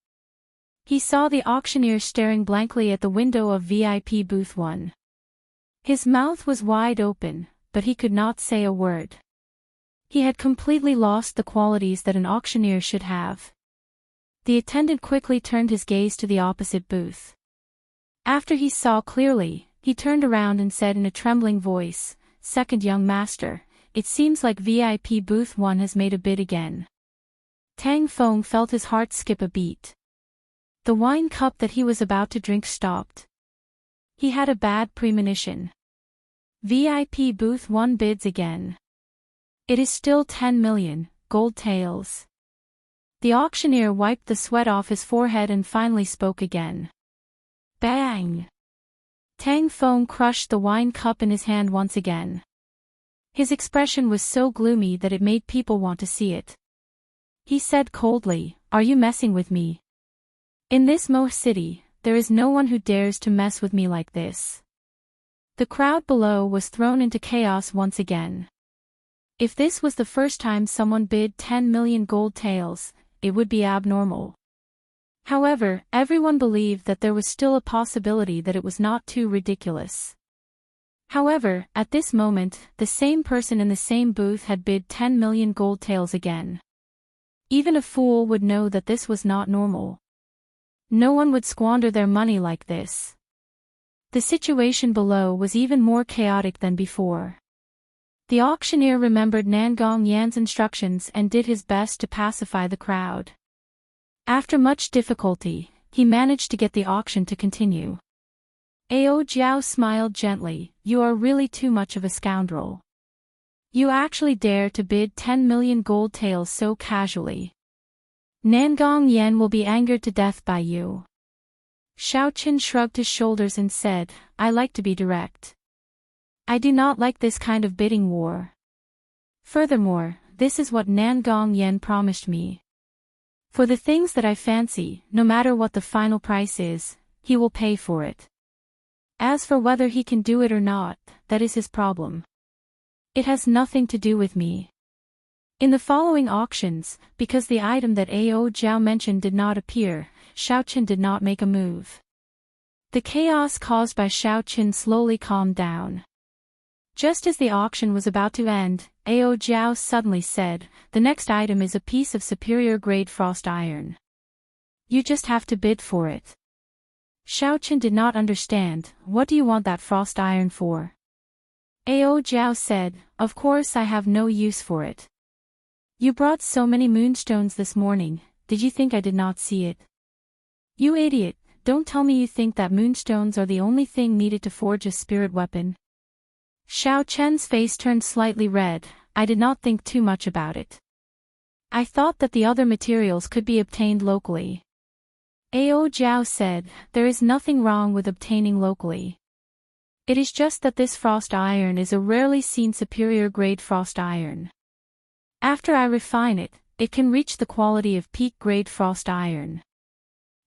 He saw the auctioneer staring blankly at the window of VIP booth 1. His mouth was wide open, but he could not say a word. He had completely lost the qualities that an auctioneer should have. The attendant quickly turned his gaze to the opposite booth. After he saw clearly, he turned around and said in a trembling voice, second young master, it seems like VIP booth 1 has made a bid again. Tang Feng felt his heart skip a beat. The wine cup that he was about to drink stopped. He had a bad premonition. VIP booth 1 bids again. It is still 10 million, gold taels. The auctioneer wiped the sweat off his forehead and finally spoke again. Bang! Tang Feng crushed the wine cup in his hand once again. His expression was so gloomy that it made people want to see it. He said coldly, are you messing with me? In this Mo city, there is no one who dares to mess with me like this. The crowd below was thrown into chaos once again. If this was the first time someone bid 10 million gold taels, it would be abnormal. However, everyone believed that there was still a possibility that it was not too ridiculous. However, at this moment, the same person in the same booth had bid 10 million gold taels again. Even a fool would know that this was not normal. No one would squander their money like this. The situation below was even more chaotic than before. The auctioneer remembered Nangong Yan's instructions and did his best to pacify the crowd. After much difficulty, he managed to get the auction to continue. Ao Jiao smiled gently, "You are really too much of a scoundrel. You actually dare to bid 10 million gold taels so casually. Nangong Yan will be angered to death by you." Xiaoqin shrugged his shoulders and said, "I like to be direct. I do not like this kind of bidding war. Furthermore, this is what Nangong Yan promised me. For the things that I fancy, no matter what the final price is, he will pay for it. As for whether he can do it or not, that is his problem. It has nothing to do with me." In the following auctions, because the item that Ao Jiao mentioned did not appear, Xiaoqin did not make a move. The chaos caused by Xiaoqin slowly calmed down. Just as the auction was about to end, Ao Jiao suddenly said, "The next item is a piece of superior grade frost iron. You just have to bid for it." Xiaoqin did not understand. "What do you want that frost iron for?" Ao Jiao said, "Of course I have no use for it. You brought so many moonstones this morning, did you think I did not see it? You idiot, don't tell me you think that moonstones are the only thing needed to forge a spirit weapon." Xiao Chen's face turned slightly red. "I did not think too much about it. I thought that the other materials could be obtained locally." Ao Jiao said, "There is nothing wrong with obtaining locally. It is just that this frost iron is a rarely seen superior grade frost iron. After I refine it, it can reach the quality of peak grade frost iron.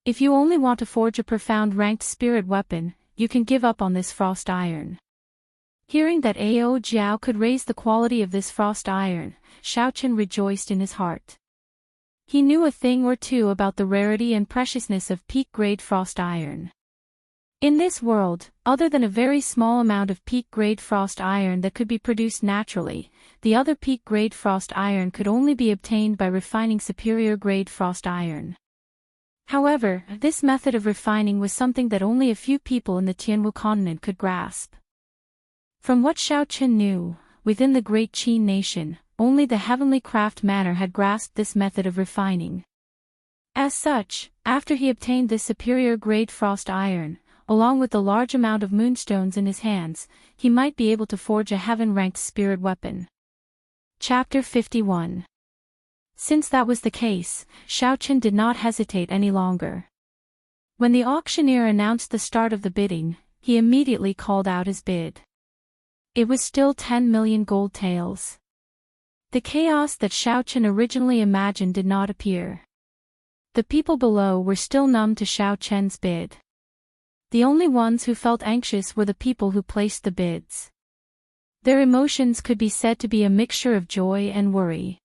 If you only want to forge a profound ranked spirit weapon, you can give up on this frost iron." Hearing that Ao Jiao could raise the quality of this frost iron, Xiaoqin rejoiced in his heart. He knew a thing or two about the rarity and preciousness of peak grade frost iron. In this world, other than a very small amount of peak grade frost iron that could be produced naturally, the other peak grade frost iron could only be obtained by refining superior grade frost iron. However, this method of refining was something that only a few people in the Tianwu continent could grasp. From what Xiaoqin knew, within the Great Qin nation, only the Heavenly Craft Manor had grasped this method of refining. As such, after he obtained this superior grade frost iron, along with the large amount of moonstones in his hands, he might be able to forge a heaven-ranked spirit weapon. Chapter 51. Since that was the case, Xiaoqin did not hesitate any longer. When the auctioneer announced the start of the bidding, he immediately called out his bid. It was still 10 million gold taels. The chaos that Xiaoqin originally imagined did not appear. The people below were still numb to Xiaoqian's bid. The only ones who felt anxious were the people who placed the bids. Their emotions could be said to be a mixture of joy and worry.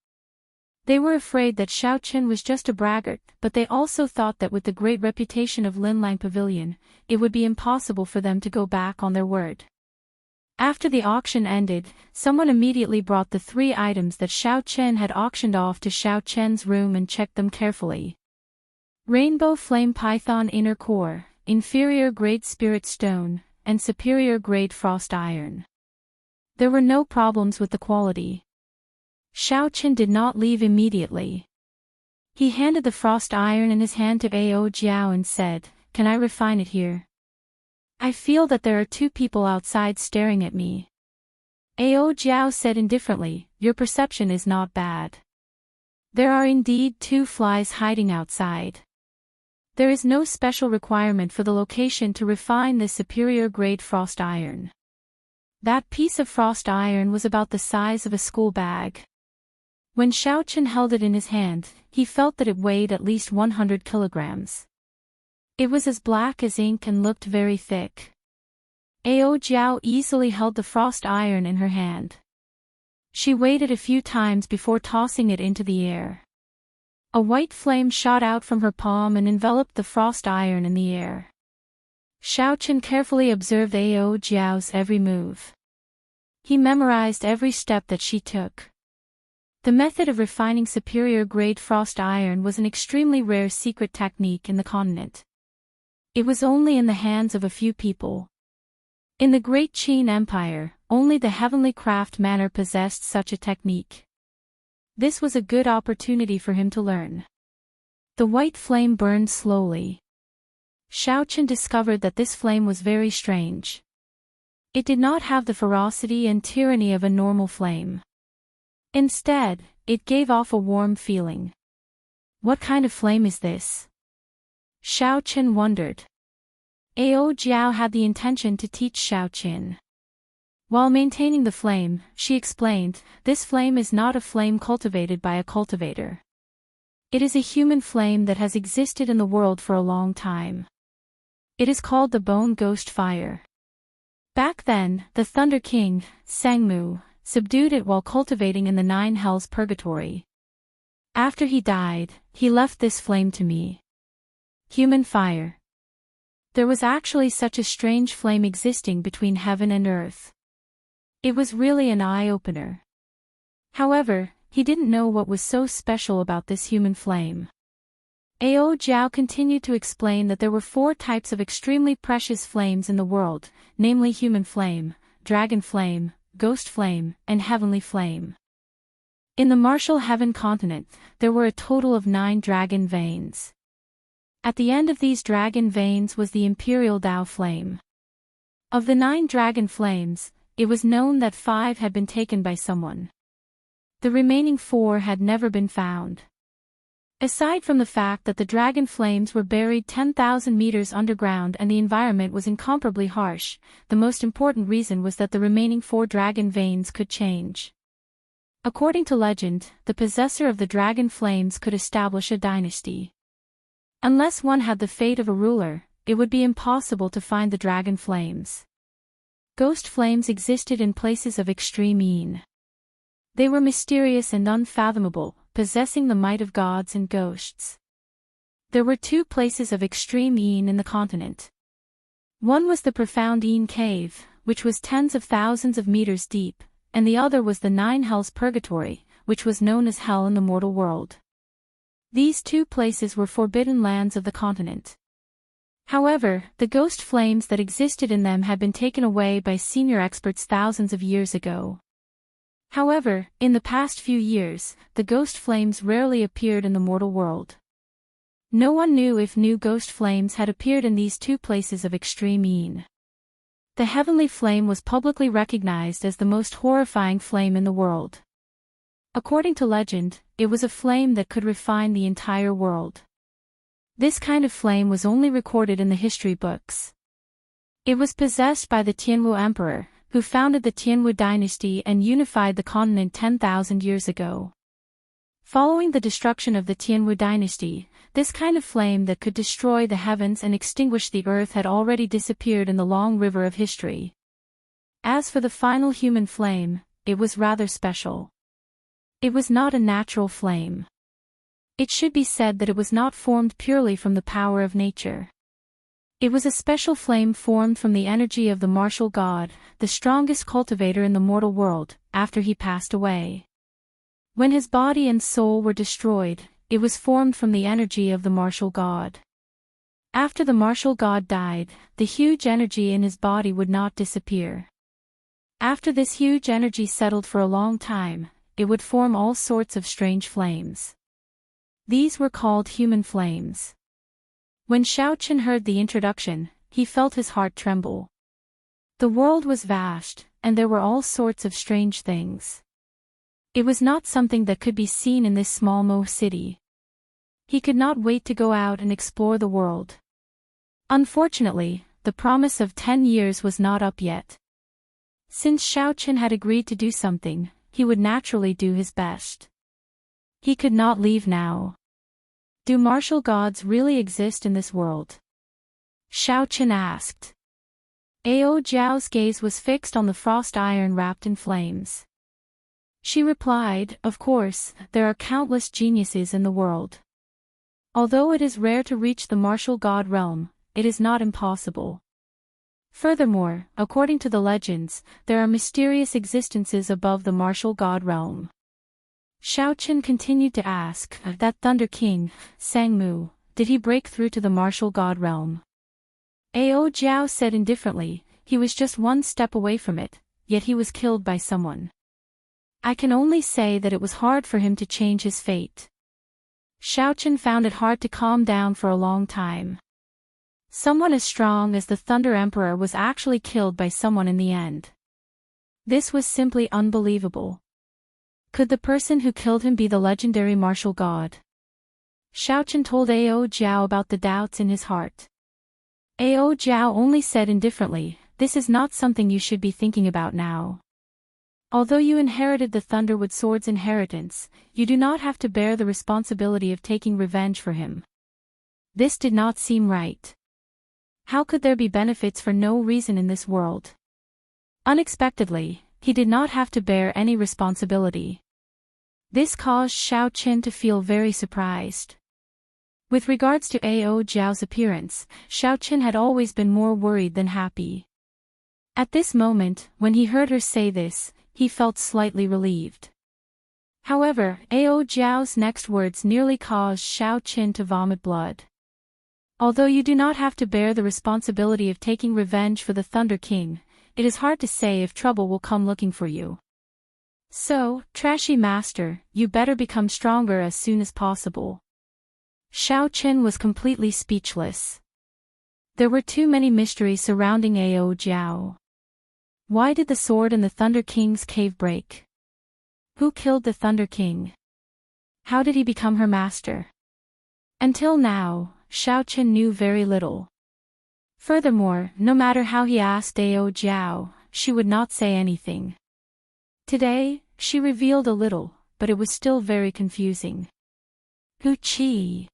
They were afraid that Xiaoqin was just a braggart, but they also thought that with the great reputation of Linlang Pavilion, it would be impossible for them to go back on their word. After the auction ended, someone immediately brought the 3 items that Xiaoqin had auctioned off to Xiaoqian's room and checked them carefully. Rainbow Flame Python Inner Core, Inferior Grade Spirit Stone, and Superior Grade Frost Iron. There were no problems with the quality. Xiaoqin did not leave immediately. He handed the frost iron in his hand to Ao Jiao and said, "Can I refine it here? I feel that there are 2 people outside staring at me." Ao Jiao said indifferently, "Your perception is not bad. There are indeed 2 flies hiding outside. There is no special requirement for the location to refine this superior grade frost iron." That piece of frost iron was about the size of a school bag. When Xiaoqin held it in his hand, he felt that it weighed at least 100 kilograms. It was as black as ink and looked very thick. Ao Jiao easily held the frost iron in her hand. She waited a few times before tossing it into the air. A white flame shot out from her palm and enveloped the frost iron in the air. Xiaoqin carefully observed Ao Jiao's every move. He memorized every step that she took. The method of refining superior grade frost iron was an extremely rare secret technique in the continent. It was only in the hands of a few people. In the Great Qin Empire, only the heavenly craft manor possessed such a technique. This was a good opportunity for him to learn. The white flame burned slowly. Xiaoqian discovered that this flame was very strange. It did not have the ferocity and tyranny of a normal flame. Instead, it gave off a warm feeling. What kind of flame is this? Xiaoqian wondered. Ao Jiao had the intention to teach Xiaoqian. While maintaining the flame, she explained, this flame is not a flame cultivated by a cultivator. It is a human flame that has existed in the world for a long time. It is called the Bone Ghost Fire. Back then, the Thunder King, Sangmu, subdued it while cultivating in the 9 Hells Purgatory. After he died, he left this flame to me. Human fire. There was actually such a strange flame existing between heaven and earth. It was really an eye-opener. However, he didn't know what was so special about this human flame. Ao Jiao continued to explain that there were 4 types of extremely precious flames in the world, namely human flame, dragon flame, ghost flame, and heavenly flame. In the martial heaven continent, there were a total of 9 dragon veins. At the end of these dragon veins was the imperial Dao flame. Of the 9 dragon flames, it was known that 5 had been taken by someone. The remaining 4 had never been found. Aside from the fact that the dragon flames were buried 10,000 meters underground and the environment was incomparably harsh, the most important reason was that the remaining 4 dragon veins could change. According to legend, the possessor of the dragon flames could establish a dynasty. Unless one had the fate of a ruler, it would be impossible to find the dragon flames. Ghost flames existed in places of extreme yin. They were mysterious and unfathomable, possessing the might of gods and ghosts. There were 2 places of extreme yin in the continent. One was the profound yin cave, which was tens of thousands of meters deep, and the other was the 9 Hells Purgatory, which was known as Hell in the mortal world. These 2 places were forbidden lands of the continent. However, the ghost flames that existed in them had been taken away by senior experts thousands of years ago. However, in the past few years, the ghost flames rarely appeared in the mortal world. No one knew if new ghost flames had appeared in these 2 places of extreme yin. The heavenly flame was publicly recognized as the most horrifying flame in the world. According to legend, it was a flame that could refine the entire world. This kind of flame was only recorded in the history books. It was possessed by the Tianwu Emperor, who founded the Tianwu dynasty and unified the continent 10,000 years ago. Following the destruction of the Tianwu dynasty, this kind of flame that could destroy the heavens and extinguish the earth had already disappeared in the long river of history. As for the final human flame, it was rather special. It was not a natural flame. It should be said that it was not formed purely from the power of nature. It was a special flame formed from the energy of the martial god, the strongest cultivator in the mortal world, after he passed away. When his body and soul were destroyed, it was formed from the energy of the martial god. After the martial god died, the huge energy in his body would not disappear. After this huge energy settled for a long time, it would form all sorts of strange flames. These were called human flames. When Xiaoqian heard the introduction, he felt his heart tremble. The world was vast, and there were all sorts of strange things. It was not something that could be seen in this small Mo city. He could not wait to go out and explore the world. Unfortunately, the promise of 10 years was not up yet. Since Xiaoqian had agreed to do something, he would naturally do his best. He could not leave now. Do martial gods really exist in this world? Xiaoqian asked. Ao Jiao's gaze was fixed on the frost iron wrapped in flames. She replied, of course, there are countless geniuses in the world. Although it is rare to reach the martial god realm, it is not impossible. Furthermore, according to the legends, there are mysterious existences above the martial god realm. Xiaoqian continued to ask, that Thunder King, Sangmu, did he break through to the martial god realm? Ao Jiao said indifferently, He was just one step away from it, yet he was killed by someone. I can only say that it was hard for him to change his fate. Xiaochen found it hard to calm down for a long time. Someone as strong as the Thunder Emperor was actually killed by someone in the end. This was simply unbelievable. Could the person who killed him be the legendary martial god? Xiaochen told Ao Jiao about the doubts in his heart. Ao Jiao only said indifferently, "This is not something you should be thinking about now. Although you inherited the Thunderwood Sword's inheritance, you do not have to bear the responsibility of taking revenge for him." This did not seem right. How could there be benefits for no reason in this world? Unexpectedly, he did not have to bear any responsibility. This caused Xiaochen to feel very surprised. With regards to Ao Jiao's appearance, Xiaochen had always been more worried than happy. At this moment, when he heard her say this, he felt slightly relieved. However, Ao Jiao's next words nearly caused Xiaochen to vomit blood. Although you do not have to bear the responsibility of taking revenge for the Thunder King, it is hard to say if trouble will come looking for you. So, trashy master, you better become stronger as soon as possible. Xiaochen was completely speechless. There were too many mysteries surrounding Ao Jiao. Why did the sword in the Thunder King's cave break? Who killed the Thunder King? How did he become her master? Until now, Xiaochen knew very little. Furthermore, no matter how he asked Ao Jiao, she would not say anything. Today, she revealed a little, but it was still very confusing. Wuxia.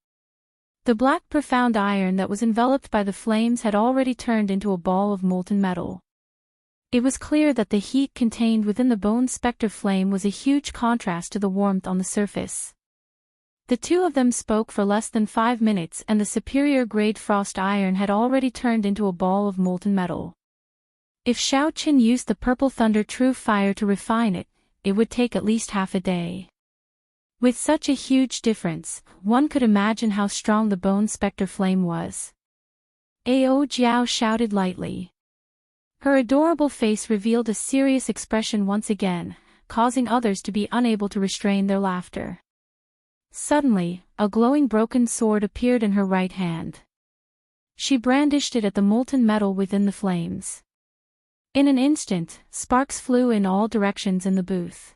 The black profound iron that was enveloped by the flames had already turned into a ball of molten metal. It was clear that the heat contained within the bone spectre flame was a huge contrast to the warmth on the surface. The two of them spoke for less than 5 minutes and the superior-grade frost iron had already turned into a ball of molten metal. If Xiaochen used the purple thunder true fire to refine it, it would take at least half a day. With such a huge difference, one could imagine how strong the bone spectre flame was. Ao Jiao shouted lightly. Her adorable face revealed a serious expression once again, causing others to be unable to restrain their laughter. Suddenly, a glowing broken sword appeared in her right hand. She brandished it at the molten metal within the flames. In an instant, sparks flew in all directions in the booth.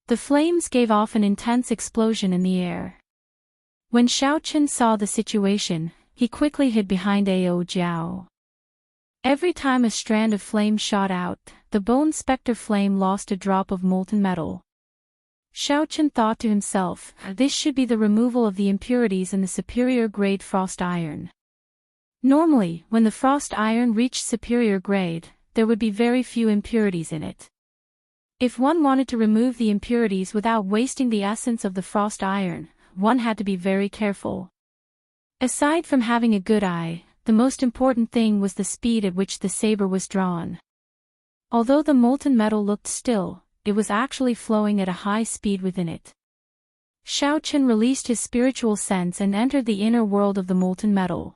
The flames gave off an intense explosion in the air. When Xiaochen saw the situation, he quickly hid behind Ao Jiao. Every time a strand of flame shot out, the bone spectre flame lost a drop of molten metal. Xiaochen thought to himself, this should be the removal of the impurities in the superior grade frost iron. Normally, when the frost iron reached superior grade, there would be very few impurities in it. If one wanted to remove the impurities without wasting the essence of the frost iron, one had to be very careful. Aside from having a good eye, the most important thing was the speed at which the saber was drawn. Although the molten metal looked still, it was actually flowing at a high speed within it. Xiaochen released his spiritual sense and entered the inner world of the molten metal.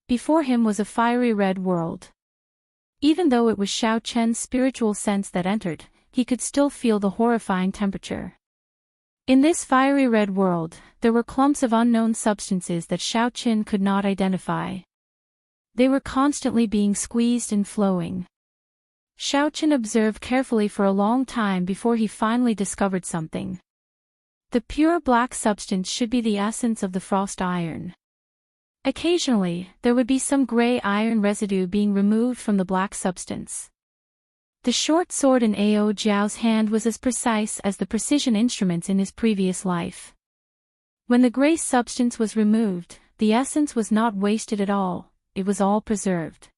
Before him was a fiery red world. Even though it was Xiaochen's spiritual sense that entered, he could still feel the horrifying temperature. In this fiery red world, there were clumps of unknown substances that Xiaochen could not identify. They were constantly being squeezed and flowing. Xiaochen observed carefully for a long time before he finally discovered something. The pure black substance should be the essence of the frost iron. Occasionally, there would be some gray iron residue being removed from the black substance. The short sword in Ao Jiao's hand was as precise as the precision instruments in his previous life. When the gray substance was removed, the essence was not wasted at all, it was all preserved.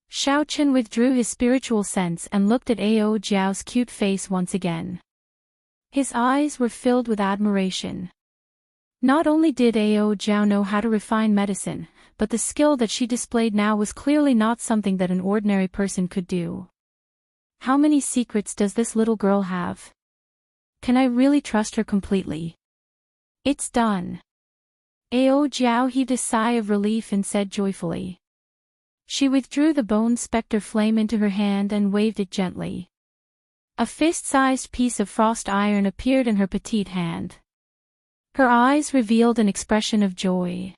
Xiaochen withdrew his spiritual sense and looked at Ao Jiao's cute face once again. His eyes were filled with admiration. Not only did Ao Jiao know how to refine medicine, but the skill that she displayed now was clearly not something that an ordinary person could do. How many secrets does this little girl have? Can I really trust her completely? It's done. Ao Jiao heaved a sigh of relief and said joyfully. She withdrew the bone specter flame into her hand and waved it gently. A fist-sized piece of frost iron appeared in her petite hand. Her eyes revealed an expression of joy.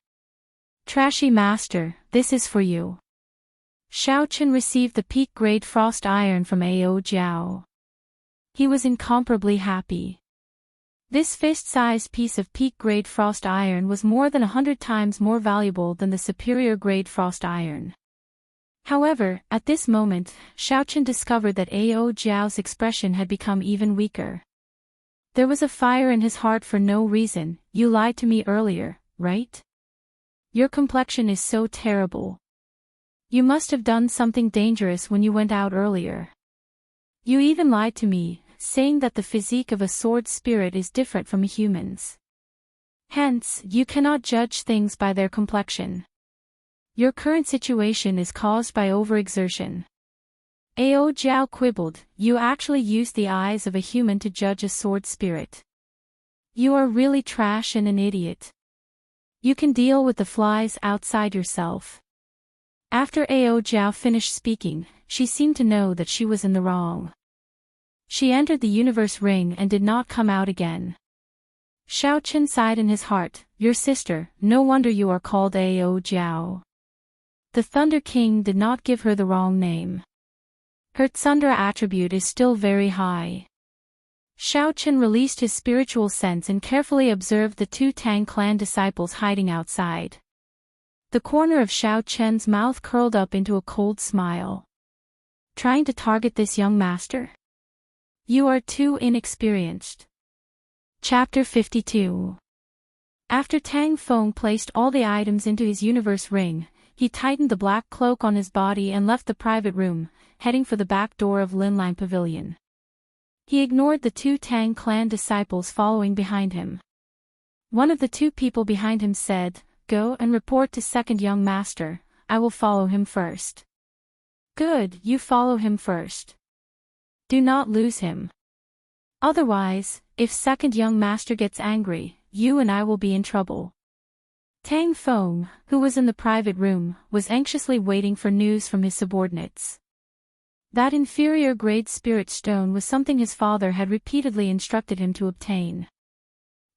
Trashy master, this is for you. Xiaochen received the peak-grade frost iron from Ao Jiao. He was incomparably happy. This fist-sized piece of peak-grade frost iron was more than 100 times more valuable than the superior-grade frost iron. However, at this moment, Xiaochen discovered that Ao Jiao's expression had become even weaker. There was a fire in his heart for no reason. You lied to me earlier, right? Your complexion is so terrible. You must have done something dangerous when you went out earlier. You even lied to me, saying that the physique of a sword spirit is different from a human's. Hence, you cannot judge things by their complexion. Your current situation is caused by overexertion. Ao Jiao quibbled, you actually used the eyes of a human to judge a sword spirit. You are really trash and an idiot. You can deal with the flies outside yourself. After Ao Jiao finished speaking, she seemed to know that she was in the wrong. She entered the universe ring and did not come out again. Xiaochen sighed in his heart, your sister, no wonder you are called Ao Jiao. The Thunder King did not give her the wrong name. Her Tsundra attribute is still very high. Xiaochen released his spiritual sense and carefully observed the two Tang clan disciples hiding outside. The corner of Xiaochen's mouth curled up into a cold smile. Trying to target this young master? You are too inexperienced. Chapter 52. After Tang Feng placed all the items into his universe ring, he tightened the black cloak on his body and left the private room, heading for the back door of Linlang Pavilion. He ignored the two Tang clan disciples following behind him. One of the two people behind him said, go and report to second young master, I will follow him first. Good, you follow him first. Do not lose him. Otherwise, if second young master gets angry, you and I will be in trouble. Tang Feng, who was in the private room, was anxiously waiting for news from his subordinates. That inferior grade spirit stone was something his father had repeatedly instructed him to obtain.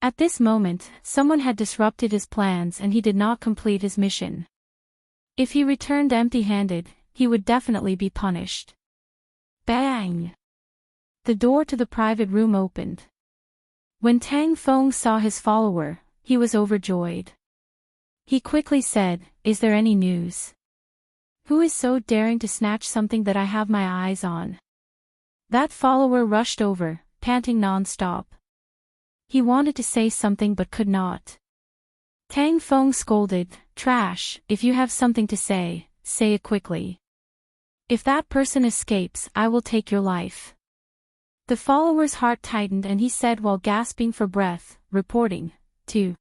At this moment, someone had disrupted his plans and he did not complete his mission. If he returned empty-handed, he would definitely be punished. Bang! The door to the private room opened. When Tang Feng saw his follower, he was overjoyed. He quickly said, is there any news? Who is so daring to snatch something that I have my eyes on? That follower rushed over, panting non-stop. He wanted to say something but could not. Tang Feng scolded, trash, if you have something to say it quickly. If that person escapes, I will take your life. The follower's heart tightened and he said while gasping for breath, reporting, to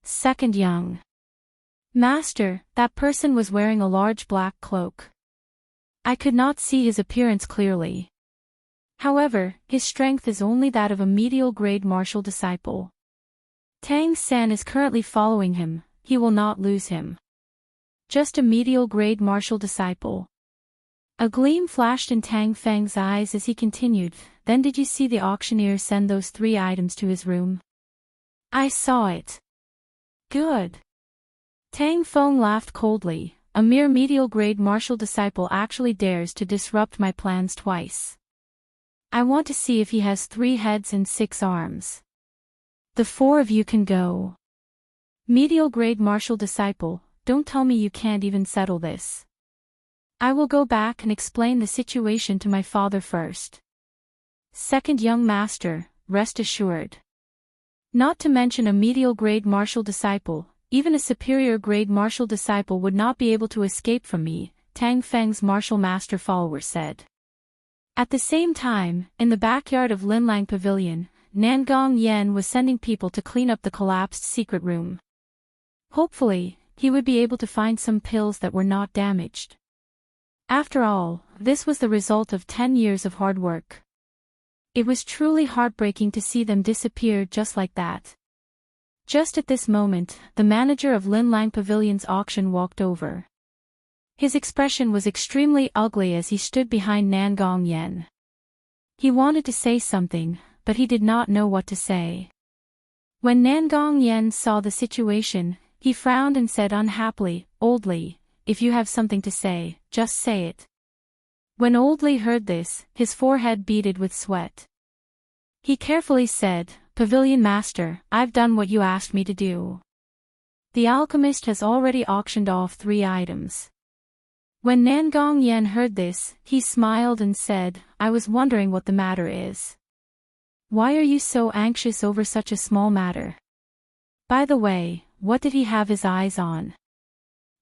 second young master, that person was wearing a large black cloak. I could not see his appearance clearly. However, his strength is only that of a medial grade martial disciple. Tang San is currently following him, he will not lose him. Just a medial grade martial disciple. A gleam flashed in Tang Feng's eyes as he continued, then did you see the auctioneer send those 3 items to his room? I saw it. Good. Tang Feng laughed coldly, a mere medial grade martial disciple actually dares to disrupt my plans twice. I want to see if he has 3 heads and 6 arms. The 4 of you can go. Medial grade martial disciple, don't tell me you can't even settle this. I will go back and explain the situation to my father first. Second young master, rest assured. Not to mention a medial grade martial disciple, even a superior grade martial disciple would not be able to escape from me, Tang Feng's martial master follower said. At the same time, in the backyard of Linlang Pavilion, Nangong Yen was sending people to clean up the collapsed secret room. Hopefully, he would be able to find some pills that were not damaged. After all, this was the result of 10 years of hard work. It was truly heartbreaking to see them disappear just like that. Just at this moment, the manager of Linlang Pavilion's auction walked over. His expression was extremely ugly as he stood behind Nangong Yen. He wanted to say something, but he did not know what to say. When Nangong Yen saw the situation, he frowned and said unhappily, "Old Li, if you have something to say, just say it." When Old Li heard this, his forehead beaded with sweat. He carefully said, "Pavilion Master, I've done what you asked me to do. The alchemist has already auctioned off 3 items. When Nangong Yen heard this, he smiled and said, "I was wondering what the matter is. Why are you so anxious over such a small matter? By the way, what did he have his eyes on?"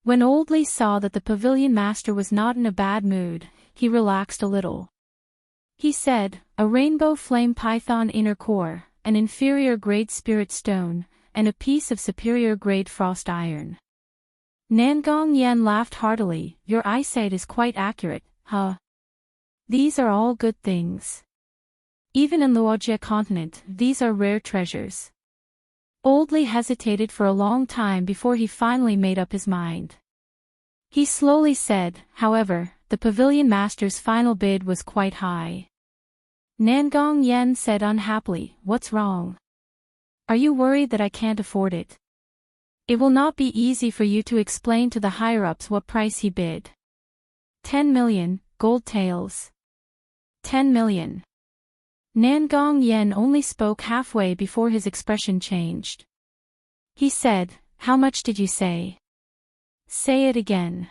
When Old Li saw that the pavilion master was not in a bad mood, he relaxed a little. He said, "A rainbow flame python inner core, an inferior grade spirit stone, and a piece of superior grade frost iron." Nangong Yen laughed heartily. "Your eyesight is quite accurate, huh? These are all good things. Even in the Wuxia continent, these are rare treasures." Old Li hesitated for a long time before he finally made up his mind. He slowly said, "However, the pavilion master's final bid was quite high." Nangong Yen said unhappily, "What's wrong? Are you worried that I can't afford it? It will not be easy for you to explain to the higher-ups what price he bid." 10 million, gold taels. 10 million. Nangong Yen only spoke halfway before his expression changed. He said, "How much did you say? Say it again."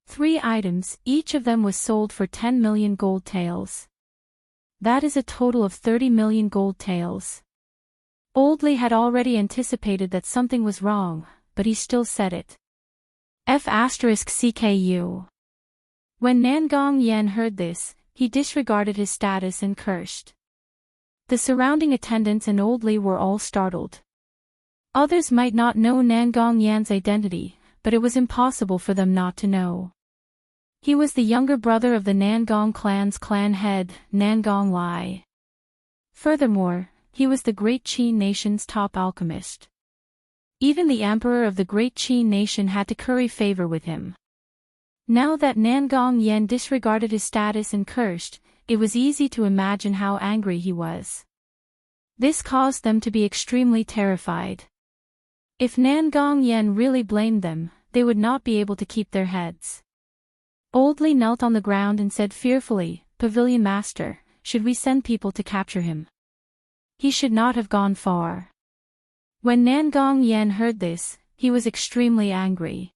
3 items, each of them was sold for 10 million gold taels. That is a total of 30 million gold taels. Old Li had already anticipated that something was wrong, but he still said it. F***CKU. When Nangong Yen heard this, he disregarded his status and cursed. The surrounding attendants and Old Li were all startled. Others might not know Nangong Yan's identity, but it was impossible for them not to know. He was the younger brother of the Nangong clan's clan head, Nangong Lai. Furthermore, he was the Great Qin nation's top alchemist. Even the emperor of the Great Qin nation had to curry favor with him. Now that Nangong Yen disregarded his status and cursed, it was easy to imagine how angry he was. This caused them to be extremely terrified. If Nangong Yen really blamed them, they would not be able to keep their heads. Old Li knelt on the ground and said fearfully, "Pavilion Master, should we send people to capture him? He should not have gone far." When Nangong Yen heard this, he was extremely angry.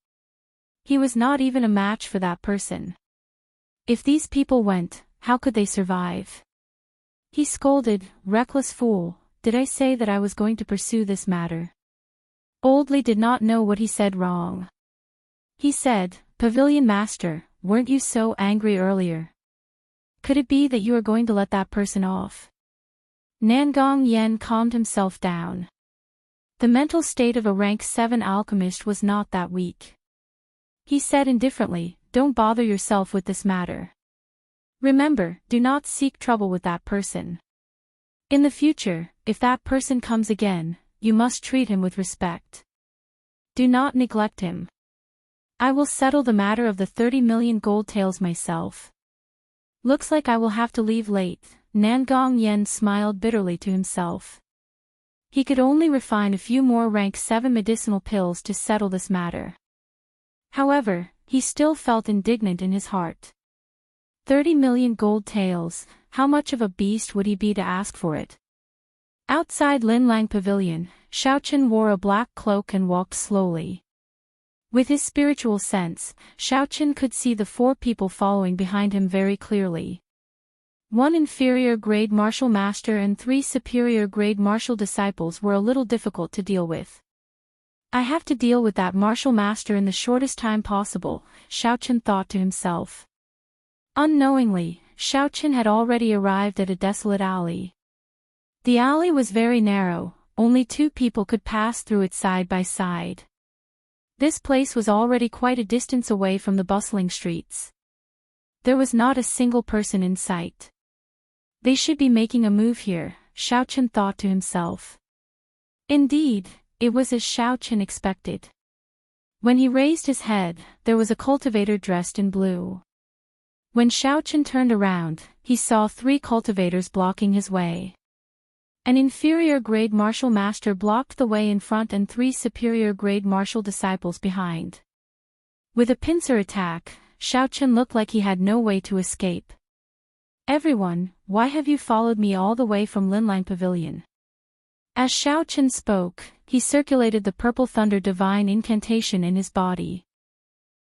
He was not even a match for that person. If these people went, how could they survive? He scolded, "Reckless fool, did I say that I was going to pursue this matter?" Old Li did not know what he said wrong. He said, "Pavilion Master, weren't you so angry earlier? Could it be that you are going to let that person off?" Nangong Yen calmed himself down. The mental state of a rank 7 alchemist was not that weak. He said indifferently, "Don't bother yourself with this matter. Remember, do not seek trouble with that person. In the future, if that person comes again, you must treat him with respect. Do not neglect him. I will settle the matter of the 30 million gold taels myself." "Looks like I will have to leave late," Nangong Yen smiled bitterly to himself. He could only refine a few more rank 7 medicinal pills to settle this matter. However, he still felt indignant in his heart. 30 million gold taels, how much of a beast would he be to ask for it? Outside Linlang Pavilion, Shaochen wore a black cloak and walked slowly. With his spiritual sense, Shaochen could see the 4 people following behind him very clearly. 1 inferior grade martial master and 3 superior grade martial disciples were a little difficult to deal with. "I have to deal with that martial master in the shortest time possible," Shaochen thought to himself. Unknowingly, Shaochen had already arrived at a desolate alley. The alley was very narrow, only 2 people could pass through it side by side. This place was already quite a distance away from the bustling streets. There was not a single person in sight. They should be making a move here, Shaochen thought to himself. Indeed, it was as Shaochen expected. When he raised his head, there was a cultivator dressed in blue. When Xiaochen turned around, he saw 3 cultivators blocking his way. An inferior-grade martial master blocked the way in front and 3 superior-grade martial disciples behind. With a pincer attack, Xiaochen looked like he had no way to escape. "Everyone, why have you followed me all the way from Linlang Pavilion?" As Xiaochen spoke, he circulated the purple thunder divine incantation in his body.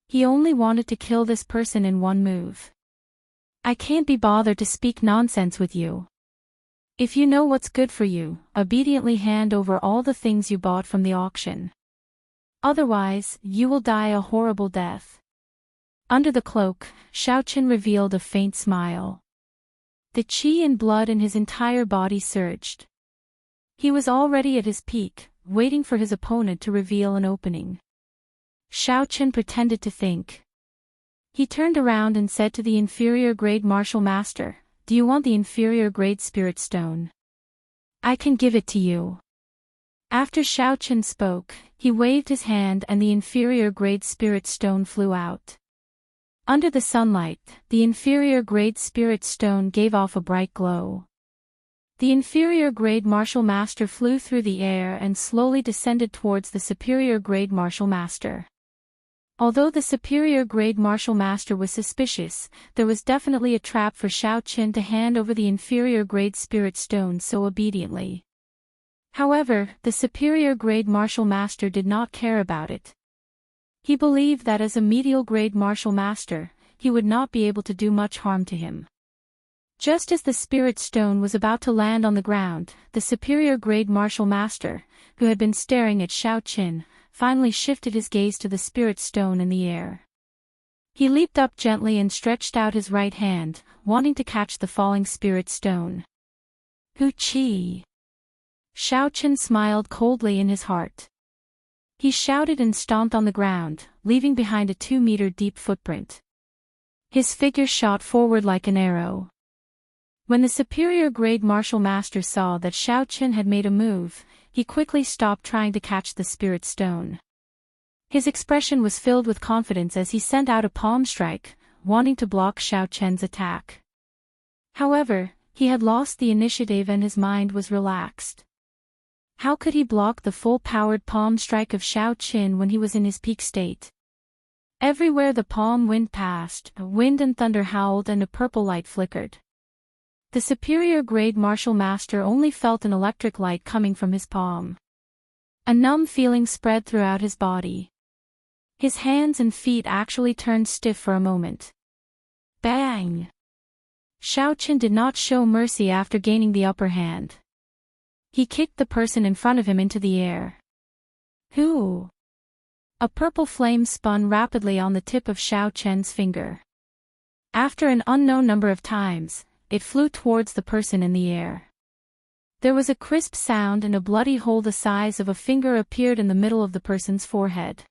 He only wanted to kill this person in one move. "I can't be bothered to speak nonsense with you. If you know what's good for you, obediently hand over all the things you bought from the auction. Otherwise, you will die a horrible death." Under the cloak, Xiaochen revealed a faint smile. The qi and blood in his entire body surged. He was already at his peak, waiting for his opponent to reveal an opening. Xiaochen pretended to think. He turned around and said to the inferior-grade martial master, "Do you want the inferior-grade spirit stone? I can give it to you." After Xiaochen spoke, he waved his hand and the inferior-grade spirit stone flew out. Under the sunlight, the inferior-grade spirit stone gave off a bright glow. The inferior-grade martial master flew through the air and slowly descended towards the superior-grade martial master. Although the superior-grade martial master was suspicious, there was definitely a trap for Xiaochen to hand over the inferior-grade spirit stone so obediently. However, the superior-grade martial master did not care about it. He believed that as a medial-grade martial master, he would not be able to do much harm to him. Just as the spirit stone was about to land on the ground, the superior-grade martial master, who had been staring at Xiaochen, finally shifted his gaze to the spirit stone in the air. He leaped up gently and stretched out his right hand, wanting to catch the falling spirit stone. "Hu Qi!" Xiaochen smiled coldly in his heart. He shouted and stomped on the ground, leaving behind a 2-meter deep footprint. His figure shot forward like an arrow. When the superior-grade martial master saw that Xiaochen had made a move, he quickly stopped trying to catch the spirit stone. His expression was filled with confidence as he sent out a palm strike, wanting to block Xiaochen's attack. However, he had lost the initiative and his mind was relaxed. How could he block the full-powered palm strike of Xiaochen when he was in his peak state? Everywhere the palm wind passed, wind and thunder howled and a purple light flickered. The superior-grade martial master only felt an electric light coming from his palm. A numb feeling spread throughout his body. His hands and feet actually turned stiff for a moment. Bang! Xiaochen did not show mercy after gaining the upper hand. He kicked the person in front of him into the air. "Who?" A purple flame spun rapidly on the tip of Xiaochen's finger. After an unknown number of times, it flew towards the person in the air. There was a crisp sound and a bloody hole the size of a finger appeared in the middle of the person's forehead.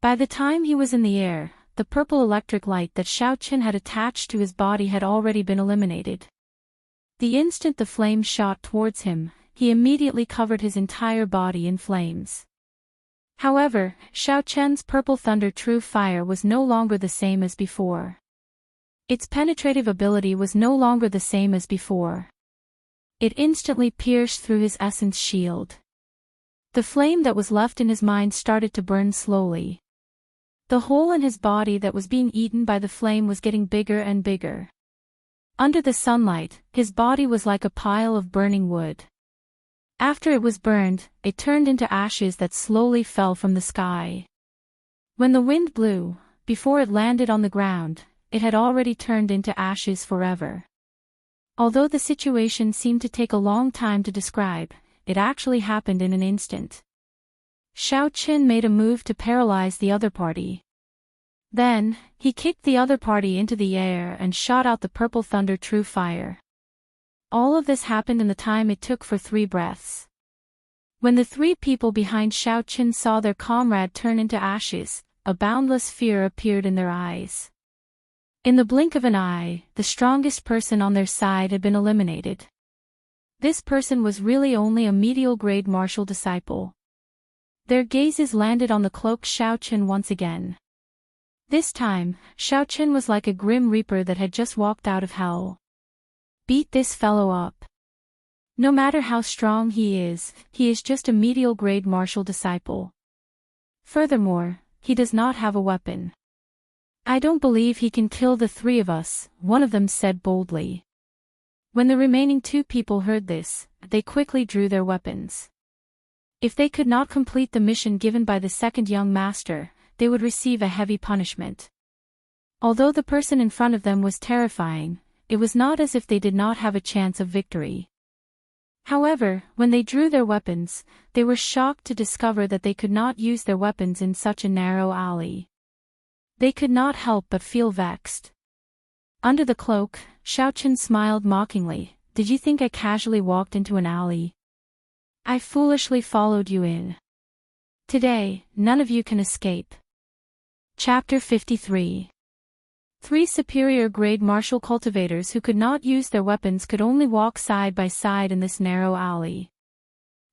By the time he was in the air, the purple electric light that Xiaochen had attached to his body had already been eliminated. The instant the flame shot towards him, he immediately covered his entire body in flames. However, Xiaochen's purple thunder true fire was no longer the same as before. Its penetrative ability was no longer the same as before. It instantly pierced through his essence shield. The flame that was left in his mind started to burn slowly. The hole in his body that was being eaten by the flame was getting bigger and bigger. Under the sunlight, his body was like a pile of burning wood. After it was burned, it turned into ashes that slowly fell from the sky. When the wind blew, before it landed on the ground, it had already turned into ashes forever. Although the situation seemed to take a long time to describe, it actually happened in an instant. Xiaochen made a move to paralyze the other party. Then, he kicked the other party into the air and shot out the purple thunder true fire. All of this happened in the time it took for 3 breaths. When the 3 people behind Xiaochen saw their comrade turn into ashes, a boundless fear appeared in their eyes. In the blink of an eye, the strongest person on their side had been eliminated. This person was really only a medial-grade martial disciple. Their gazes landed on the cloaked Xiaochen once again. This time, Xiaochen was like a grim reaper that had just walked out of hell. Beat this fellow up. No matter how strong he is just a medial grade martial disciple. Furthermore, he does not have a weapon. I don't believe he can kill the three of us, one of them said boldly. When the remaining two people heard this, they quickly drew their weapons. If they could not complete the mission given by the second young master, they would receive a heavy punishment. Although the person in front of them was terrifying, it was not as if they did not have a chance of victory. However, when they drew their weapons, they were shocked to discover that they could not use their weapons in such a narrow alley. They could not help but feel vexed. Under the cloak, Xiaochen smiled mockingly. Did you think I casually walked into an alley? I foolishly followed you in. Today, none of you can escape. Chapter 53. Three superior-grade martial cultivators who could not use their weapons could only walk side by side in this narrow alley.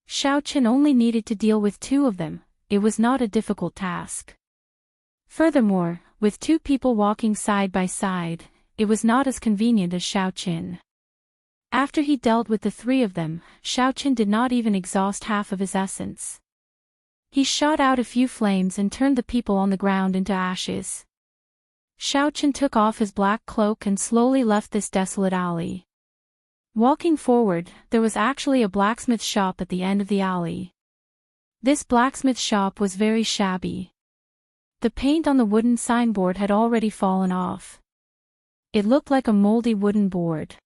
Xiaochen only needed to deal with two of them. It was not a difficult task. Furthermore, with two people walking side by side, it was not as convenient as Xiaochen. After he dealt with the three of them, Xiaochen did not even exhaust half of his essence. He shot out a few flames and turned the people on the ground into ashes. Xiaochen took off his black cloak and slowly left this desolate alley. Walking forward, there was actually a blacksmith shop at the end of the alley. This blacksmith shop was very shabby. The paint on the wooden signboard had already fallen off. It looked like a moldy wooden board.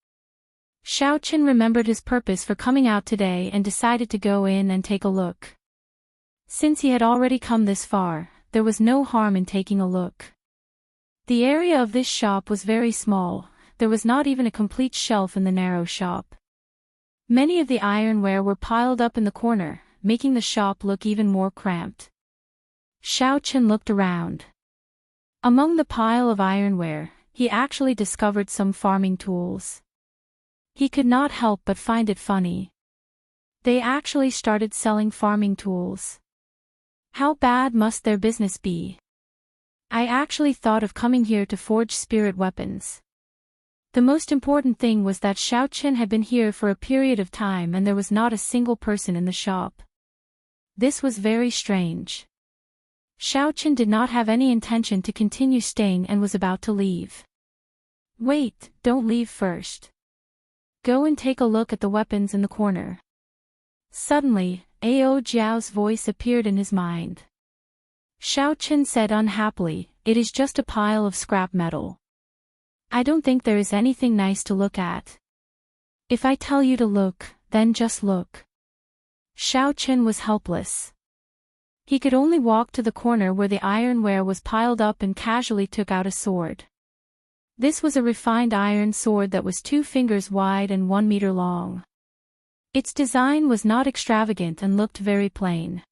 Xiaochen remembered his purpose for coming out today and decided to go in and take a look. Since he had already come this far, there was no harm in taking a look. The area of this shop was very small. There was not even a complete shelf in the narrow shop. Many of the ironware were piled up in the corner, making the shop look even more cramped. Xiaochen looked around. Among the pile of ironware, he actually discovered some farming tools. He could not help but find it funny. They actually started selling farming tools. How bad must their business be? I actually thought of coming here to forge spirit weapons. The most important thing was that Xiaochen had been here for a period of time and there was not a single person in the shop. This was very strange. Xiaochen did not have any intention to continue staying and was about to leave. Wait, don't leave first. Go and take a look at the weapons in the corner. Suddenly, Ao Jiao's voice appeared in his mind. Xiaochen said unhappily, it is just a pile of scrap metal. I don't think there is anything nice to look at. If I tell you to look, then just look. Xiaochen was helpless. He could only walk to the corner where the ironware was piled up and casually took out a sword. This was a refined iron sword that was 2 fingers wide and 1 meter long. Its design was not extravagant and looked very plain.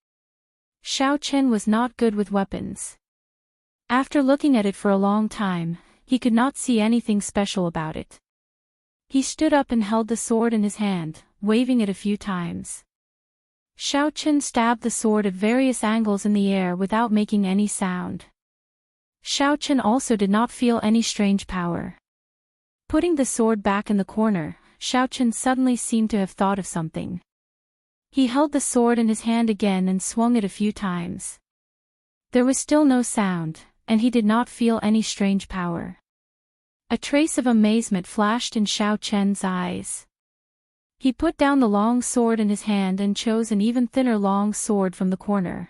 Xiaochen was not good with weapons. After looking at it for a long time, he could not see anything special about it. He stood up and held the sword in his hand, waving it a few times. Xiaochen stabbed the sword at various angles in the air without making any sound. Xiaochen also did not feel any strange power. Putting the sword back in the corner, Xiaochen suddenly seemed to have thought of something. He held the sword in his hand again and swung it a few times. There was still no sound, and he did not feel any strange power. A trace of amazement flashed in Xiaochen's eyes. He put down the long sword in his hand and chose an even thinner long sword from the corner.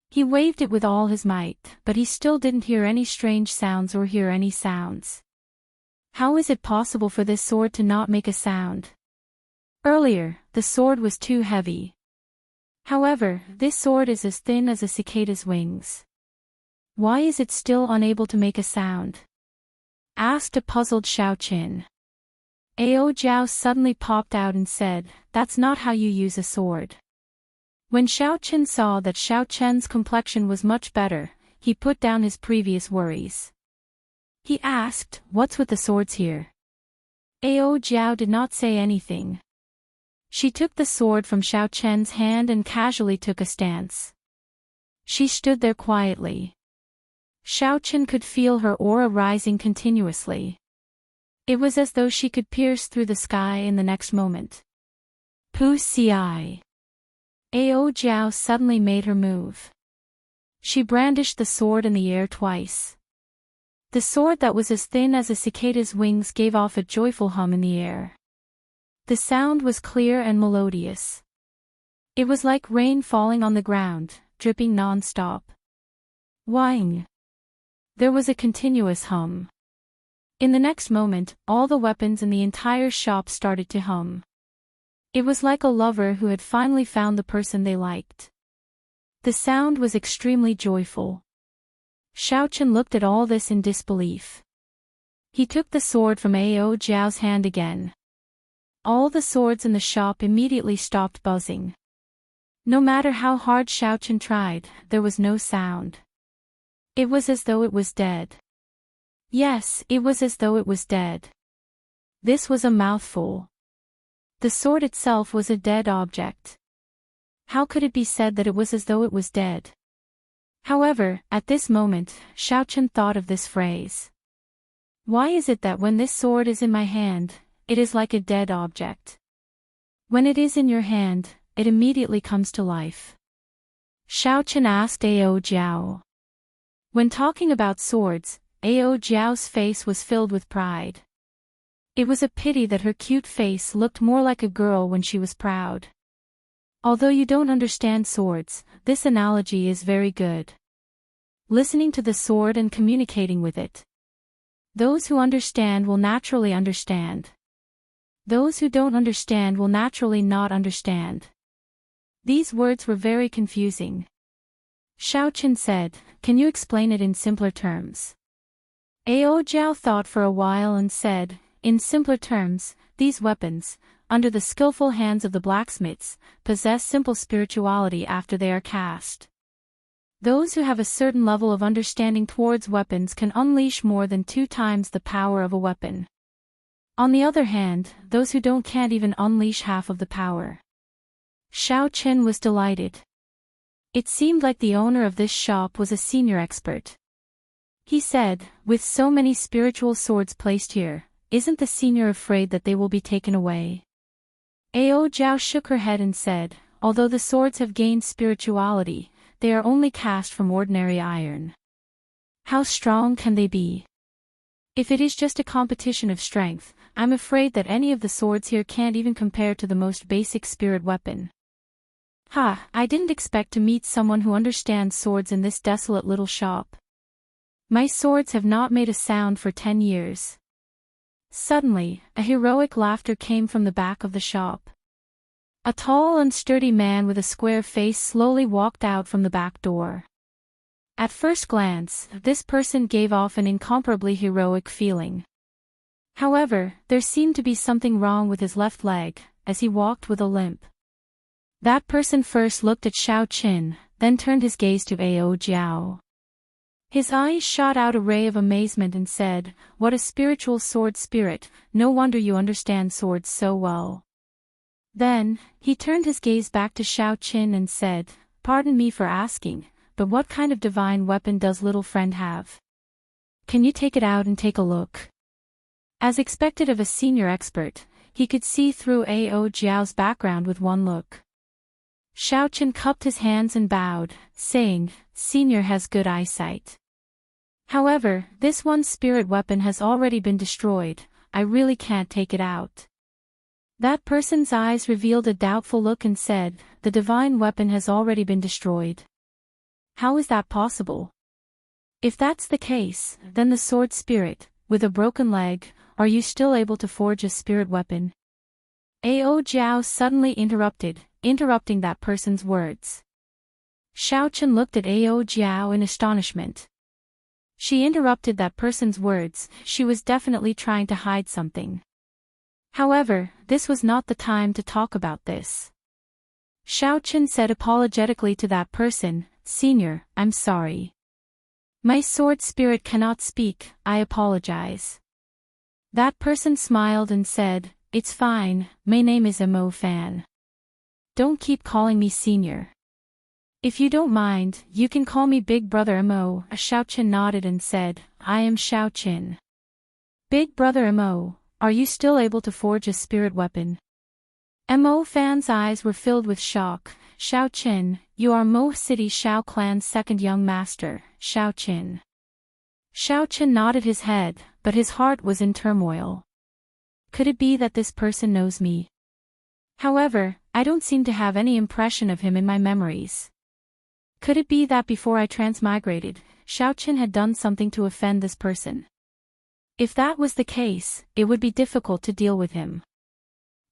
He waved it with all his might, but he still didn't hear any strange sounds or hear any sounds. How is it possible for this sword to not make a sound? Earlier, the sword was too heavy. However, this sword is as thin as a cicada's wings. Why is it still unable to make a sound? Asked a puzzled Xiaochen. Ao Jiao suddenly popped out and said, "That's not how you use a sword." When Xiaochen saw that Xiaochen's complexion was much better, he put down his previous worries. He asked, "What's with the swords here?" Ao Jiao did not say anything. She took the sword from Xiaochen's hand and casually took a stance. She stood there quietly. Xiaochen could feel her aura rising continuously. It was as though she could pierce through the sky in the next moment. Pu Ci. Ao Jiao suddenly made her move. She brandished the sword in the air twice. The sword that was as thin as a cicada's wings gave off a joyful hum in the air. The sound was clear and melodious. It was like rain falling on the ground, dripping non-stop. Wang. There was a continuous hum. In the next moment, all the weapons in the entire shop started to hum. It was like a lover who had finally found the person they liked. The sound was extremely joyful. Xiaochen looked at all this in disbelief. He took the sword from Ao Jiao's hand again. All the swords in the shop immediately stopped buzzing. No matter how hard Xiaochen tried, there was no sound. It was as though it was dead. Yes, it was as though it was dead. This was a mouthful. The sword itself was a dead object. How could it be said that it was as though it was dead? However, at this moment, Xiaochen thought of this phrase. Why is it that when this sword is in my hand, it is like a dead object? When it is in your hand, it immediately comes to life. Xiaochen asked Ao Jiao. When talking about swords, Ao Jiao's face was filled with pride. It was a pity that her cute face looked more like a girl when she was proud. Although you don't understand swords, this analogy is very good. Listening to the sword and communicating with it. Those who understand will naturally understand. Those who don't understand will naturally not understand. These words were very confusing. Xiaochen said, "Can you explain it in simpler terms?" Ao Jiao thought for a while and said, "In simpler terms, these weapons, under the skillful hands of the blacksmiths, possess simple spirituality after they are cast. Those who have a certain level of understanding towards weapons can unleash more than 2 times the power of a weapon. On the other hand, those who don't can't even unleash half of the power." Xiaochen was delighted. It seemed like the owner of this shop was a senior expert. He said, "With so many spiritual swords placed here, isn't the senior afraid that they will be taken away?" Ao Jiao shook her head and said, "Although the swords have gained spirituality, they are only cast from ordinary iron. How strong can they be? If it is just a competition of strength, I'm afraid that any of the swords here can't even compare to the most basic spirit weapon." "Ha, I didn't expect to meet someone who understands swords in this desolate little shop. My swords have not made a sound for 10 years. Suddenly, a heroic laughter came from the back of the shop. A tall and sturdy man with a square face slowly walked out from the back door. At first glance, this person gave off an incomparably heroic feeling. However, there seemed to be something wrong with his left leg, as he walked with a limp. That person first looked at Xiaochen, then turned his gaze to Ao Jiao. His eyes shot out a ray of amazement and said, "What a spiritual sword spirit, no wonder you understand swords so well." Then, he turned his gaze back to Xiaochen and said, "Pardon me for asking, but what kind of divine weapon does little friend have? Can you take it out and take a look?" As expected of a senior expert, he could see through Ao Jiao's background with one look. Xiaochen cupped his hands and bowed, saying, "Senior has good eyesight. However, this one spirit weapon has already been destroyed, I really can't take it out." That person's eyes revealed a doubtful look and said, "The divine weapon has already been destroyed. How is that possible? If that's the case, then the sword spirit, with a broken leg, are you still able to forge a spirit weapon?" Ao Jiao suddenly interrupting that person's words. Xiaochen looked at Ao Jiao in astonishment. She interrupted that person's words, she was definitely trying to hide something. However, this was not the time to talk about this. Xiaochen said apologetically to that person, "Senior, I'm sorry. My sword spirit cannot speak, I apologize." That person smiled and said, "It's fine, my name is Mo Fan. Don't keep calling me senior." If you don't mind, you can call me Big Brother Mo. Xiaoqin nodded and said, I am Xiaoqin. Big Brother Mo, are you still able to forge a spirit weapon? Mo Fan's eyes were filled with shock. Xiaoqin, you are Mo City Xiao Clan's second young master, Xiaoqin. Xiaoqin nodded his head, but his heart was in turmoil. Could it be that this person knows me? However, I don't seem to have any impression of him in my memories. Could it be that before I transmigrated, Xiaoqin had done something to offend this person? If that was the case, it would be difficult to deal with him.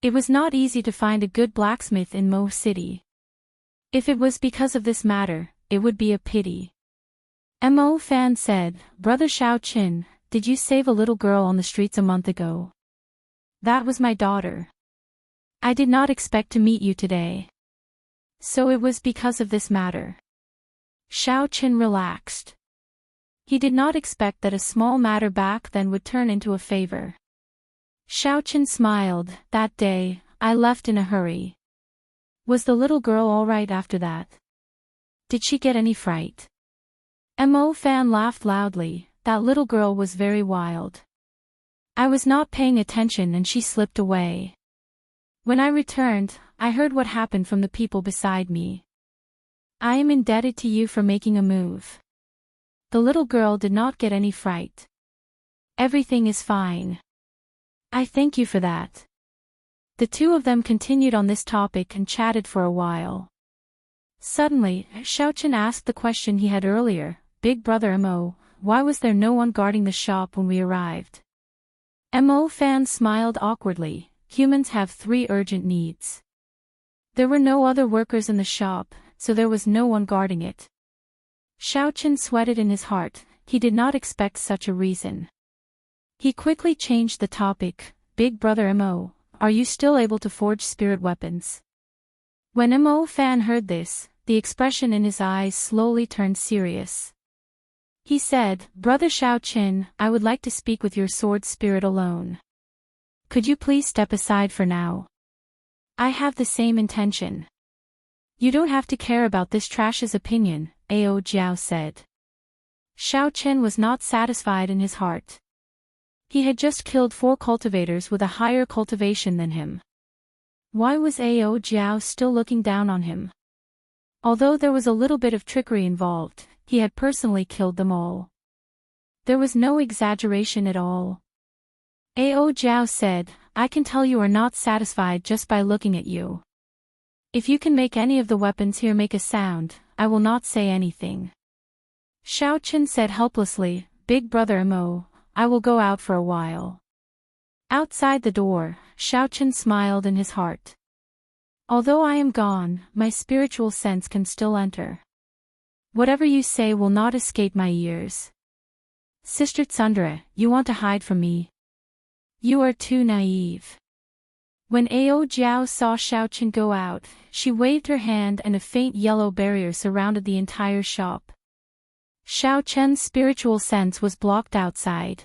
It was not easy to find a good blacksmith in Mo City. If it was because of this matter, it would be a pity. Mo Fan said, Brother Xiaoqin, did you save a little girl on the streets a month ago? That was my daughter. I did not expect to meet you today. So it was because of this matter. Xiaoqin relaxed. He did not expect that a small matter back then would turn into a favor. Xiaoqin smiled. That day, I left in a hurry. Was the little girl all right after that? Did she get any fright? Mo Fan laughed loudly. That little girl was very wild. I was not paying attention and she slipped away. When I returned, I heard what happened from the people beside me. I am indebted to you for making a move. The little girl did not get any fright. Everything is fine. I thank you for that. The two of them continued on this topic and chatted for a while. Suddenly, Xiaoqin asked the question he had earlier, Big Brother Mo, why was there no one guarding the shop when we arrived? Mo Fan smiled awkwardly. Humans have 3 urgent needs. There were no other workers in the shop, so there was no one guarding it. Xiaoqin sweated in his heart. He did not expect such a reason. He quickly changed the topic. Big Brother Mo, are you still able to forge spirit weapons? When Mo Fan heard this, the expression in his eyes slowly turned serious. He said, Brother Xiaoqin, I would like to speak with your sword spirit alone. Could you please step aside for now? I have the same intention. You don't have to care about this trash's opinion, Ao Jiao said. Xiaoqin was not satisfied in his heart. He had just killed 4 cultivators with a higher cultivation than him. Why was Ao Jiao still looking down on him? Although there was a little bit of trickery involved, he had personally killed them all. There was no exaggeration at all. Ao Jiao said, I can tell you are not satisfied just by looking at you. If you can make any of the weapons here make a sound, I will not say anything. Xiaoqin said helplessly, Big Brother Mo, I will go out for a while. Outside the door, Xiaoqin smiled in his heart. Although I am gone, my spiritual sense can still enter. Whatever you say will not escape my ears. Sister Tsundra, you want to hide from me? You are too naive. When Ao Jiao saw Xiaoqin go out, she waved her hand and a faint yellow barrier surrounded the entire shop. Xiaoqin's spiritual sense was blocked outside.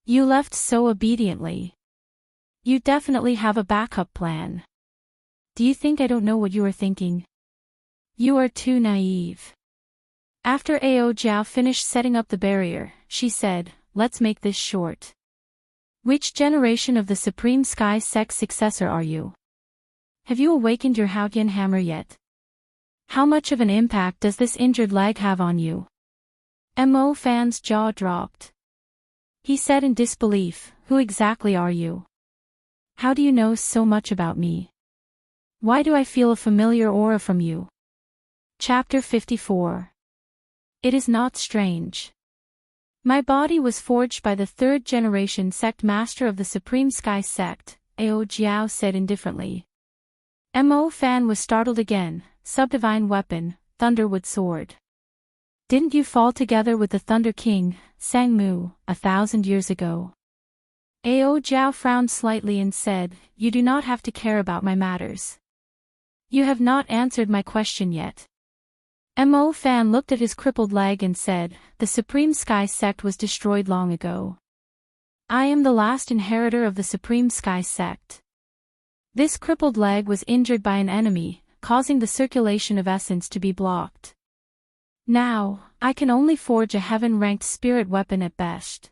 You left so obediently. You definitely have a backup plan. Do you think I don't know what you are thinking? You are too naive. After Ao Jiao finished setting up the barrier, she said, let's make this short. Which generation of the Supreme Sky Sect's successor are you? Have you awakened your Haotian hammer yet? How much of an impact does this injured leg have on you? Mo Fan's jaw dropped. He said in disbelief, who exactly are you? How do you know so much about me? Why do I feel a familiar aura from you? Chapter 54. It is not strange. My body was forged by the 3rd generation sect master of the Supreme Sky Sect, Ao Jiao said indifferently. Mo Fan was startled again. Subdivine weapon, Thunderwood sword. Didn't you fall together with the Thunder King, Sang Mu, 1,000 years ago? Ao Jiao frowned slightly and said, you do not have to care about my matters. You have not answered my question yet. Mo Fan looked at his crippled leg and said, the Supreme Sky Sect was destroyed long ago. I am the last inheritor of the Supreme Sky Sect. This crippled leg was injured by an enemy, causing the circulation of essence to be blocked. Now, I can only forge a heaven-ranked spirit weapon at best.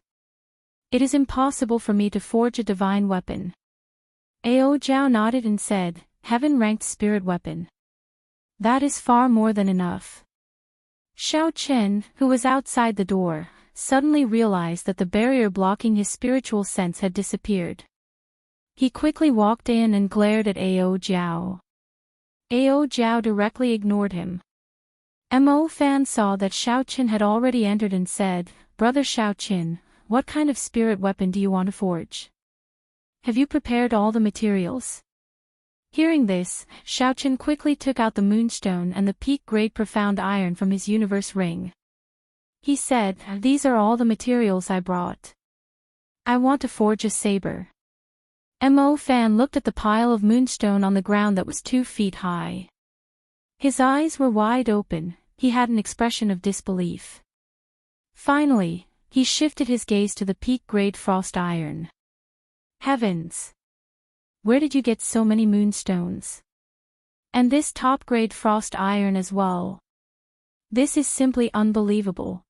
It is impossible for me to forge a divine weapon. Ao Jiao nodded and said, heaven-ranked spirit weapon. That is far more than enough. Xiao Chen, who was outside the door, suddenly realized that the barrier blocking his spiritual sense had disappeared. He quickly walked in and glared at Ao Jiao. Ao Jiao directly ignored him. Mo Fan saw that Xiao Chen had already entered and said, Brother Xiao Chen, what kind of spirit weapon do you want to forge? Have you prepared all the materials? Hearing this, Xiao Chen quickly took out the moonstone and the peak-grade profound iron from his universe ring. He said, these are all the materials I brought. I want to forge a saber. Mo Fan looked at the pile of moonstone on the ground that was 2 feet high. His eyes were wide open, he had an expression of disbelief. Finally, he shifted his gaze to the peak-grade frost iron. Heavens! Where did you get so many moonstones? And this top-grade frost iron as well. This is simply unbelievable.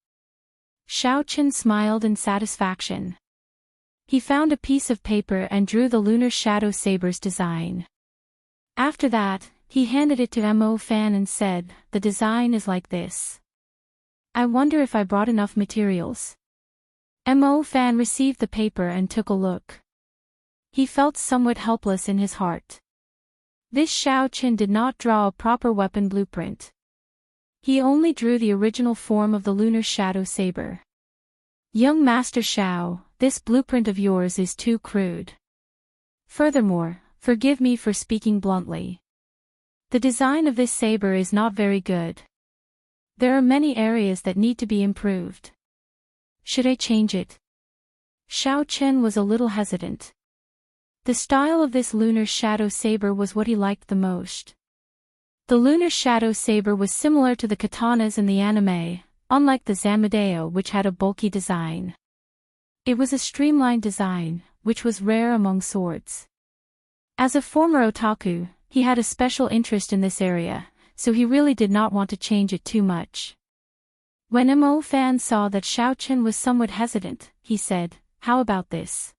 Xiao Chen smiled in satisfaction. He found a piece of paper and drew the lunar shadow saber's design. After that, he handed it to Mo Fan and said, the design is like this. I wonder if I brought enough materials. Mo Fan received the paper and took a look. He felt somewhat helpless in his heart. This Xiao Chen did not draw a proper weapon blueprint. He only drew the original form of the lunar shadow saber. Young Master Xiao, this blueprint of yours is too crude. Furthermore, forgive me for speaking bluntly. The design of this saber is not very good. There are many areas that need to be improved. Should I change it? Xiao Chen was a little hesitant. The style of this lunar shadow saber was what he liked the most. The lunar shadow saber was similar to the katanas in the anime, unlike the Zamadeo which had a bulky design. It was a streamlined design, which was rare among swords. As a former otaku, he had a special interest in this area, so he really did not want to change it too much. When Mo Fan saw that Xiao Chen was somewhat hesitant, he said, how about this?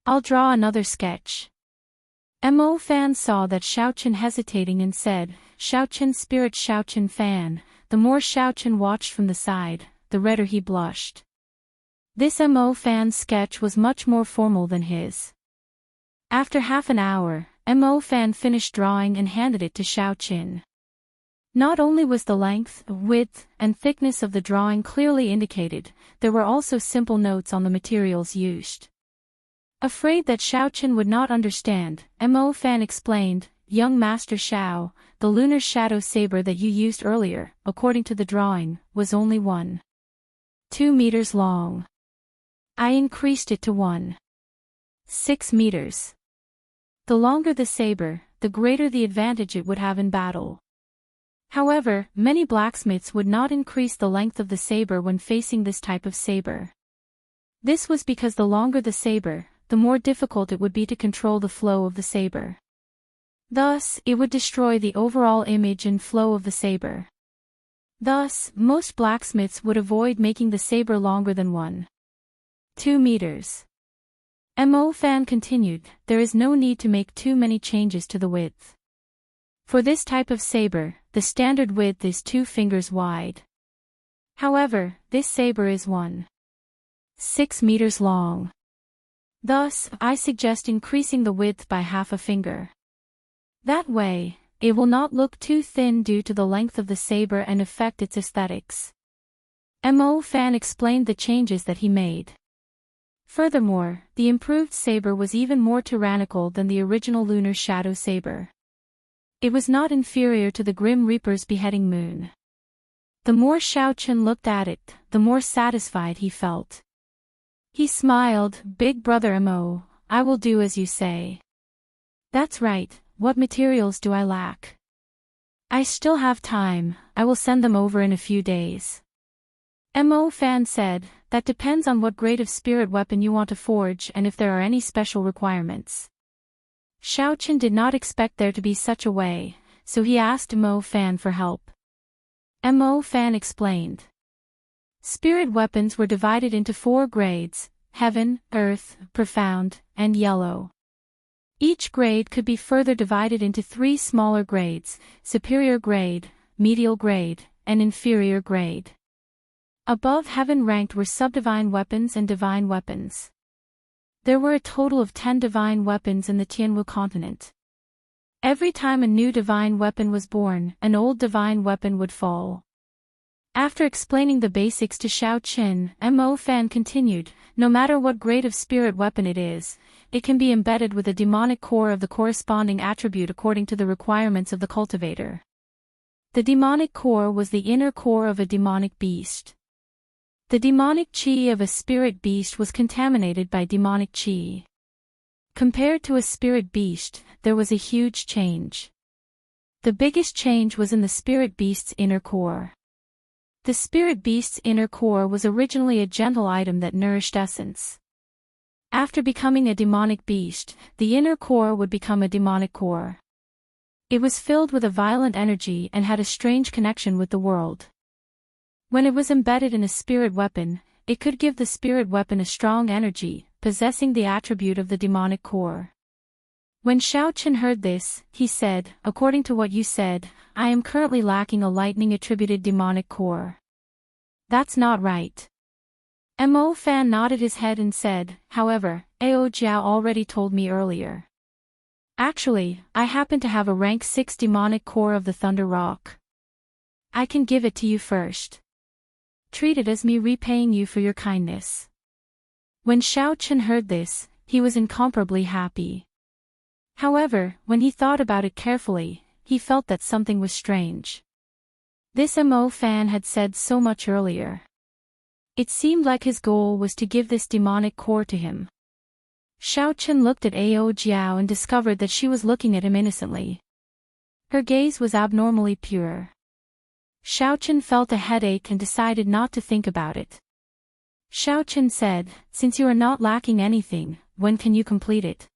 I'll draw another sketch. Mo Fan saw that Xiao Chen hesitating and said, Xiao Chen spirit Xiao Chen Fan. The more Xiao Chen watched from the side, the redder he blushed. This Mo Fan's sketch was much more formal than his. After half an hour, Mo Fan finished drawing and handed it to Xiao Chen. Not only was the length, width, and thickness of the drawing clearly indicated, there were also simple notes on the materials used. Afraid that Xiao Chen would not understand, Mo Fan explained, Young Master Xiao, the lunar shadow saber that you used earlier, according to the drawing, was only 1.2 meters long. I increased it to 1.6 meters. The longer the saber, the greater the advantage it would have in battle. However, many blacksmiths would not increase the length of the saber when facing this type of saber. This was because the longer the saber, the more difficult it would be to control the flow of the saber. Thus, it would destroy the overall image and flow of the saber. Thus, most blacksmiths would avoid making the saber longer than 1.2 meters. Mo Fan continued, there is no need to make too many changes to the width. For this type of saber, the standard width is 2 fingers wide. However, this saber is 1.6 meters long. Thus, I suggest increasing the width by half a finger. That way, it will not look too thin due to the length of the saber and affect its aesthetics. Mo Fan explained the changes that he made. Furthermore, the improved saber was even more tyrannical than the original lunar shadow saber. It was not inferior to the Grim Reaper's beheading moon. The more Xiao Chen looked at it, the more satisfied he felt. He smiled, Big Brother Mo, I will do as you say. That's right, what materials do I lack? I still have time, I will send them over in a few days. Mo Fan said, that depends on what grade of spirit weapon you want to forge and if there are any special requirements. Xiao Chen did not expect there to be such a way, so he asked Mo Fan for help. Mo Fan explained. Spirit weapons were divided into 4 grades: heaven, earth, profound, and yellow. Each grade could be further divided into 3 smaller grades: superior grade, medial grade, and inferior grade. Above heaven ranked were subdivine weapons and divine weapons. There were a total of 10 divine weapons in the Tianwu continent. Every time a new divine weapon was born, an old divine weapon would fall. After explaining the basics to Xiao Qin, Mo Fan continued, no matter what grade of spirit weapon it is, it can be embedded with a demonic core of the corresponding attribute according to the requirements of the cultivator. The demonic core was the inner core of a demonic beast. The demonic qi of a spirit beast was contaminated by demonic qi. Compared to a spirit beast, there was a huge change. The biggest change was in the spirit beast's inner core. The spirit beast's inner core was originally a gentle item that nourished essence. After becoming a demonic beast, the inner core would become a demonic core. It was filled with a violent energy and had a strange connection with the world. When it was embedded in a spirit weapon, it could give the spirit weapon a strong energy, possessing the attribute of the demonic core. When Xiao Qin heard this, he said, according to what you said, I am currently lacking a lightning-attributed demonic core. That's not right. Mo Fan nodded his head and said, however, Ao Jiao already told me earlier. Actually, I happen to have a rank 6 demonic core of the Thunder Rock. I can give it to you first. Treat it as me repaying you for your kindness. When Xiao Qin heard this, he was incomparably happy. However, when he thought about it carefully, he felt that something was strange. This Mo Fan had said so much earlier. It seemed like his goal was to give this demonic core to him. Xiao Qin looked at Ao Jiao and discovered that she was looking at him innocently. Her gaze was abnormally pure. Xiao Qin felt a headache and decided not to think about it. Xiao Qin said, since you are not lacking anything, when can you complete it?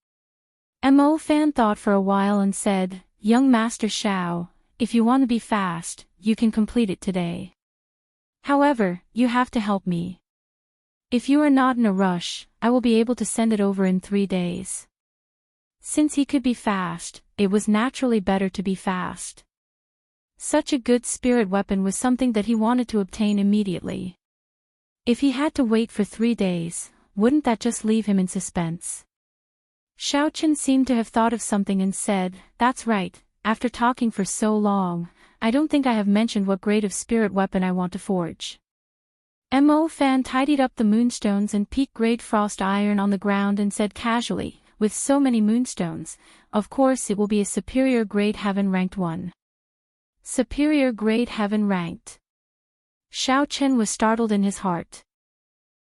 Mo Fan thought for a while and said, young Master Xiao, if you want to be fast, you can complete it today. However, you have to help me. If you are not in a rush, I will be able to send it over in 3 days. Since he could be fast, it was naturally better to be fast. Such a good spirit weapon was something that he wanted to obtain immediately. If he had to wait for 3 days, wouldn't that just leave him in suspense? Xiao Qin seemed to have thought of something and said, that's right, after talking for so long, I don't think I have mentioned what grade of spirit weapon I want to forge. Mo Fan tidied up the moonstones and peak grade frost iron on the ground and said casually, with so many moonstones, of course it will be a superior grade heaven ranked one. Superior grade heaven ranked. Xiao Qin was startled in his heart.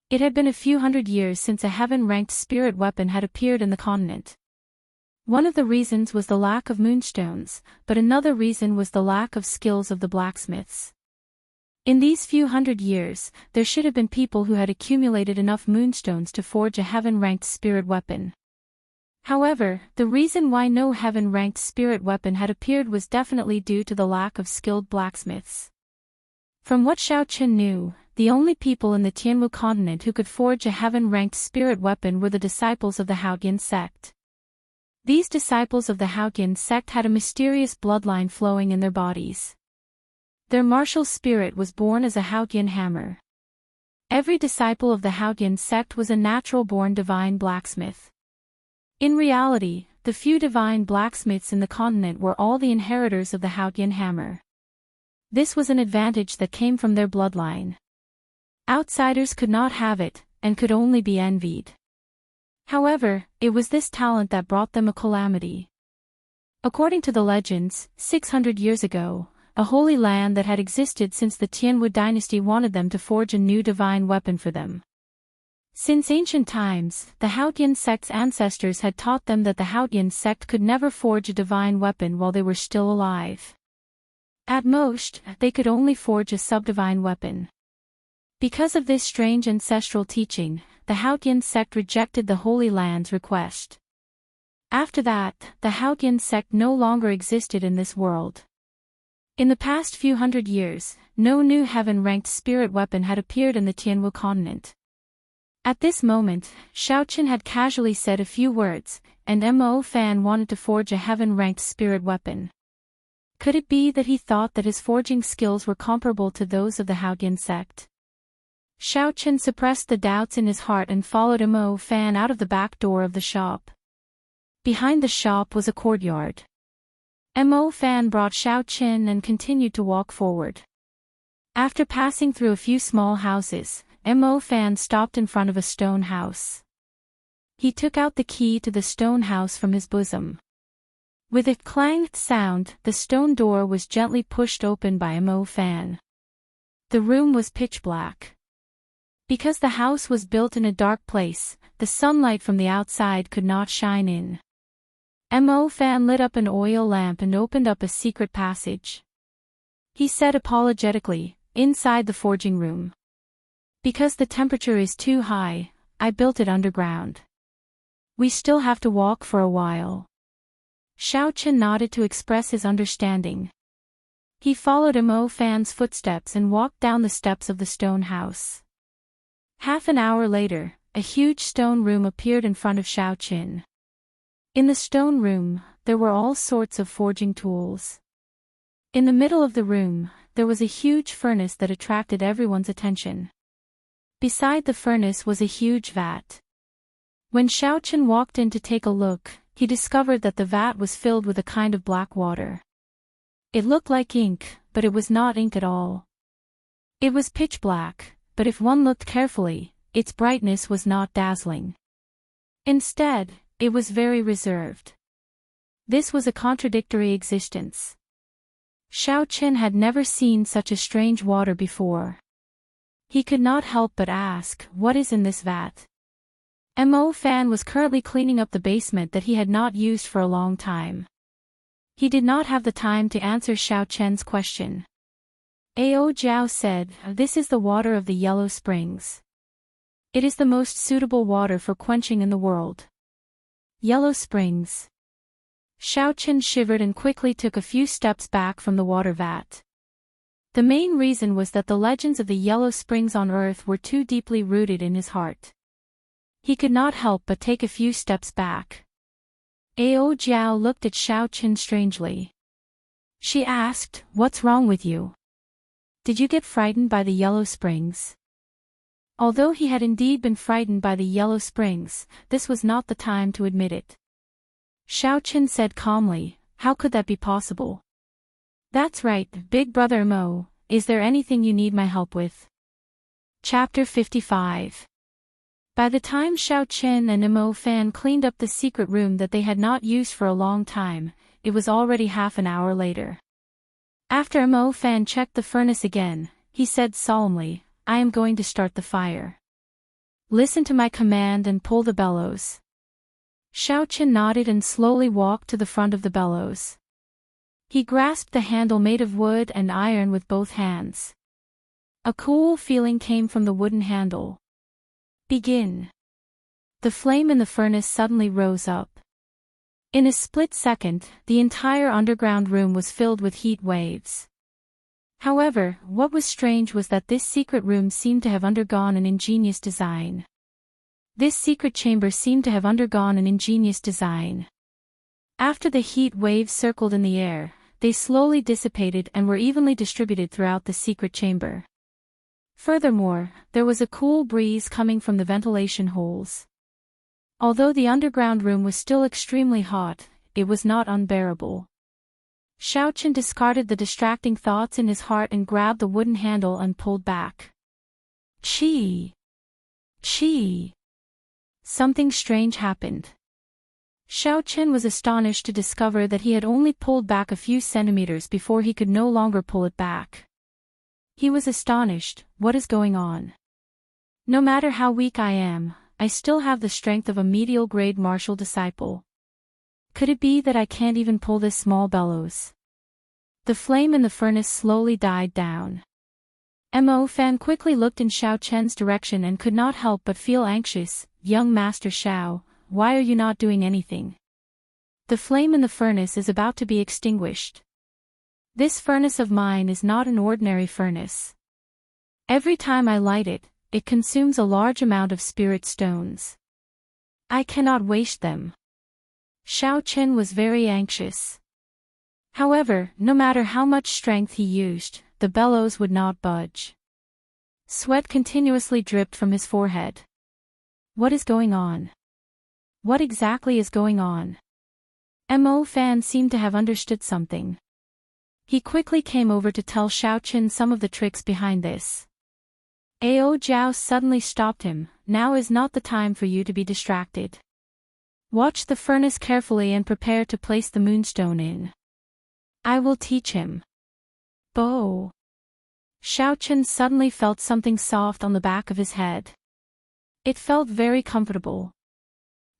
It had been a few hundred years since a heaven-ranked spirit weapon had appeared in the continent. One of the reasons was the lack of moonstones, but another reason was the lack of skills of the blacksmiths. In these few hundred years, there should have been people who had accumulated enough moonstones to forge a heaven-ranked spirit weapon. However, the reason why no heaven-ranked spirit weapon had appeared was definitely due to the lack of skilled blacksmiths. From what Xiao Qin knew, the only people in the Tianwu continent who could forge a heaven-ranked spirit weapon were the disciples of the Haotian sect. These disciples of the Haotian sect had a mysterious bloodline flowing in their bodies. Their martial spirit was born as a Haotian hammer. Every disciple of the Haotian sect was a natural-born divine blacksmith. In reality, the few divine blacksmiths in the continent were all the inheritors of the Haotian hammer. This was an advantage that came from their bloodline. Outsiders could not have it, and could only be envied. However, it was this talent that brought them a calamity. According to the legends, 600 years ago, a holy land that had existed since the Tianwu dynasty wanted them to forge a new divine weapon for them. Since ancient times, the Haotian sect's ancestors had taught them that the Haotian sect could never forge a divine weapon while they were still alive. At most, they could only forge a subdivine weapon. Because of this strange ancestral teaching, the Haotian sect rejected the Holy Land's request. After that, the Haotian sect no longer existed in this world. In the past few hundred years, no new heaven-ranked spirit weapon had appeared in the Tianwu continent. At this moment, Xiaoqin had casually said a few words, and Mo Fan wanted to forge a heaven-ranked spirit weapon. Could it be that he thought that his forging skills were comparable to those of the Haotian sect? Xiaoqin suppressed the doubts in his heart and followed Mo Fan out of the back door of the shop. Behind the shop was a courtyard. Mo Fan brought Xiaoqin and continued to walk forward. After passing through a few small houses, Mo Fan stopped in front of a stone house. He took out the key to the stone house from his bosom. With a clanged sound, the stone door was gently pushed open by Mo Fan. The room was pitch black. Because the house was built in a dark place, the sunlight from the outside could not shine in. Mo Fan lit up an oil lamp and opened up a secret passage. He said apologetically, "Inside the forging room. Because the temperature is too high, I built it underground. We still have to walk for a while." Xiaoqin nodded to express his understanding. He followed Mo Fan's footsteps and walked down the steps of the stone house. Half an hour later, a huge stone room appeared in front of Xiaoqin. In the stone room, there were all sorts of forging tools. In the middle of the room, there was a huge furnace that attracted everyone's attention. Beside the furnace was a huge vat. When Xiaoqin walked in to take a look, he discovered that the vat was filled with a kind of black water. It looked like ink, but it was not ink at all. It was pitch black, but if one looked carefully, its brightness was not dazzling. Instead, it was very reserved. This was a contradictory existence. Xiaoqin had never seen such a strange water before. He could not help but ask, "What is in this vat?" Mo Fan was currently cleaning up the basement that he had not used for a long time. He did not have the time to answer Xiaoqin's question. Ao Jiao said, "This is the water of the Yellow Springs. It is the most suitable water for quenching in the world." Yellow Springs. Xiaoqin shivered and quickly took a few steps back from the water vat. The main reason was that the legends of the Yellow Springs on Earth were too deeply rooted in his heart. He could not help but take a few steps back. Ao Jiao looked at Xiaoqin strangely. She asked, "What's wrong with you? Did you get frightened by the Yellow Springs?" Although he had indeed been frightened by the Yellow Springs, this was not the time to admit it. Xiaoqin said calmly, "How could that be possible?" "That's right, Big Brother Mo, is there anything you need my help with?" Chapter 55. By the time Xiaoqin and Mo Fan cleaned up the secret room that they had not used for a long time, it was already half an hour later. After Mo Fan checked the furnace again, he said solemnly, "I am going to start the fire. Listen to my command and pull the bellows." Xiaoqin nodded and slowly walked to the front of the bellows. He grasped the handle made of wood and iron with both hands. A cool feeling came from the wooden handle. "Begin." The flame in the furnace suddenly rose up. In a split second, the entire underground room was filled with heat waves. However, what was strange was that this secret room seemed to have undergone an ingenious design. This secret chamber seemed to have undergone an ingenious design. After the heat waves circled in the air, they slowly dissipated and were evenly distributed throughout the secret chamber. Furthermore, there was a cool breeze coming from the ventilation holes. Although the underground room was still extremely hot, it was not unbearable. Xiaoqin discarded the distracting thoughts in his heart and grabbed the wooden handle and pulled back. Chi! Chi! Something strange happened. Xiaoqin was astonished to discover that he had only pulled back a few centimeters before he could no longer pull it back. He was astonished, "What is going on? No matter how weak I am, I still have the strength of a medial grade martial disciple. Could it be that I can't even pull this small bellows?" The flame in the furnace slowly died down. Mo Fan quickly looked in Xiaoqin's direction and could not help but feel anxious. "Young Master Xiao, why are you not doing anything? The flame in the furnace is about to be extinguished. This furnace of mine is not an ordinary furnace. Every time I light it, it consumes a large amount of spirit stones. I cannot waste them. Xiao Chen was very anxious. However, no matter how much strength he used, the bellows would not budge. Sweat continuously dripped from his forehead. What is going on? What exactly is going on? Mo Fan seemed to have understood something. He quickly came over to tell Xiao Chen some of the tricks behind this. Ao Jiao suddenly stopped him. Now is not the time for you to be distracted. Watch the furnace carefully and prepare to place the moonstone in. I will teach him. Bo. Xiao Chen suddenly felt something soft on the back of his head. It felt very comfortable.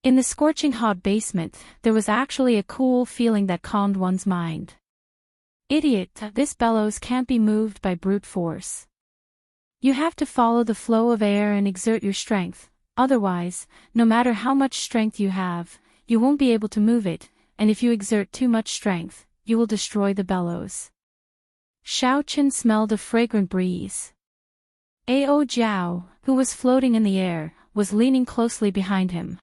In the scorching hot basement, there was actually a cool feeling that calmed one's mind. Idiot, this bellows can't be moved by brute force. You have to follow the flow of air and exert your strength, otherwise, no matter how much strength you have, you won't be able to move it, and if you exert too much strength, you will destroy the bellows. Xiao Chen smelled a fragrant breeze. Ao Jiao, who was floating in the air, was leaning closely behind him.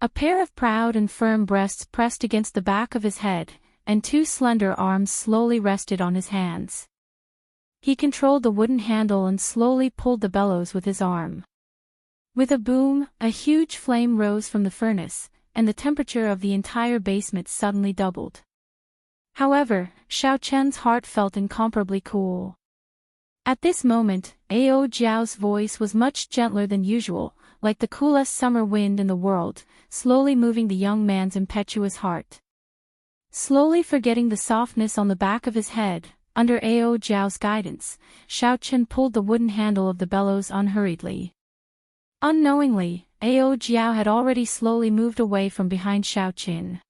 A pair of proud and firm breasts pressed against the back of his head, and two slender arms slowly rested on his hands. He controlled the wooden handle and slowly pulled the bellows with his arm. With a boom, a huge flame rose from the furnace, and the temperature of the entire basement suddenly doubled. However, Xiao Chen's heart felt incomparably cool. At this moment, Ao Jiao's voice was much gentler than usual, like the coolest summer wind in the world, slowly moving the young man's impetuous heart. Slowly forgetting the softness on the back of his head, under Ao Jiao's guidance, Xiao Chen pulled the wooden handle of the bellows unhurriedly. Unknowingly, Ao Jiao had already slowly moved away from behind Xiao Chen.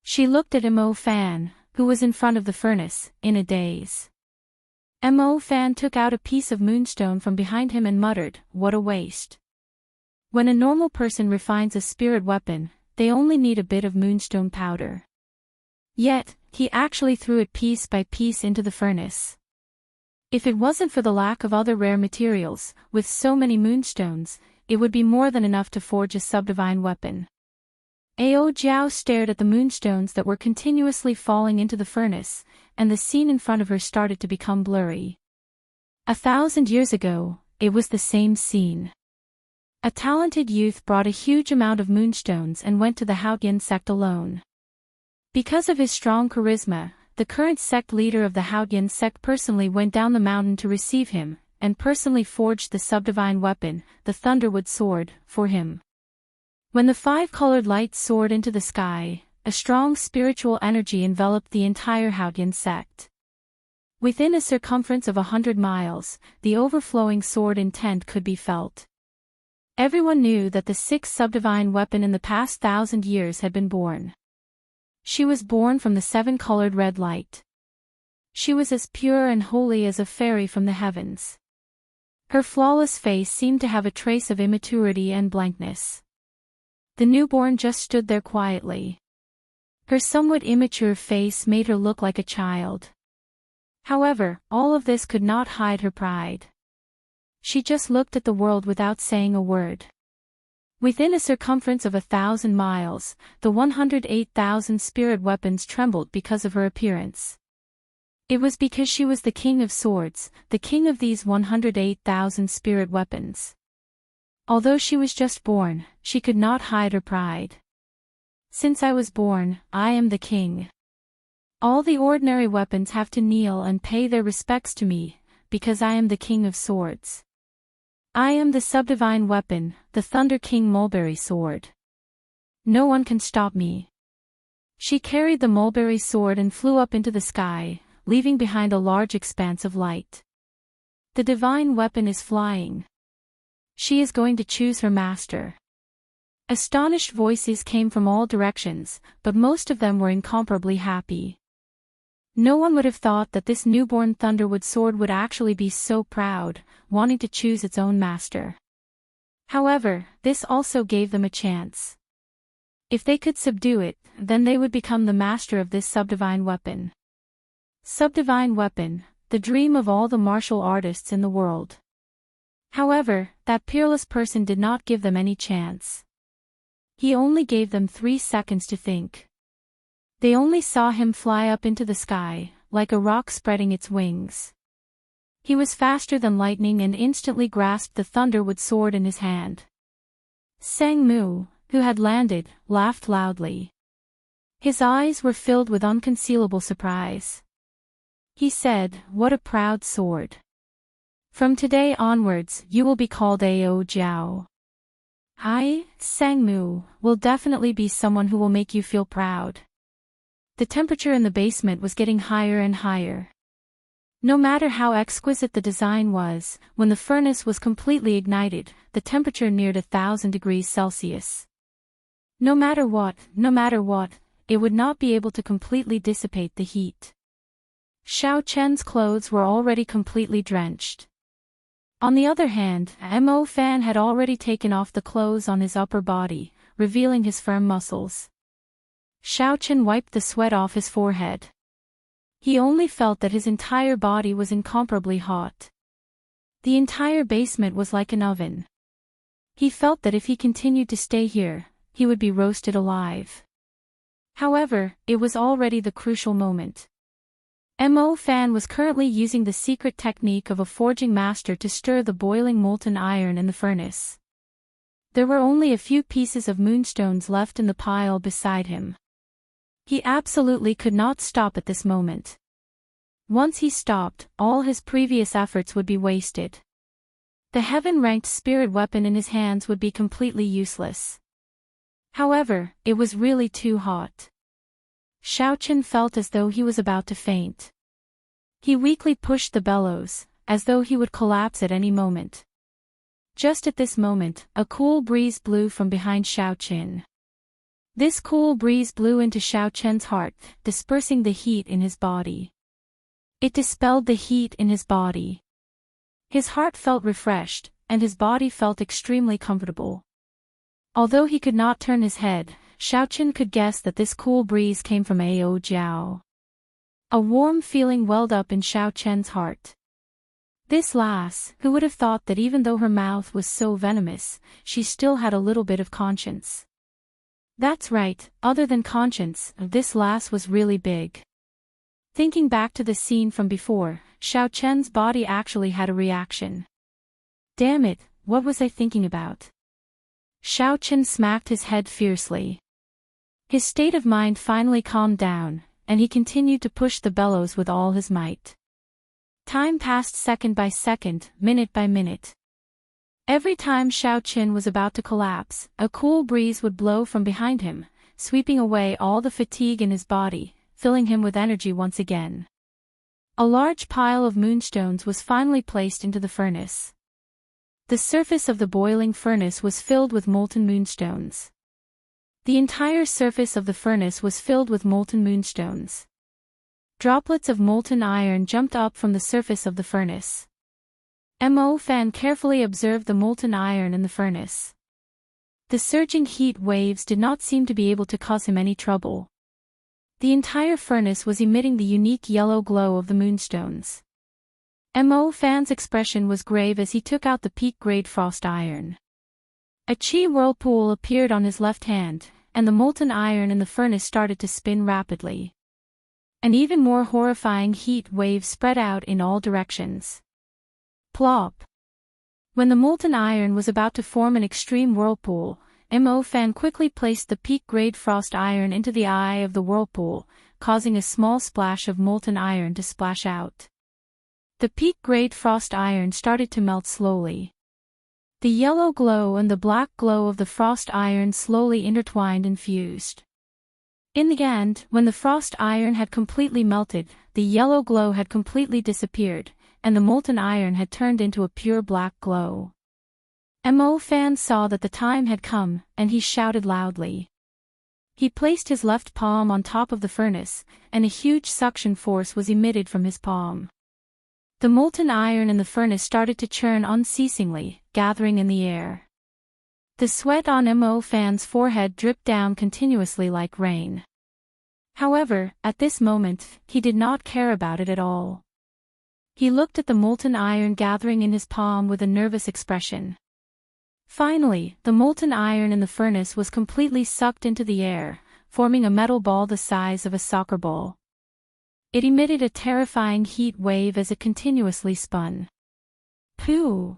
She looked at Mo Fan, who was in front of the furnace, in a daze. Mo Fan took out a piece of moonstone from behind him and muttered, "What a waste." When a normal person refines a spirit weapon, they only need a bit of moonstone powder. Yet, he actually threw it piece by piece into the furnace. If it wasn't for the lack of other rare materials, with so many moonstones, it would be more than enough to forge a subdivine weapon. Ao Jiao stared at the moonstones that were continuously falling into the furnace, and the scene in front of her started to become blurry. 1,000 years ago, it was the same scene. A talented youth brought a huge amount of moonstones and went to the Haotian sect alone. Because of his strong charisma, the current sect leader of the Haotian sect personally went down the mountain to receive him, and personally forged the subdivine weapon, the Thunderwood Sword, for him. When the five-colored light soared into the sky, a strong spiritual energy enveloped the entire Haotian sect. Within a circumference of 100 miles, the overflowing sword intent could be felt. Everyone knew that the sixth subdivine weapon in the past 1,000 years had been born. She was born from the seven-colored red light. She was as pure and holy as a fairy from the heavens. Her flawless face seemed to have a trace of immaturity and blankness. The newborn just stood there quietly. Her somewhat immature face made her look like a child. However, all of this could not hide her pride. She just looked at the world without saying a word. Within a circumference of 1,000 miles, the 108,000 spirit weapons trembled because of her appearance. It was because she was the king of swords, the king of these 108,000 spirit weapons. Although she was just born, she could not hide her pride. Since I was born, I am the king. All the ordinary weapons have to kneel and pay their respects to me, because I am the king of swords. I am the subdivine weapon, the Thunder King Mulberry Sword. No one can stop me. She carried the mulberry sword and flew up into the sky, leaving behind a large expanse of light. The divine weapon is flying. She is going to choose her master. Astonished voices came from all directions, but most of them were incomparably happy. No one would have thought that this newborn Thunderwood Sword would actually be so proud, wanting to choose its own master. However, this also gave them a chance. If they could subdue it, then they would become the master of this subdivine weapon. Subdivine weapon, the dream of all the martial artists in the world. However, that peerless person did not give them any chance. He only gave them 3 seconds to think. They only saw him fly up into the sky, like a rock spreading its wings. He was faster than lightning and instantly grasped the thunderwood sword in his hand. Sang Mu, who had landed, laughed loudly. His eyes were filled with unconcealable surprise. He said, "What a proud sword. From today onwards, you will be called Ao Jiao. I, Sang Mu, will definitely be someone who will make you feel proud." The temperature in the basement was getting higher and higher. No matter how exquisite the design was, when the furnace was completely ignited, the temperature neared 1,000 degrees Celsius. No matter what, it would not be able to completely dissipate the heat. Xiao Chen's clothes were already completely drenched. On the other hand, Mo Fan had already taken off the clothes on his upper body, revealing his firm muscles. Xiao Chen wiped the sweat off his forehead. He only felt that his entire body was incomparably hot. The entire basement was like an oven. He felt that if he continued to stay here, he would be roasted alive. However, it was already the crucial moment. Mo Fan was currently using the secret technique of a forging master to stir the boiling molten iron in the furnace. There were only a few pieces of moonstones left in the pile beside him. He absolutely could not stop at this moment. Once he stopped, all his previous efforts would be wasted. The heaven-ranked spirit weapon in his hands would be completely useless. However, it was really too hot. Xiao Chen felt as though he was about to faint. He weakly pushed the bellows, as though he would collapse at any moment. Just at this moment, a cool breeze blew from behind Xiao Chen. This cool breeze blew into Xiao Chen's heart, dispersing the heat in his body. It dispelled the heat in his body. His heart felt refreshed, and his body felt extremely comfortable. Although he could not turn his head, Xiao Chen could guess that this cool breeze came from Ao Jiao. A warm feeling welled up in Xiao Chen's heart. This lass, who would have thought that even though her mouth was so venomous, she still had a little bit of conscience. That's right, other than conscience, this lass was really big. Thinking back to the scene from before, Xiao Chen's body actually had a reaction. Damn it, what was I thinking about? Xiao Chen smacked his head fiercely. His state of mind finally calmed down, and he continued to push the bellows with all his might. Time passed second by second, minute by minute. Every time Xiao Chen was about to collapse, a cool breeze would blow from behind him, sweeping away all the fatigue in his body, filling him with energy once again. A large pile of moonstones was finally placed into the furnace. The surface of the boiling furnace was filled with molten moonstones. The entire surface of the furnace was filled with molten moonstones. Droplets of molten iron jumped up from the surface of the furnace. Mo Fan carefully observed the molten iron in the furnace. The surging heat waves did not seem to be able to cause him any trouble. The entire furnace was emitting the unique yellow glow of the moonstones. Mo Fan's expression was grave as he took out the peak-grade frost iron. A chi whirlpool appeared on his left hand, and the molten iron in the furnace started to spin rapidly. An even more horrifying heat wave spread out in all directions. Plop! When the molten iron was about to form an extreme whirlpool, Mo Fan quickly placed the peak-grade frost iron into the eye of the whirlpool, causing a small splash of molten iron to splash out. The peak-grade frost iron started to melt slowly. The yellow glow and the black glow of the frost iron slowly intertwined and fused. In the end, when the frost iron had completely melted, the yellow glow had completely disappeared, and the molten iron had turned into a pure black glow. Mo Fan saw that the time had come, and he shouted loudly. He placed his left palm on top of the furnace, and a huge suction force was emitted from his palm. The molten iron in the furnace started to churn unceasingly, gathering in the air. The sweat on Mo Fan's forehead dripped down continuously like rain. However, at this moment, he did not care about it at all. He looked at the molten iron gathering in his palm with a nervous expression. Finally, the molten iron in the furnace was completely sucked into the air, forming a metal ball the size of a soccer ball. It emitted a terrifying heat wave as it continuously spun. Pooh!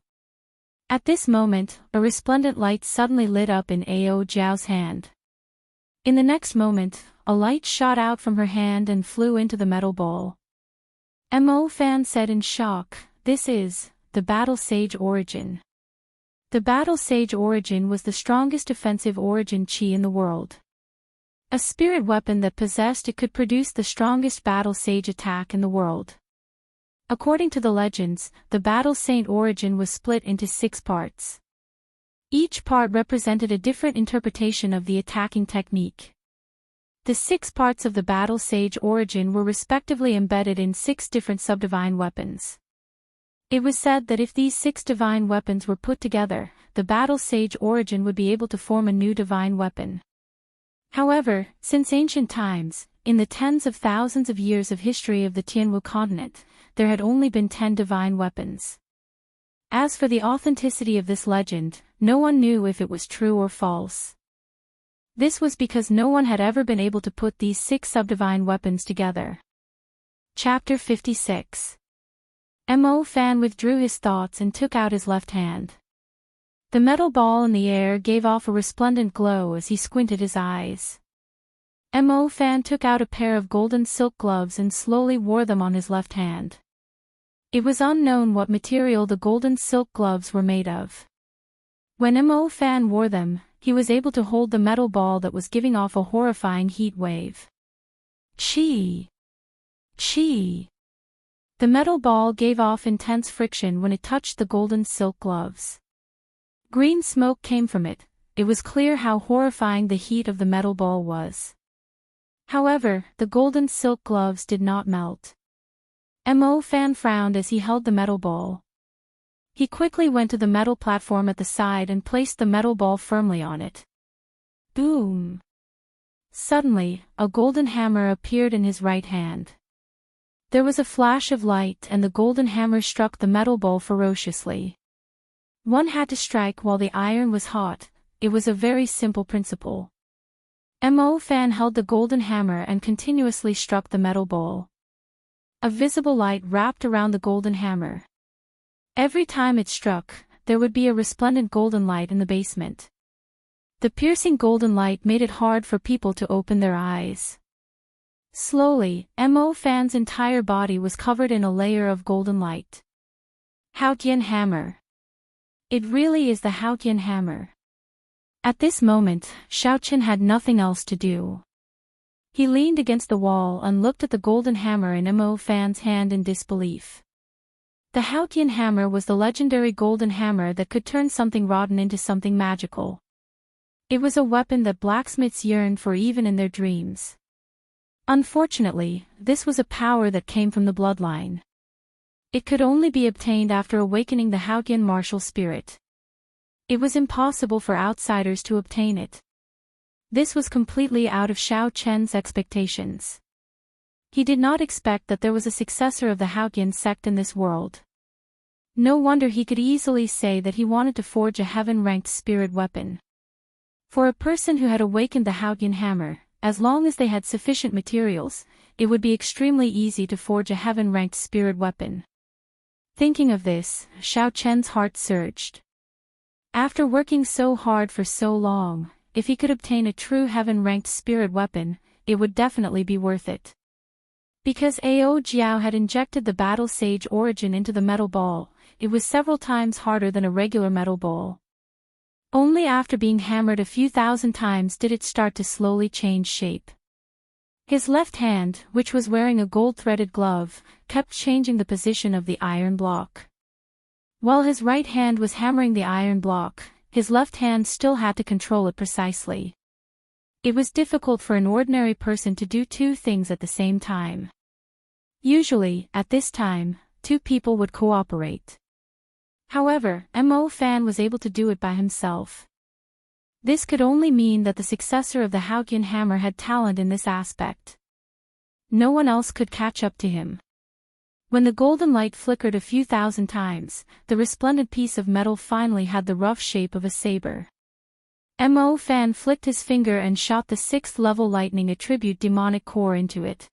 At this moment, a resplendent light suddenly lit up in Ao Jiao's hand. In the next moment, a light shot out from her hand and flew into the metal ball. Mo Fan said in shock, "This is the Battle Sage Origin." The Battle Sage Origin was the strongest defensive origin chi in the world. A spirit weapon that possessed it could produce the strongest Battle Sage attack in the world. According to the legends, the Battle Saint origin was split into 6 parts. Each part represented a different interpretation of the attacking technique. The 6 parts of the Battle Sage origin were respectively embedded in 6 different subdivine weapons. It was said that if these 6 divine weapons were put together, the Battle Sage origin would be able to form a new divine weapon. However, since ancient times, in the tens of thousands of years of history of the Tianwu continent, there had only been 10 divine weapons. As for the authenticity of this legend, no one knew if it was true or false. This was because no one had ever been able to put these 6 subdivine weapons together. Chapter 56. Mo Fan withdrew his thoughts and took out his left hand. The metal ball in the air gave off a resplendent glow as he squinted his eyes. Mo Fan took out a pair of golden silk gloves and slowly wore them on his left hand. It was unknown what material the golden silk gloves were made of. When Mo Fan wore them, he was able to hold the metal ball that was giving off a horrifying heat wave. Chi! Chi! The metal ball gave off intense friction when it touched the golden silk gloves. Green smoke came from it. It was clear how horrifying the heat of the metal ball was. However, the golden silk gloves did not melt. Mo Fan frowned as he held the metal ball. He quickly went to the metal platform at the side and placed the metal ball firmly on it. Boom! Suddenly, a golden hammer appeared in his right hand. There was a flash of light and the golden hammer struck the metal ball ferociously. One had to strike while the iron was hot. It was a very simple principle. Mo Fan held the golden hammer and continuously struck the metal ball. A visible light wrapped around the golden hammer. Every time it struck, there would be a resplendent golden light in the basement. The piercing golden light made it hard for people to open their eyes. Slowly, Mo Fan's entire body was covered in a layer of golden light. Haotian hammer. It really is the Haotian hammer. At this moment, Xiaoqian had nothing else to do. He leaned against the wall and looked at the golden hammer in Mo Fan's hand in disbelief. The Haotian hammer was the legendary golden hammer that could turn something rotten into something magical. It was a weapon that blacksmiths yearned for even in their dreams. Unfortunately, this was a power that came from the bloodline. It could only be obtained after awakening the Haotian martial spirit. It was impossible for outsiders to obtain it. This was completely out of Xiao Chen's expectations. He did not expect that there was a successor of the Haotian sect in this world. No wonder he could easily say that he wanted to forge a heaven-ranked spirit weapon. For a person who had awakened the Haotian hammer, as long as they had sufficient materials, it would be extremely easy to forge a heaven-ranked spirit weapon. Thinking of this, Xiao Chen's heart surged. After working so hard for so long, if he could obtain a true heaven-ranked spirit weapon, it would definitely be worth it. Because Ao Jiao had injected the Battle Sage origin into the metal ball, it was several times harder than a regular metal ball. Only after being hammered a few thousand times did it start to slowly change shape. His left hand, which was wearing a gold-threaded glove, kept changing the position of the iron block. While his right hand was hammering the iron block, his left hand still had to control it precisely. It was difficult for an ordinary person to do 2 things at the same time. Usually, at this time, 2 people would cooperate. However, Mo Fan was able to do it by himself. This could only mean that the successor of the Haotian hammer had talent in this aspect. No one else could catch up to him. When the golden light flickered a few thousand times, the resplendent piece of metal finally had the rough shape of a saber. Mo Fan flicked his finger and shot the 6th level lightning attribute demonic core into it.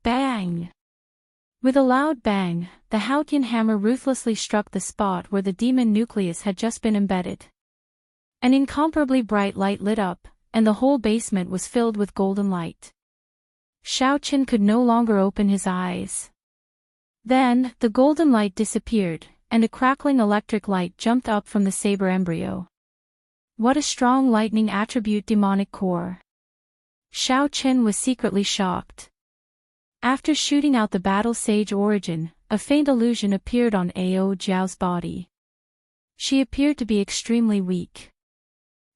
Bang! With a loud bang, the Haotian hammer ruthlessly struck the spot where the demon nucleus had just been embedded. An incomparably bright light lit up, and the whole basement was filled with golden light. Xiaoqin could no longer open his eyes. Then, the golden light disappeared, and a crackling electric light jumped up from the saber embryo. What a strong lightning attribute demonic core! Xiaoqin was secretly shocked. After shooting out the battle sage origin, a faint illusion appeared on Ao Jiao's body. She appeared to be extremely weak.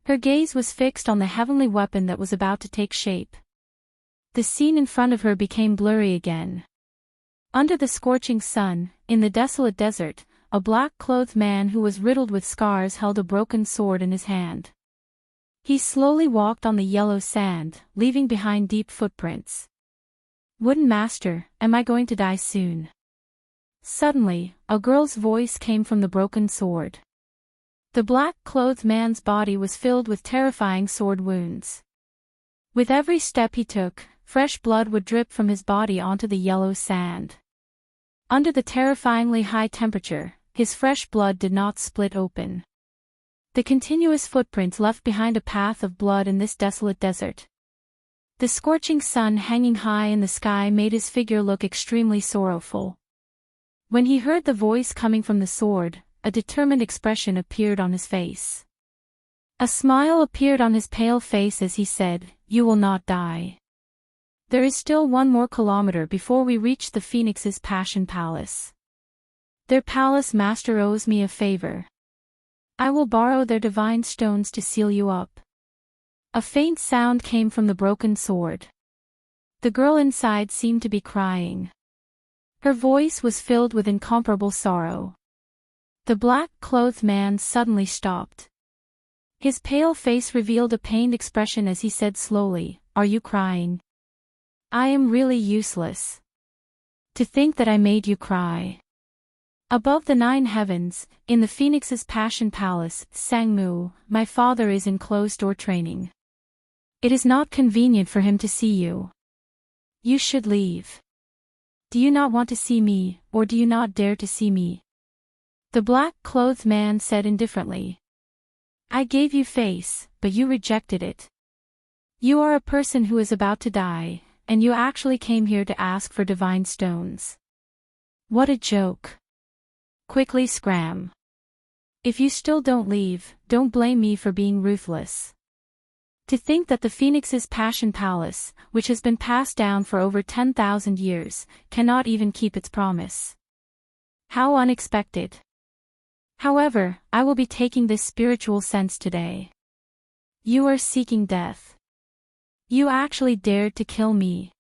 Her gaze was fixed on the heavenly weapon that was about to take shape. The scene in front of her became blurry again. Under the scorching sun, in the desolate desert, a black-clothed man who was riddled with scars held a broken sword in his hand. He slowly walked on the yellow sand, leaving behind deep footprints. Wooden Master, am I going to die soon? Suddenly, a girl's voice came from the broken sword. The black-clothed man's body was filled with terrifying sword wounds. With every step he took, fresh blood would drip from his body onto the yellow sand. Under the terrifyingly high temperature, his fresh blood did not split open. The continuous footprints left behind a path of blood in this desolate desert. The scorching sun hanging high in the sky made his figure look extremely sorrowful. When he heard the voice coming from the sword, a determined expression appeared on his face. A smile appeared on his pale face as he said, "You will not die. There is still 1 more kilometer before we reach the Phoenix's Passion Palace. Their palace master owes me a favor. I will borrow their divine stones to seal you up." A faint sound came from the broken sword. The girl inside seemed to be crying. Her voice was filled with incomparable sorrow. The black-clothed man suddenly stopped. His pale face revealed a pained expression as he said slowly, "Are you crying? I am really useless. To think that I made you cry." Above the 9 heavens, in the Phoenix's Passion Palace, Sangmu, my father is in closed-door training. It is not convenient for him to see you. You should leave. Do you not want to see me, or do you not dare to see me? The black-clothed man said indifferently. I gave you face, but you rejected it. You are a person who is about to die, and you actually came here to ask for divine stones. What a joke. Quickly scram. If you still don't leave, don't blame me for being ruthless. To think that the Phoenix's Passion Palace, which has been passed down for over 10,000 years, cannot even keep its promise. How unexpected. However, I will be taking this spiritual sense today. You are seeking death. You actually dared to kill me.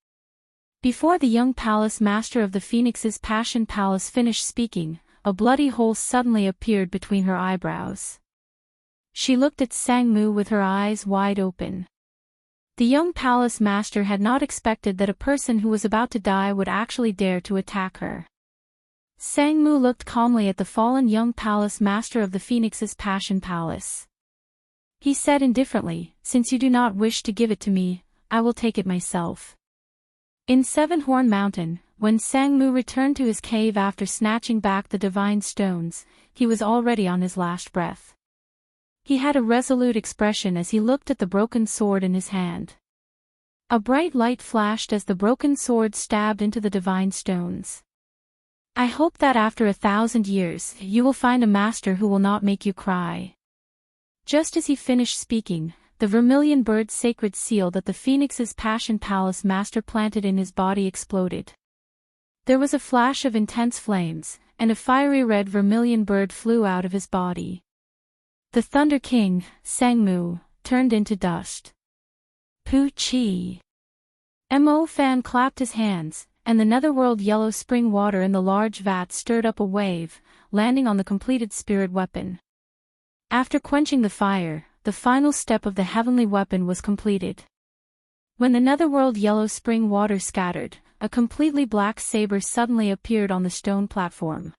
Before the young palace master of the Phoenix's Passion Palace finished speaking, a bloody hole suddenly appeared between her eyebrows. She looked at Sangmu with her eyes wide open. The young palace master had not expected that a person who was about to die would actually dare to attack her. Sangmu looked calmly at the fallen young palace master of the Phoenix's Passion Palace. He said indifferently, "Since you do not wish to give it to me, I will take it myself." In Seven Horn Mountain, when Sangmu returned to his cave after snatching back the divine stones, he was already on his last breath. He had a resolute expression as he looked at the broken sword in his hand. A bright light flashed as the broken sword stabbed into the divine stones. I hope that after 1,000 years, you will find a master who will not make you cry. Just as he finished speaking, the vermilion bird's sacred seal that the Phoenix's Passion Palace master planted in his body exploded. There was a flash of intense flames, and a fiery red vermilion bird flew out of his body. The Thunder King, Sangmu, turned into dust. Poochie. Mo Fan clapped his hands, and the netherworld yellow spring water in the large vat stirred up a wave, landing on the completed spirit weapon. After quenching the fire, the final step of the heavenly weapon was completed. When the netherworld yellow spring water scattered, a completely black saber suddenly appeared on the stone platform.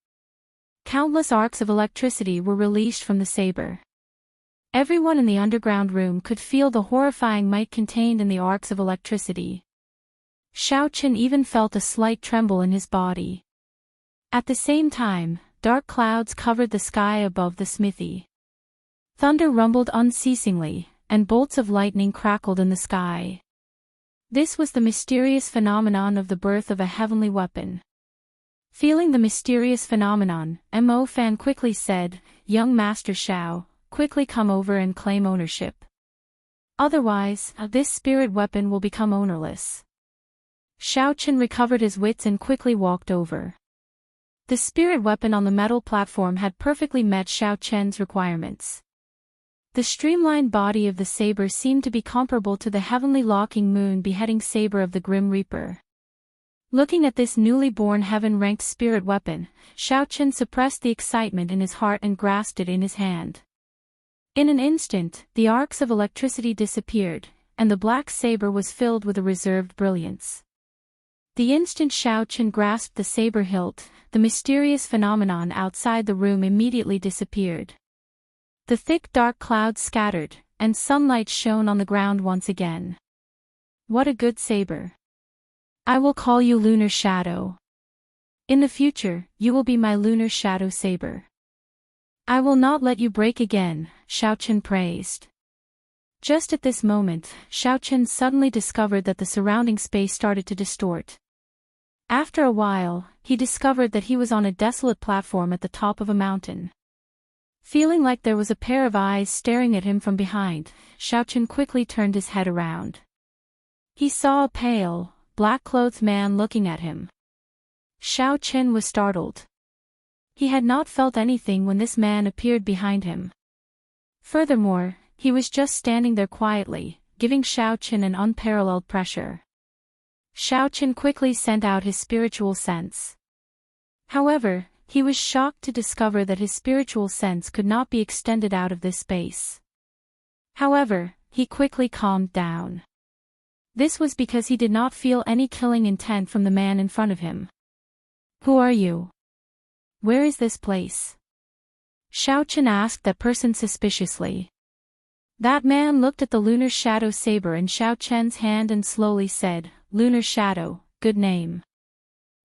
Countless arcs of electricity were released from the saber. Everyone in the underground room could feel the horrifying might contained in the arcs of electricity. Xiao Qin even felt a slight tremble in his body. At the same time, dark clouds covered the sky above the smithy. Thunder rumbled unceasingly, and bolts of lightning crackled in the sky. This was the mysterious phenomenon of the birth of a heavenly weapon. Feeling the mysterious phenomenon, Mo Fan quickly said, "Young Master Xiao, quickly come over and claim ownership. Otherwise, this spirit weapon will become ownerless." Xiao Qin recovered his wits and quickly walked over. The spirit weapon on the metal platform had perfectly met Xiao Qian's requirements. The streamlined body of the saber seemed to be comparable to the heavenly locking moon beheading saber of the Grim Reaper. Looking at this newly born heaven-ranked spirit weapon, Xiao Qin suppressed the excitement in his heart and grasped it in his hand. In an instant, the arcs of electricity disappeared, and the black saber was filled with a reserved brilliance. The instant Xiao Qin grasped the saber hilt, the mysterious phenomenon outside the room immediately disappeared. The thick dark clouds scattered, and sunlight shone on the ground once again. What a good saber! I will call you Lunar Shadow. In the future, you will be my Lunar Shadow saber. I will not let you break again, Xiao Qin praised. Just at this moment, Xiao Qin suddenly discovered that the surrounding space started to distort. After a while, he discovered that he was on a desolate platform at the top of a mountain. Feeling like there was a pair of eyes staring at him from behind, Xiao Qin quickly turned his head around. He saw a pale, black-clothed man looking at him. Xiao Qin was startled. He had not felt anything when this man appeared behind him. Furthermore, he was just standing there quietly, giving Xiao Qin an unparalleled pressure. Xiao Qin quickly sent out his spiritual sense. However, he was shocked to discover that his spiritual sense could not be extended out of this space. However, he quickly calmed down. This was because he did not feel any killing intent from the man in front of him. "Who are you? Where is this place?" Xiao Qin asked that person suspiciously. That man looked at the Lunar Shadow saber in Xiao Qin's hand and slowly said, "Lunar Shadow, good name."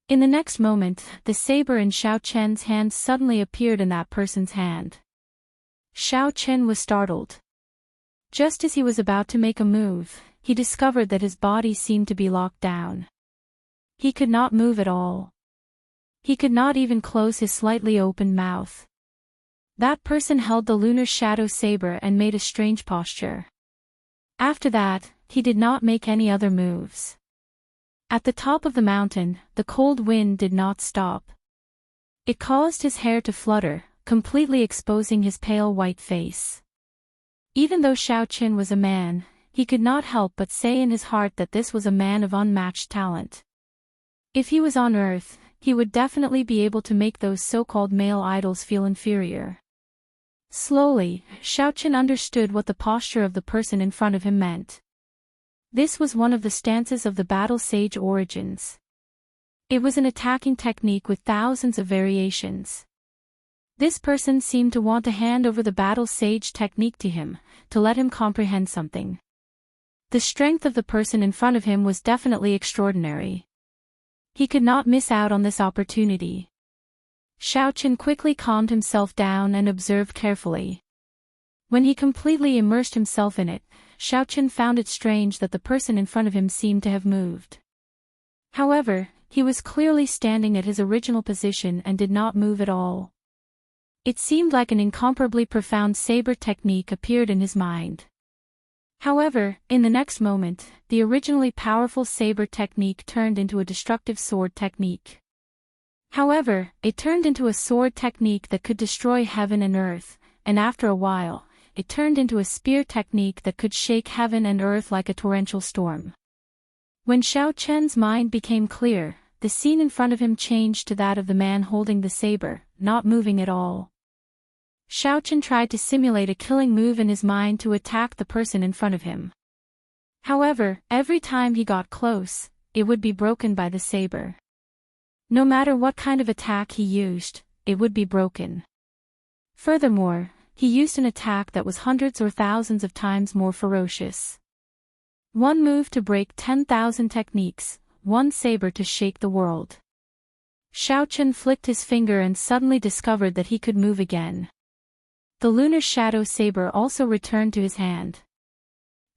In the next moment, the saber in Xiao Qin's hand suddenly appeared in that person's hand. Xiao Qin was startled. Just as he was about to make a move, he discovered that his body seemed to be locked down. He could not move at all. He could not even close his slightly opened mouth. That person held the Lunar Shadow saber and made a strange posture. After that, he did not make any other moves. At the top of the mountain, the cold wind did not stop. It caused his hair to flutter, completely exposing his pale white face. Even though Xiao Qin was a man, he could not help but say in his heart that this was a man of unmatched talent. If he was on Earth, he would definitely be able to make those so-called male idols feel inferior. Slowly, Xiao Qin understood what the posture of the person in front of him meant. This was one of the stances of the battle sage origins. It was an attacking technique with thousands of variations. This person seemed to want to hand over the battle sage technique to him, to let him comprehend something. The strength of the person in front of him was definitely extraordinary. He could not miss out on this opportunity. Xiao Qin quickly calmed himself down and observed carefully. When he completely immersed himself in it, Xiao Qin found it strange that the person in front of him seemed to have moved. However, he was clearly standing at his original position and did not move at all. It seemed like an incomparably profound saber technique appeared in his mind. However, in the next moment, the originally powerful saber technique turned into a destructive sword technique. However, it turned into a sword technique that could destroy heaven and earth, and after a while, it turned into a spear technique that could shake heaven and earth like a torrential storm. When Xiao Qin's mind became clear, the scene in front of him changed to that of the man holding the saber, not moving at all. Xiaochen tried to simulate a killing move in his mind to attack the person in front of him. However, every time he got close, it would be broken by the saber. No matter what kind of attack he used, it would be broken. Furthermore, he used an attack that was hundreds or thousands of times more ferocious. One move to break 10,000 techniques, one saber to shake the world. Xiaochen flicked his finger and suddenly discovered that he could move again. The lunar shadow saber also returned to his hand.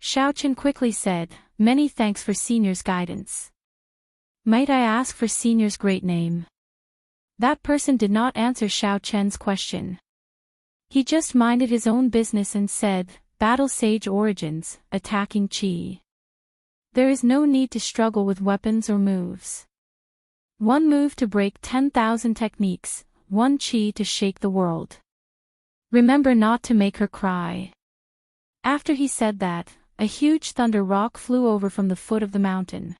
Xiaochen quickly said, "Many thanks for Senior's guidance. Might I ask for Senior's great name?" That person did not answer Xiaochen's question. He just minded his own business and said, "Battle Sage Origins, attacking Qi. There is no need to struggle with weapons or moves. One move to break 10,000 techniques, one Qi to shake the world. Remember not to make her cry." After he said that, a huge thunder rock flew over from the foot of the mountain.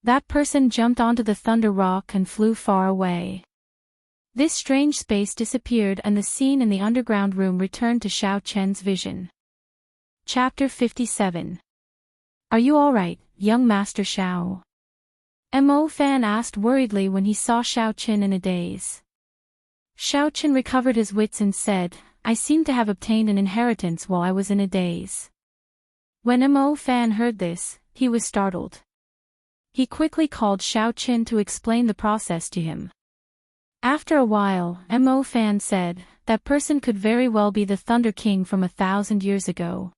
That person jumped onto the thunder rock and flew far away. This strange space disappeared and the scene in the underground room returned to Xiaochen's vision. Chapter 57. Are you alright, young Master Xiao? Mo Fan asked worriedly when he saw Xiaochen in a daze. Xiaochen recovered his wits and said, "I seem to have obtained an inheritance while I was in a daze." When Mo Fan heard this, he was startled. He quickly called Xiaochen to explain the process to him. After a while, Mo Fan said, "That person could very well be the Thunder King from 1,000 years ago.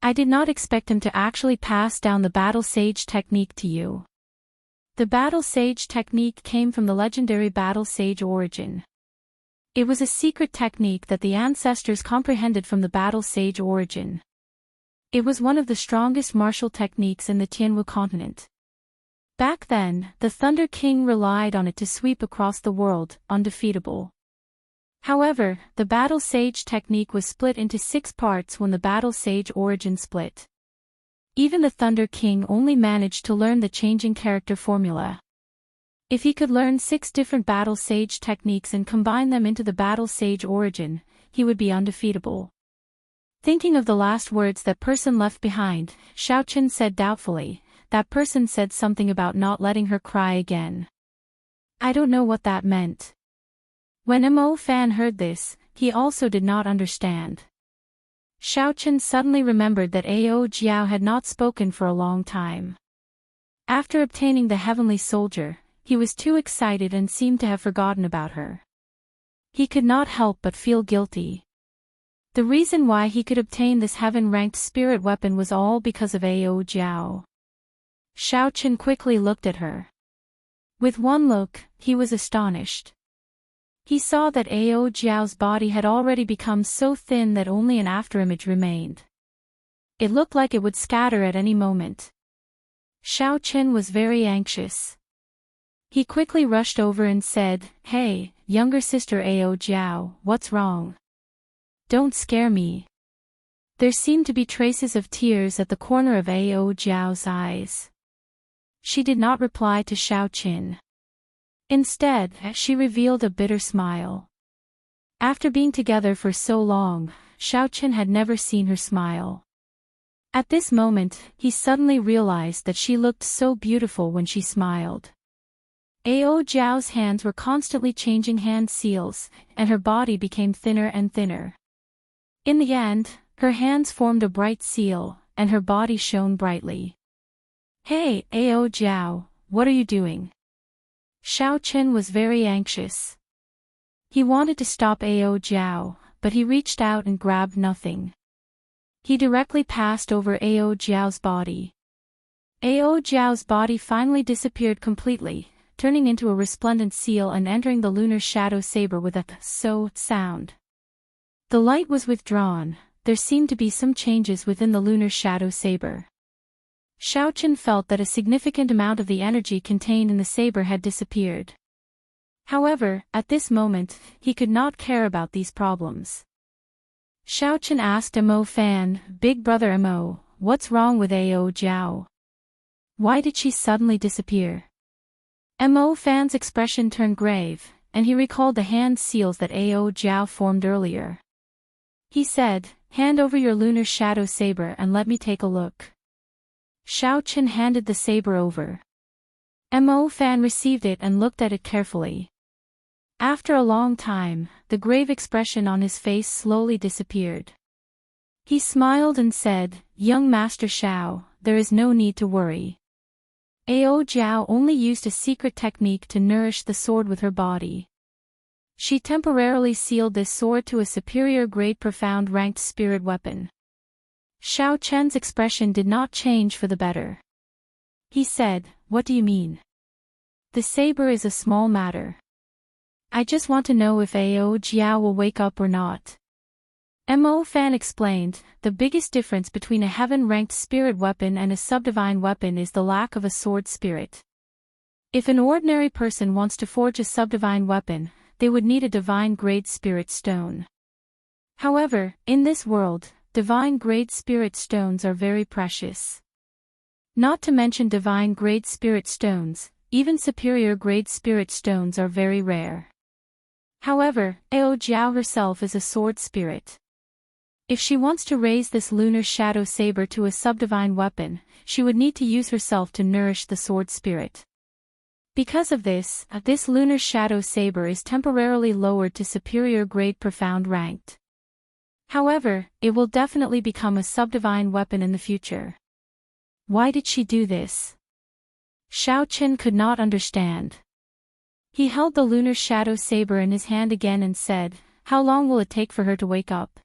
I did not expect him to actually pass down the Battle Sage technique to you." The Battle Sage technique came from the legendary Battle Sage origin. It was a secret technique that the ancestors comprehended from the Battle Sage origin. It was one of the strongest martial techniques in the Tianwu continent. Back then, the Thunder King relied on it to sweep across the world, undefeatable. However, the Battle Sage technique was split into 6 parts when the Battle Sage origin split. Even the Thunder King only managed to learn the changing character formula. If he could learn 6 different Battle Sage techniques and combine them into the Battle Sage origin, he would be undefeatable. Thinking of the last words that person left behind, Xiaochen said doubtfully, "That person said something about not letting her cry again. I don't know what that meant." When Mo Fan heard this, he also did not understand. Xiaochen suddenly remembered that Ao Jiao had not spoken for a long time. After obtaining the Heavenly Soldier, he was too excited and seemed to have forgotten about her. He could not help but feel guilty. The reason why he could obtain this heaven-ranked spirit weapon was all because of Ao Jiao. Xiaochen quickly looked at her. With one look, he was astonished. He saw that Ao Jiao's body had already become so thin that only an afterimage remained. It looked like it would scatter at any moment. Xiaochen was very anxious. He quickly rushed over and said, "Hey, younger sister Ao Jiao, what's wrong? Don't scare me." There seemed to be traces of tears at the corner of Ao Jiao's eyes. She did not reply to Xiaochen. Instead, she revealed a bitter smile. After being together for so long, Xiaochen had never seen her smile. At this moment, he suddenly realized that she looked so beautiful when she smiled. Ao Jiao's hands were constantly changing hand seals, and her body became thinner and thinner. In the end, her hands formed a bright seal, and her body shone brightly. "Hey, Ao Jiao, what are you doing?" Xiaochen was very anxious. He wanted to stop Ao Jiao, but he reached out and grabbed nothing. He directly passed over Ao Jiao's body. Ao Jiao's body finally disappeared completely, turning into a resplendent seal and entering the lunar shadow saber with a so sound. The light was withdrawn. There seemed to be some changes within the lunar shadow saber. Xiaochen felt that a significant amount of the energy contained in the saber had disappeared. However, at this moment, he could not care about these problems. Xiaochen asked Mo Fan, "Big brother Mo, what's wrong with Ao Jiao? Why did she suddenly disappear?" Mo Fan's expression turned grave, and he recalled the hand seals that Ao Jiao formed earlier. He said, "Hand over your lunar shadow saber and let me take a look." Xiao Chen handed the saber over. Mo Fan received it and looked at it carefully. After a long time, the grave expression on his face slowly disappeared. He smiled and said, "Young Master Xiao, there is no need to worry. Ao Jiao only used a secret technique to nourish the sword with her body. She temporarily sealed this sword to a superior grade profound ranked spirit weapon." Xiao Chen's expression did not change for the better. He said, "What do you mean? The saber is a small matter. I just want to know if Ao Jiao will wake up or not." Mo Fan explained, "The biggest difference between a heaven-ranked spirit weapon and a subdivine weapon is the lack of a sword spirit. If an ordinary person wants to forge a subdivine weapon, they would need a divine-grade spirit stone. However, in this world, divine-grade spirit stones are very precious. Not to mention divine-grade spirit stones, even superior-grade spirit stones are very rare. However, Ao Jiao herself is a sword spirit. If she wants to raise this lunar shadow saber to a subdivine weapon, she would need to use herself to nourish the sword spirit. Because of this lunar shadow saber is temporarily lowered to superior grade profound ranked. However, it will definitely become a subdivine weapon in the future." Why did she do this? Xiao Chen could not understand. He held the lunar shadow saber in his hand again and said, "How long will it take for her to wake up?"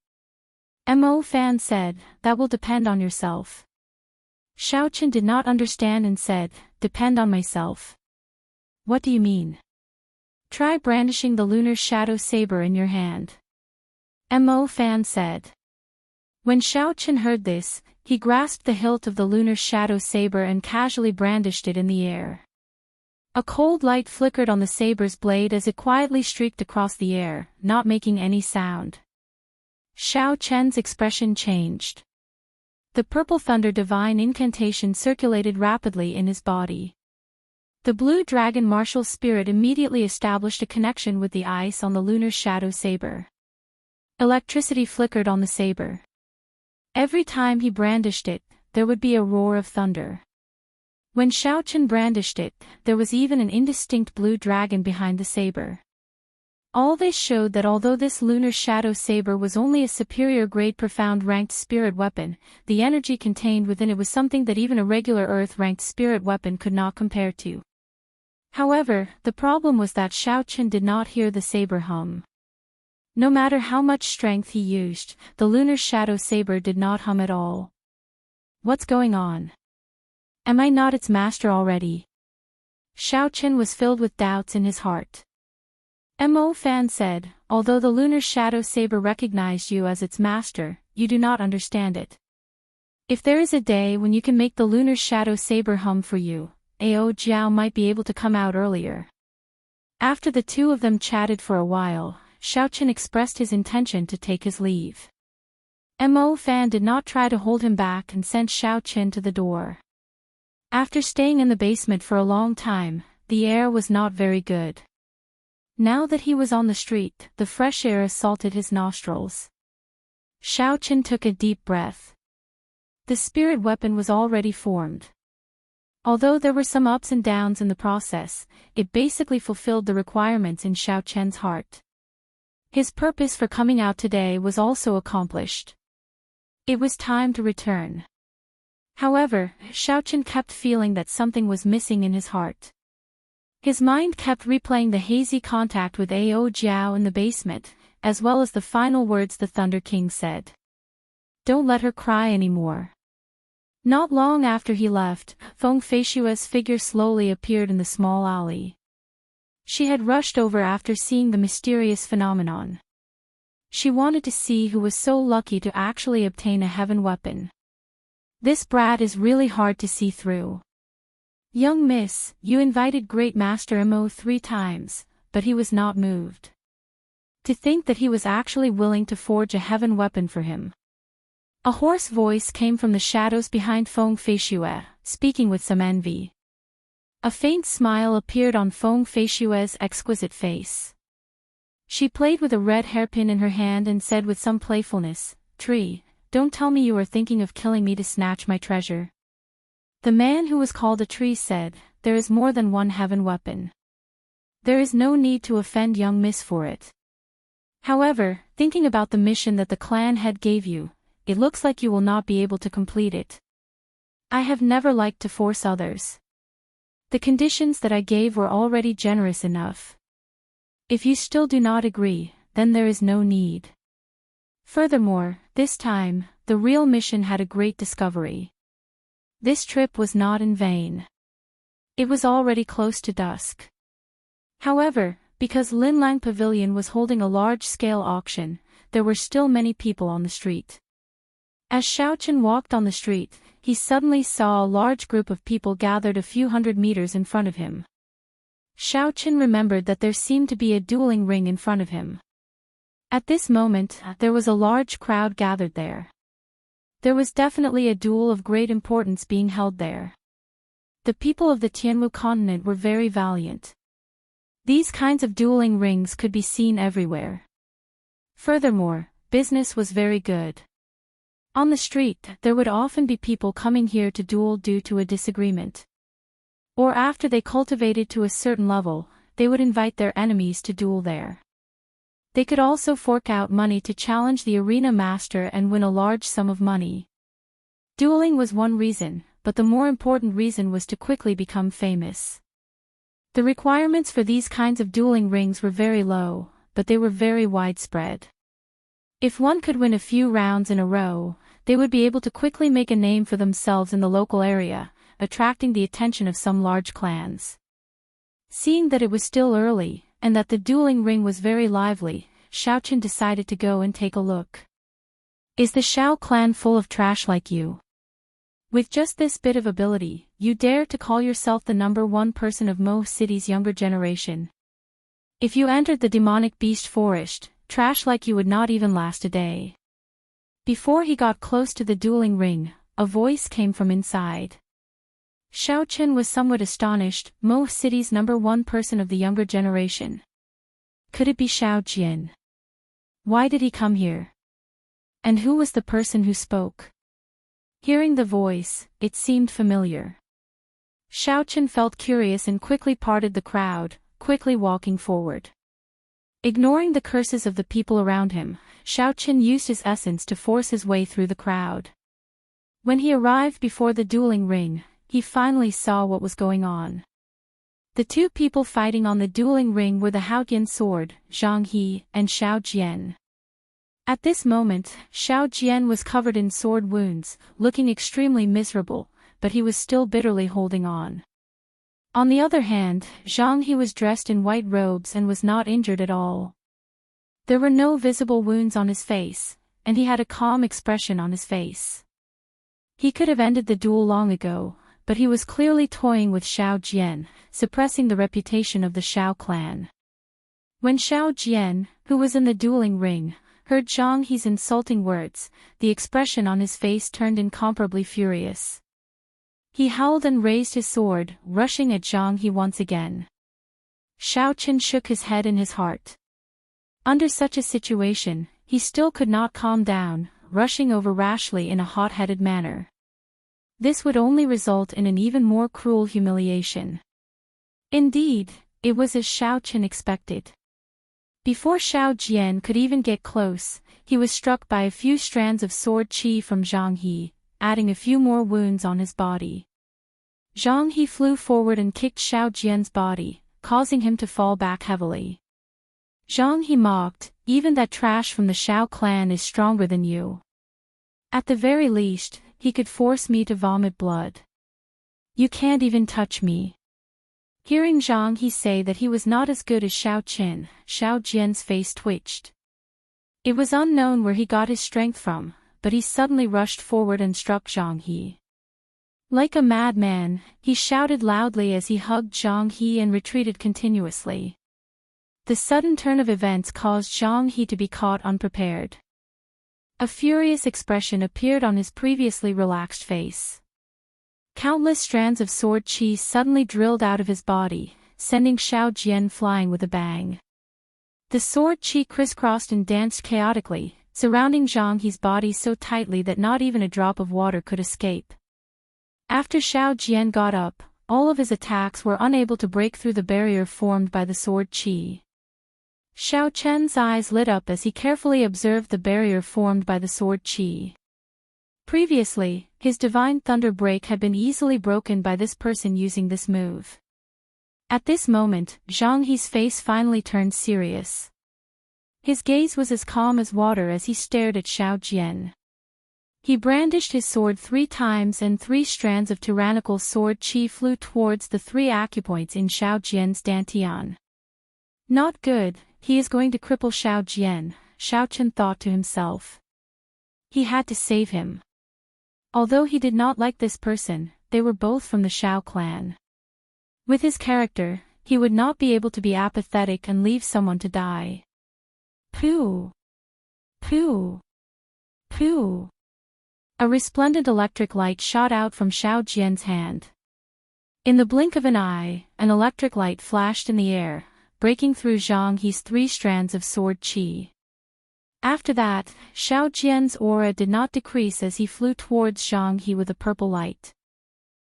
Mo Fan said, "That will depend on yourself." Xiao Chen did not understand and said, "Depend on myself? What do you mean? Try brandishing the lunar shadow saber in your hand." Mo Fan said. When Xiao Chen heard this, he grasped the hilt of the lunar shadow saber and casually brandished it in the air. A cold light flickered on the saber's blade as it quietly streaked across the air, not making any sound. Xiao Chen's expression changed. The purple thunder divine incantation circulated rapidly in his body. The blue dragon martial spirit immediately established a connection with the ice on the lunar shadow saber. Electricity flickered on the saber. Every time he brandished it, there would be a roar of thunder. When Xiao Chen brandished it, there was even an indistinct blue dragon behind the saber. All this showed that although this lunar shadow saber was only a superior grade profound ranked spirit weapon, the energy contained within it was something that even a regular earth-ranked spirit weapon could not compare to. However, the problem was that Xiao Chen did not hear the saber hum. No matter how much strength he used, the lunar shadow saber did not hum at all. What's going on? Am I not its master already? Xiao Chen was filled with doubts in his heart. Mo Fan said, "Although the lunar shadow saber recognized you as its master, you do not understand it. If there is a day when you can make the lunar shadow saber hum for you, Ao Jiao might be able to come out earlier." After the two of them chatted for a while, Xiao Chen expressed his intention to take his leave. Mo Fan did not try to hold him back and sent Xiao Chen to the door. After staying in the basement for a long time, the air was not very good. Now that he was on the street, the fresh air assaulted his nostrils. Xiao Chen took a deep breath. The spirit weapon was already formed. Although there were some ups and downs in the process, it basically fulfilled the requirements in Xiao Chen's heart. His purpose for coming out today was also accomplished. It was time to return. However, Xiao Chen kept feeling that something was missing in his heart. His mind kept replaying the hazy contact with Ao Jiao in the basement, as well as the final words the Thunder King said. "Don't let her cry anymore." Not long after he left, Feng Feishue's figure slowly appeared in the small alley. She had rushed over after seeing the mysterious phenomenon. She wanted to see who was so lucky to actually obtain a heaven weapon. This brat is really hard to see through. "Young miss, you invited Great Master Mo 3 times, but he was not moved. To think that he was actually willing to forge a heaven weapon for him." A hoarse voice came from the shadows behind Feng Feishue, speaking with some envy. A faint smile appeared on Feng Feishue's exquisite face. She played with a red hairpin in her hand and said with some playfulness, "Tree, don't tell me you are thinking of killing me to snatch my treasure." The man who was called a tree said, "There is more than one heaven weapon. There is no need to offend young miss for it. However, thinking about the mission that the clan head gave you, it looks like you will not be able to complete it. I have never liked to force others. The conditions that I gave were already generous enough. If you still do not agree, then there is no need. Furthermore, this time, the real mission had a great discovery. This trip was not in vain. It was already close to dusk. However, because Linlang Pavilion was holding a large-scale auction, there were still many people on the street. As Xiaochen walked on the street, he suddenly saw a large group of people gathered a few hundred meters in front of him. Xiaochen remembered that there seemed to be a dueling ring in front of him. At this moment, there was a large crowd gathered there. There was definitely a duel of great importance being held there. The people of the Tianwu continent were very valiant. These kinds of dueling rings could be seen everywhere. Furthermore, business was very good. On the street, there would often be people coming here to duel due to a disagreement. Or after they cultivated to a certain level, they would invite their enemies to duel there. They could also fork out money to challenge the arena master and win a large sum of money. Dueling was one reason, but the more important reason was to quickly become famous. The requirements for these kinds of dueling rings were very low, but they were very widespread. If one could win a few rounds in a row, they would be able to quickly make a name for themselves in the local area, attracting the attention of some large clans. Seeing that it was still early, and that the dueling ring was very lively, Xiaochen decided to go and take a look. Is the Xiao clan full of trash like you? With just this bit of ability, you dare to call yourself the #1 person of Mo City's younger generation. If you entered the demonic beast forest, trash like you would not even last a day. Before he got close to the dueling ring, a voice came from inside. Xiaochen was somewhat astonished. Mo City's #1 person of the younger generation. Could it be Xiao Jian? Why did he come here? And who was the person who spoke? Hearing the voice, it seemed familiar. Xiaochen felt curious and quickly parted the crowd, quickly walking forward. Ignoring the curses of the people around him, Xiaochen used his essence to force his way through the crowd. When he arrived before the dueling ring, he finally saw what was going on. The two people fighting on the dueling ring were the Haotian sword, Zhang He, and Xiao Jian. At this moment, Xiao Jian was covered in sword wounds, looking extremely miserable, but he was still bitterly holding on. On the other hand, Zhang He was dressed in white robes and was not injured at all. There were no visible wounds on his face, and he had a calm expression on his face. He could have ended the duel long ago, but he was clearly toying with Xiao Jian, suppressing the reputation of the Xiao clan. When Xiao Jian, who was in the dueling ring, heard Zhang He's insulting words, the expression on his face turned incomparably furious. He howled and raised his sword, rushing at Zhang He once again. Xiaochen shook his head in his heart. Under such a situation, he still could not calm down, rushing over rashly in a hot-headed manner. This would only result in an even more cruel humiliation. Indeed, it was as Xiaochen expected. Before Xiao Jian could even get close, he was struck by a few strands of sword qi from Zhang He, adding a few more wounds on his body. Zhang He flew forward and kicked Xiao Jian's body, causing him to fall back heavily. Zhang He mocked, "Even that trash from the Xiao clan is stronger than you. At the very least, he could force me to vomit blood. You can't even touch me." Hearing Zhang He say that he was not as good as Xiao Jian's face twitched. It was unknown where he got his strength from, but he suddenly rushed forward and struck Zhang He. Like a madman, he shouted loudly as he hugged Zhang He and retreated continuously. The sudden turn of events caused Zhang He to be caught unprepared. A furious expression appeared on his previously relaxed face. Countless strands of sword qi suddenly drilled out of his body, sending Xiao Jian flying with a bang. The sword qi crisscrossed and danced chaotically, surrounding Zhang He's body so tightly that not even a drop of water could escape. After Xiao Jian got up, all of his attacks were unable to break through the barrier formed by the sword qi. Xiao Chen's eyes lit up as he carefully observed the barrier formed by the sword qi. Previously, his divine thunder break had been easily broken by this person using this move. At this moment, Zhang He's face finally turned serious. His gaze was as calm as water as he stared at Xiao Jian. He brandished his sword 3 times and 3 strands of tyrannical sword qi flew towards the 3 acupoints in Xiao Jian's dantian. Not good, he is going to cripple Xiao Jian, Xiao Chen thought to himself. He had to save him. Although he did not like this person, they were both from the Xiao clan. With his character, he would not be able to be apathetic and leave someone to die. Pooh! Pooh! Pooh! A resplendent electric light shot out from Xiao Jian's hand. In the blink of an eye, an electric light flashed in the air, breaking through Zhang He's 3 strands of sword qi. After that, Xiao Jian's aura did not decrease as he flew towards Zhang He with a purple light.